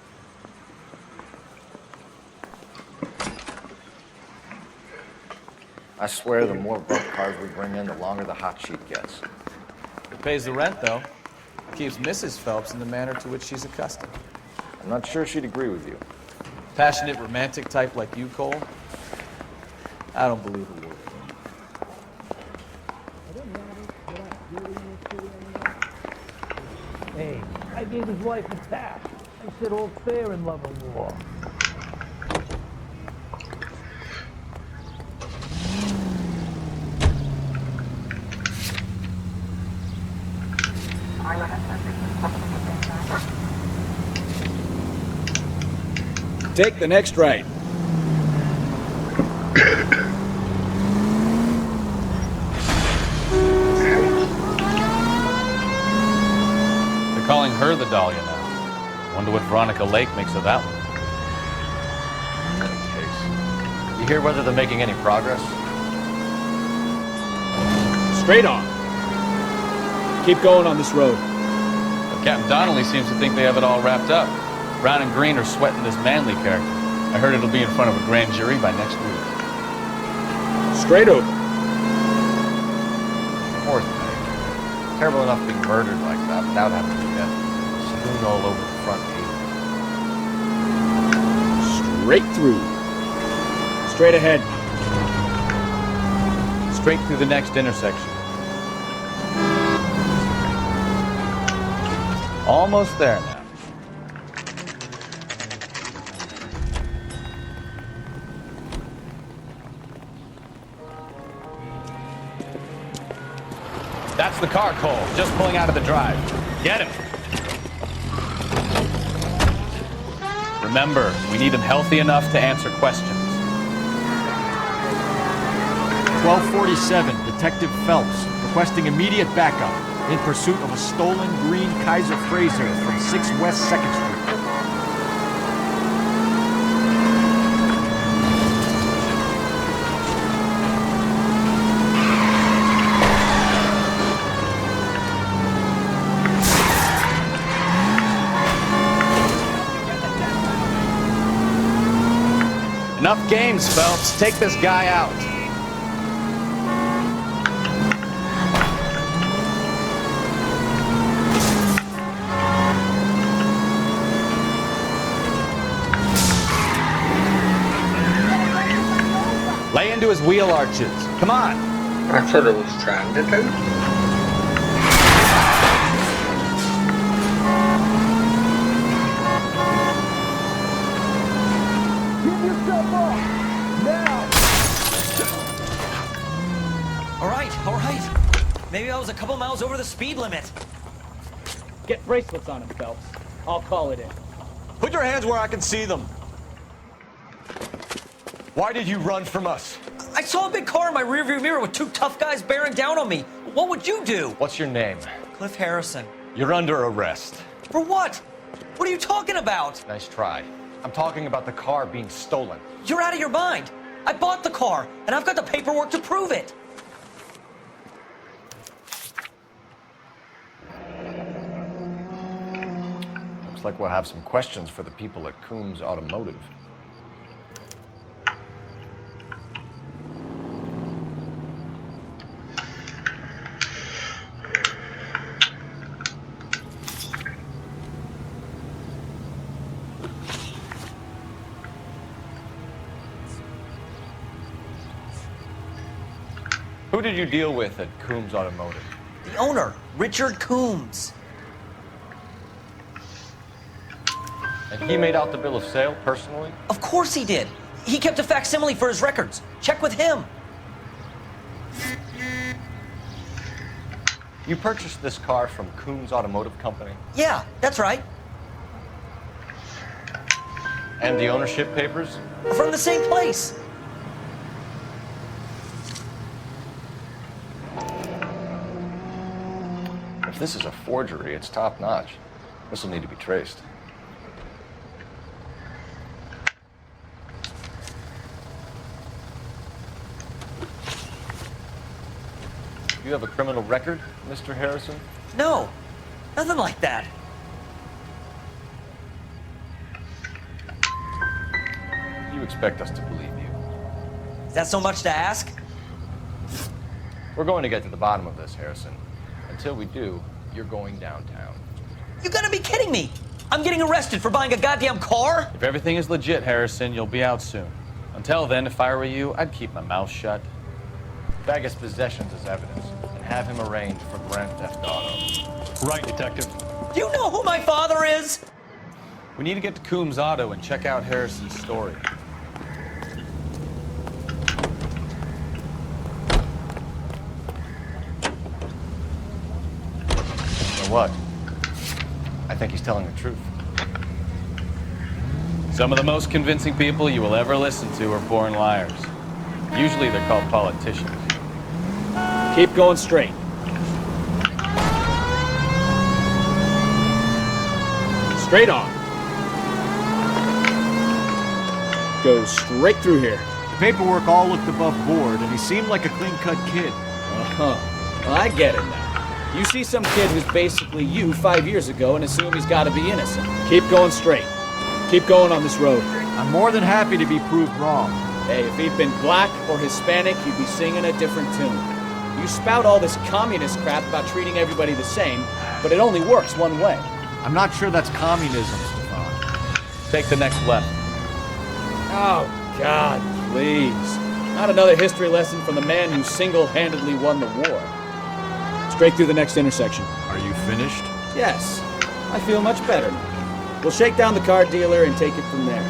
I swear the more bunk cars we bring in, the longer the hot sheet gets. It pays the rent, though. It keeps Mrs. Phelps in the manner to which she's accustomed. I'm not sure she'd agree with you. Passionate, romantic type like you, Cole? I don't believe a word. Hey, I gave his wife a tap. I said all fair in love and war. Take the next right. They're calling her the Dahlia now. Wonder what Veronica Lake makes of that one. You hear whether they're making any progress? Straight on. Keep going on this road. But Captain Donnelly seems to think they have it all wrapped up. Brown and Green are sweating this Manley character. I heard it'll be in front of a grand jury by next week. Straight over. Poor thing. Terrible enough being murdered like that without having to do that. Strewn all over the front page. Straight through. Straight ahead. Straight through the next intersection. Almost there now. That's the car, Cole. Just pulling out of the drive. Get him. Remember, we need him healthy enough to answer questions. 1247, Detective Phelps, requesting immediate backup in pursuit of a stolen green Kaiser Fraser from 6 West 2nd Street. Enough games, Phelps. Take this guy out. Lay into his wheel arches. Come on. That's what I was trying to do. All right. Maybe I was a couple miles over the speed limit. Get bracelets on him, Phelps. I'll call it in. Put your hands where I can see them. Why did you run from us? I saw a big car in my rearview mirror with two tough guys bearing down on me. What would you do? What's your name? Cliff Harrison. You're under arrest. For what? What are you talking about? Nice try. I'm talking about the car being stolen. You're out of your mind. I bought the car, and I've got the paperwork to prove it. Looks like we'll have some questions for the people at Coombs Automotive. Who did you deal with at Coombs Automotive? The owner, Richard Coombs. And he made out the bill of sale personally? Of course he did. He kept a facsimile for his records. Check with him. You purchased this car from Coombs Automotive Company? Yeah, that's right. And the ownership papers? From the same place. If this is a forgery, it's top-notch. This will need to be traced. You have a criminal record, Mr. Harrison? No, nothing like that. You expect us to believe you? Is that so much to ask? We're going to get to the bottom of this, Harrison. Until we do, you're going downtown. You gotta be kidding me! I'm getting arrested for buying a goddamn car? If everything is legit, Harrison, you'll be out soon. Until then, if I were you, I'd keep my mouth shut. Bag his possessions as evidence and have him arraigned for grand theft auto. Right, Detective. Do you know who my father is? We need to get to Coombs Auto and check out Harrison's story. You know what? I think he's telling the truth. Some of the most convincing people you will ever listen to are born liars. Usually they're called politicians. Keep going straight. Straight on. Go straight through here. The paperwork all looked above board, and he seemed like a clean-cut kid. Uh-huh. Well, I get it now. You see some kid who's basically you 5 years ago and assume he's got to be innocent. Keep going straight. Keep going on this road. I'm more than happy to be proved wrong. Hey, if he'd been black or Hispanic, you'd be singing a different tune. You spout all this communist crap about treating everybody the same, but it only works one way. I'm not sure that's communism, Stefan. Take the next left. Oh, God, please. Not another history lesson from the man who single-handedly won the war. Straight through the next intersection. Are you finished? Yes. I feel much better now. We'll shake down the car dealer and take it from there.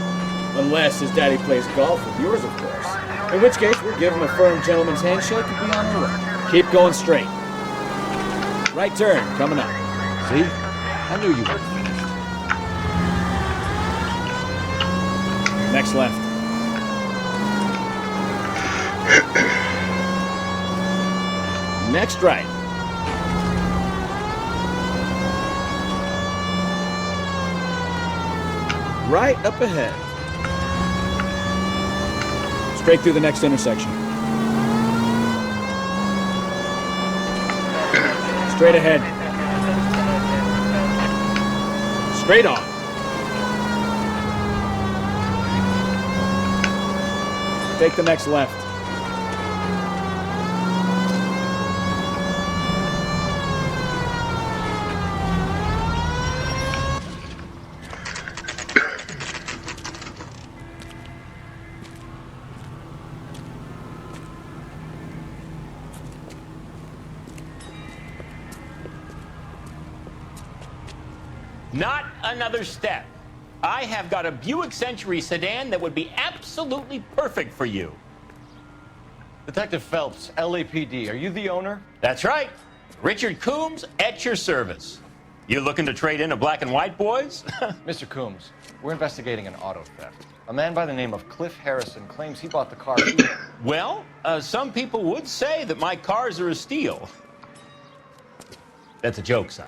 Unless his daddy plays golf with yours, of course. In which case, we'll give him a firm gentleman's handshake and be on our way. Keep going straight. Right turn, coming up. See? I knew you weren't finished. Next left. Next right. Right up ahead. Straight through the next intersection. Straight ahead. Straight on. Take the next left. Not another step. I have got a Buick Century sedan that would be absolutely perfect for you. Detective Phelps, LAPD, are you the owner? That's right. Richard Coombs at your service. You looking to trade in a black and white, boys? Mr. Coombs, we're investigating an auto theft. A man by the name of Cliff Harrison claims he bought the car. Well, some people would say that my cars are a steal. That's a joke, son.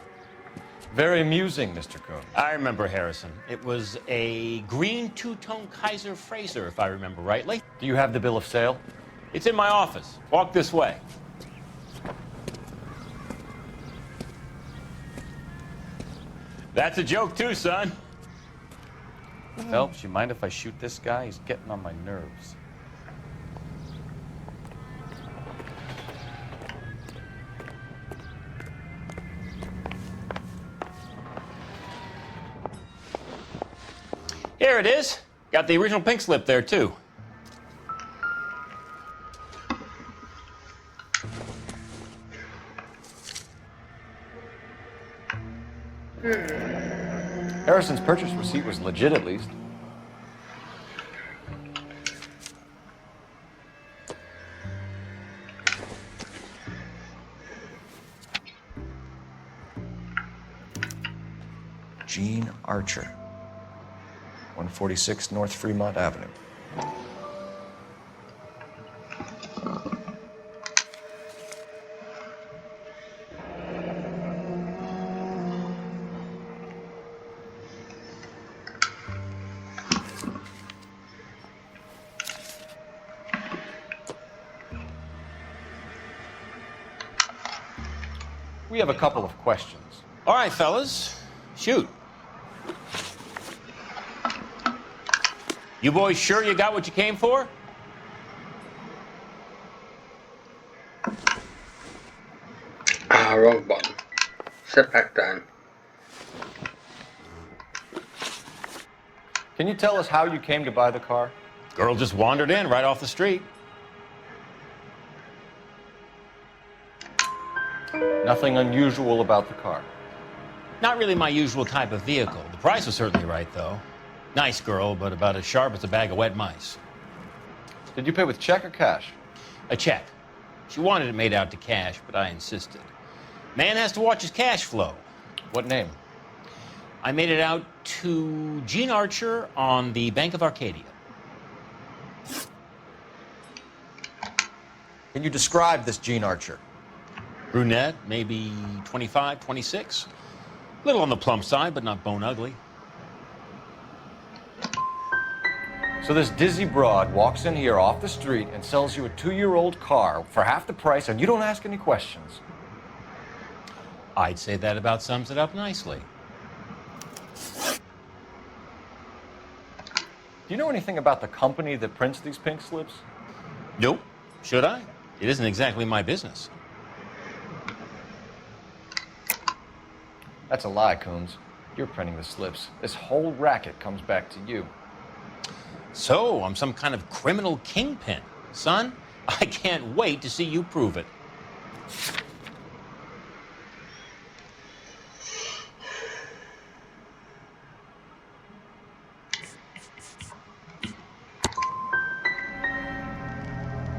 Very amusing, Mr. Coons. I remember Harrison. It was a green two-tone Kaiser Frazer, if I remember rightly. Do you have the bill of sale? It's in my office. Walk this way. That's a joke too, son. Phelps, you mind if I shoot this guy? He's getting on my nerves. Here it is. Got the original pink slip there, too. Harrison's purchase receipt was legit, at least. Gene Archer, 146 North Fremont Avenue. We have a couple of questions. All right, fellas. Shoot. You boys sure you got what you came for? Wrong button. Sit back down. Can you tell us how you came to buy the car? Girl just wandered in right off the street. Nothing unusual about the car. Not really my usual type of vehicle. The price was certainly right, though. Nice girl, but about as sharp as a bag of wet mice. Did you pay with check or cash? A check. She wanted it made out to cash, but I insisted. Man has to watch his cash flow. What name? I made it out to Gene Archer on the Bank of Arcadia. Can you describe this Gene Archer? Brunette, maybe 25, 26. Little on the plump side, but not bone ugly. So this dizzy broad walks in here off the street and sells you a 2-year-old car for half the price, and you don't ask any questions. I'd say that about sums it up nicely. Do you know anything about the company that prints these pink slips? Nope. Should I? It isn't exactly my business. That's a lie, Coons. You're printing the slips. This whole racket comes back to you. So, I'm some kind of criminal kingpin. Son, I can't wait to see you prove it.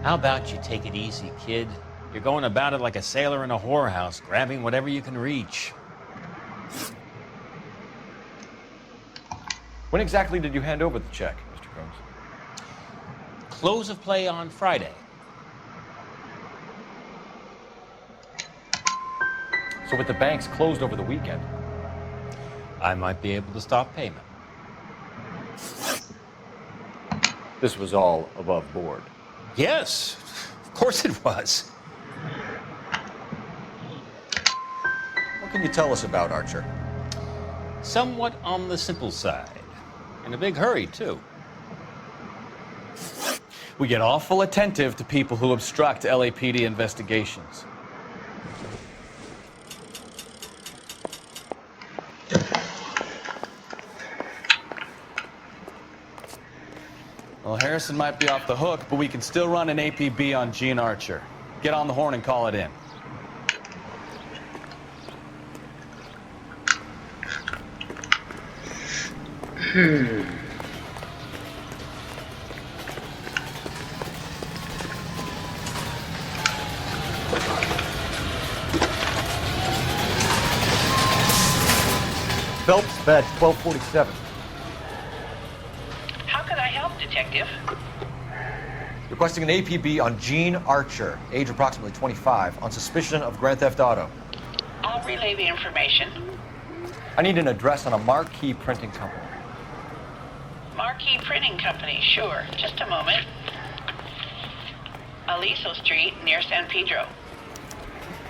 How about you take it easy, kid? You're going about it like a sailor in a whorehouse, grabbing whatever you can reach. When exactly did you hand over the check, Mr. Coons? Close of play on Friday. So with the banks closed over the weekend, I might be able to stop payment. this was all above board. Yes, of course it was. What can you tell us about Archer? Somewhat on the simple side. In a big hurry, too. We get awful attentive to people who obstruct LAPD investigations. Well, Harrison might be off the hook, but we can still run an APB on Gene Archer. Get on the horn and call it in. Phelps, badge 1247. How could I Detective. Requesting an APB on Gene Archer, age approximately 25, on suspicion of Grand Theft Auto. I'll relay the information. I need an address on a Marquee Printing Company. Marquee Printing Company, sure. Just a moment. Aliso Street, near San Pedro.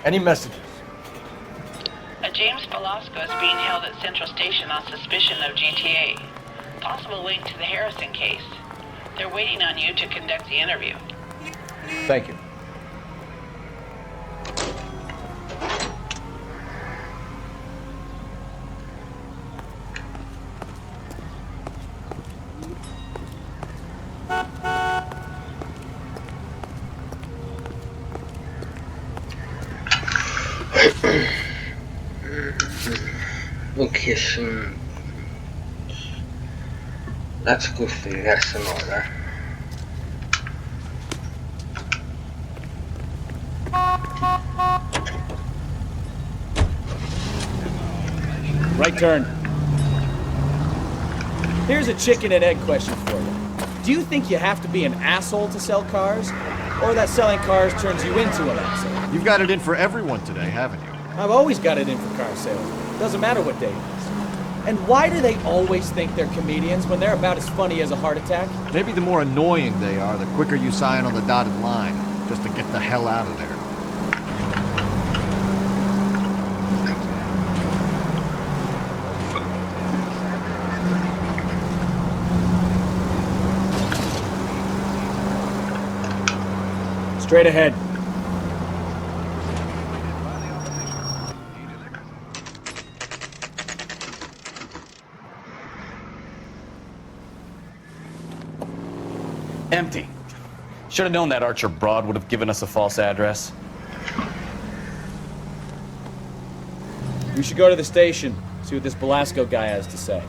Any messages? A James Velasco is being held at Central Station on suspicion of GTA. Possible link to the Harrison case. They're waiting on you to conduct the interview. Thank you. Location. Let's go through this in order. Right turn. Here's a chicken and egg question for you. Do you think you have to be an asshole to sell cars? Or that selling cars turns you into an asshole? You've got it in for everyone today, haven't you? I've always got it in for car sales. Doesn't matter what day it is. And why do they always think they're comedians when they're about as funny as a heart attack? Maybe the more annoying they are, the quicker you sign on the dotted line, just to get the hell out of there. Straight ahead. Empty. Should have known that Archer broad would have given us a false address. We should go to the station, see what this Velasco guy has to say.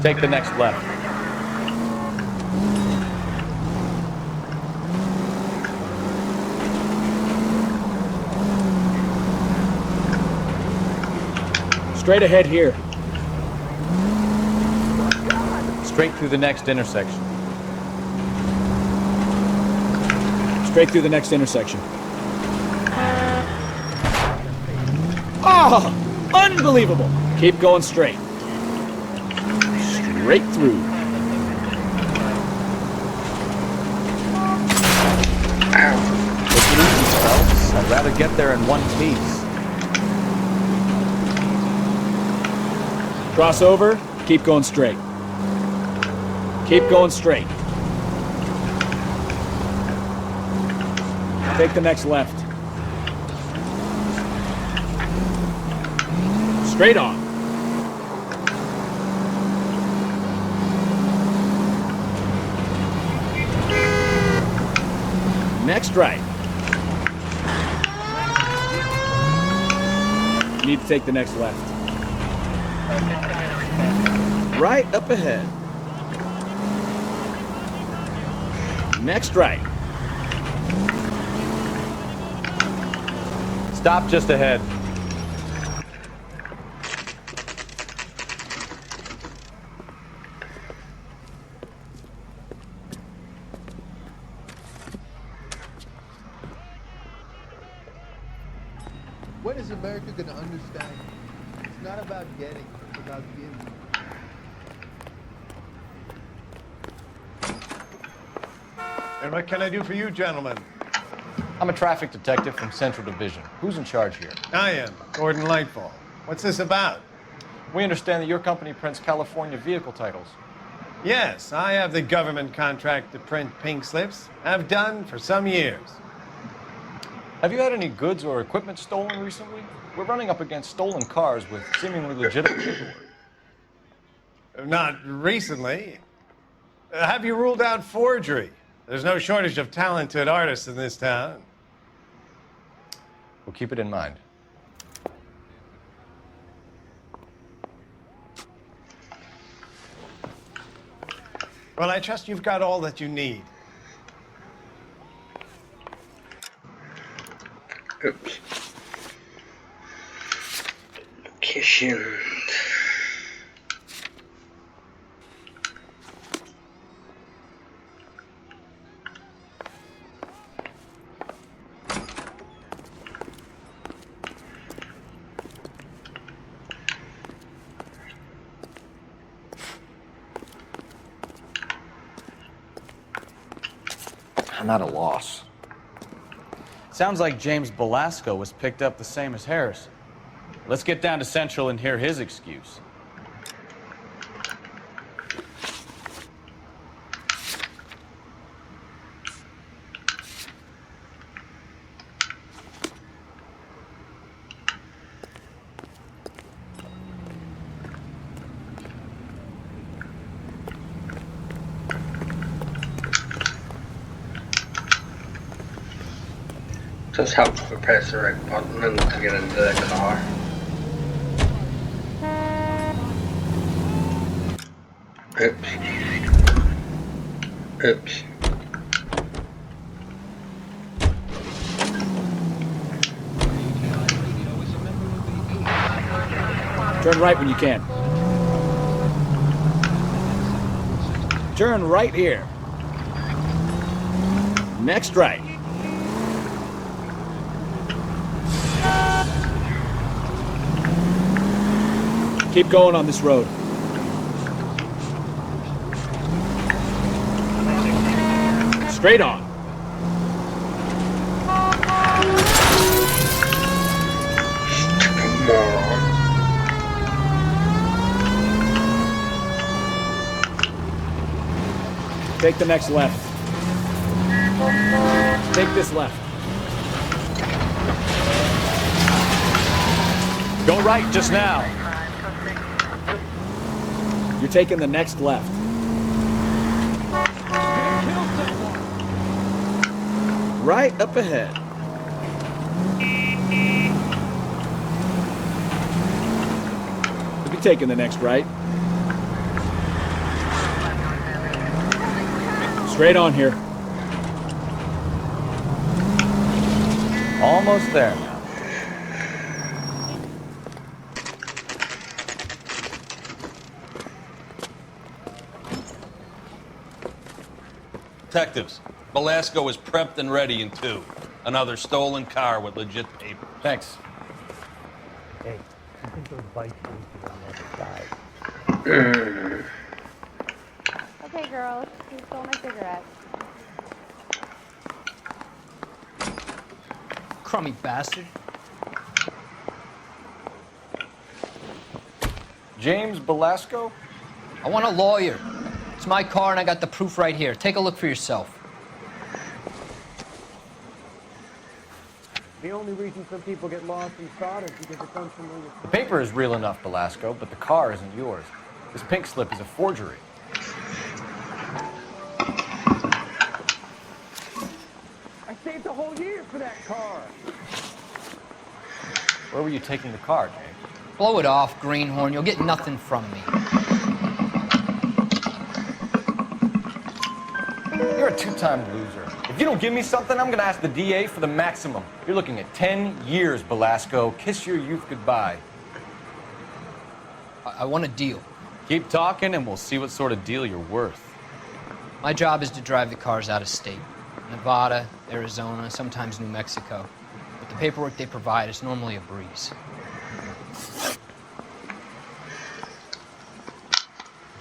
Take the next left. Straight ahead here. Straight through the next intersection. Straight through the next intersection. Ah! Unbelievable! Keep going straight. Straight through. Take it easy, Phelps. I'd rather get there in one piece. Cross over, keep going straight. Keep going straight. Take the next left. Straight on. Next right. You need to take the next left. Right up ahead. Next right. Stop just ahead. When is America going to understand? It's not about getting, it's about giving. And what can I do for you, gentlemen? I'm a traffic detective from Central Division. Who's in charge here? I am, Gordon Lightfall. What's this about? We understand that your company prints California vehicle titles. Yes, I have the government contract to print pink slips. Have done for some years. Have you had any goods or equipment stolen recently? We're running up against stolen cars with seemingly legitimate paperwork. Not recently. Have you ruled out forgery? There's no shortage of talented artists in this town. We'll keep it in mind. Well, I trust you've got all that you need. Oops. Location. I'm at a loss. Sounds like James Belasco was picked up the same as Harrison. Let's get down to Central and hear his excuse. Just help to press the right button and to get into the car. Oops. Oops. Turn right when you can. Turn right here. Next right. Keep going on this road. Straight on. Take the next left. Take this left. Go right just now. You're taking the next left. Right up ahead. You'll be taking the next right. Straight on here. Almost there now. Detectives, Belasco is prepped and ready in 2. Another stolen car with legit paper. Thanks. Hey, I think those bikes are on the other side. Okay, girls, who stole my cigarette? Crummy bastard. James Belasco? I want a lawyer. It's my car and I got the proof right here. Take a look for yourself. The only reason some people get lost in thought is because it's unfamiliar. The paper is real enough, Belasco, but the car isn't yours. This pink slip is a forgery. I saved a whole year for that car. Where were you taking the car, James? Blow it off, greenhorn. You'll get nothing from me. You're a two-time loser. If you don't give me something, I'm gonna ask the DA for the maximum. You're looking at 10 years, Belasco. Kiss your youth goodbye. I want a deal. Keep talking and we'll see what sort of deal you're worth. My job is to drive the cars out of state. Nevada, Arizona, sometimes New Mexico. But the paperwork they provide is normally a breeze.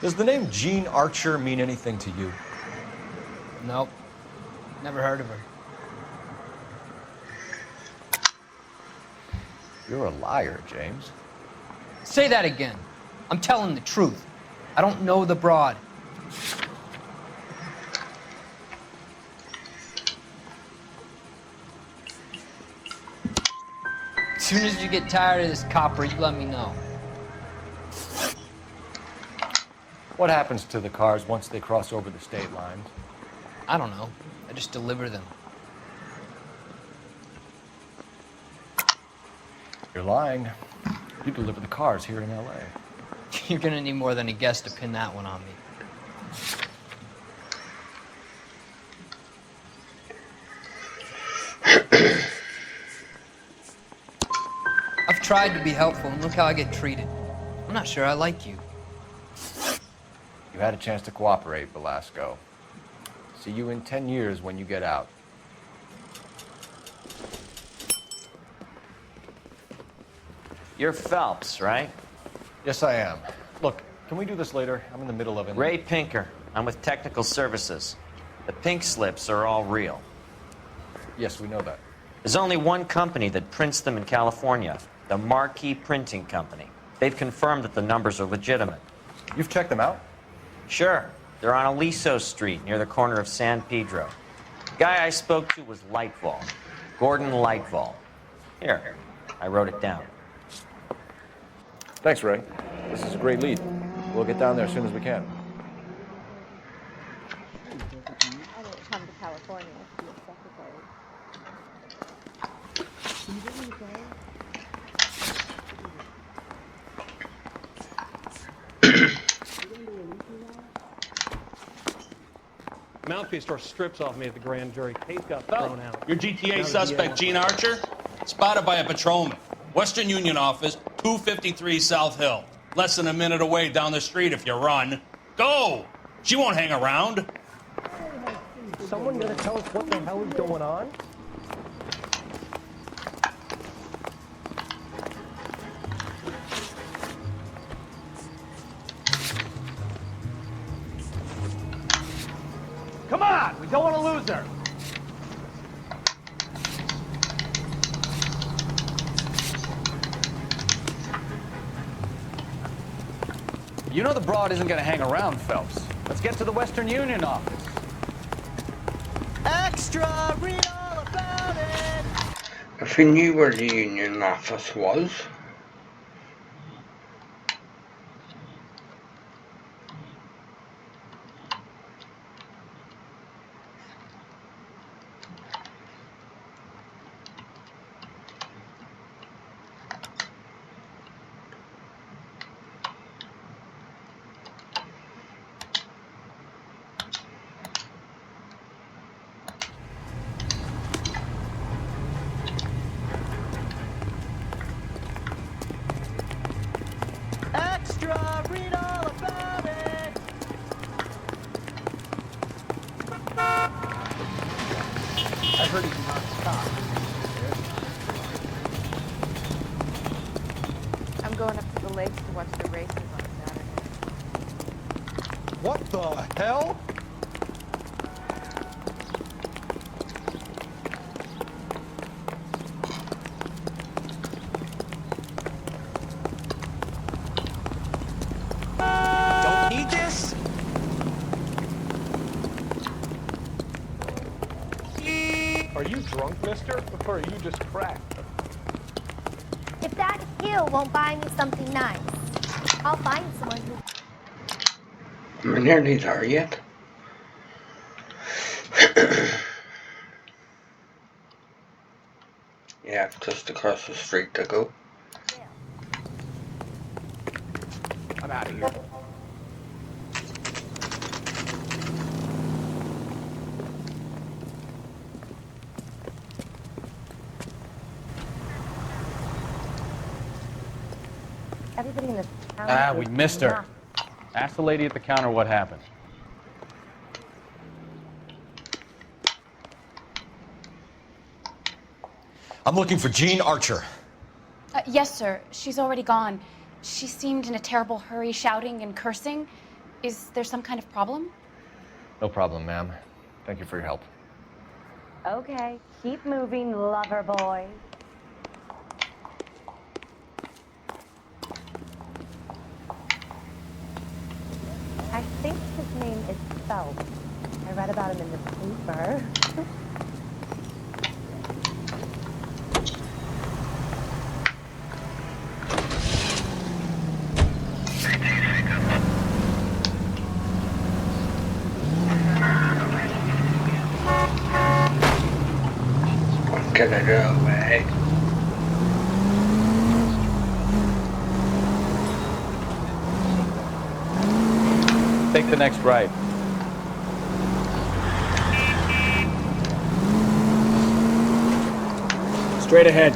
Does the name Jean Archer mean anything to you? Nope. Never heard of her. You're a liar, James. Say that again. I'm telling the truth. I don't know the broad. As soon as you get tired of this copper, you let me know. What happens to the cars once they cross over the state lines? I don't know. I just deliver them. You're lying. You deliver the cars here in L.A. You're gonna need more than a guess to pin that one on me. tried to be helpful, and look how I get treated. I'm not sure I like you. You had a chance to cooperate, Velasco. See you in 10 years when you get out. You're Phelps, right? Yes, I am. Look, can we do this later? I'm in the middle of it. Ray Pinker. I'm with Technical Services. The pink slips are all real. Yes, we know that. There's only one company that prints them in California, the Marquee Printing Company. They've confirmed that the numbers are legitimate. You've checked them out? Sure. They're on Aliso Street, near the corner of San Pedro. The guy I spoke to was Lightval. Gordon Lightval. Here, I wrote it down. Thanks, Ray. This is a great lead. We'll get down there as soon as we can. I didn't come to California to be a secretary. Mouthpiece store strips off me at the grand jury. Tape got thrown out. Your GTA suspect, Gene Archer, spotted by a patrolman. Western Union office, 253 South Hill. Less than a minute away down the street if you run. Go! She won't hang around. Is someone gonna tell us what the hell is going on? Come on! We don't want to lose her! You know the broad isn't going to hang around, Phelps. Let's get to the Western Union office. Extra, read all about it. If he knew where the Union office was. Extra, read all about it. I heard he's not stopped. I'm going up to the lakes to watch the races on Saturday. What the hell? Don't need this? Are you drunk, mister? Or are you just cracked? If that hill won't buy me something nice, I'll find someone who... Am I nearly there yet? Yeah, just across the street to go. I'm out of here. Everybody in this town... We missed her. Ask the lady at the counter what happened. I'm looking for Gene Archer. Yes, sir. She's already gone. She seemed in a terrible hurry, shouting and cursing. Is there some kind of problem? No problem, ma'am. Thank you for your help. Okay, keep moving, lover boy. I think his name is Phelps. I read about him in the paper. Get it away. Take the next right. Straight ahead.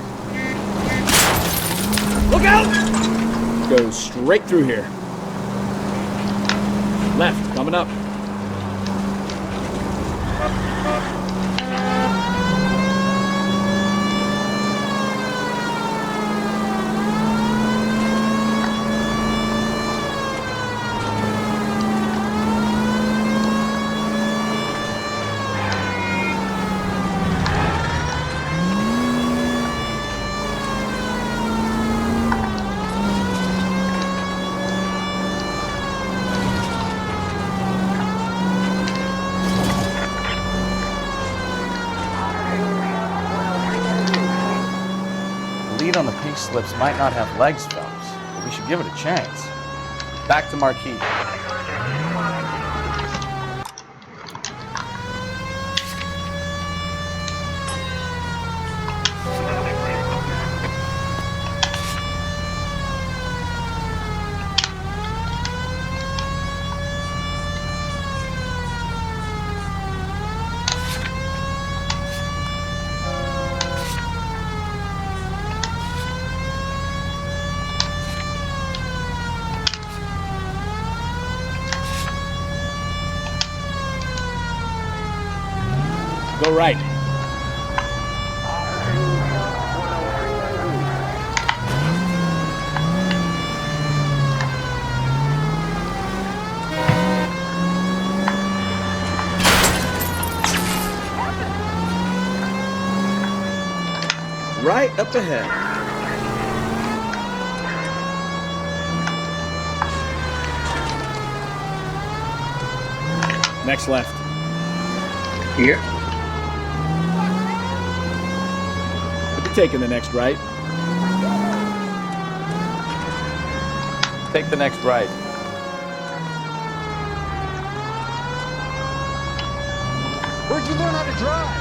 Look out! Go straight through here. Left, coming up. On the pink slips might not have legs, Phelps, but we should give it a chance. Back to Marquis. Go right. Right up ahead. Next left. Here. Taking the next right. Take the next right. Where'd you learn how to drive?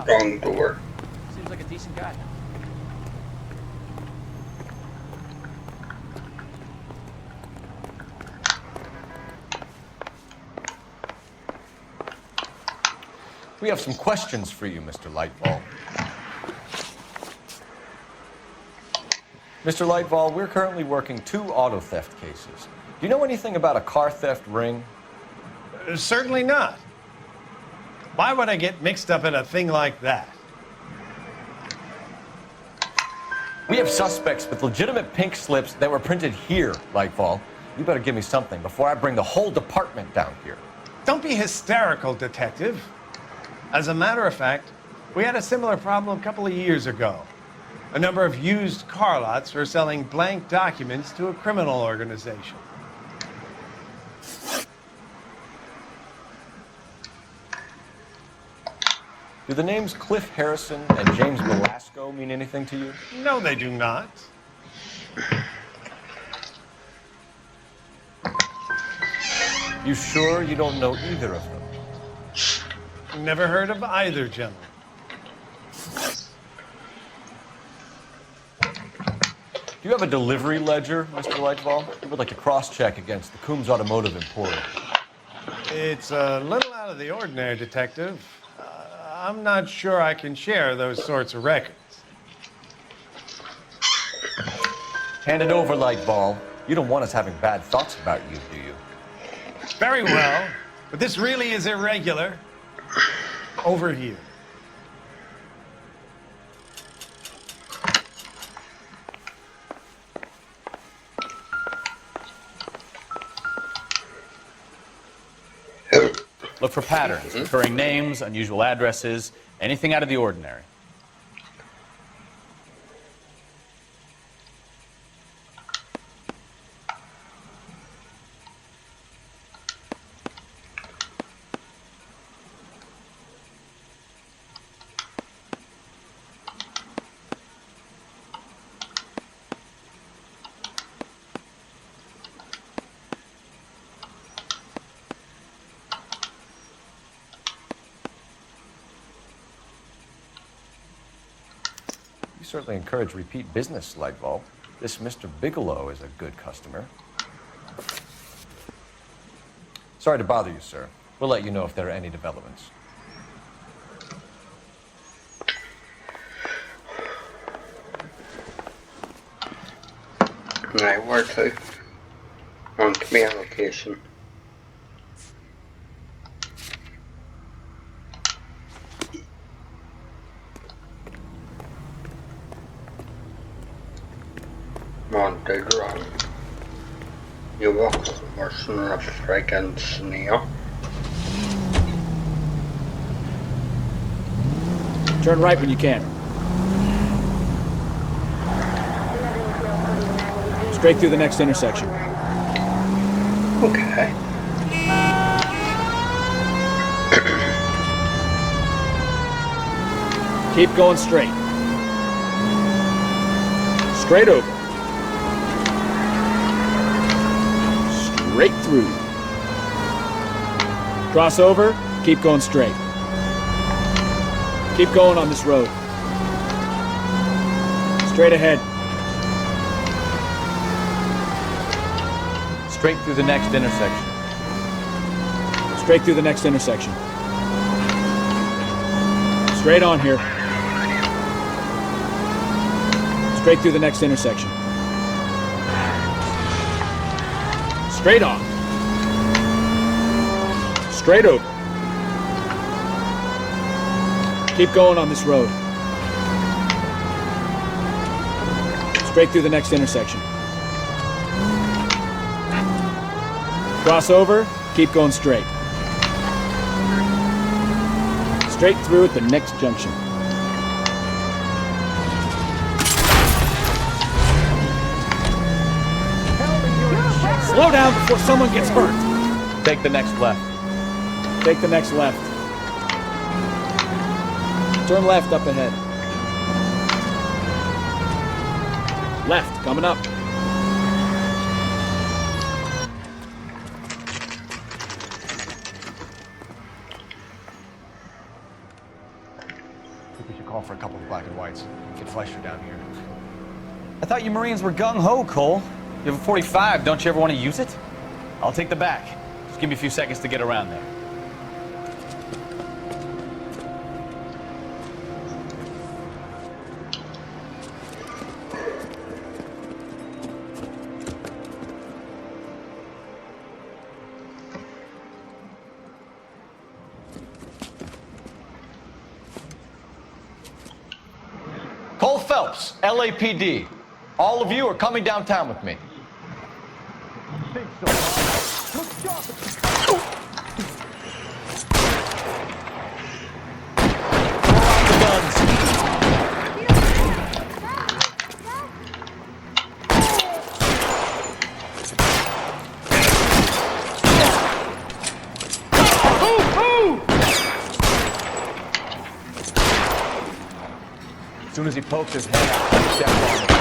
Wrong door. Seems like a decent guy. We have some questions for you, Mr. Lightfall. Mr. Lightfall, we're currently working 2 auto theft cases. Do you know anything about a car theft ring? Certainly not. Why would I get mixed up in a thing like that? We have suspects with legitimate pink slips that were printed here, Lightfall. You better give me something before I bring the whole department down here. Don't be hysterical, Detective. As a matter of fact, we had a similar problem a couple of years ago. A number of used car lots were selling blank documents to a criminal organization. Do the names Cliff Harrison and James Velasco mean anything to you? No, they do not. You sure you don't know either of them? Never heard of either gentleman. Do you have a delivery ledger, Mr. Lightfall? We would like to cross-check against the Coombs Automotive Emporium. It's a little out of the ordinary, Detective. I'm not sure I can share those sorts of records. Hand it over, Lightfall. You don't want us having bad thoughts about you, do you? Very well, but this really is irregular. Over here. Look for patterns, recurring names, unusual addresses, anything out of the ordinary. Certainly encourage repeat business, Lightfall. This Mr. Bigelow is a good customer. Sorry to bother you, sir. We'll let you know if there are any developments. Right, where to? On command location. Monte Grande. You walk worse than a friggin' snail. Turn right when you can. Straight through the next intersection. Okay. Keep going straight. Straight over. Straight through. Cross over, keep going straight. Keep going on this road. Straight ahead. Straight through the next intersection. Straight through the next intersection. Straight on here. Straight through the next intersection. Straight on. Straight over. Keep going on this road. Straight through the next intersection. Cross over, keep going straight. Straight through at the next junction. Slow down before someone gets hurt. Take the next left. Take the next left. Turn left up ahead. Left, coming up. I think we should call for a couple of black and whites. Get Fleischer down here. I thought you Marines were gung-ho, Cole. You have a 45. Don't you ever want to use it? I'll take the back. Just give me a few seconds to get around there. Cole Phelps, LAPD. All of you are coming downtown with me. As soon as he pokes his head out, he steps on it.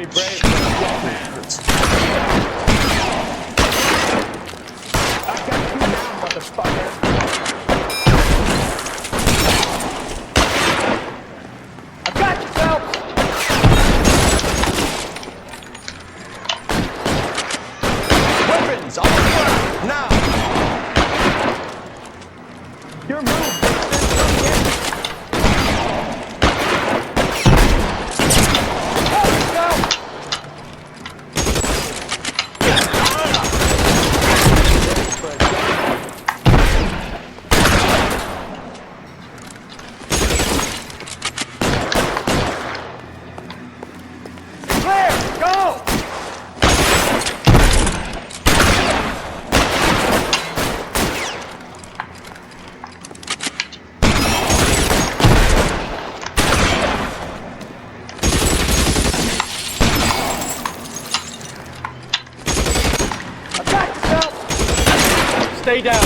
Pretty brave for a dead man. I got you now, motherfucker. I got you, Phelps. Weapons on the ground now. Your move, Dixon. Come get me. Stay down.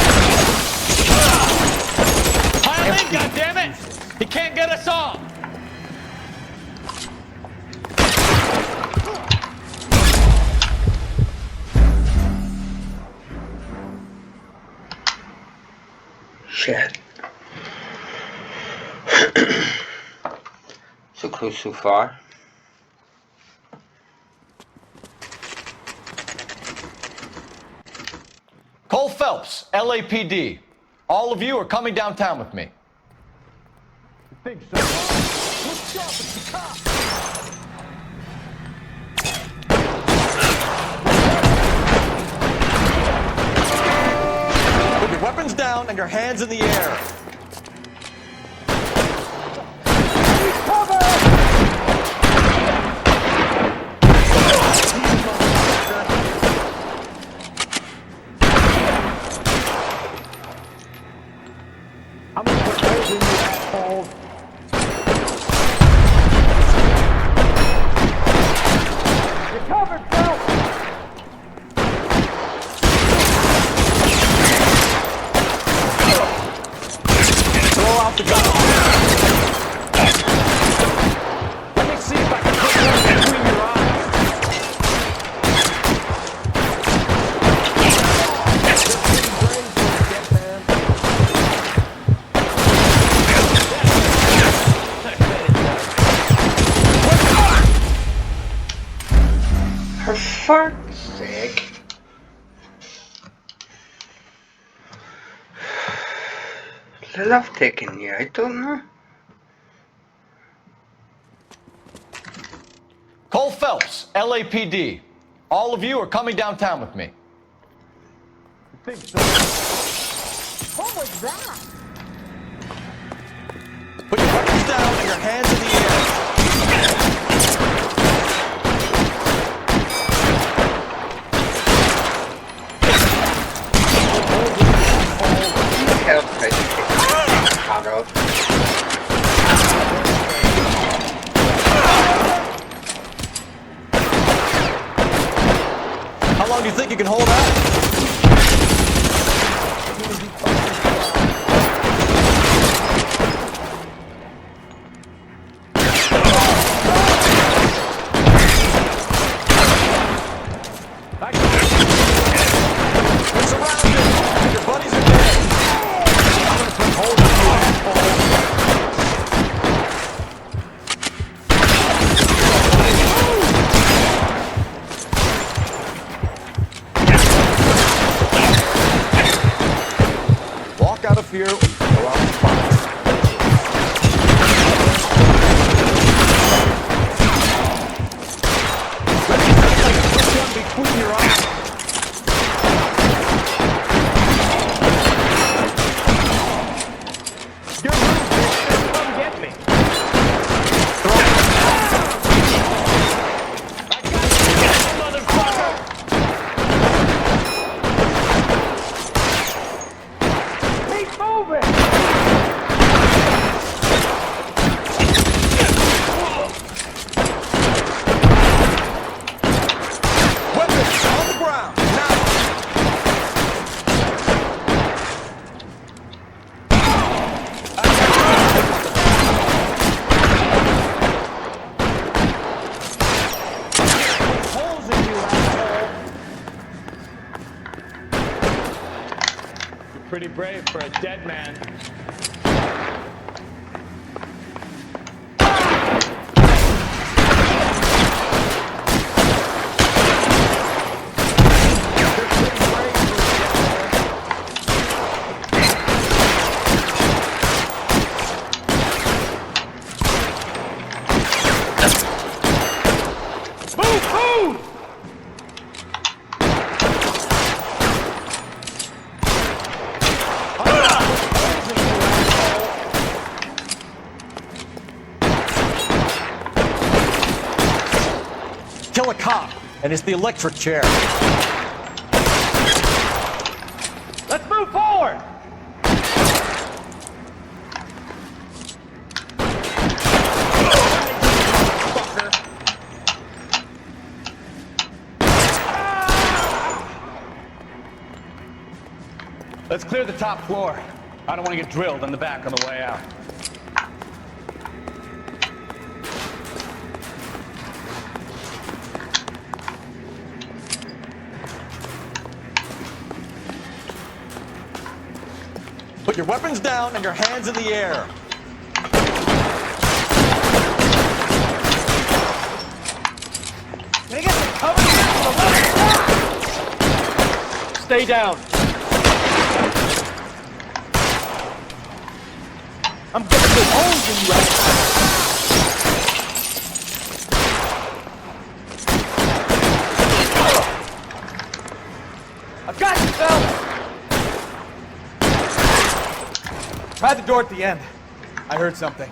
Pile in, goddammit! He can't get us all. Shit. So close so far. Cole Phelps, LAPD. All of you are coming downtown with me. You think so, huh? Look sharp, it's the cops! Put your weapons down and your hands in the air. I'm gonna put holes in you, asshole! You're covered, Phelps! Throw out the gun. Let me see if I can put one between your eyes. For fuck's sake. I love taking you, I don't know. Cole Phelps, LAPD. All of you are coming downtown with me. You think so? What was that? Put your weapons down and your hands in the air. Help, I take out of. How long do you think you can hold out? We're surrounded. Your buddies are dead. I'm gonna put holes in you, asshole. Walk out of here or you can go out and fight. Between your eyes. Your move, bitch. Come get me. I got you, motherfucker. Keep moving! Pretty brave for a dead man. Kill a cop, and it's the electric chair. Let's move forward! Let's clear the top floor. I don't want to get drilled in the back on the way out. Put your weapons down and your hands in the air. Can I get some cover here to the left? Stay down. I'm getting good holes in you right now. I've got you, fellas! Try the door at the end. I heard something.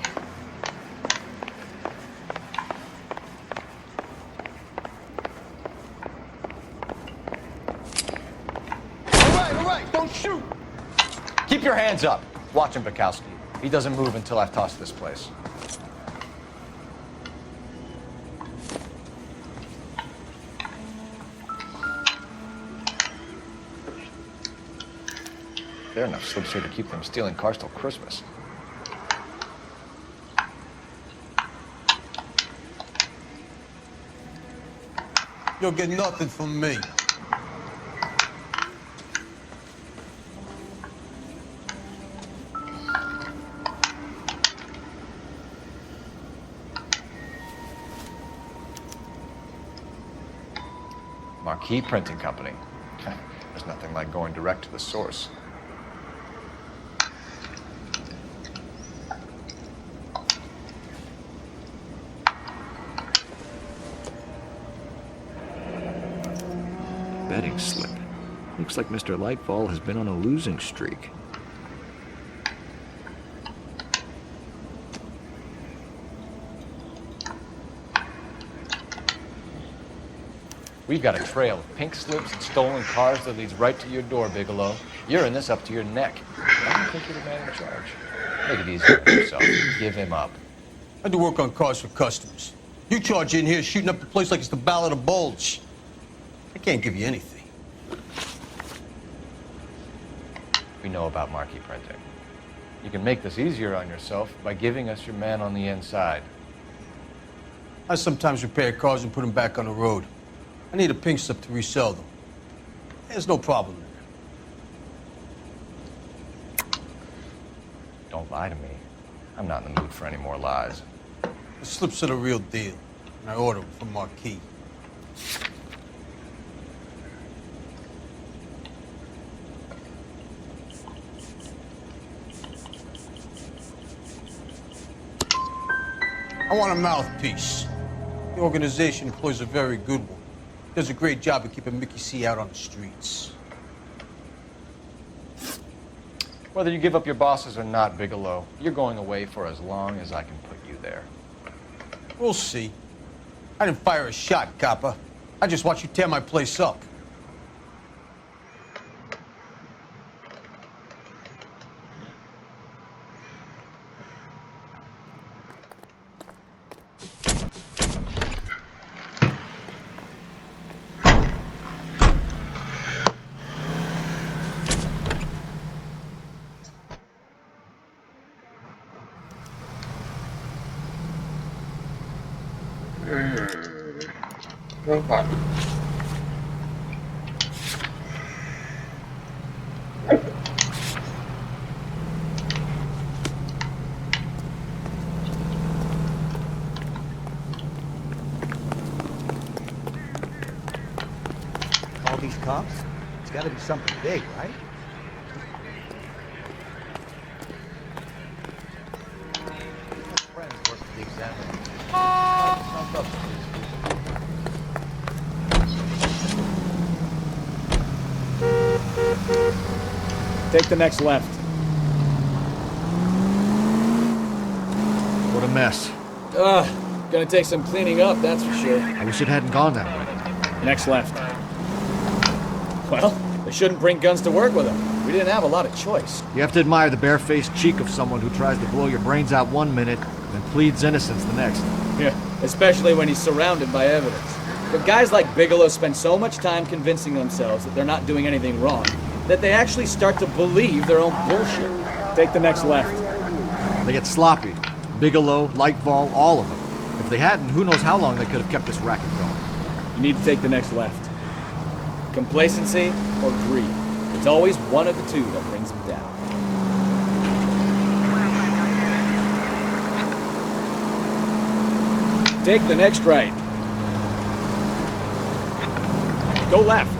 All right, don't shoot! Keep your hands up. Watch him, Bukowski. He doesn't move until I've tossed this place. There are enough slips here to keep them stealing cars till Christmas. You'll get nothing from me. Marquee Printing Company. There's nothing like going direct to the source. Betting slip. Looks like Mr. Lightfall has been on a losing streak. We've got a trail of pink slips and stolen cars that leads right to your door, Bigelow. You're in this up to your neck. I don't think you're the man in charge. Make it easy on yourself. Give him up. I do work on cars for customers. You charge in here shooting up the place like it's the Ballad of Bulge. I can't give you anything. We know about Marquee Printing. You can make this easier on yourself by giving us your man on the inside. I sometimes repair cars and put them back on the road. I need a pink slip to resell them. There's no problem there. Don't lie to me. I'm not in the mood for any more lies. The slips are the real deal, and I order them from Marquee. I want a mouthpiece. The organization employs a very good one. Does a great job of keeping Mickey C out on the streets. Whether you give up your bosses or not, Bigelow, you're going away for as long as I can put you there. We'll see. I didn't fire a shot, copper. I just watched you tear my place up. Robot. cops? It's gotta be something big, right? Friends work for the examiner. Sounds up. Take the next left. What a mess. Gonna take some cleaning up, that's for sure. I wish it hadn't gone that way. Next left. Well, they shouldn't bring guns to work with them. We didn't have a lot of choice. You have to admire the barefaced cheek of someone who tries to blow your brains out one minute and pleads innocence the next. Yeah, especially when he's surrounded by evidence. But guys like Bigelow spend so much time convincing themselves that they're not doing anything wrong that they actually start to believe their own bullshit. Take the next left. They get sloppy. Bigelow, Lightfall, all of them. If they hadn't, who knows how long they could have kept this racket going. You need to take the next left. Complacency or greed. It's always one of the two that brings them down. Take the next right. Go left.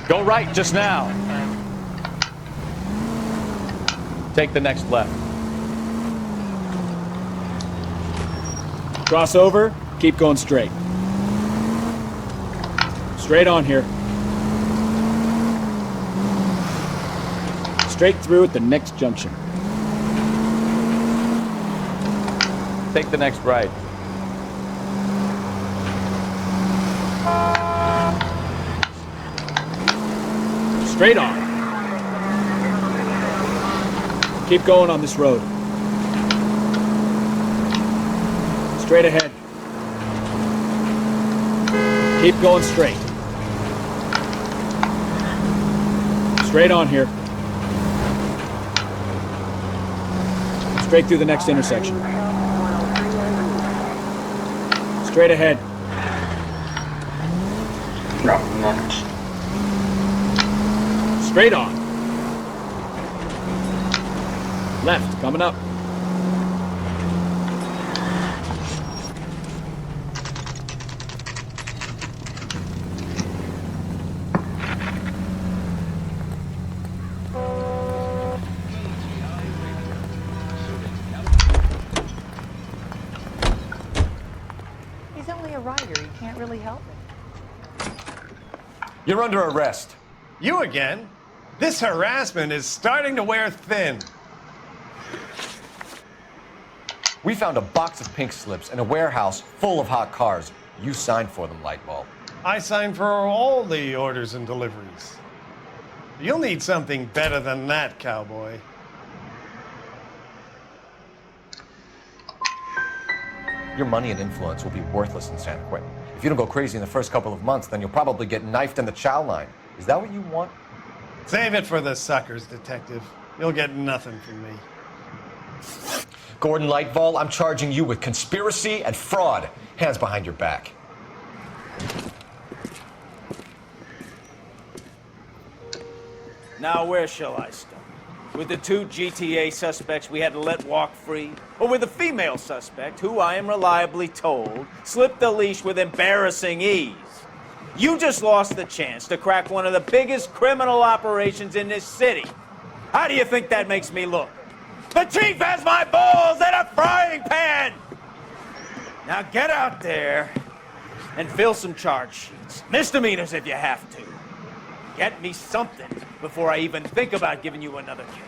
Go right just now. Take the next left. Cross over, keep going straight. Straight on here. Straight through at the next junction. Take the next right. Straight on. Keep going on this road. Straight ahead. Keep going straight. Straight on here. Straight through the next intersection. Straight ahead. Straight on. Left, coming up. He's only a writer. He can't really help it. You're under arrest. You again? This harassment is starting to wear thin. We found a box of pink slips in a warehouse full of hot cars. You signed for them, Lightbulb. I signed for all the orders and deliveries. You'll need something better than that, cowboy. Your money and influence will be worthless in San Quentin. If you don't go crazy in the first couple of months, then you'll probably get knifed in the chow line. Is that what you want? Save it for the suckers, Detective. You'll get nothing from me. Gordon Lightfall, I'm charging you with conspiracy and fraud. Hands behind your back. Now where shall I start? With the two GTA suspects we had to let walk free? Or with the female suspect, who I am reliably told slipped the leash with embarrassing ease? You just lost the chance to crack one of the biggest criminal operations in this city. How do you think that makes me look? The chief has my balls in a frying pan! Now get out there and fill some charge sheets. Misdemeanors if you have to. Get me something before I even think about giving you another case.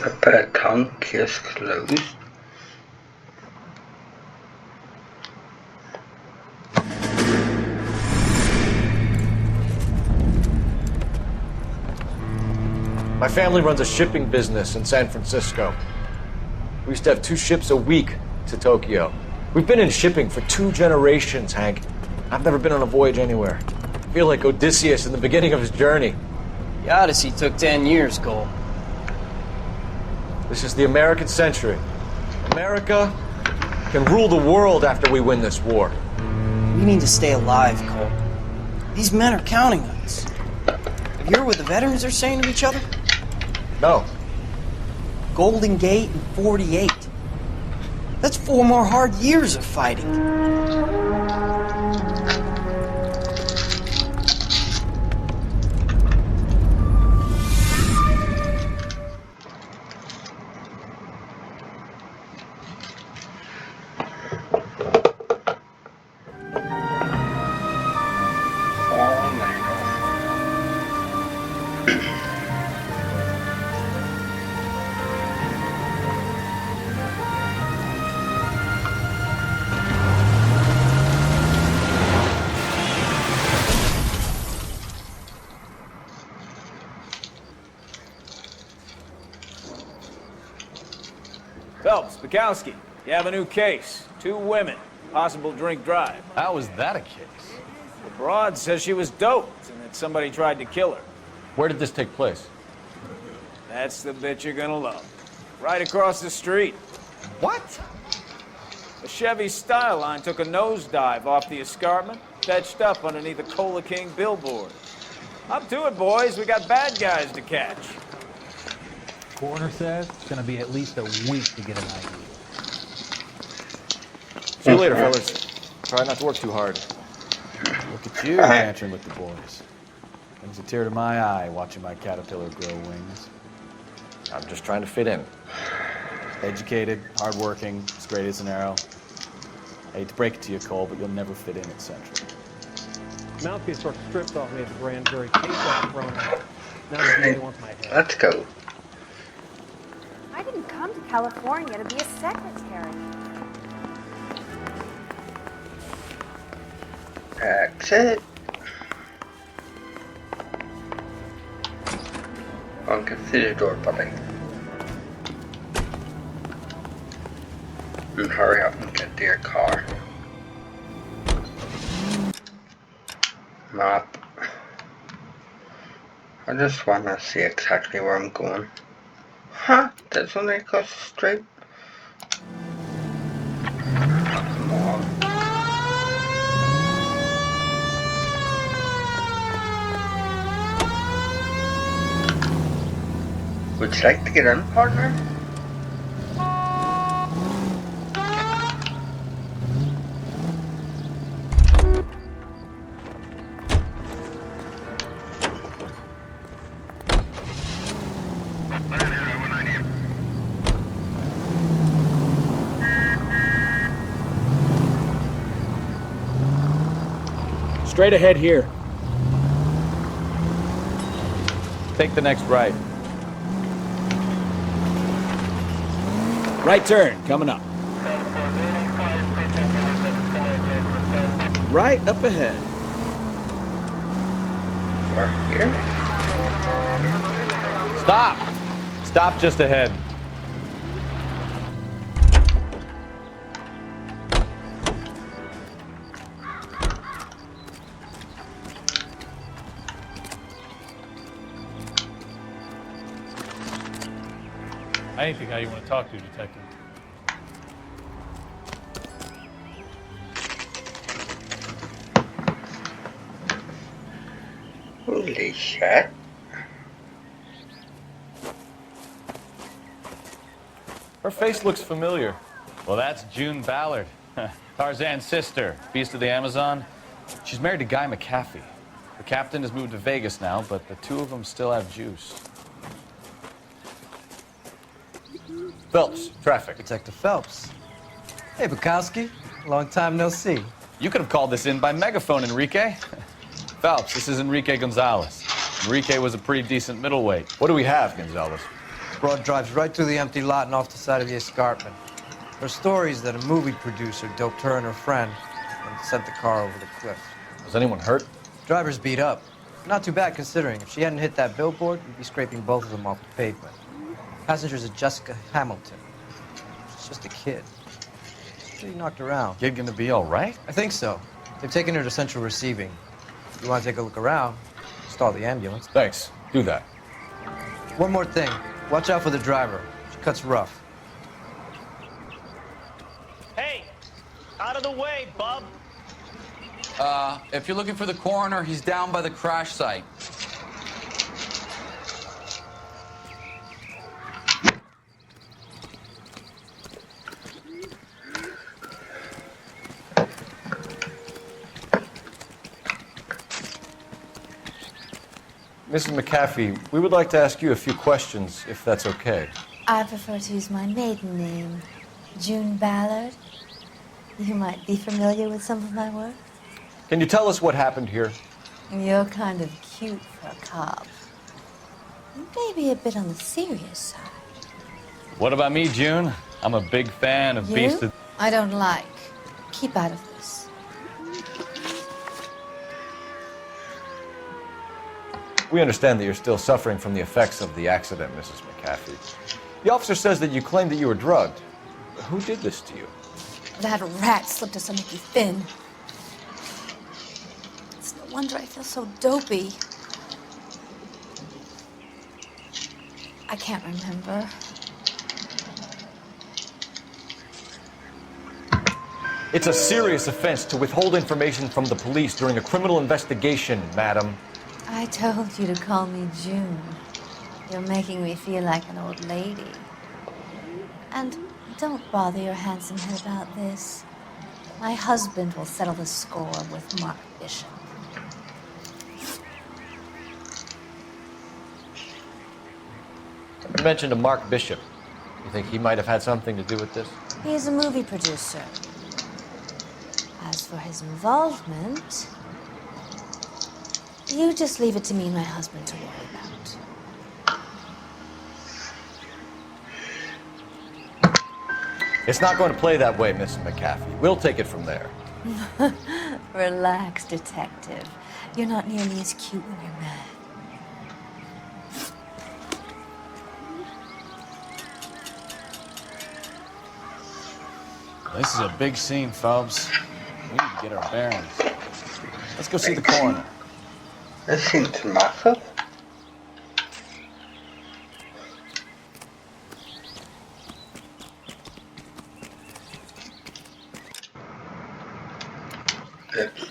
I bet tank is closed. My family runs a shipping business in San Francisco. We used to have 2 ships a week to Tokyo. We've been in shipping for 2 generations, Hank. I've never been on a voyage anywhere. I feel like Odysseus in the beginning of his journey. The Odyssey took 10 years, Cole. This is the American century. America can rule the world after we win this war. We need to stay alive, Cole. These men are counting on us. Have you heard what the veterans are saying to each other? No. Golden Gate and 48. That's 4 more hard years of fighting. Phelps, Bukowski, you have a new case. 2 women, possible drink drive. How was that a case? The broad says she was doped and that somebody tried to kill her. Where did this take place? That's the bit you're gonna love. Right across the street. What? The Chevy Styline took a nosedive off the escarpment, fetched up underneath a Cola King billboard. Up to it, boys. We got bad guys to catch. Coroner says it's going to be at least a week to get an ID. See you later, fellas. Try not to work too hard. Look at you bantering with the boys. Brings a tear to my eye watching my caterpillar grow wings. I'm just trying to fit in. Educated, hardworking, straight as an arrow. I hate to break it to you, Cole, but you'll never fit in at Central. Mouthpiece sort of stripped off me at the grand jury. Case got thrown out. Now the DA wants my head. Let's go. I didn't come to California to be a secretary. Exit. On consider door button. And hurry up and get to your car. Map. I just want to see exactly where I'm going. Huh? That's only across the street? Come on. Would you like to get in, partner? Straight ahead here. Take the next right. Right turn, coming up. Right up ahead. We're here? Stop! Stop just ahead. Anything how you want to talk to, Detective. Holy shit. Her face looks familiar. Well, that's June Ballard, Tarzan's sister, beast of the Amazon. She's married to Guy McAfee. The captain has moved to Vegas now, but the two of them still have juice. Phelps, traffic. Detective Phelps. Hey, Bukowski. Long time no see. You could have called this in by megaphone, Enrique. Phelps, this is Enrique Gonzalez. Enrique was a pretty decent middleweight. What do we have, Gonzalez? Broad drives right through the empty lot and off the side of the escarpment. There are stories that a movie producer doped her and her friend and sent the car over the cliff. Was anyone hurt? Driver's beat up. Not too bad considering. If she hadn't hit that billboard, we'd be scraping both of them off the pavement. Passenger's a Jessica Hamilton. She's just a kid. Pretty knocked around. Kid gonna be all right? I think so. They've taken her to central receiving. If you want to take a look around, stall the ambulance. Thanks. Do that. One more thing. Watch out for the driver. She cuts rough. Hey, out of the way, bub. If you're looking for the coroner, he's down by the crash site. Mrs. McAfee, we would like to ask you a few questions, if that's okay. I prefer to use my maiden name, June Ballard. You might be familiar with some of my work. Can you tell us what happened here? You're kind of cute for a cop. Maybe a bit on the serious side. What about me, June? I'm a big fan of Beast of... I don't like. Keep out of this. We understand that you're still suffering from the effects of the accident, Mrs. McAfee. The officer says that you claimed that you were drugged. Who did this to you? That rat slipped us something thin. It's no wonder I feel so dopey. I can't remember. It's a serious offense to withhold information from the police during a criminal investigation, madam. I told you to call me June. You're making me feel like an old lady. And don't bother your handsome head about this. My husband will settle the score with Mark Bishop. You mentioned a Mark Bishop. You think he might have had something to do with this? He's a movie producer. As for his involvement, you just leave it to me and my husband to worry about. It's not going to play that way, Mrs. McAfee. We'll take it from there. Relax, detective. You're not nearly as cute when you're mad. This is a big scene, Phelps. We need to get our bearings. Let's go see the coroner. This seems massive. Oops.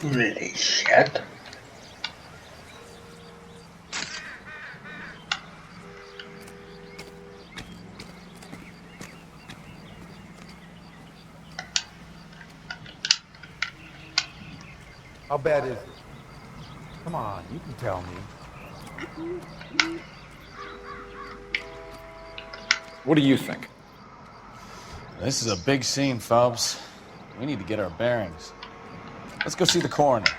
Really shit. How bad is it? Come on, you can tell me. What do you think? This is a big scene, Phelps. We need to get our bearings. Let's go see the coroner.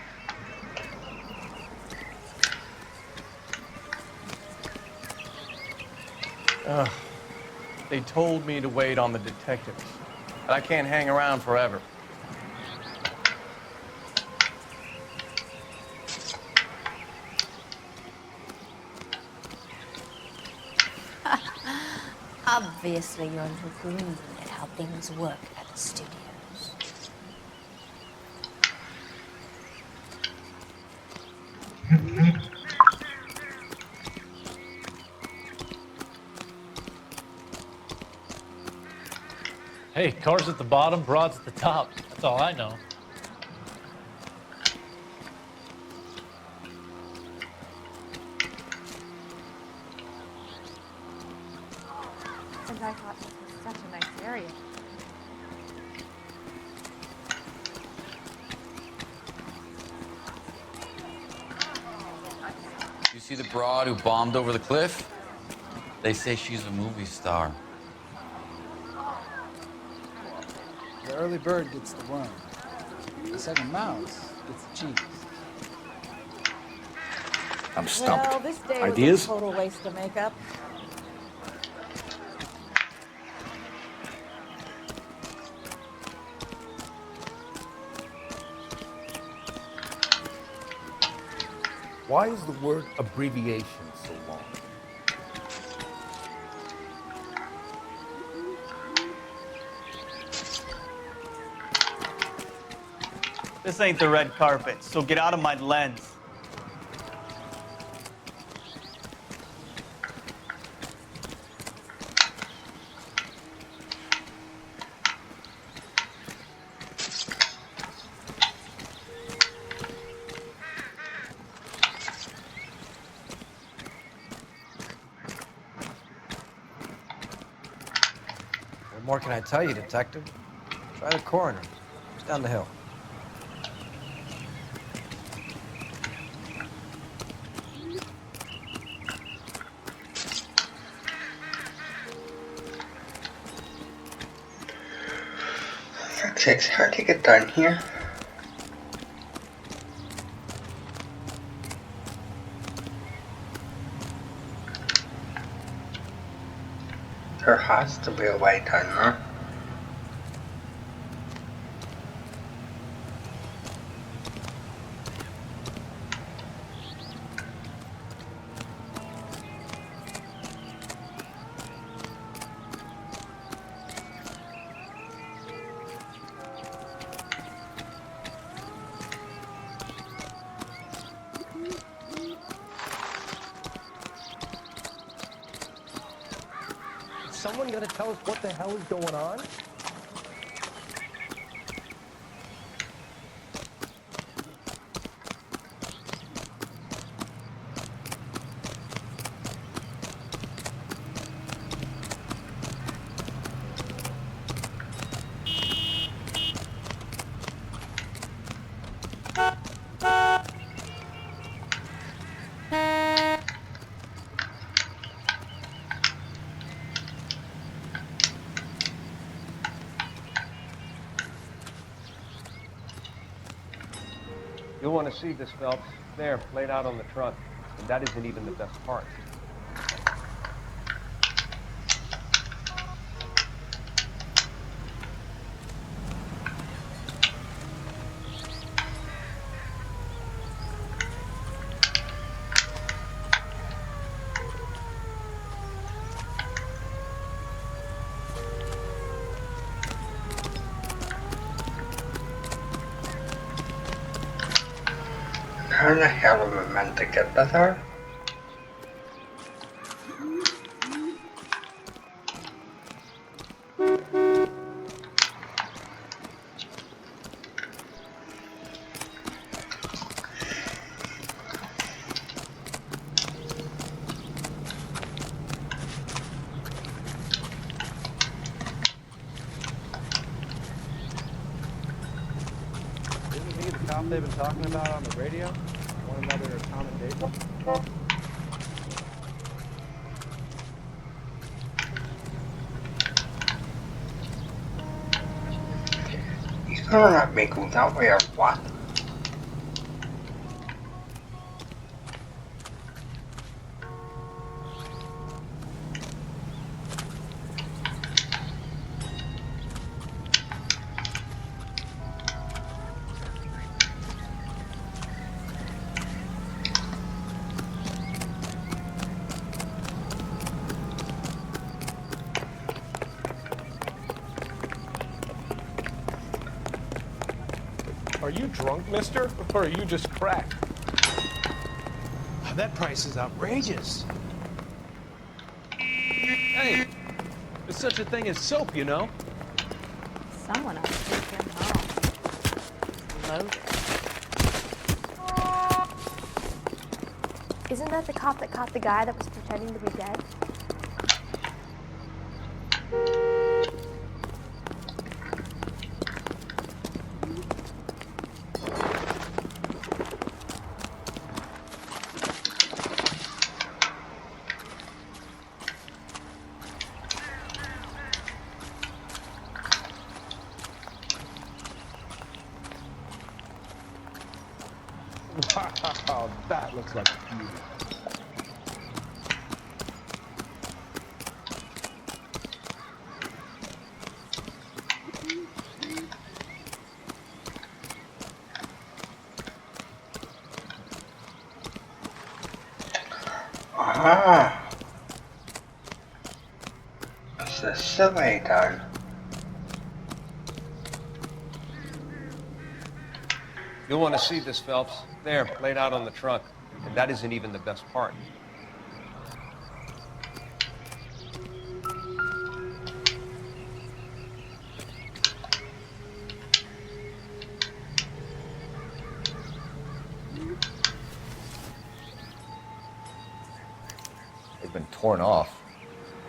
They told me to wait on the detectives, but I can't hang around forever. Obviously, you're a little green at how things work at the studios. Hey, cars at the bottom, broads at the top. That's all I know. And I thought this was such a nice area. You see the broad who bombed over the cliff? They say she's a movie star. The early bird gets the worm. The second mouse gets the cheese. I'm stumped. Well, this day Ideas? was a total waste of makeup. Why is the word abbreviation so long? This ain't the red carpet, so get out of my lens. What more can I tell you, Detective? Try the coroner. It's down the hill. It's hard to get done here. There has to be a way down there. Is someone gonna tell us what the hell is going on? You'll want to see this, Phelps. There, laid out on the trunk. And that isn't even the best part. How the hell am I meant to get to her? Isn't he the cop they've been talking about on the radio? One another accommodation? You gonna let me go that way or what? Are you drunk, mister? Or are you just cracked? That price is outrageous. Hey, there's such a thing as soap, you know? Someone else took him home. Loaded. Isn't that the cop that caught the guy that was pretending to be dead? Oh, that looks like a beauty. Ah. It's the survey done. You'll want to see this, Phelps. There, laid out on the trunk. And that isn't even the best part. They've been torn off.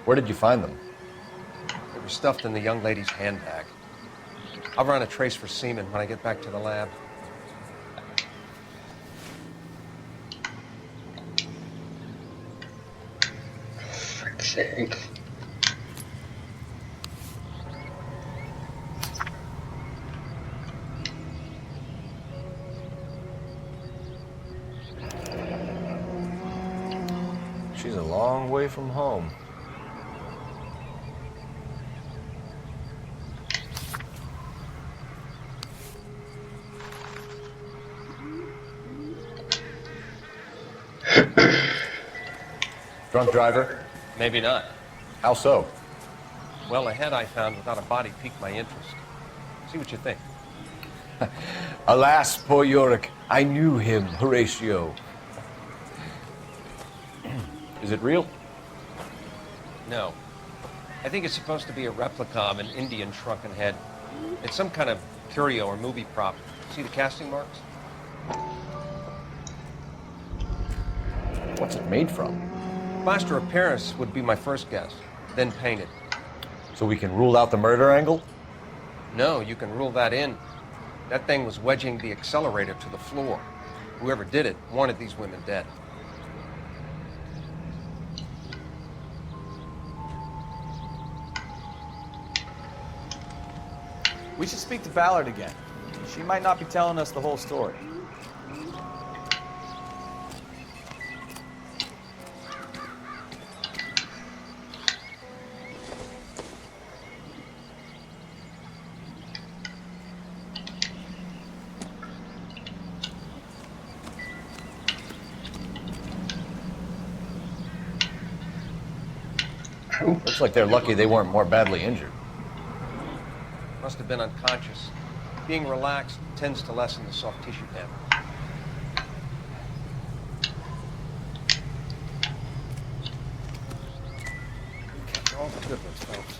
Where did you find them? They were stuffed in the young lady's handbag. I'll run a trace for semen when I get back to the lab. Frick's sake. She's a long way from home. Drunk driver? Maybe not. How so? Well, a head I found without a body piqued my interest. See what you think. Alas, poor Yorick. I knew him, Horatio. Is it real? No. I think it's supposed to be a replica of an Indian shrunken head. It's some kind of curio or movie prop. See the casting marks? What's it made from? Plaster of Paris would be my first guess, then painted. So we can rule out the murder angle? No, you can rule that in. That thing was wedging the accelerator to the floor. Whoever did it wanted these women dead. We should speak to Ballard again. She might not be telling us the whole story. Looks like they're lucky they weren't more badly injured. Must have been unconscious. Being relaxed tends to lessen the soft tissue damage. Catch all the good ones, folks.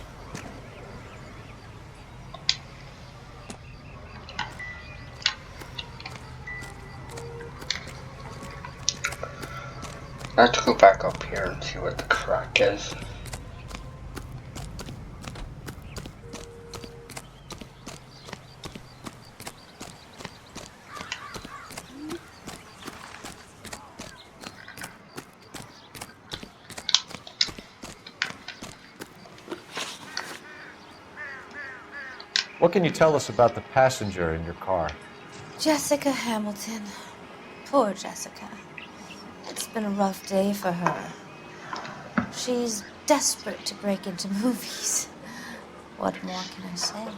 Let's go back up here and see what the crack is. What can you tell us about the passenger in your car? Jessica Hamilton. Poor Jessica. It's been a rough day for her. She's desperate to break into movies. What more can I say?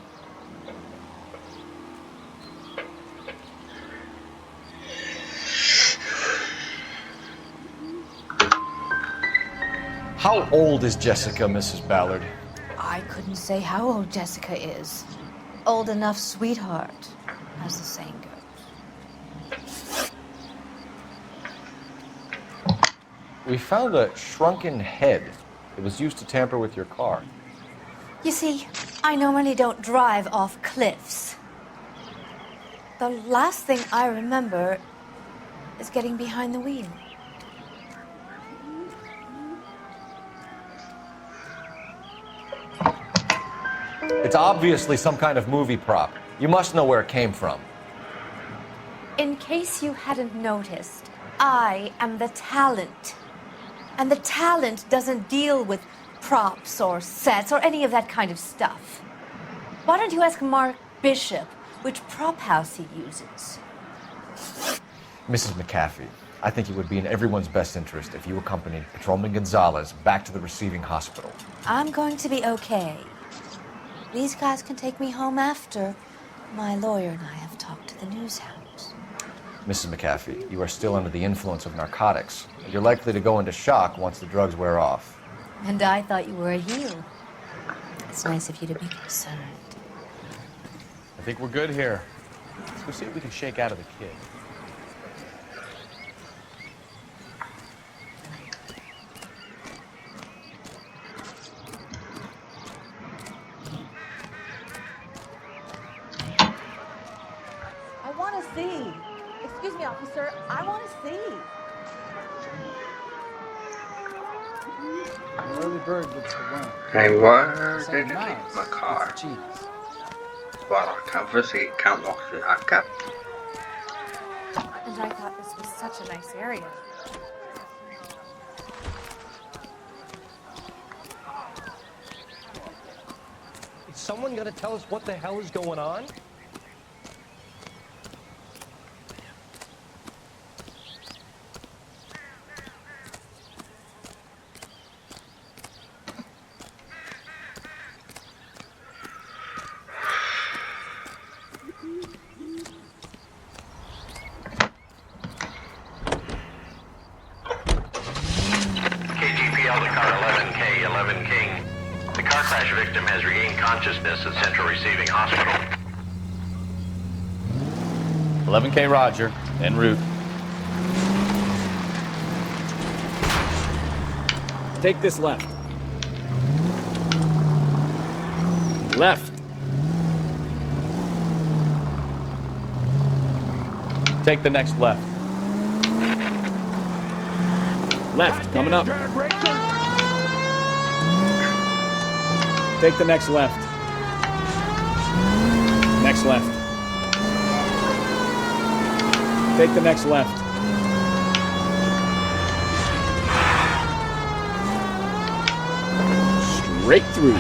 How old is Jessica, Mrs. Ballard? I couldn't say how old Jessica is. Old enough, sweetheart, as the saying goes. We found a shrunken head. It was used to tamper with your car. You see, I normally don't drive off cliffs. The last thing I remember is getting behind the wheel. It's obviously some kind of movie prop. You must know where it came from. In case you hadn't noticed, I am the talent. And the talent doesn't deal with props or sets or any of that kind of stuff. Why don't you ask Mark Bishop which prop house he uses? Mrs. McAfee, I think it would be in everyone's best interest if you accompanied Patrolman Gonzalez back to the receiving hospital. I'm going to be okay. These guys can take me home after. My lawyer and I have talked to the news house. Mrs. McAfee, you are still under the influence of narcotics, and you're likely to go into shock once the drugs wear off. And I thought you were a heel. It's nice of you to be concerned. I think we're good here. Let's go see what we can shake out of the kid. I want to see. Excuse me, officer. I want to see. The early bird gets the worm. Hey, where So did you nice. leave my car? It's cheese. Well, I can't visit, can't lock it. I can't. And I thought this was such a nice area. Is someone gonna tell us what the hell is going on? KGPL to car 11K, 11 King. The car crash victim has regained consciousness at Central Receiving Hospital. 11K Roger, en route. Take this left. Left. Take the next left. Left, coming up. Take the next left. Next left. Take the next left. Straight through.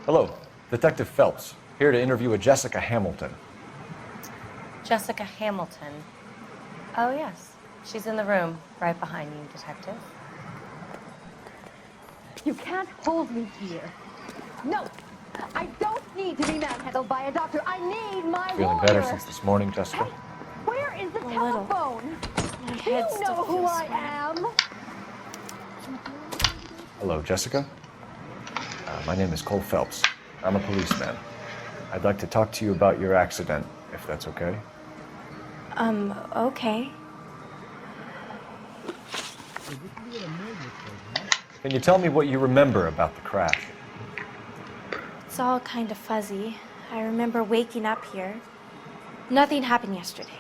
Hello, Detective Phelps, here to interview a Jessica Hamilton. Jessica Hamilton. Oh, yes. She's in the room, right behind you, Detective. You can't hold me here. No, I don't need to be manhandled by a doctor. I need my Feeling lawyer. better since this morning, Jessica? Where is the telephone? My Do head you still know who feels I swollen. am? Hello, Jessica. My name is Cole Phelps. I'm a policeman. I'd like to talk to you about your accident, if that's okay. Okay. Can you tell me what you remember about the crash? It's all kind of fuzzy. I remember waking up here. Nothing happened yesterday.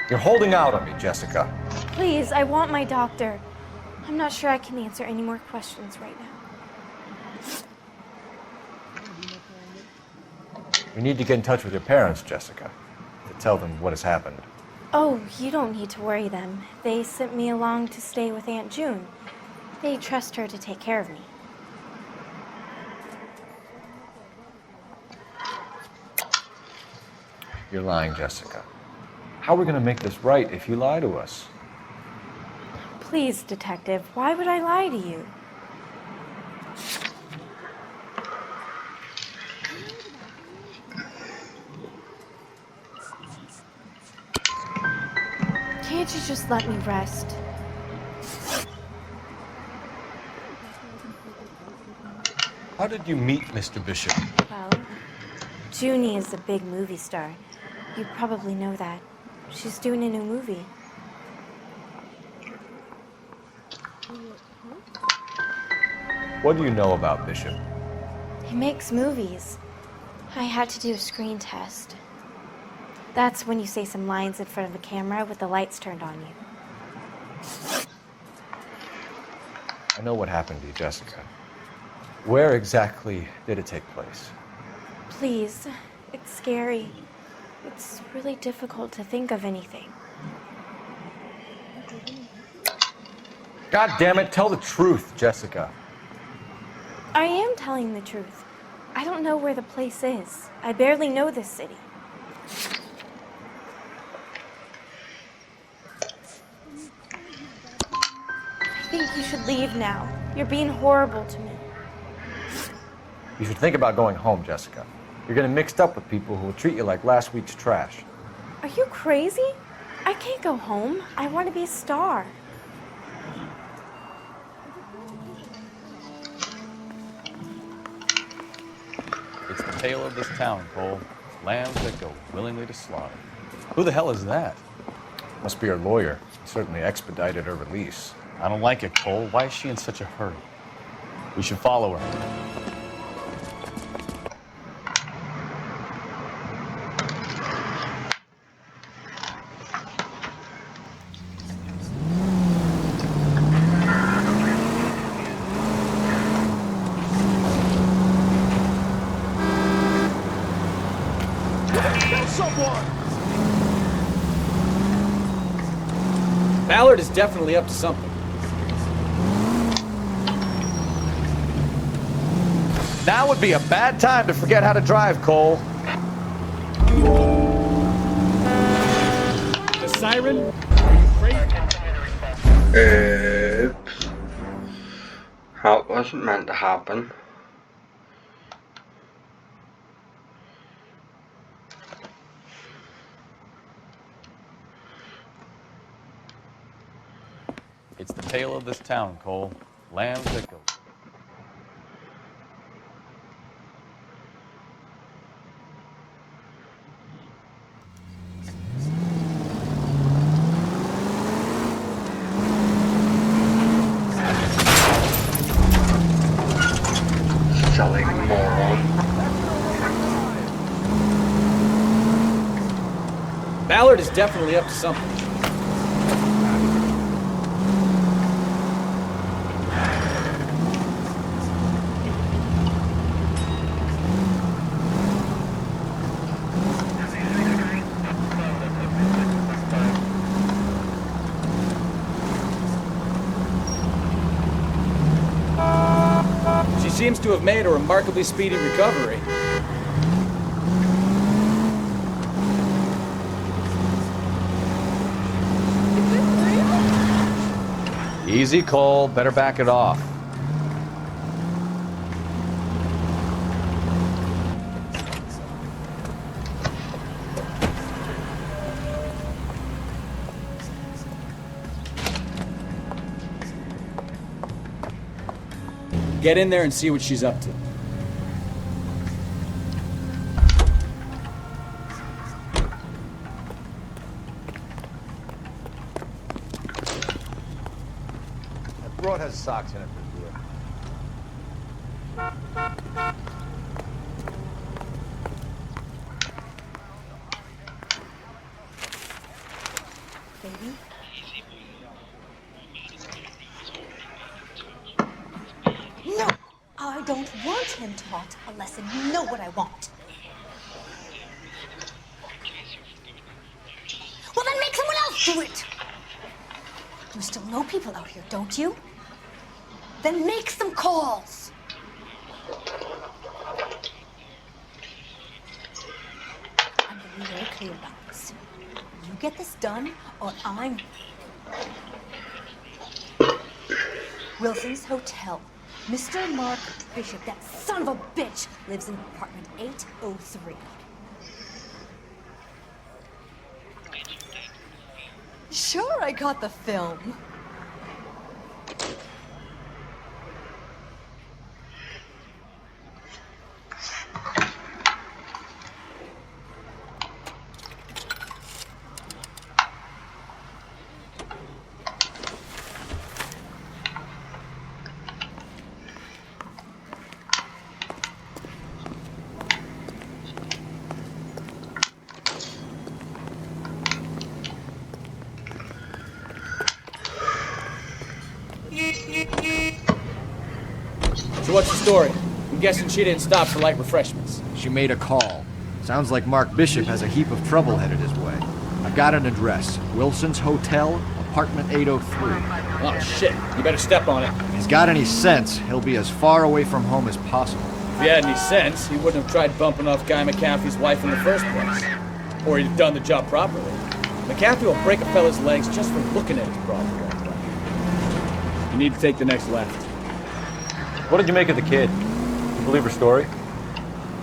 You're holding out on me, Jessica. Please, I want my doctor. I'm not sure I can answer any more questions right now. You need to get in touch with your parents, Jessica, to tell them what has happened. Oh, you don't need to worry them. They sent me along to stay with Aunt June. They trust her to take care of me. You're lying, Jessica. How are we going to make this right if you lie to us? Please, Detective, why would I lie to you? Can't you just let me rest? How did you meet Mr. Bishop? Well, Junie is a big movie star. You probably know that. She's doing a new movie. What do you know about Bishop? He makes movies. I had to do a screen test. That's when you say some lines in front of the camera with the lights turned on you. I know what happened to you, Jessica. Where exactly did it take place? Please, it's scary. It's really difficult to think of anything. God damn it, tell the truth, Jessica. I am telling the truth. I don't know where the place is. I barely know this city. I think you should leave now. You're being horrible to me. You should think about going home, Jessica. You're getting mixed up with people who will treat you like last week's trash. Are you crazy? I can't go home. I want to be a star. It's the tale of this town, Cole. Lambs that go willingly to slaughter. Who the hell is that? Must be her lawyer. He certainly expedited her release. I don't like it, Cole. Why is she in such a hurry? We should follow her. Ballard is definitely up to something. Now would be a bad time to forget how to drive, Cole. The siren? Are you crazy? Oops. That wasn't meant to happen. It's the tale of this town, Cole. Lambs that go. Silly moron. Ballard is definitely up to something. She seems to have made a remarkably speedy recovery. Easy, Cole. Better back it off. Get in there and see what she's up to. That broad has socks in it for beer. Baby? No! I don't want him taught a lesson. You know what I want. Well, then make someone else do it! You still know people out here, don't you? Then make some calls! I'm gonna be very clear about this. You get this done, or I'm... Wilson's Hotel. Mr. Mark Bishop, that son of a bitch, lives in apartment 803. Sure, I got the film. So what's the story? I'm guessing she didn't stop for light refreshments. She made a call. Sounds like Mark Bishop has a heap of trouble headed his way. I've got an address. Wilson's Hotel, apartment 803. Oh, shit. You better step on it. If he's got any sense, he'll be as far away from home as possible. If he had any sense, he wouldn't have tried bumping off Guy McCaffrey's wife in the first place. Or he'd have done the job properly. McCaffrey will break a fella's legs just for looking at his problem. You need to take the next left. What did you make of the kid? You believe her story?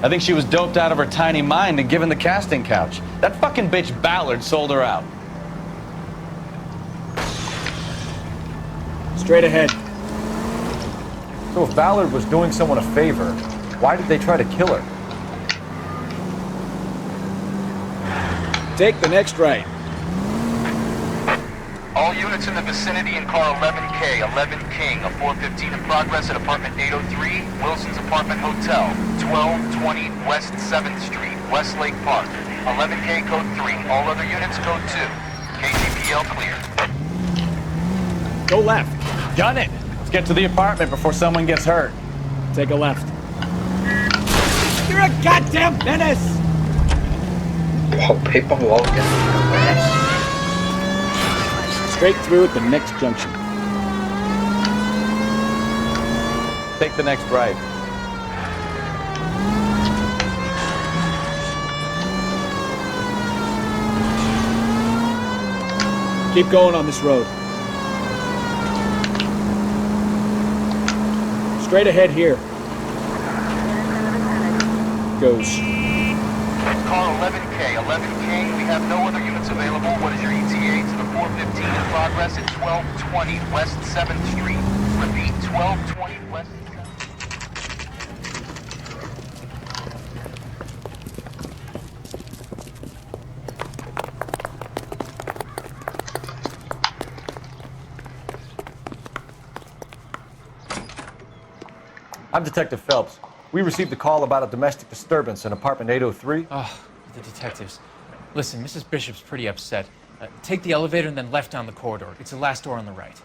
I think she was doped out of her tiny mind and given the casting couch. That fucking bitch Ballard sold her out. Straight ahead. So if Ballard was doing someone a favor, why did they try to kill her? Take the next right. All units in the vicinity in car 11K, 11 King, a 415 in progress at apartment 803, Wilson's Apartment Hotel, 1220 West 7th Street, Westlake Park. 11K code 3, all other units code 2. KGPL clear. Go left. Gun it! Let's get to the apartment before someone gets hurt. Take a left. You're a goddamn menace! Oh, people walking. Straight through at the next junction. Take the next right. Keep going on this road. Straight ahead here. Goes. Car 11K, 11 King, we have no other units available. What is your ETA to the 415 in progress at 1220 West 7th Street? Repeat, 1220 West 7th Street. I'm Detective Phelps. We received a call about a domestic disturbance in apartment 803. Oh, the detectives. Listen, Mrs. Bishop's pretty upset. Take the elevator and then left down the corridor. It's the last door on the right.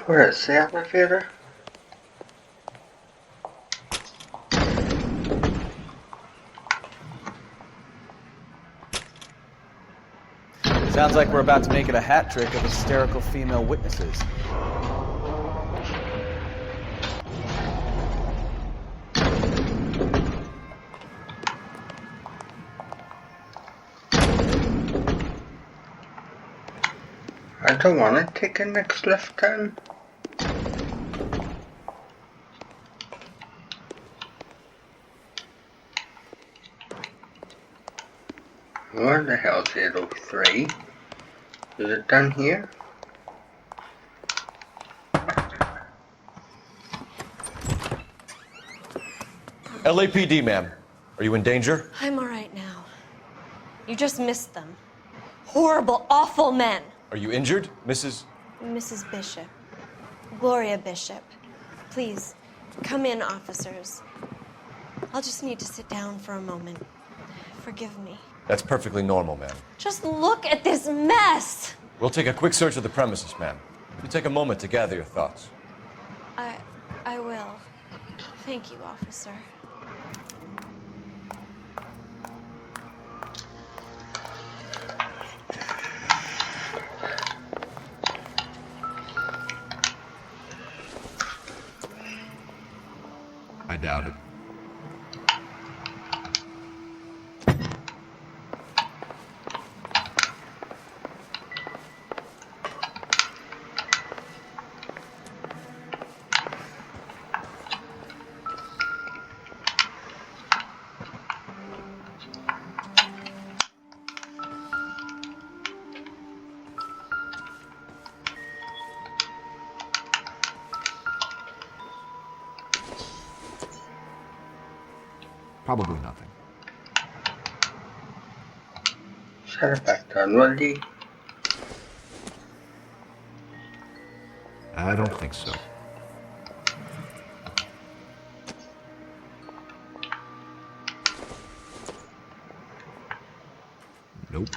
Where is the elevator? Sounds like we're about to make it a hat trick of hysterical female witnesses. I don't want to take a next left turn. Where the hell's 803? Is it down here? LAPD, ma'am. Are you in danger? I'm all right now. You just missed them. Horrible, awful men. Are you injured, Mrs.? Mrs. Bishop. Gloria Bishop. Please, come in, officers. I'll just need to sit down for a moment. Forgive me. That's perfectly normal, ma'am. Just look at this mess! We'll take a quick search of the premises, ma'am. You take a moment to gather your thoughts. I will. Thank you, officer. I doubt it. Probably nothing. Set it back down, will you? I don't think so. Nope.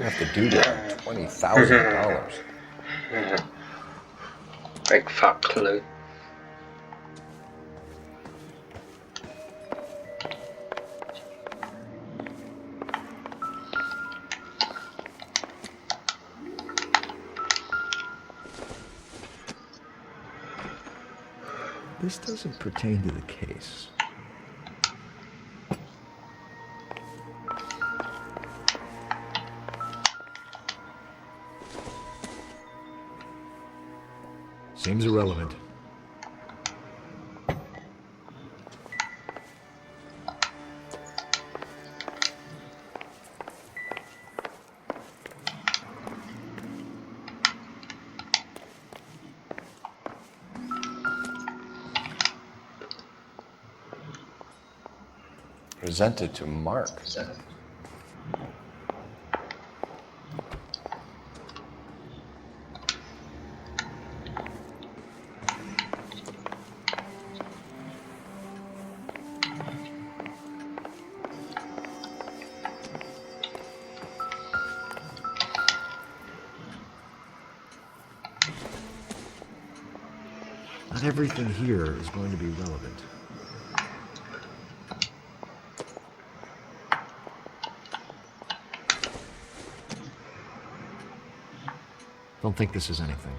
You have to do that for $20,000. Big fat clue. This doesn't pertain to the case. Seems irrelevant. Presented to Mark. Not everything here is going to be relevant. Don't think this is anything.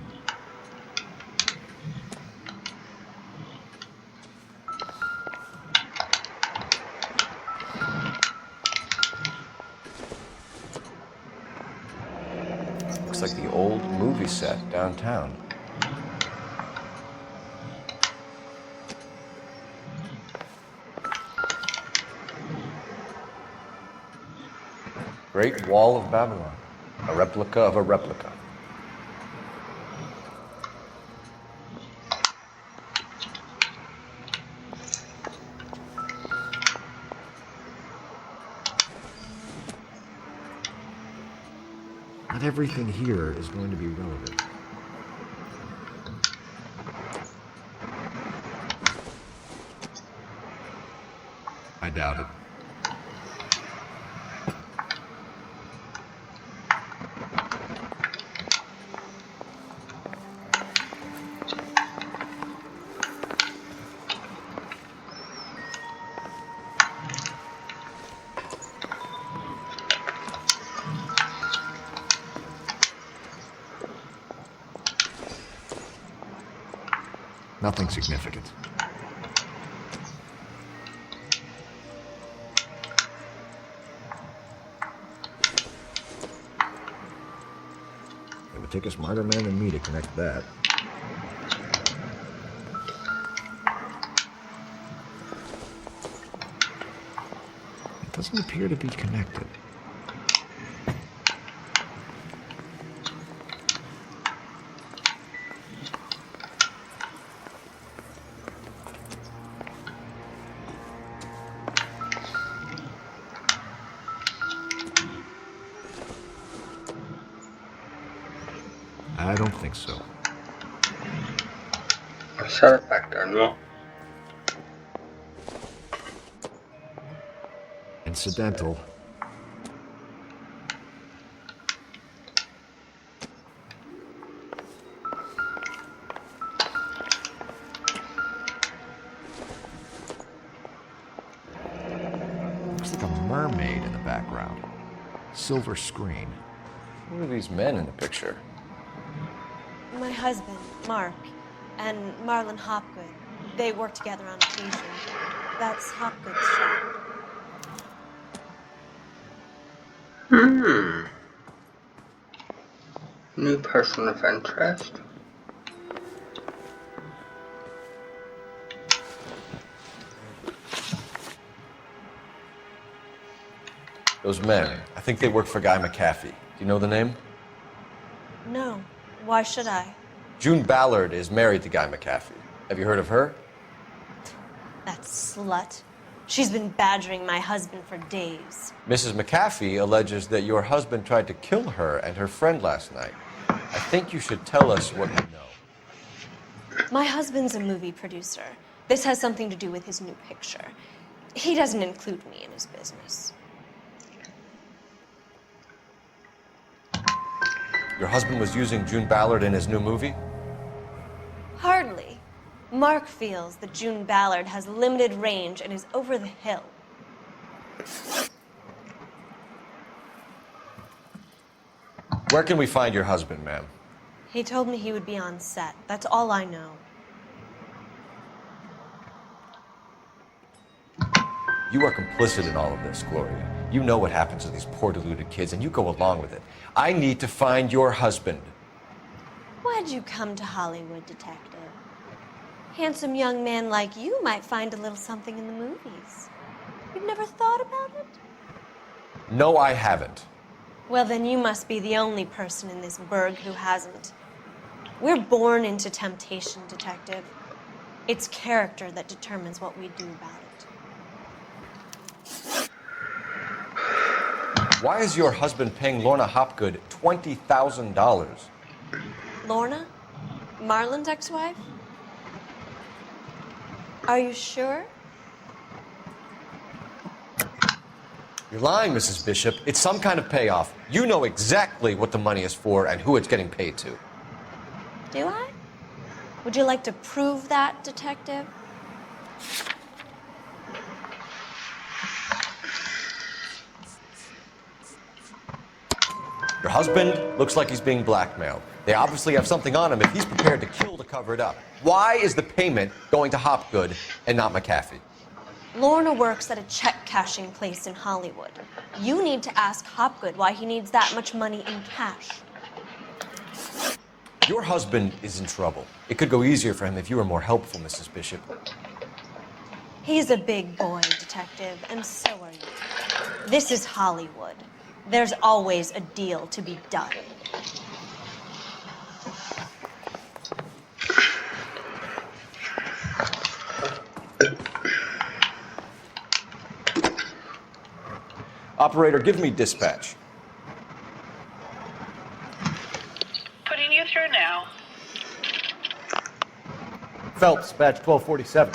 Looks like the old movie set downtown. Great Wall of Babylon. A replica of a replica. Not everything here is going to be relevant. I doubt it. Nothing significant. It would take a smarter man than me to connect that. It doesn't appear to be connected. I don't think so. I said it back there, no? Incidental. Looks like a mermaid in the background. Silver screen. Who are these men in the picture? My husband, Mark, and Marlon Hopgood. They work together on occasion. That's Hopgood's shop. New person of interest. Those men, I think they work for Guy McAfee. Do you know the name? No. Why should I? June Ballard is married to Guy McAfee. Have you heard of her? That slut. She's been badgering my husband for days. Mrs. McAfee alleges that your husband tried to kill her and her friend last night. I think you should tell us what you know. My husband's a movie producer. This has something to do with his new picture. He doesn't include me in his business. Your husband was using June Ballard in his new movie? Hardly. Mark feels that June Ballard has limited range and is over the hill. Where can we find your husband, ma'am? He told me he would be on set. That's all I know. You are complicit in all of this, Gloria. You know what happens to these poor deluded kids, and you go along with it. I need to find your husband. Why'd you come to Hollywood, detective? Handsome young man like you might find a little something in the movies. You've never thought about it? No, I haven't. Well, then you must be the only person in this burg who hasn't. We're born into temptation, detective. It's character that determines what we do about it. Why is your husband paying Lorna Hopgood $20,000? Lorna? Marlon's ex-wife? Are you sure? You're lying, Mrs. Bishop. It's some kind of payoff. You know exactly what the money is for and who it's getting paid to. Do I? Would you like to prove that, detective? Your husband looks like he's being blackmailed. They obviously have something on him if he's prepared to kill to cover it up. Why is the payment going to Hopgood and not McAfee? Lorna works at a check-cashing place in Hollywood. You need to ask Hopgood why he needs that much money in cash. Your husband is in trouble. It could go easier for him if you were more helpful, Mrs. Bishop. He's a big boy, detective, and so are you. This is Hollywood. There's always a deal to be done. Operator, give me dispatch. Putting you through now. Phelps, badge 1247.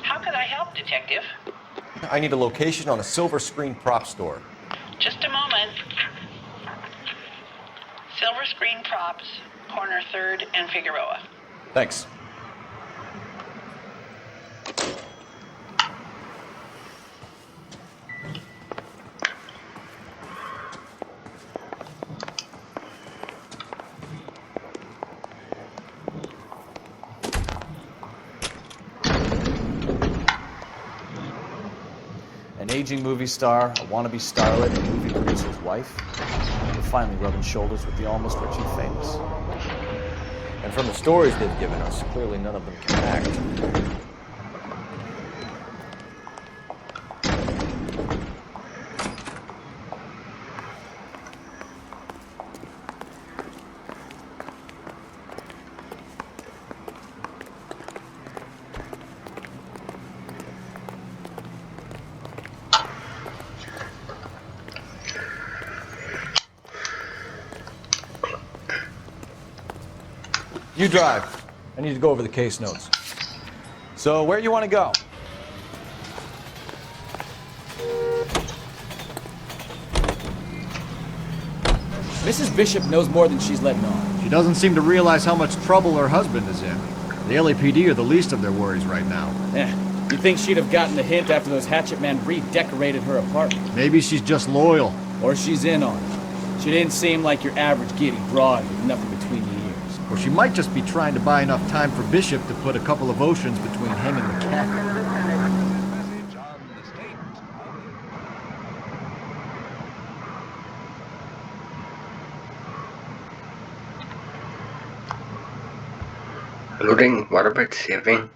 How could I help, Detective? I need a location on a silver screen prop store. Just a moment. Silver Screen Props, corner 3rd and Figueroa. Thanks. An aging movie star, a wannabe starlet, a movie producer's wife. We're finally rubbing shoulders with the almost rich and famous. And from the stories they've given us, clearly none of them can act. You drive. I need to go over the case notes. So, where you want to go? Mrs. Bishop knows more than she's letting on. She doesn't seem to realize how much trouble her husband is in. The LAPD are the least of their worries right now. You think she'd have gotten the hint after those hatchet men redecorated her apartment? Maybe she's just loyal. Or she's in on it. She didn't seem like your average giddy broad with nothing between the ears. Or she might just be trying to buy enough time for Bishop to put a couple of oceans between him and McAfee. Loading, what about saving?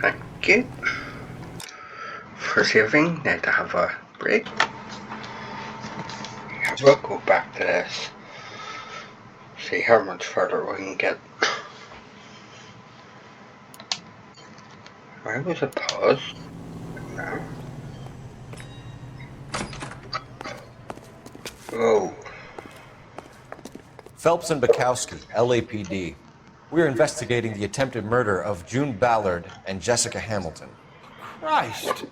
Thank you for saving. Need to have a break. We'll go back to this. See how much further we can get. Where was it paused? No. Oh. Phelps and Bukowski, LAPD. We're investigating the attempted murder of June Ballard and Jessica Hamilton. Christ!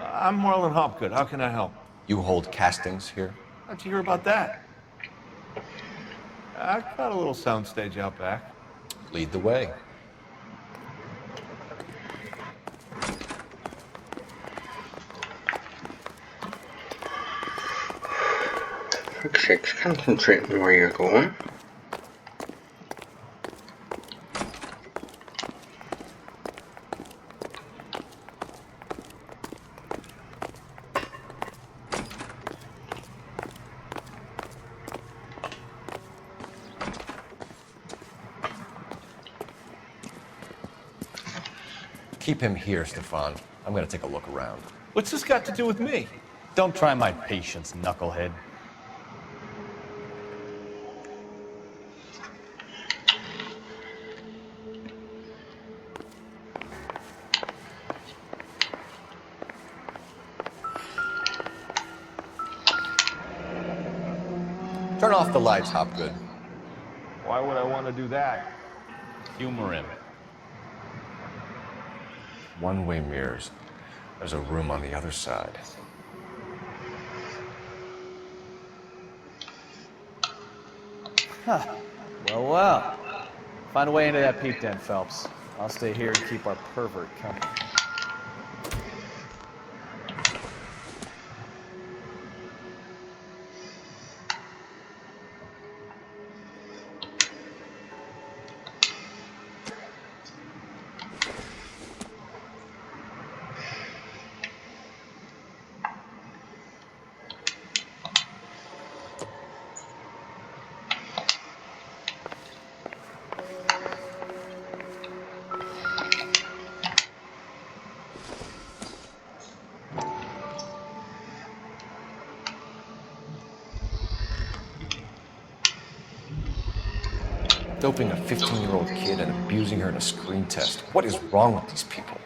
I'm Marlon Hopgood. How can I help? You hold castings here? How'd you hear about that? I got a little soundstage out back. Lead the way. Okay, concentrate on where you're going. Keep him here, Stefan. I'm gonna take a look around. What's this got to do with me? Don't try my patience, knucklehead. Turn off the lights, Hopgood. Why would I want to do that? Humor him. One-way mirrors. There's a room on the other side. Huh. Well, well. Find a way into that peep den, Phelps. I'll stay here and keep our pervert company. Doping a 15-year-old kid and abusing her in a screen test. What is wrong with these people?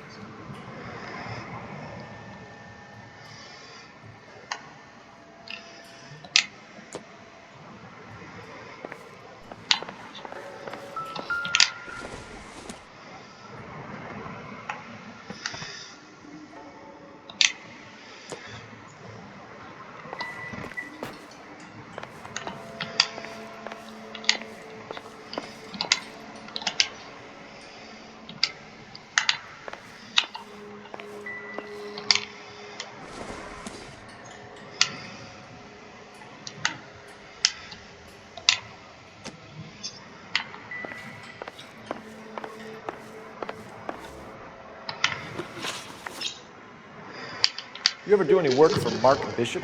You ever do any work for Mark Bishop?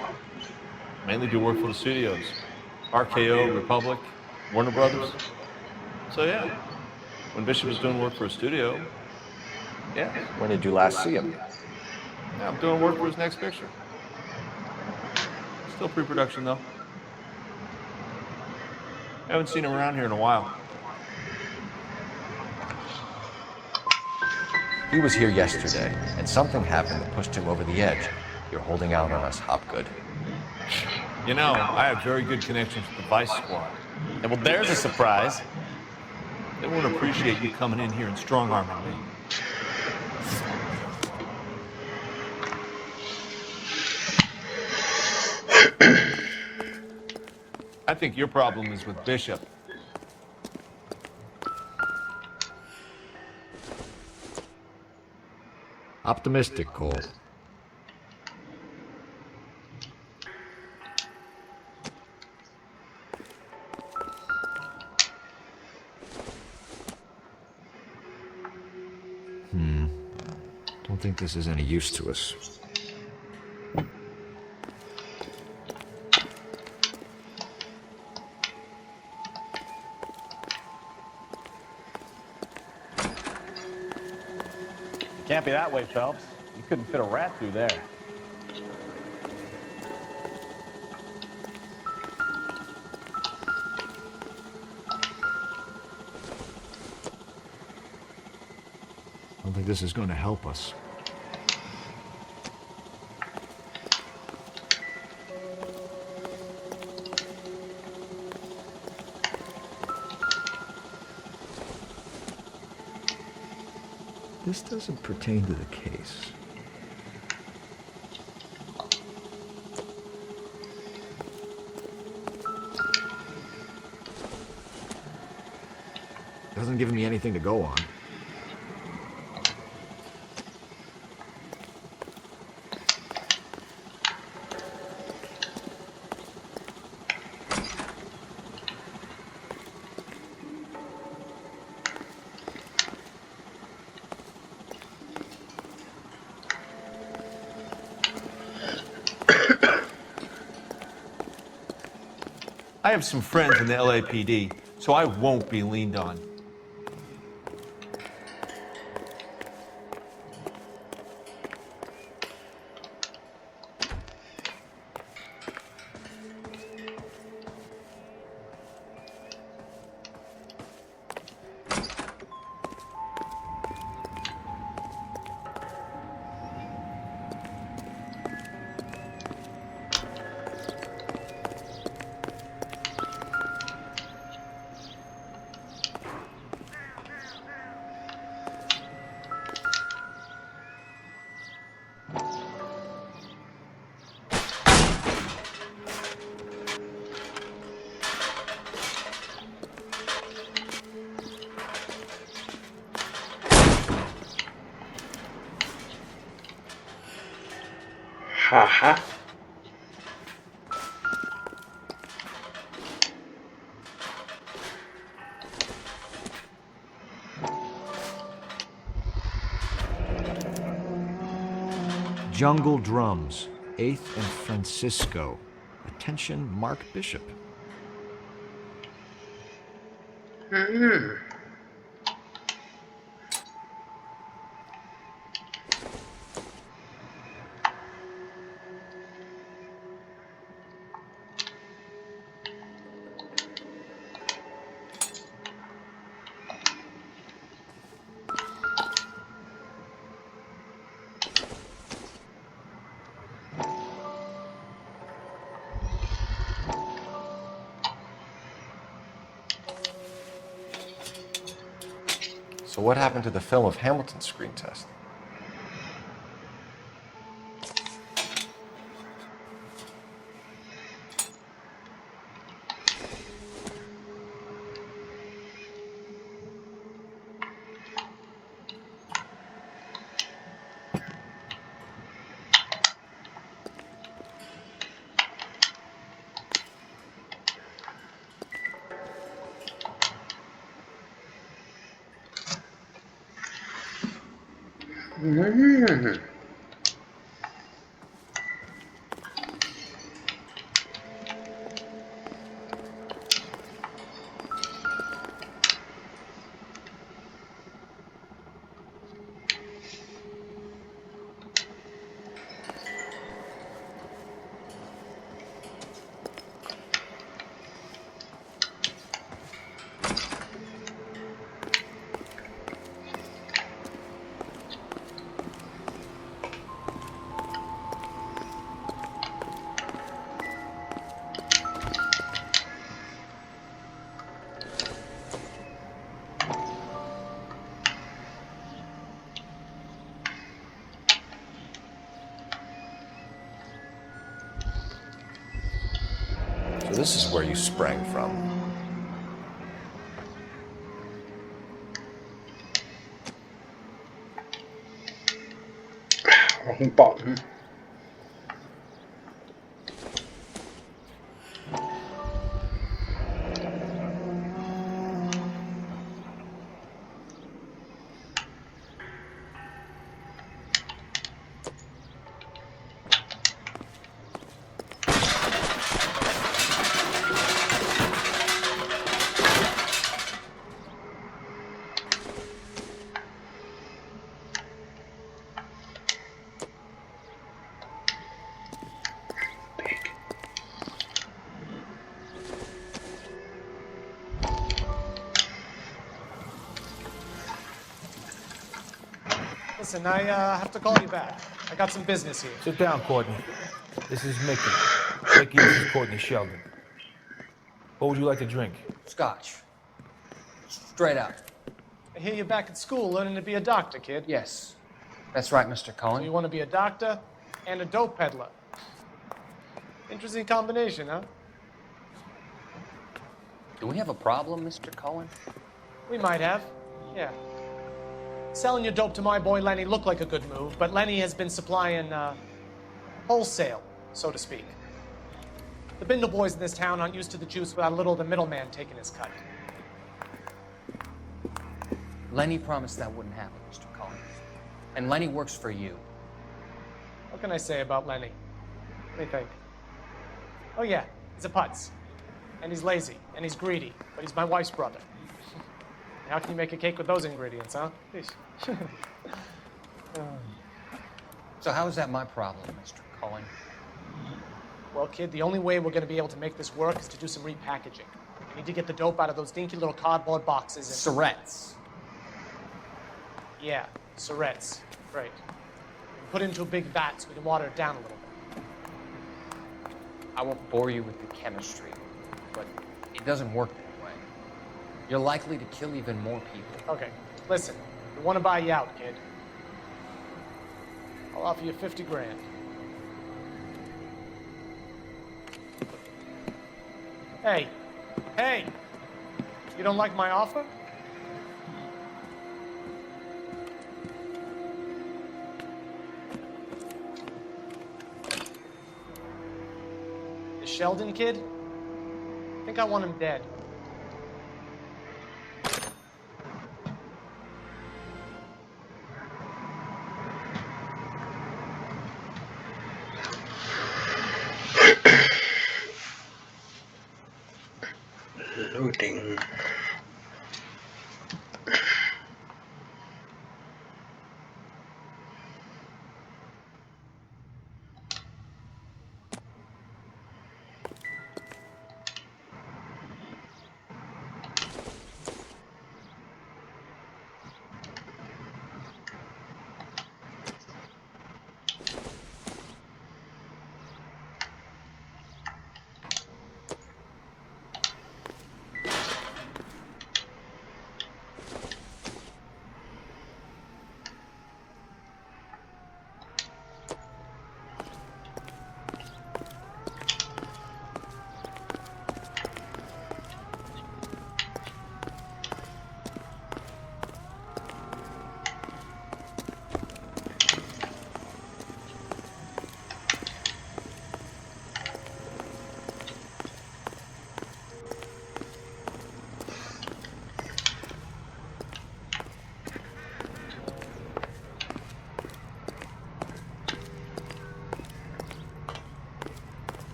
Mainly do work for the studios. RKO, Republic, Warner Brothers. So yeah, when Bishop was doing work for a studio, yeah. When did you last see him? Yeah, I'm doing work for his next picture. Still pre-production though. Haven't seen him around here in a while. He was here yesterday, and something happened that pushed him over the edge. You're holding out on us, Hopgood. You know, I have very good connections with the Vice Squad. Yeah, well, there's a surprise. They won't appreciate you coming in here and strong-arming me. I think your problem is with Bishop. Optimistic, Cole. Don't think this is any use to us. Can't be that way, Phelps. You couldn't fit a rat through there. I don't think this is going to help us. This doesn't pertain to the case. Doesn't give me anything to go on. I have some friends in the LAPD, so I won't be leaned on. Haha. Jungle Drums, 8th and Francisco. Attention, Mark Bishop. So what happened to the film of Hamilton's screen test? So this is where you sprang from. Wrong button. Listen, I have to call you back. I got some business here. Sit down, Courtney. This is Mickey. Mickey, this is Courtney Sheldon. What would you like to drink? Scotch. Straight up. I hear you're back at school learning to be a doctor, kid. Yes. That's right, Mr. So Cullen. you want to be a doctor and a dope peddler. Interesting combination, huh? Do we have a problem, Mr. Cullen? We might have, yeah. Selling your dope to my boy Lenny looked like a good move, but Lenny has been supplying, wholesale, so to speak. The Bindle boys in this town aren't used to the juice without a little of the middleman taking his cut. Lenny promised that wouldn't happen, Mr. Cullen. And Lenny works for you. What can I say about Lenny? Let me think. Oh yeah, he's a putz. And he's lazy, and he's greedy, but he's my wife's brother. How can you make a cake with those ingredients, huh? So how is that my problem, Mr. Cullen? Well, kid, the only way we're going to be able to make this work is to do some repackaging. We need to get the dope out of those dinky little cardboard boxes and... Syrettes. Yeah, syrettes. Right. Put it into a big vat so we can water it down a little bit. I won't bore you with the chemistry, but it doesn't work that way. You're likely to kill even more people. Okay, listen. We want to buy you out, kid. I'll offer you 50 grand. Hey, hey! You don't like my offer? The Sheldon kid? I think I want him dead. Loading.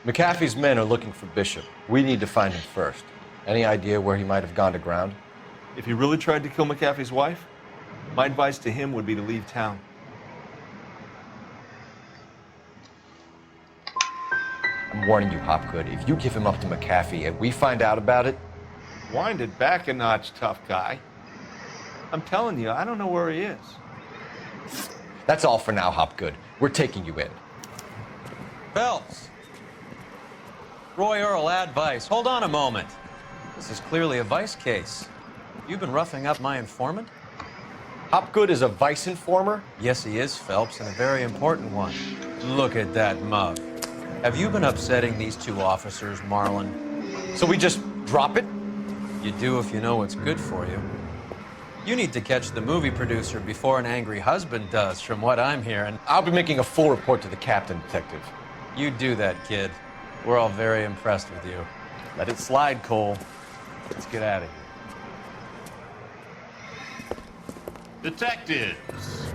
McAfee's men are looking for Bishop. We need to find him first. Any idea where he might have gone to ground? If he really tried to kill McAfee's wife, my advice to him would be to leave town. I'm warning you, Hopgood. If you give him up to McAfee and we find out about it... Wind it back a notch, tough guy. I'm telling you, I don't know where he is. That's all for now, Hopgood. We're taking you in. Phelps! Roy Earl, advice. Hold on a moment. This is clearly a vice case. You've been roughing up my informant? Hopgood is a vice informer? Yes, he is, Phelps, and a very important one. Look at that mug. Have you been upsetting these two officers, Marlin? So we just drop it? You do if you know what's good for you. You need to catch the movie producer before an angry husband does, from what I'm hearing. I'll be making a full report to the captain, Detective. You do that, kid. We're all very impressed with you. Let it slide, Cole. Let's get out of here. Detectives.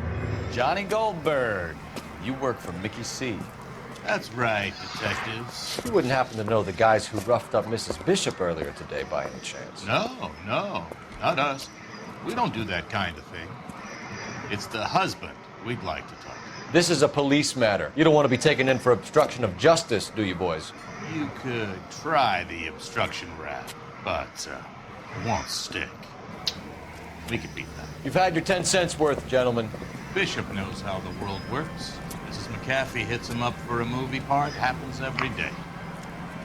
Johnny Goldberg. You work for Mickey C. That's right, detectives. You wouldn't happen to know the guys who roughed up Mrs. Bishop earlier today by any chance? No, not us. We don't do that kind of thing. It's the husband we'd like to talk to. This is a police matter. You don't want to be taken in for obstruction of justice, do you, boys? You could try the obstruction rap, but It won't stick. We can beat that. You've had your 10 cents worth, gentlemen. Bishop knows how the world works. Mrs. McAfee hits him up for a movie part. Happens every day.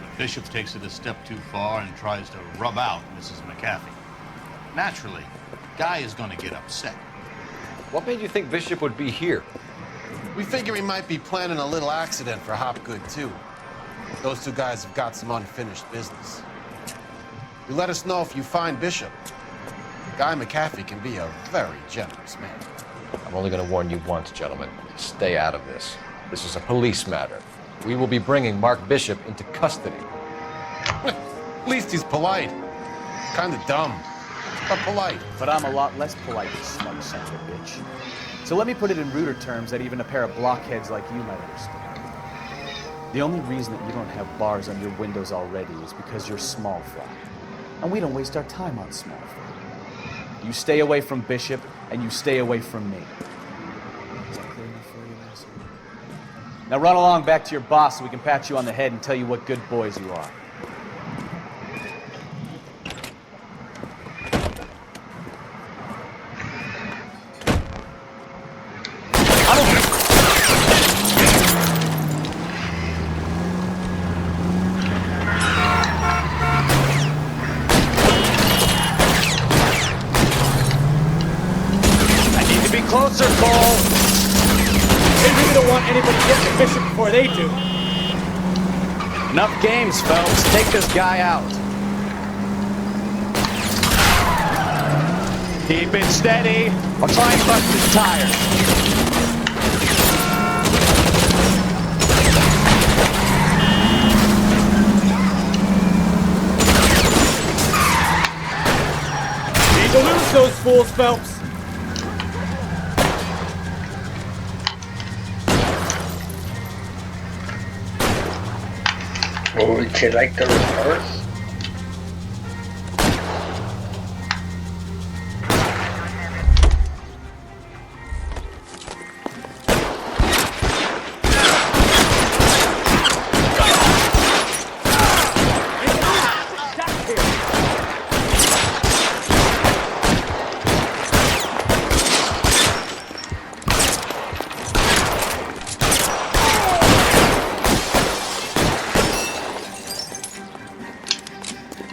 But Bishop takes it a step too far and tries to rub out Mrs. McAfee. Naturally, Guy is going to get upset. What made you think Bishop would be here? We figure he might be planning a little accident for Hopgood, too. Those two guys have got some unfinished business. You let us know if you find Bishop. Guy McAfee can be a very generous man. I'm only going to warn you once, gentlemen. Stay out of this. This is a police matter. We will be bringing Mark Bishop into custody. At least he's polite. Kind of dumb, but polite. But I'm a lot less polite, you smug son of a bitch. So let me put it in ruder terms that even a pair of blockheads like you might understand. The only reason that you don't have bars on your windows already is because you're small fry. And we don't waste our time on small fry. You stay away from Bishop, and you stay away from me. Is that clear enough for you, asshole? Now run along back to your boss so we can pat you on the head and tell you what good boys you are. Closer, Cole! They really don't want anybody to get to Bishop before they do. Enough games, Phelps. Take this guy out. Keep it steady. I'll try and bust his tires. Need to lose those fools, Phelps. Or would you like the reverse?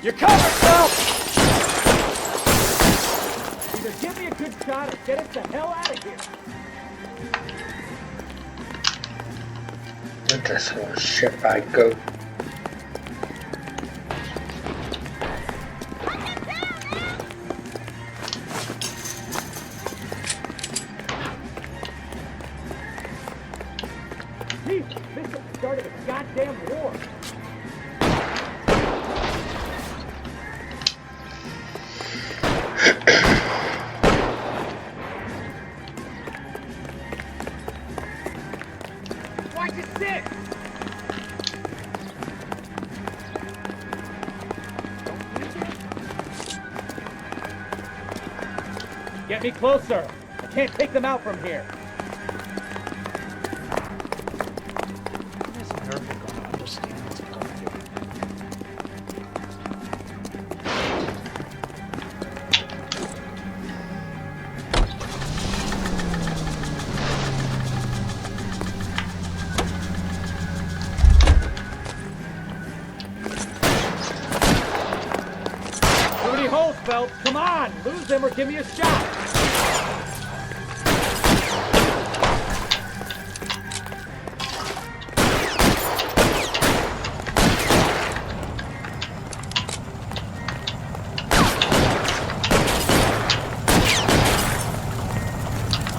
You're covered, Phelps! Either give me a good shot or get us the hell out of here. With this whole ship I go. Jesus, Bishop started a goddamn war. Watch it stick! Get me closer. I can't take them out from here. Holes, Phelps. Come on! Lose them or give me a shot!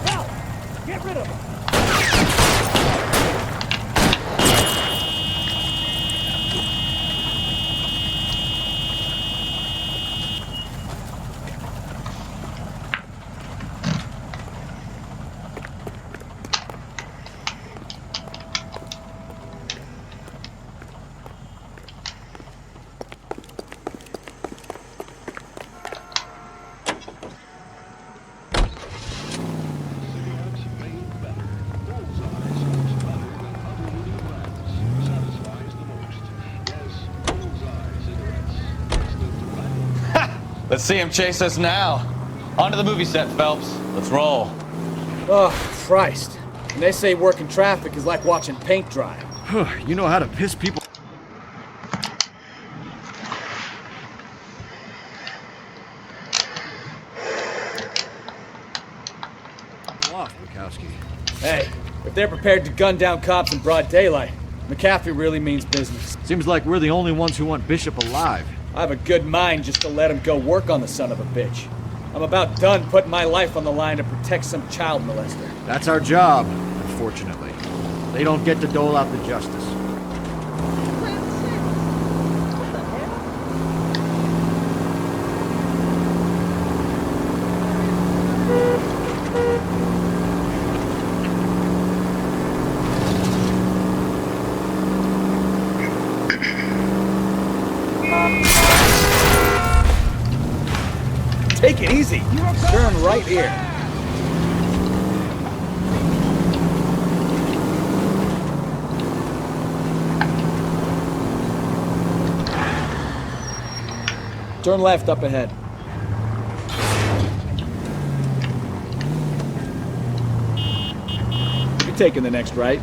Well, get rid of them! Let's see him chase us now. Onto the movie set, Phelps. Let's roll. Oh, Christ. And they say working traffic is like watching paint dry. You know how to piss people. Off, Bukowski. Hey, if they're prepared to gun down cops in broad daylight, McCaffrey really means business. Seems like we're the only ones who want Bishop alive. I have a good mind just to let him go work on the son of a bitch. I'm about done putting my life on the line to protect some child molester. That's our job, unfortunately. They don't get to dole out the justice. Take it easy. Turn right here. Turn left up ahead. You're taking the next right.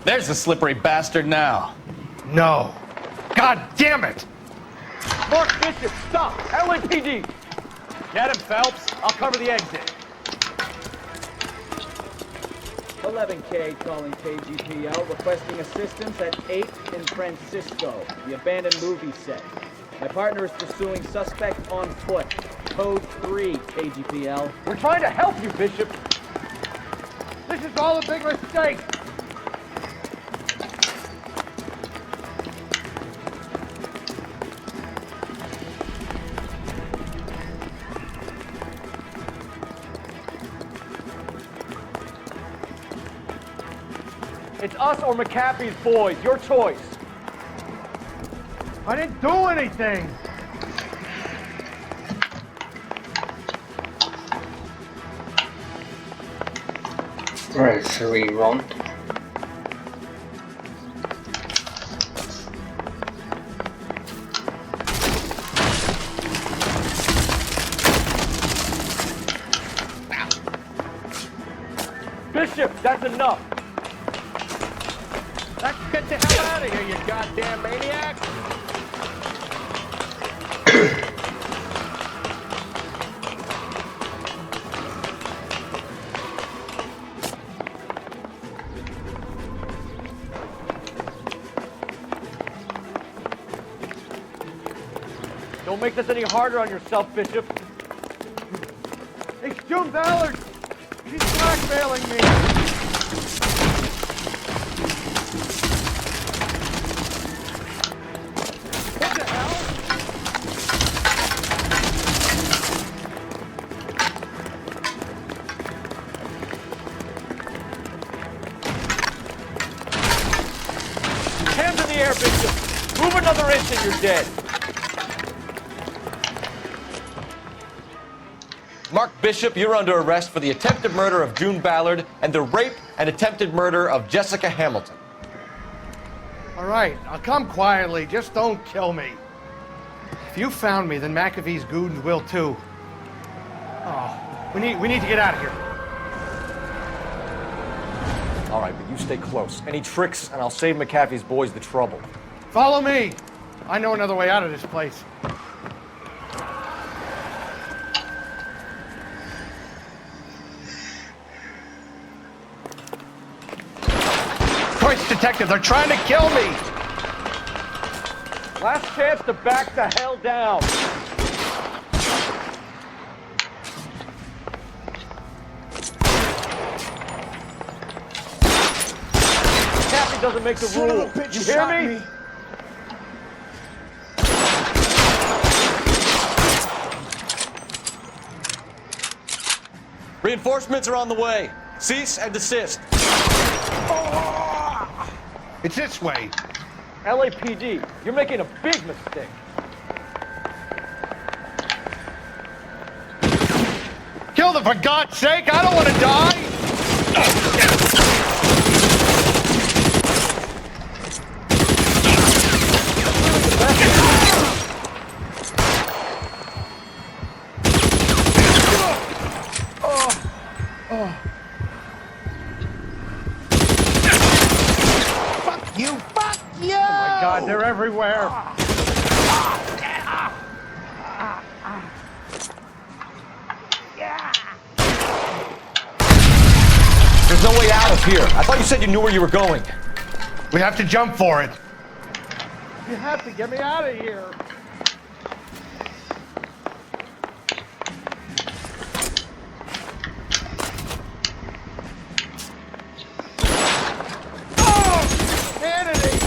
There's the slippery bastard now. No. God damn it! Mark Bishop, stop! LAPD! Get him, Phelps. I'll cover the exit. 11K calling KGPL, requesting assistance at 8 in Francisco, the abandoned movie set. My partner is pursuing suspect on foot. Code 3, KGPL. We're trying to help you, Bishop! This is all a big mistake! It's us or McAfee's boys. Your choice. I didn't do anything! Right, so we run. Bishop, that's enough! Let's get the hell out of here, you goddamn maniac! Don't make this any harder on yourself, Bishop. It's June Ballard! She's blackmailing me! What the hell? Hands in the air, Bishop! Move another inch and you're dead! Mark Bishop, you're under arrest for the attempted murder of June Ballard and the rape and attempted murder of Jessica Hamilton. All right, I'll come quietly. Just don't kill me. If you found me, then McAfee's goons will too. Oh, we need to get out of here. All right, but you stay close. Any tricks, and I'll save McAfee's boys the trouble. Follow me. I know another way out of this place. Christ, detective, they're trying to kill me! Last chance to back the hell down. McAfee doesn't make the rule. You hear me? Reinforcements are on the way. Cease and desist. It's this way. LAPD, you're making a big mistake. Kill them for God's sake! I don't want to die! Fuck you! Fuck you! Oh my God, they're everywhere! There's no way out of here. I thought you said you knew where you were going. We have to jump for it. You have to get me out of here. Oh! Kennedy!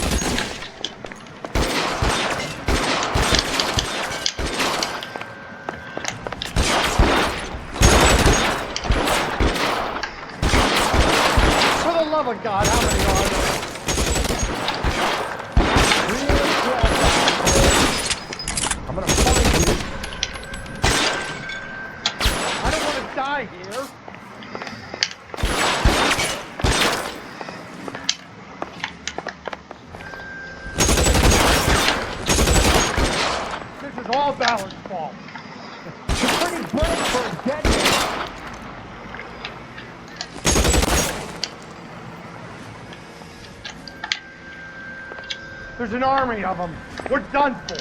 For the love of God, how many are there? I'm gonna find you. I don't want to die here. This is all Ballard's fault. It's pretty brave for a dead man. There's an army of them. We're done for.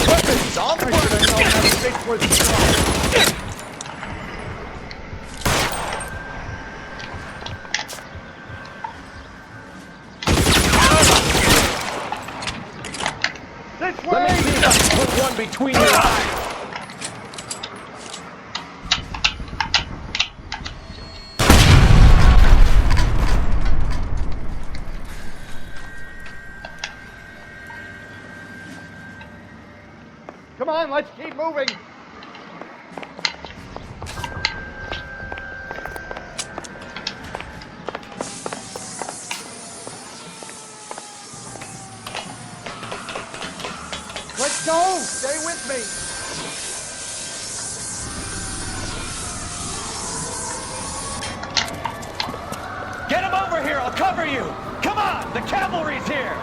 Weapons on the I should have known that mistake was strong. This way! Let me put one between your eyes. Come on, let's keep moving. Let's go. Stay with me. Get him over here, I'll cover you! Come on, the cavalry's here!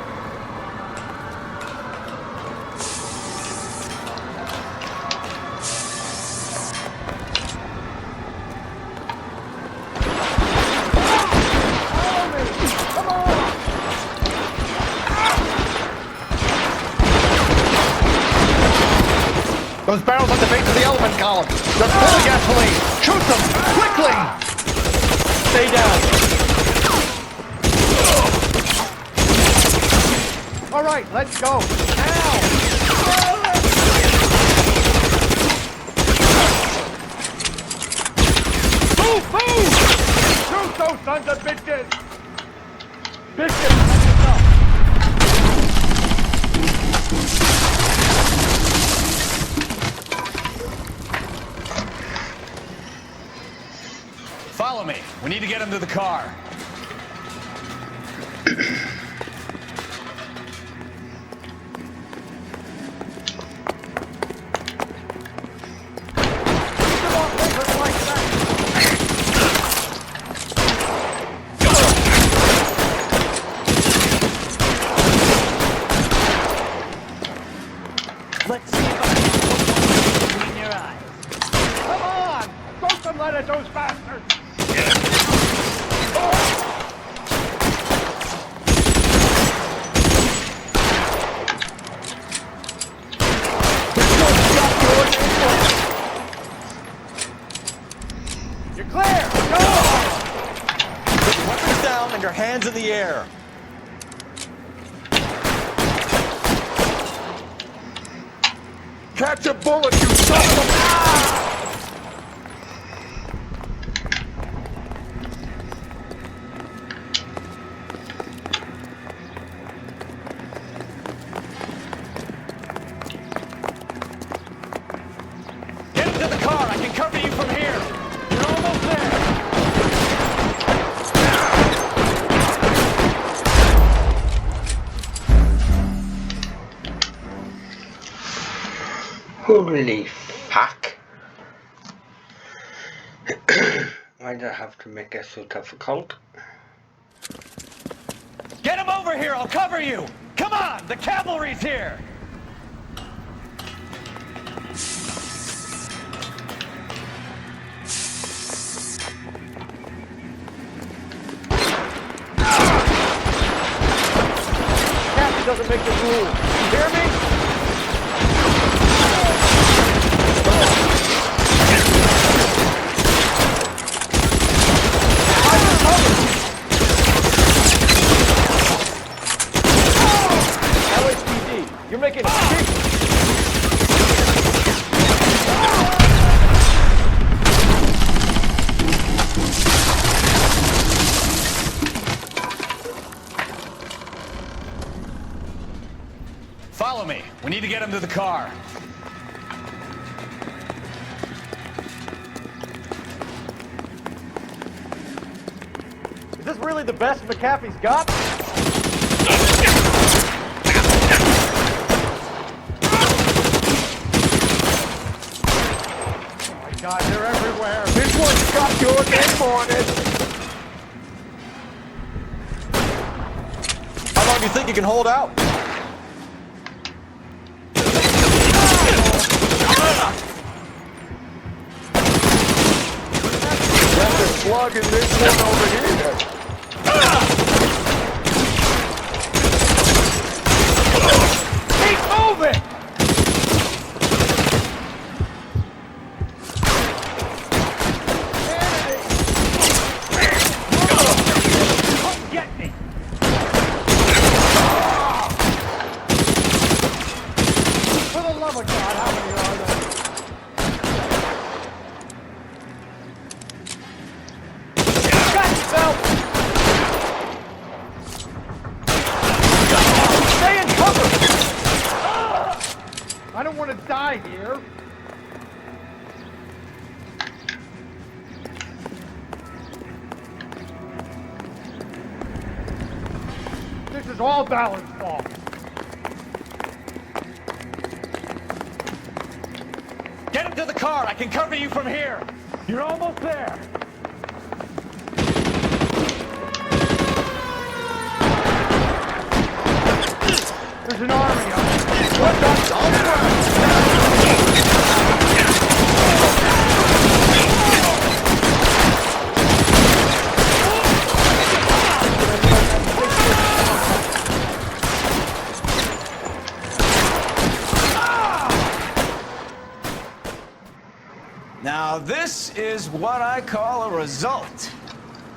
Those barrels at the base of the element column. They're full of gasoline. Shoot them quickly. Stay down. All right, let's go. Now. Move, move! Shoot those sons of bitches! Bishop, let us up! Follow me. We need to get him to the car. Let's see if I can put one between your eyes. Come on! Don't let it, those bastards! You're clear! Go! Put your weapons down and your hands in the air. Catch a bullet, you son of a... Get him to Holy fuck. Why do I have to make it so difficult? Get him over here, I'll cover you! Come on, the cavalry's here! Captain doesn't make the rules. You hear me? LAPD, you're making a kick. Follow me. We need to get him to the car. Is this really the best McAfee's got? Oh my God, they're everywhere. This one's got your name on it. How long do you think you can hold out? Slugging this one over here. Keep moving! Come get me! For the love of God, how many are there? Stay in cover! I don't want to die here. This is all Ballard's fault. Get him to the car. I can cover you from here. You're almost there. There's an army on it. What the? Now, this is what I call a result.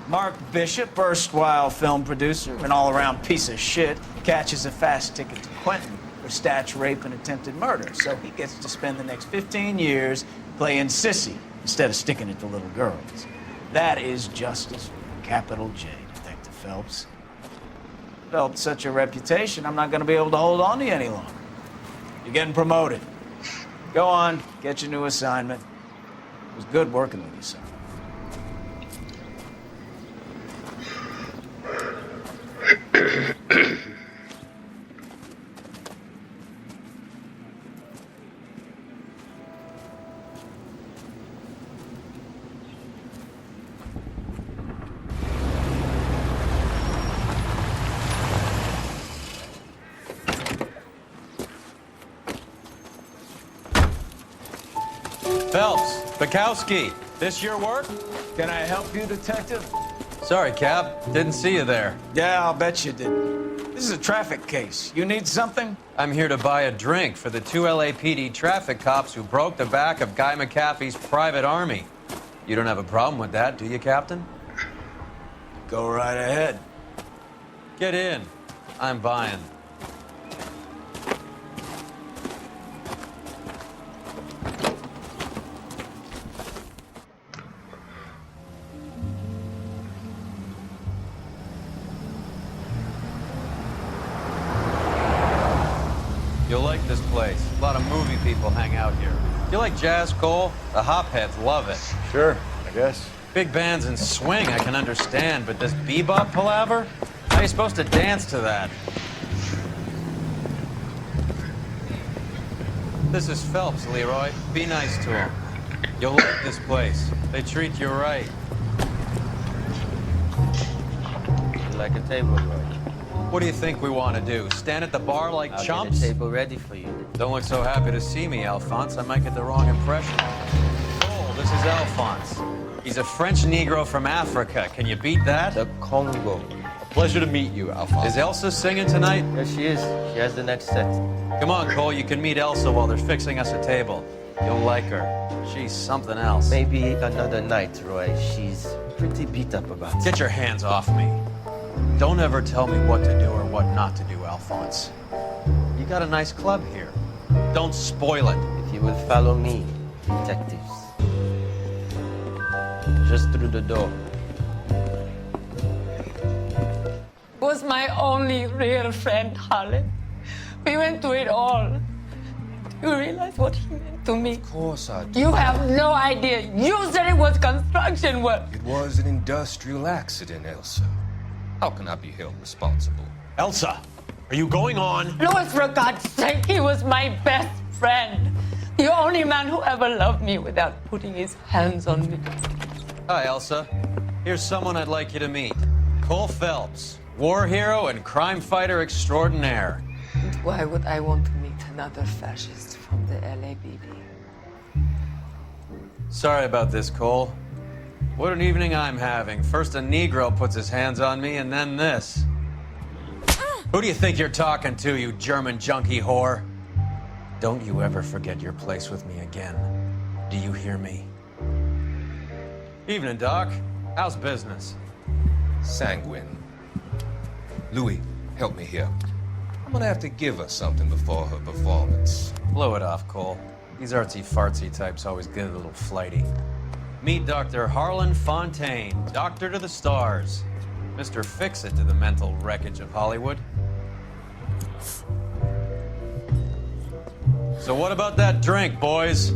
Mark Bishop, erstwhile film producer, an all-around piece of shit, catches a fast ticket to Quentin for statue rape and attempted murder, so he gets to spend the next 15 years playing sissy instead of sticking it to little girls. That is justice with a capital J, Detective Phelps. Developed such a reputation, I'm not going to be able to hold on to you any longer. You're getting promoted. Go on, get your new assignment. It was good working with you, son. Phelps, Bukowski, this your work? Can I help you, Detective? Sorry, Cap. Didn't see you there. Yeah, I'll bet you did. This is a traffic case. You need something? I'm here to buy a drink for the 2 LAPD traffic cops who broke the back of Guy McAfee's private army. You don't have a problem with that, do you, Captain? Go right ahead. Get in. I'm buying. You'll like this place. A lot of movie people hang out here. You like jazz, Cole? The hopheads love it. Sure, I guess. Big bands and swing I can understand, but this bebop palaver? How are you supposed to dance to that? This is Phelps, Leroy. Be nice to him. You'll like this place. They treat you right. You like a table, Roy? What do you think we want to do? Stand at the bar like I'll chumps? get a table ready for you. Don't look so happy to see me, Alphonse. I might get the wrong impression. Oh, this is Alphonse. He's a French Negro from Africa. Can you beat that? The Congo. Pleasure to meet you, Alphonse. Is Elsa singing tonight? Yes, she is. She has the next set. Come on, Cole. You can meet Elsa while they're fixing us a table. You'll like her. She's something else. Maybe another night, Roy. She's pretty beat up about it. Get your hands off me. Don't ever tell me what to do or what not to do, Alphonse. You got a nice club here. Don't spoil it. If you will follow me, detectives. Just through the door. Was my only real friend, Harlan. We went through it all. Do you realize what he meant to me? Of course I do. You have no idea. You said it was construction work. It was an industrial accident, Elsa. How can I be held responsible? Elsa, are you going on? Louis, for God's sake, he was my best friend. The only man who ever loved me without putting his hands on me. Hi, Elsa. Here's someone I'd like you to meet. Cole Phelps, war hero and crime fighter extraordinaire. And why would I want to meet another fascist from the LAPD? Sorry about this, Cole. What an evening I'm having. First a Negro puts his hands on me, and then this. Who do you think you're talking to, you German junkie whore? Don't you ever forget your place with me again. Do you hear me? Evening, Doc. How's business? Sanguine. Louis, help me here. I'm gonna have to give her something before her performance. Blow it off, Cole. These artsy-fartsy types always get a little flighty. Meet Dr. Harlan Fontaine, doctor to the stars. Mr. Fix-It to the mental wreckage of Hollywood. So what about that drink, boys?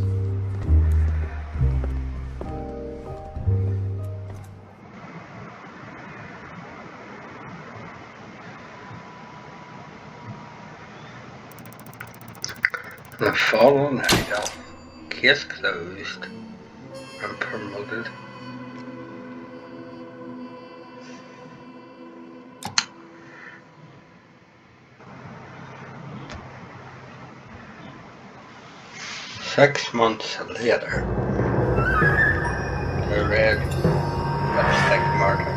The following night, case closed and promoted. Six months later, the red lipstick murder.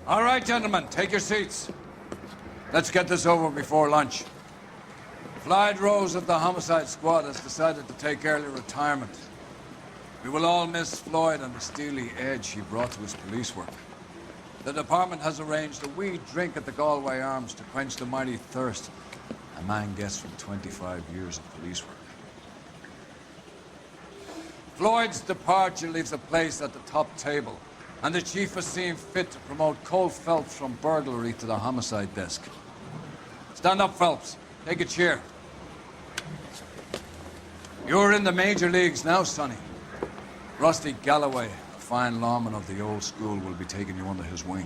All right, gentlemen, take your seats. Let's get this over before lunch. Floyd Rose of the Homicide Squad has decided to take early retirement. We will all miss Floyd and the steely edge he brought to his police work. The department has arranged a wee drink at the Galway Arms to quench the mighty thirst a man gets from 25 years of police work. Floyd's departure leaves the place at the top table, and the chief has seen fit to promote Cole Phelps from burglary to the homicide desk. Stand up, Phelps. Take a chair. You're in the major leagues now, Sonny. Rusty Galloway, a fine lawman of the old school, will be taking you under his wing.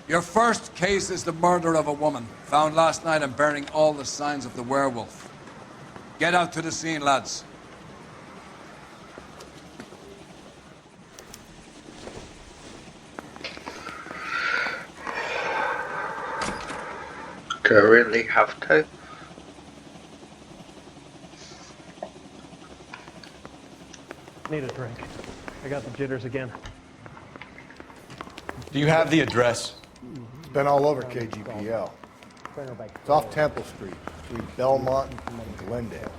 Your first case is the murder of a woman, found last night and bearing all the signs of the werewolf. Get out to the scene, lads. Do I really have to? Need a drink. I got the jitters again. Do you have the address? It's been all over KGPL. It's off Temple Street, between Belmont and Glendale.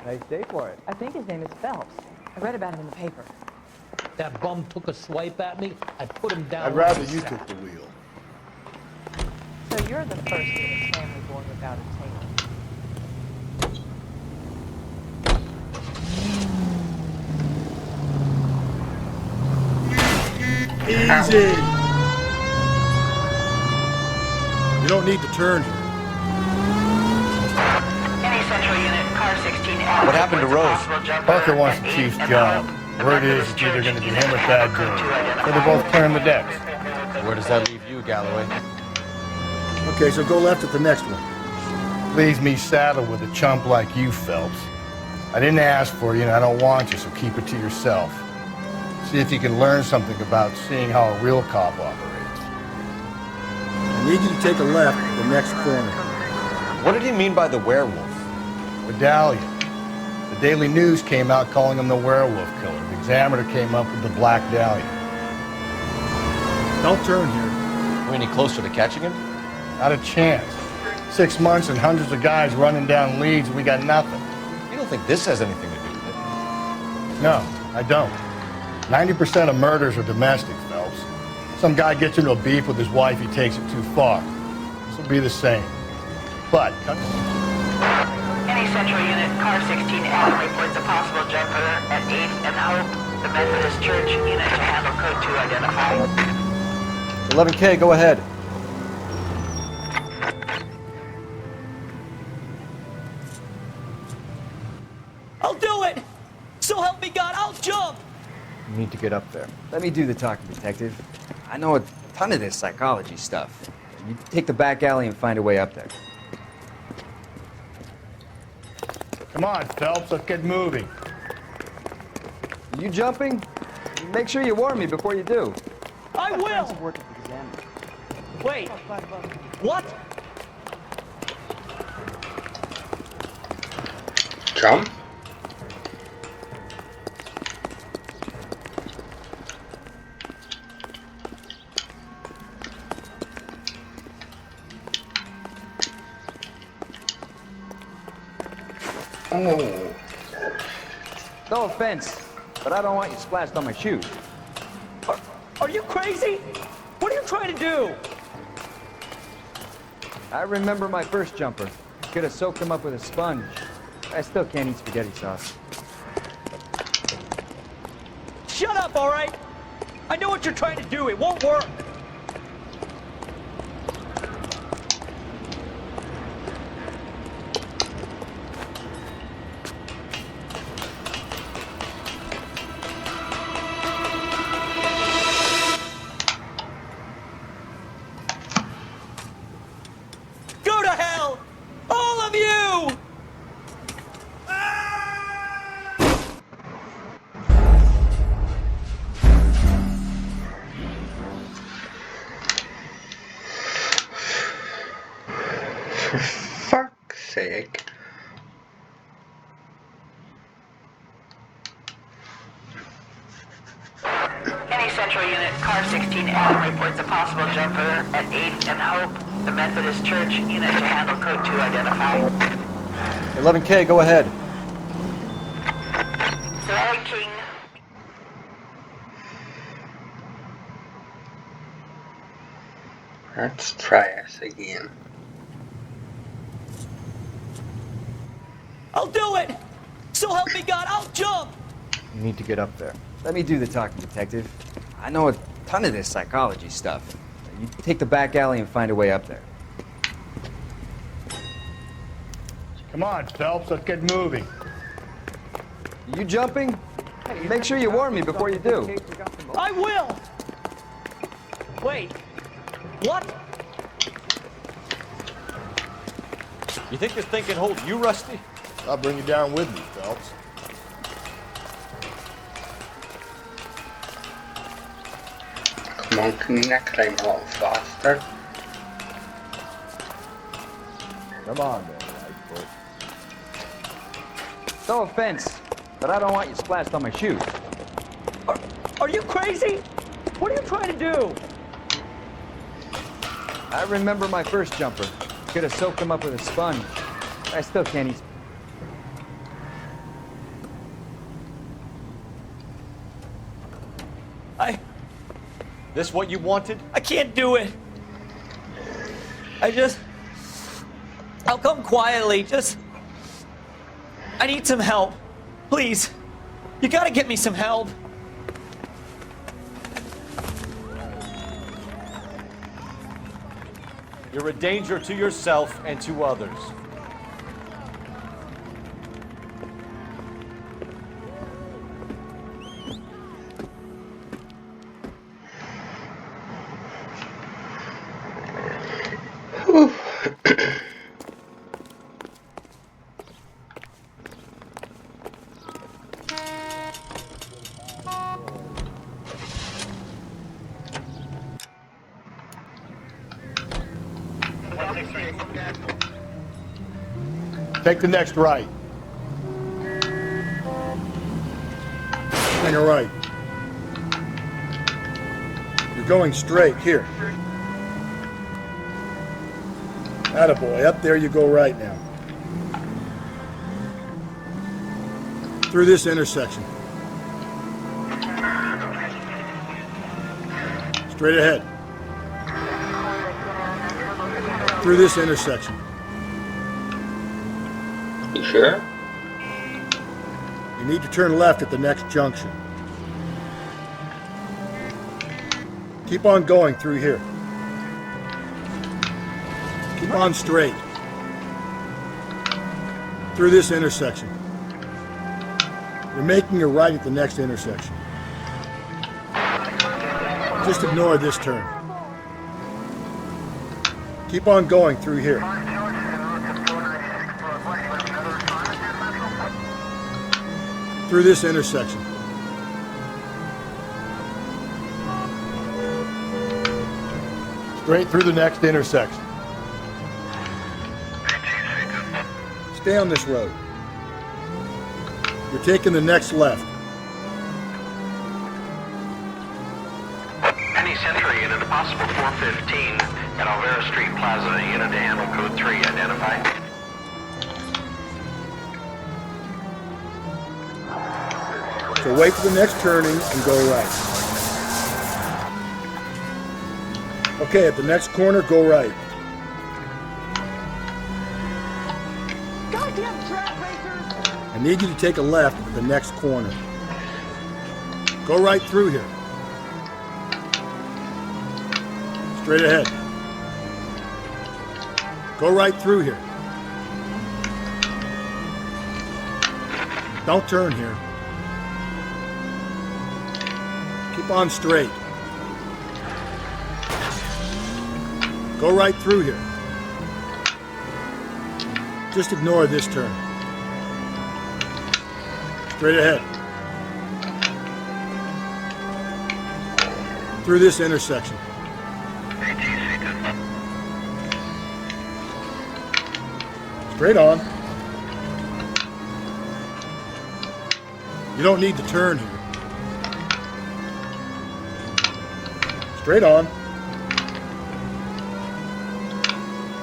Nice day for it. I think his name is Phelps. I read about him in the paper. that bum took a swipe at me, I'd put him down. I'd rather you took the wheel. So you're the first in the family born without a tail. Easy! You don't need to turn here. Any central unit, car 16L. What happened to Rose? Parker wants the chief's job. Word is it's either going to be him or Thad Jones. So they're both clearing the decks. Where does that leave you, Galloway? Okay, so go left at the next one. Leaves me saddled with a chump like you, Phelps. I didn't ask for you, and I don't want you, so keep it to yourself. See if you can learn something about seeing how a real cop operates. I need you to take a left at the next corner. What did he mean by the werewolf? Medallion. The Daily News came out calling him the werewolf killer. The Examiner came up with the Black Dahlia. Don't turn here. Are we any closer to catching him? Not a chance. 6 months and hundreds of guys running down leads, and we got nothing. You don't think this has anything to do with it? No, I don't. 90% of murders are domestic, Phelps. Some guy gets into a beef with his wife, he takes it too far. This will be the same. But, Any central unit, car 16L reports a possible jumper at 8th and Hope. The Methodist Church unit to handle code 2 identify. 11K, go ahead. I'll do it! So help me God, I'll jump! You need to get up there. Let me do the talking, detective. I know a ton of this psychology stuff. You take the back alley and find a way up there. come on, Phelps, let's get moving. You jumping? Make sure you warn me before you do. I will! Wait, what? Jump? Oh. No offense, but I don't want you splashed on my shoes. Are you crazy? What are you trying to do? I remember my first jumper. Could have soaked him up with a sponge. I still can't eat spaghetti sauce. Shut up, all right? I know what you're trying to do. It won't work. Go to hell! All of you! For fuck's sake. Any central unit, car 16L reports a possible jumper at 8th and Hope. The Methodist Church unit to handle code 2 identify. 11K, go ahead. Flag King. Let's try us again. I'll do it! So help me God, I'll jump! You need to get up there. Let me do the talking, detective. I know a ton of this psychology stuff. You take the back alley and find a way up there. Come on, Phelps, let's get moving. You jumping? Make sure you warn me before you do. I will! Wait, what? You think this thing can hold you, Rusty? I'll bring you down with me, Phelps. Come on, can you not climb a little faster? Come on, man, Lightfoot. No offense, but I don't want you splashed on my shoes. Are you crazy? What are you trying to do? I remember my first jumper. Could have soaked him up with a sponge. I still can't eat. This what you wanted? I can't do it. I'll come quietly. I need some help. Please. You gotta get me some help. You're a danger to yourself and to others. Take the next right. Hang a right. You're going straight. Here. Attaboy. Up there you go right now. Through this intersection. Straight ahead. Through this intersection. You sure? You need to turn left at the next junction. Keep on going through here. Keep on straight. Through this intersection. You're making a right at the next intersection. Just ignore this turn. Keep on going through here. Through this intersection. Straight through the next intersection. Stay on this road. You're taking the next left. Any Century unit, a possible 415 at Alvera Street Plaza, unit to handle code 3, identified. So wait for the next turning and go right. Okay, at the next corner, go right. Goddamn trap racers! I need you to take a left at the next corner. Go right through here. Straight ahead. Go right through here. Don't turn here. Keep on straight. Go right through here. Just ignore this turn. Straight ahead. Through this intersection. Straight on. You don't need to turn here. Straight on.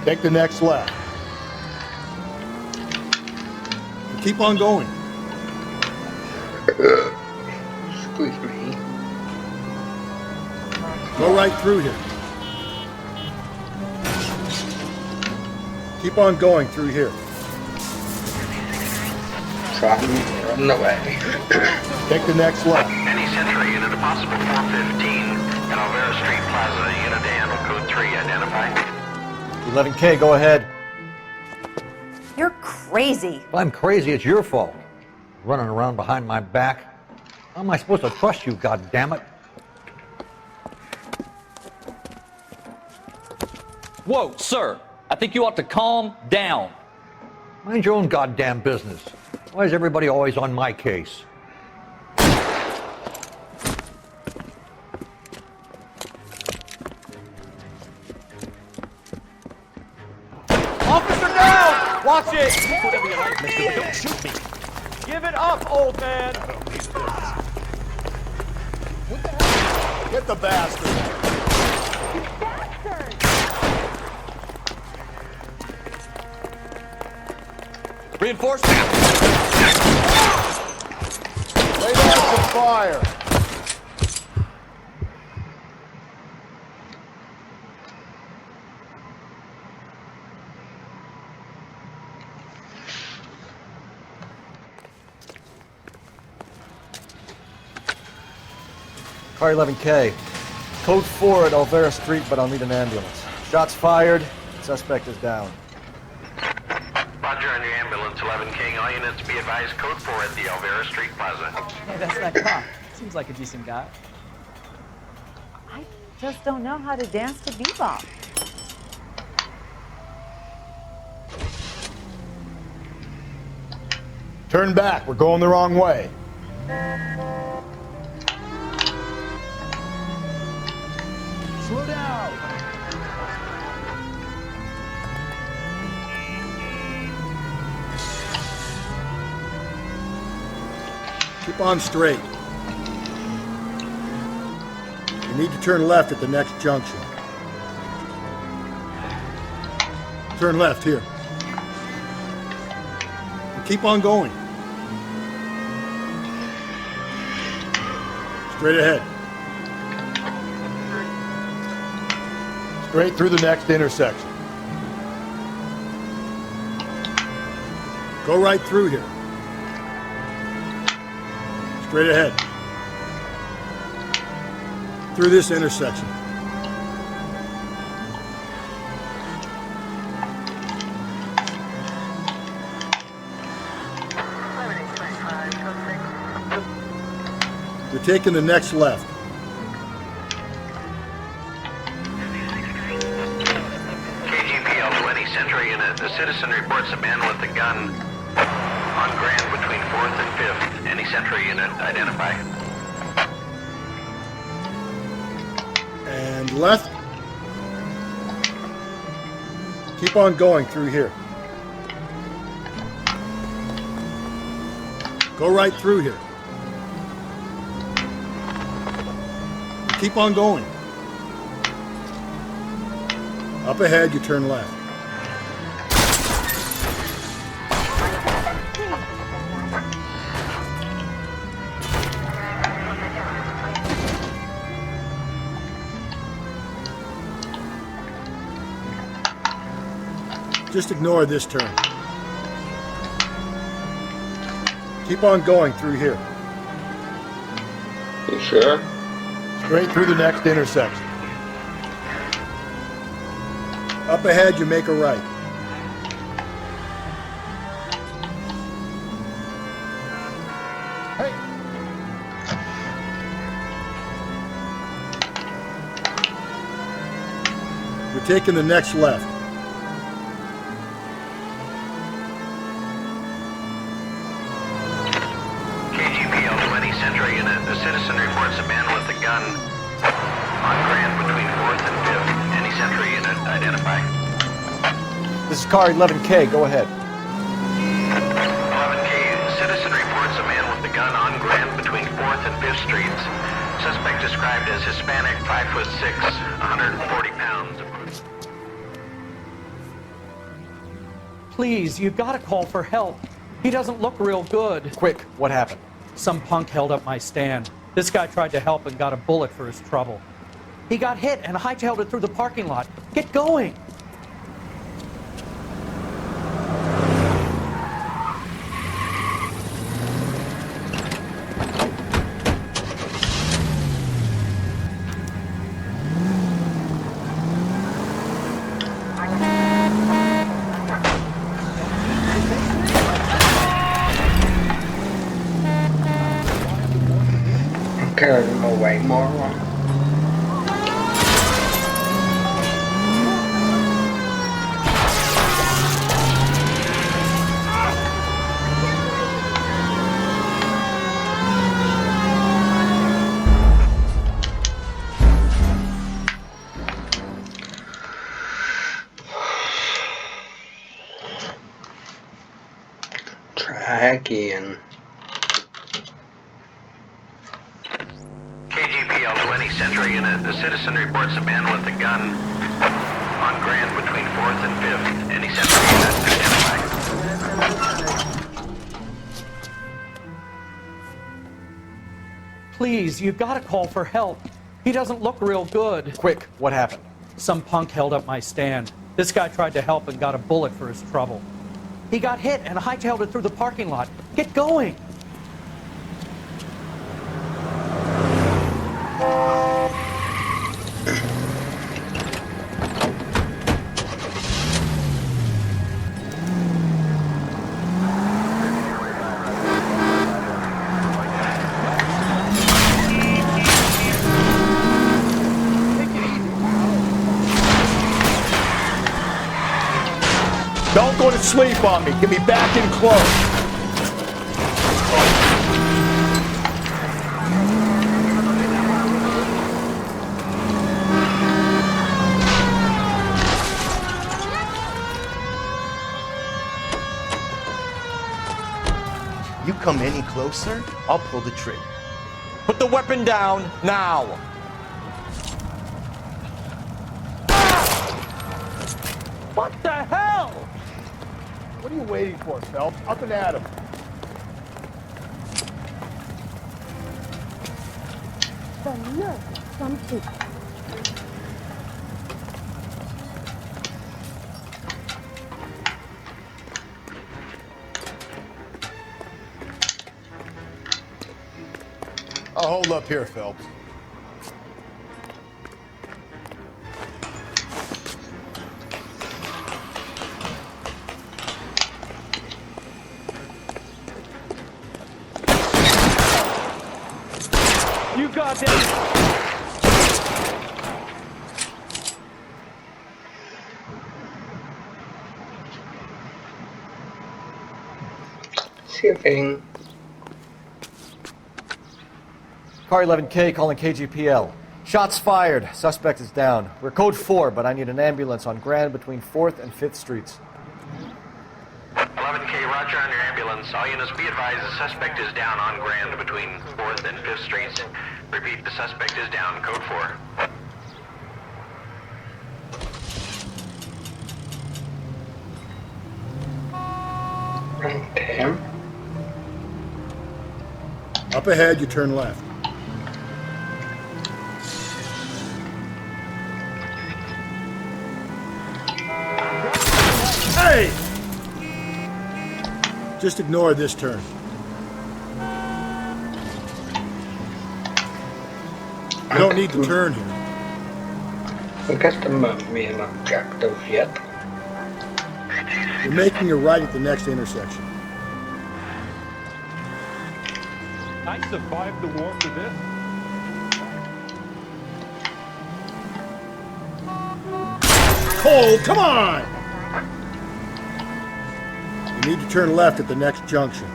Take the next left. Keep on going. Excuse me. Go right through here. Keep on going through here. From the way. Take the next left. Any Century unit, a possible 415 at Alvera Street Plaza, unit to handle code 3, identified. 11K, go ahead. You're crazy. If I'm crazy, it's your fault. Running around behind my back. How am I supposed to trust you, goddammit? Whoa, sir. I think you ought to calm down. Mind your own goddamn business. Why is everybody always on my case? Officer down! Watch it! Whatever you like, mister, but don't shoot me. Give it up, old man! I don't need this. Get the bastard. Reinforcement! Lay down some fire. Car 11K. Code 4 at Olvera Street, but I'll need an ambulance. Shots fired. Suspect is down. Roger on your ambulance, 11K. All units be advised, code 4 at the Olvera Street Plaza. Hey, that's that cop. Seems like a decent guy. I just don't know how to dance to bebop. Turn back. We're going the wrong way. Slow down. Keep on straight. You need to turn left at the next junction. Turn left here. And keep on going. Straight ahead. Straight through the next intersection. Go right through here. Straight ahead. Through this intersection. You're taking the next left. KGPL 20 Central Unit. The citizen reports a man with a gun on Grand between 4th and 5th. Any Central Unit, identify. And left. Keep on going through here. Go right through here. Keep on going. Up ahead, you turn left. Just ignore this turn. Keep on going through here. You sure? Straight through the next intersection. Up ahead, you make a right. Hey! You're taking the next left. KGPL 20 Central Unit. The citizen reports a man with a gun on Grand between 4th and 5th. Any Central Unit, identify. This is car 11K. Go ahead. 11K. Citizen reports a man with a gun on Grand between 4th and 5th Streets. Suspect described as Hispanic, 5'6", 140 pounds. Please, you gotta call for help. He doesn't look real good. Quick, what happened? Some punk held up my stand. This guy tried to help and got a bullet for his trouble. He got hit and hightailed it through the parking lot. Get going! Carry them away more. Try again. KGPL 20 Central Unit. The citizen reports a man with a gun on Grand between 4th and 5th. Any Central Unit, identify. Please, you gotta call for help. He doesn't look real good. Quick, what happened? Some punk held up my stand. This guy tried to help and got a bullet for his trouble. He got hit and hightailed it through the parking lot. Get going! Don't sleep on me. Get me back in close. You come any closer, I'll pull the trigger. Put the weapon down now. What the hell? What are you waiting for, Phelps? Up and at him. I'll hold up here, Phelps. You got that. Shipping. Car 11K calling KGPL. Shots fired. Suspect is down. We're code 4, but I need an ambulance on Grand between 4th and 5th Streets. 11K, roger on your ambulance. All units be advised the suspect is down on Grand between 4th and 5th Streets. Repeat, the suspect is down. Code 4. Okay. Up ahead, you turn left. Hey! Just ignore this turn. You don't need to turn here. I guess the main objective yet. You're making a right at the next intersection. I survived the warmth of this. Cole, come on! You need to turn left at the next junction.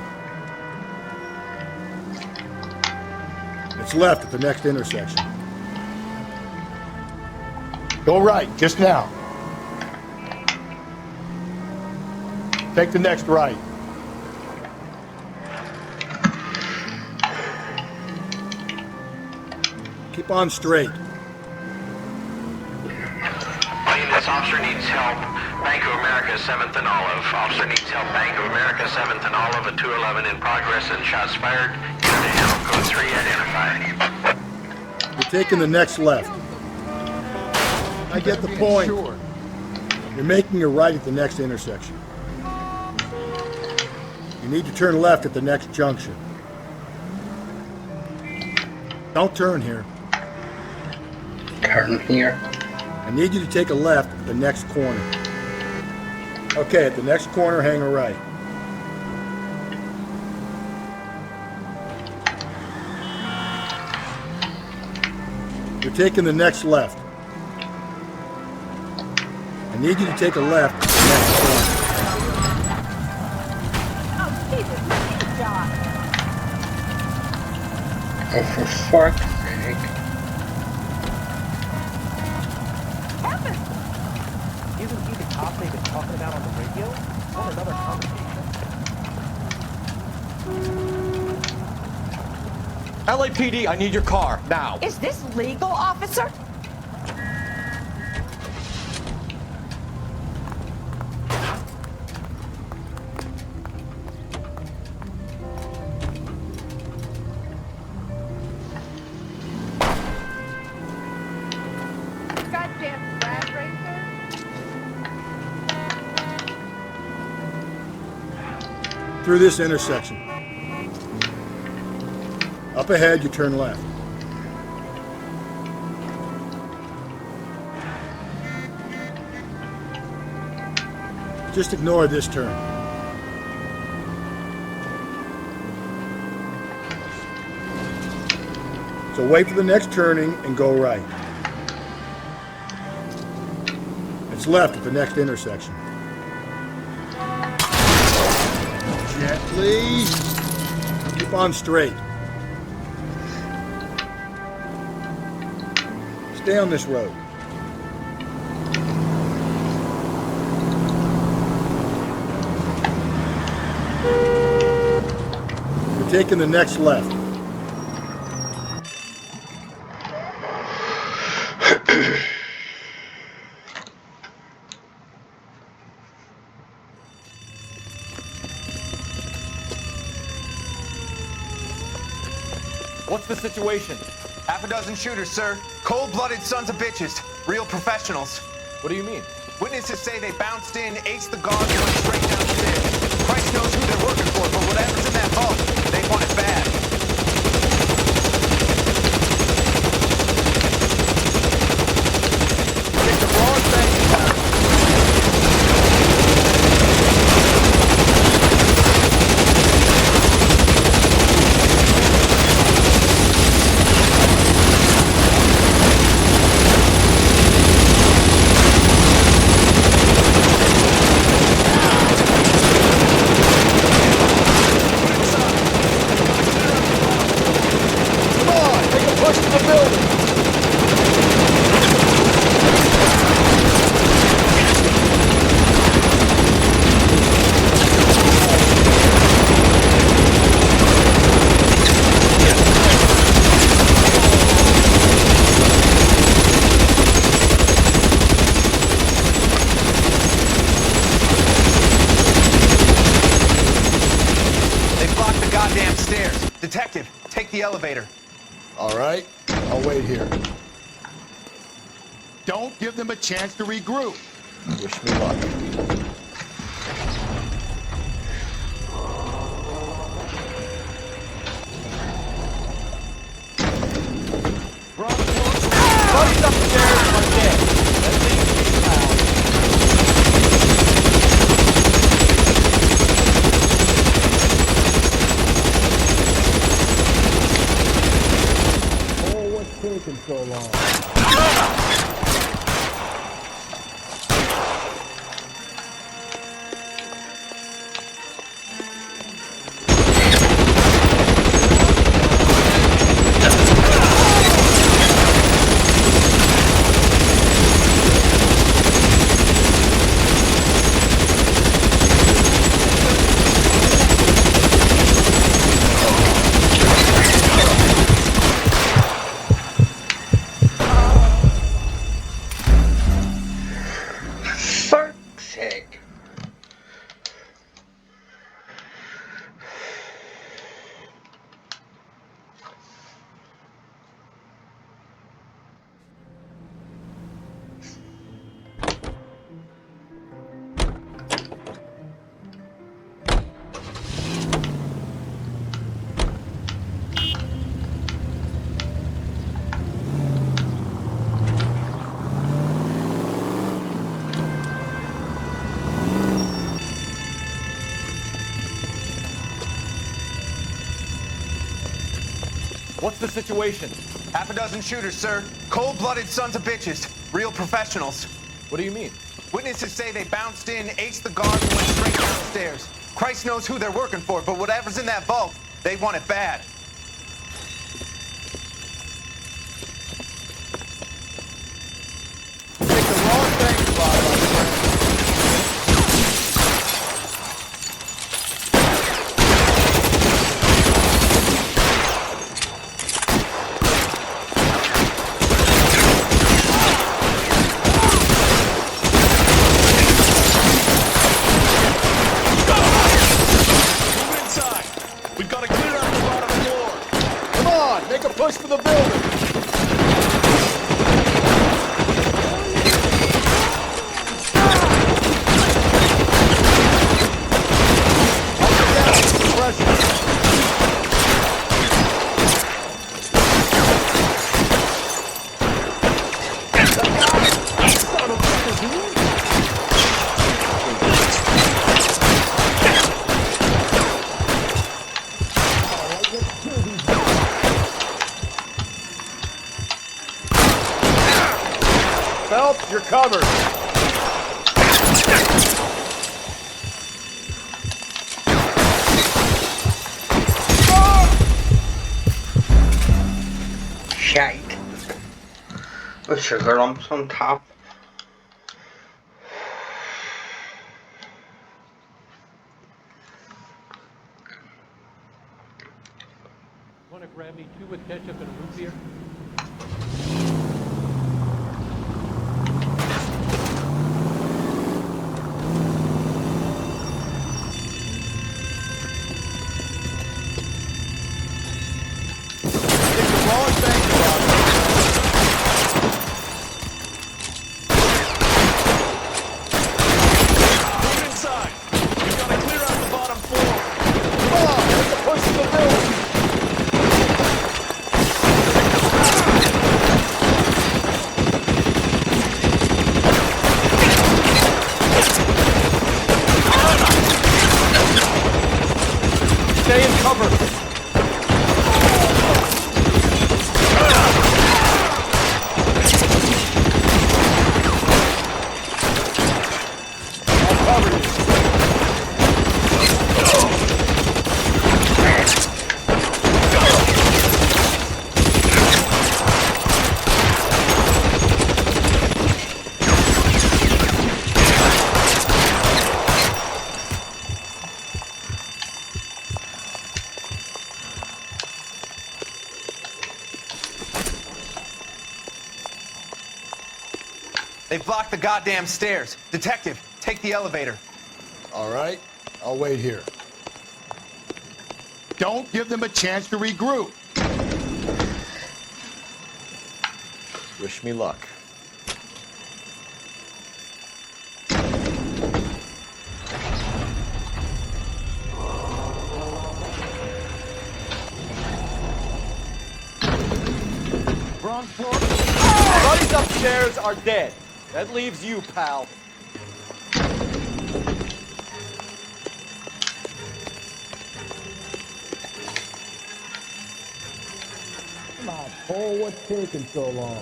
It's left at the next intersection. Go right, just now. Take the next right. Keep on straight. All units, officer needs help. Bank of America, 7th and Olive. Officer needs help. Bank of America, 7th and Olive, at 211 in progress and shots fired. Unit to handle code 3 identified. You're taking the next left. I get the point. You're making a right at the next intersection. You need to turn left at the next junction. Don't turn here. Turn here. I need you to take a left at the next corner. Okay, at the next corner, hang a right. You're taking the next left. I need you to take a left at the next corner. Oh, for fuck's sake. Isn't he the cop they've been talking about on the radio? Want another conversation? LAPD, I need your car, now. Is this legal, officer? Goddamn rat racer. Through this intersection. Up ahead, you turn left. Just ignore this turn. So wait for the next turning and go right. It's left at the next intersection. please. Keep on straight. Stay on this road. You're taking the next left. What's the situation? Half a dozen shooters, sir. Cold-blooded sons of bitches. Real professionals. What do you mean? Witnesses say they bounced in, aced the guards, and went straight downstairs. Christ knows who they're working for, but whatever's in that vault, they want it bad. It's the wrong thing. Detective, take the elevator. All right, I'll wait here. Don't give them a chance to regroup. Wish me luck. Buddy's upstairs on deck. That thing's Taking so long. What's the situation? Half a dozen shooters, sir. Cold-blooded sons of bitches. Real professionals. What do you mean? Witnesses say they bounced in, aced the guards, and went straight downstairs. Christ knows who they're working for, but whatever's in that vault, they want it bad. Take the wrong thing, Bob. Push for the building! Phelps, you're covered. shite with sugar lumps on top. Want to grab me 2 with ketchup and a root beer? Stay in cover. They blocked the goddamn stairs. Detective, take the elevator. All right, I'll wait here. Don't give them a chance to regroup. Wish me luck. Wrong floor. Buddies upstairs are dead. That leaves you, pal. Come on, Cole, what's taking so long?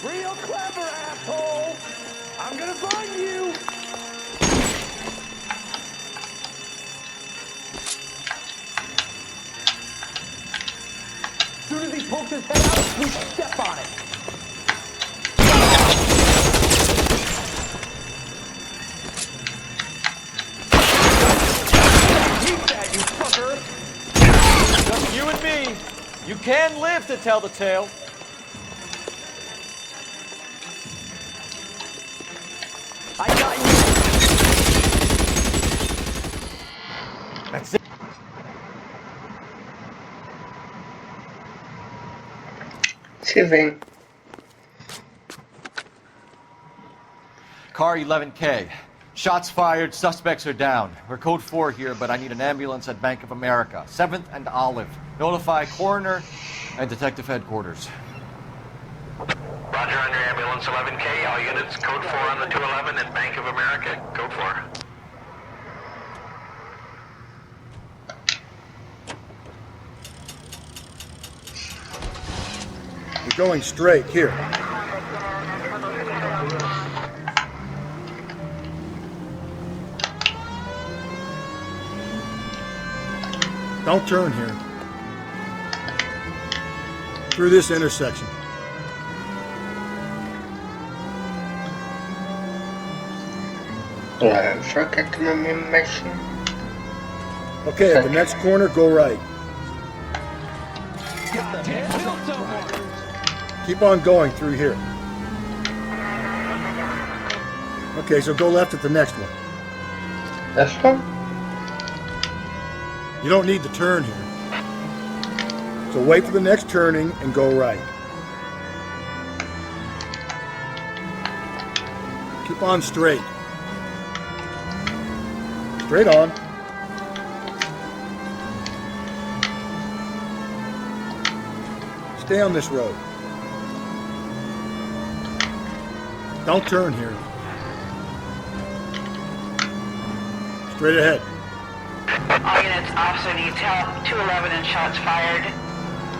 Real clever, asshole! I'm gonna find you! As soon as he pokes his head out, we step on it. Keep that, you fucker! Just you and me. You can live to tell the tale. I got you. That's it. Saving. Car 11K. Shots fired, suspects are down. We're code 4 here, but I need an ambulance at Bank of America. 7th and Olive. Notify coroner and detective headquarters. Roger, under ambulance 11K. All units, code 4 on the 211 at Bank of America. Code 4. You're going straight here. Don't turn here. Through this intersection. Forget my mission. Okay, at the next corner, go right. Keep on going through here. Okay, so go left at the next one. This one? You don't need to turn here. So wait for the next turning and go right. Keep on straight. Straight on. Stay on this road. Don't turn here. Straight ahead. All units, officer needs help. 211 and shots fired.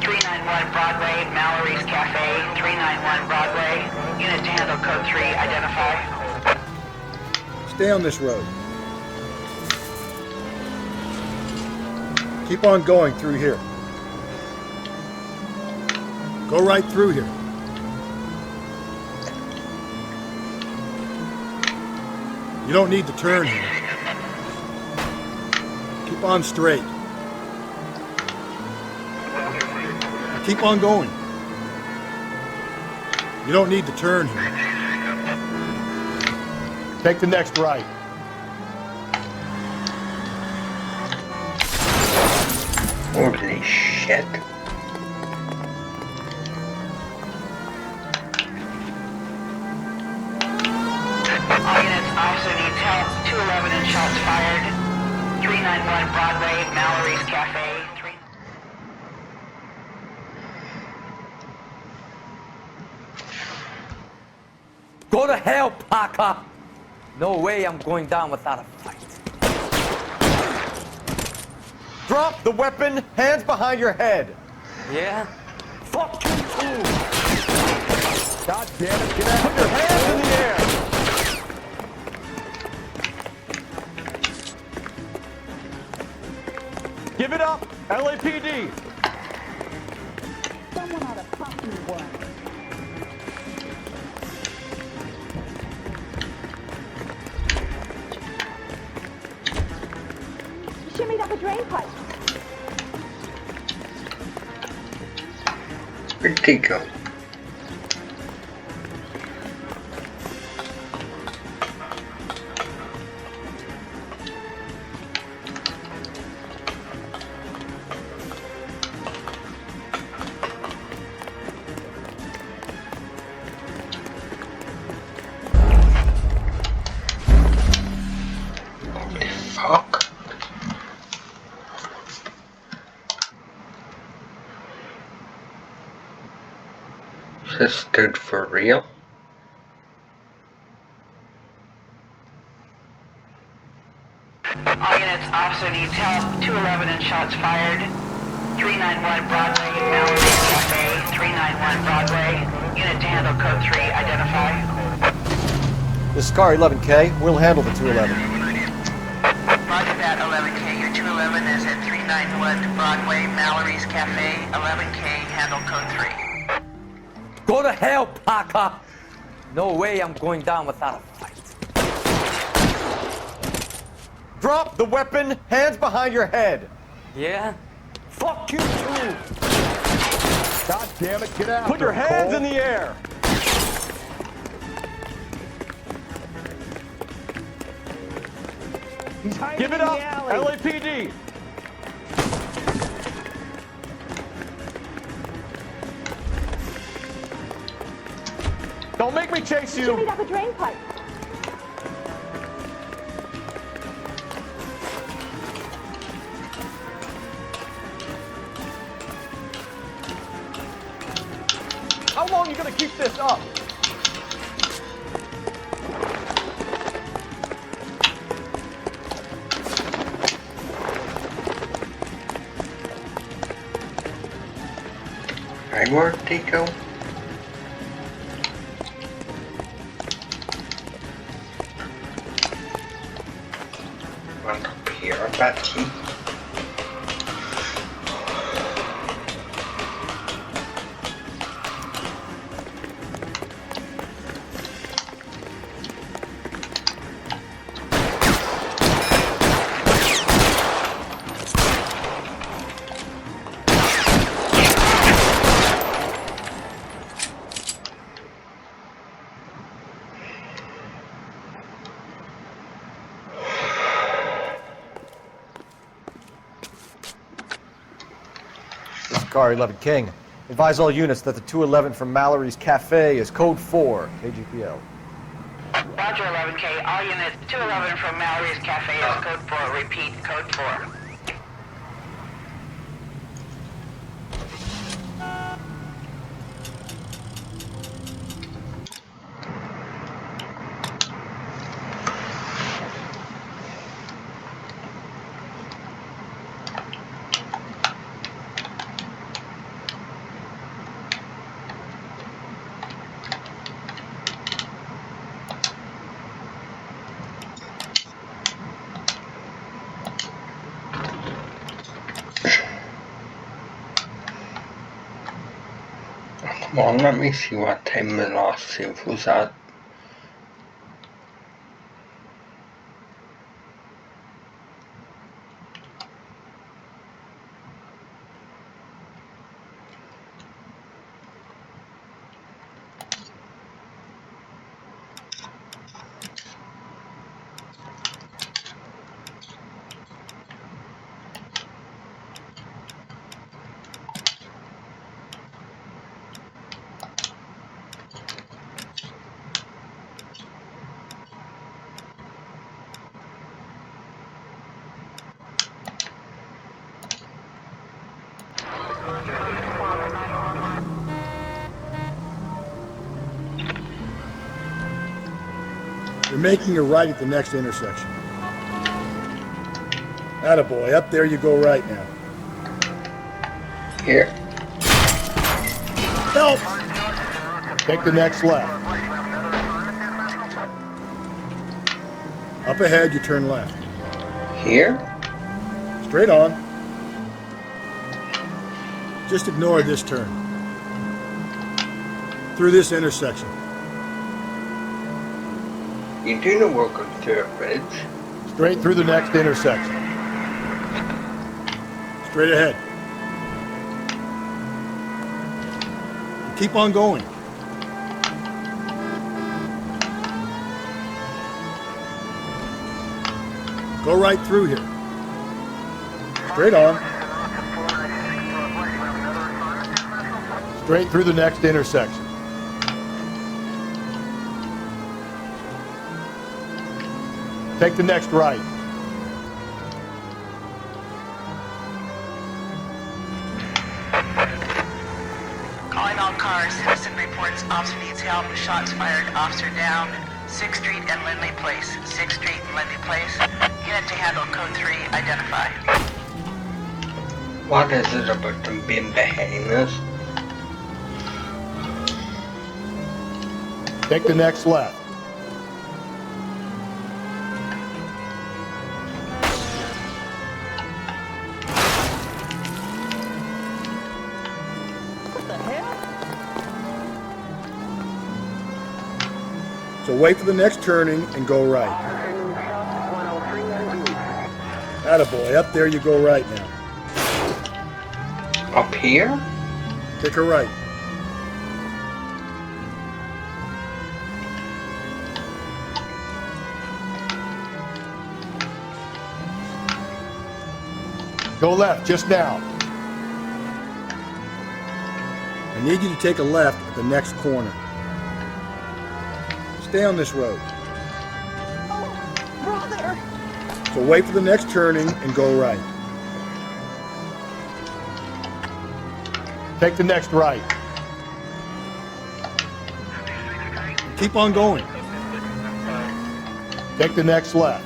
391 Broadway, Mallory's Cafe. 391 Broadway. Unit to handle code 3, identify. Stay on this road. Keep on going through here. Go right through here. You don't need to turn here. Keep on straight. Keep on going. You don't need to turn here. Take the next right. Holy shit. All units, officer needs help. 211 and shots fired. 391 Broadway, Mallory's Cafe. Go to hell, Parker! No way I'm going down without a fight. Drop the weapon, hands behind your head. Yeah? Fuck you too! God damn it, get out! Put your hands in the air! Give it up, LAPD! Someone ought to pump me one. Shimmied up a drain pipe. Where'd he go? Holy fuck. Is this dude for real? All units, officer needs help. 211 and shots fired. 391 Broadway, Mallory's Cafe. 391 Broadway. Unit to handle code 3, identify. This is car 11K. We'll handle the 211. Roger that, 11K. Your 211 is at 391 Broadway, Mallory's Cafe. 11K, handle code 3. Go to hell, Parker! No way I'm going down without a fight. Drop the weapon, hands behind your head. Yeah? Fuck you too! God damn it, get out! Put your hands in the air! He's hiding Give it in up, the alley. LAPD! Don't make me chase you! Shimmied up a drain pipe. How long are you gonna keep this up? Right, where'd he go? Went up here, I bet he. Car 11 King. Advise all units that the 211 from Mallory's Cafe is code 4, KGPL. Roger, 11K. All units, 211 from Mallory's Cafe is code 4. Repeat, code 4. on, let me see what time the last save was at. You're making a right at the next intersection. Attaboy, up there you go right now. Here. Help! Take the next left. Up ahead, you turn left. Here? Straight on. Just ignore this turn. Through this intersection. You do know we're going through a bridge. Straight through the next intersection. Straight ahead. Keep on going. Go right through here. Straight on. Straight through the next intersection. Take the next right. Calling all cars. Citizen reports officer needs help. Shots fired. Officer down. 6th Street and Lindley Place. 6th Street and Lindley Place. Unit to handle code 3. Identify. What is it about them being behind us? Take the next left. So wait for the next turning and go right. Attaboy, up there you go right now. Up here? Take a right. Go left, just now. I need you to take a left at the next corner. Stay on this road. Brother! So wait for the next turning and go right. Take the next right. Keep on going. Take the next left.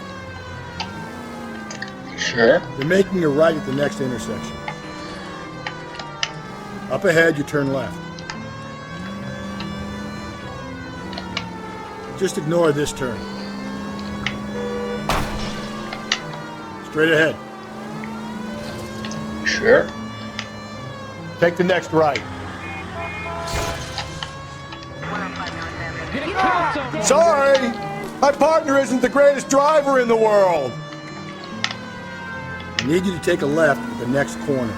Sure. You're making a right at the next intersection. Up ahead, you turn left. Just ignore this turn. Straight ahead. Sure. Take the next right. Sorry! My partner isn't the greatest driver in the world! I need you to take a left at the next corner.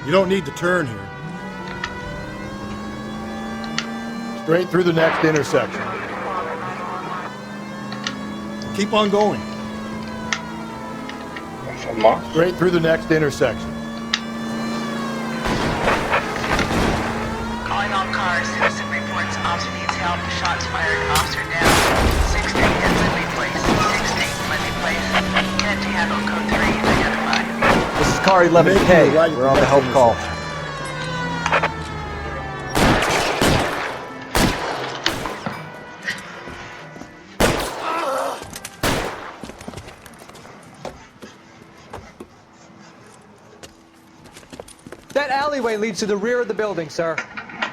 You don't need to turn here. Straight through the next intersection. Keep on going. Straight through the next intersection. Calling all cars. Citizen reports officer needs help. Shots fired. Officer down. 6th Street and Lindley Place. 6th Street and Lindley Place. Unit to handle code 3. Identify. This is car 11K. We're on the help call. That alleyway leads to the rear of the building, sir.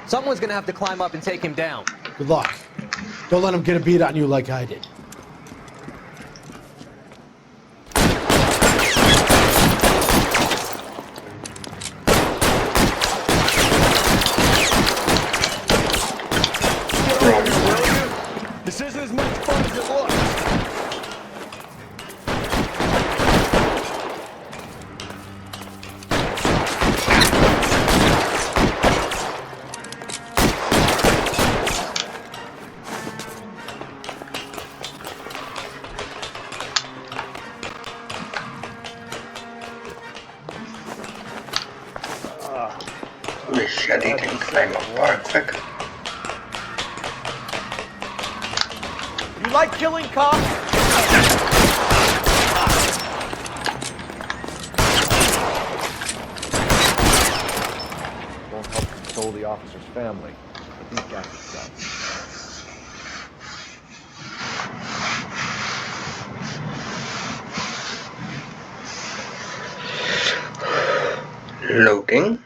Someone's gonna have to climb up and take him down. Good luck. Don't let him get a beat on you like I did. that he can climb up far quick. You like killing cops? Won't help console the officer's family, but these guys are done. Loading.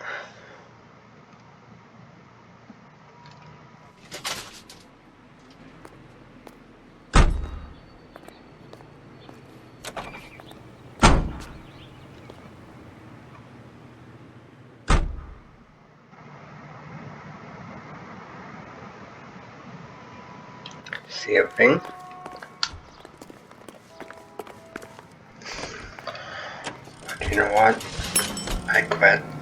Saving. But you know what? I quit.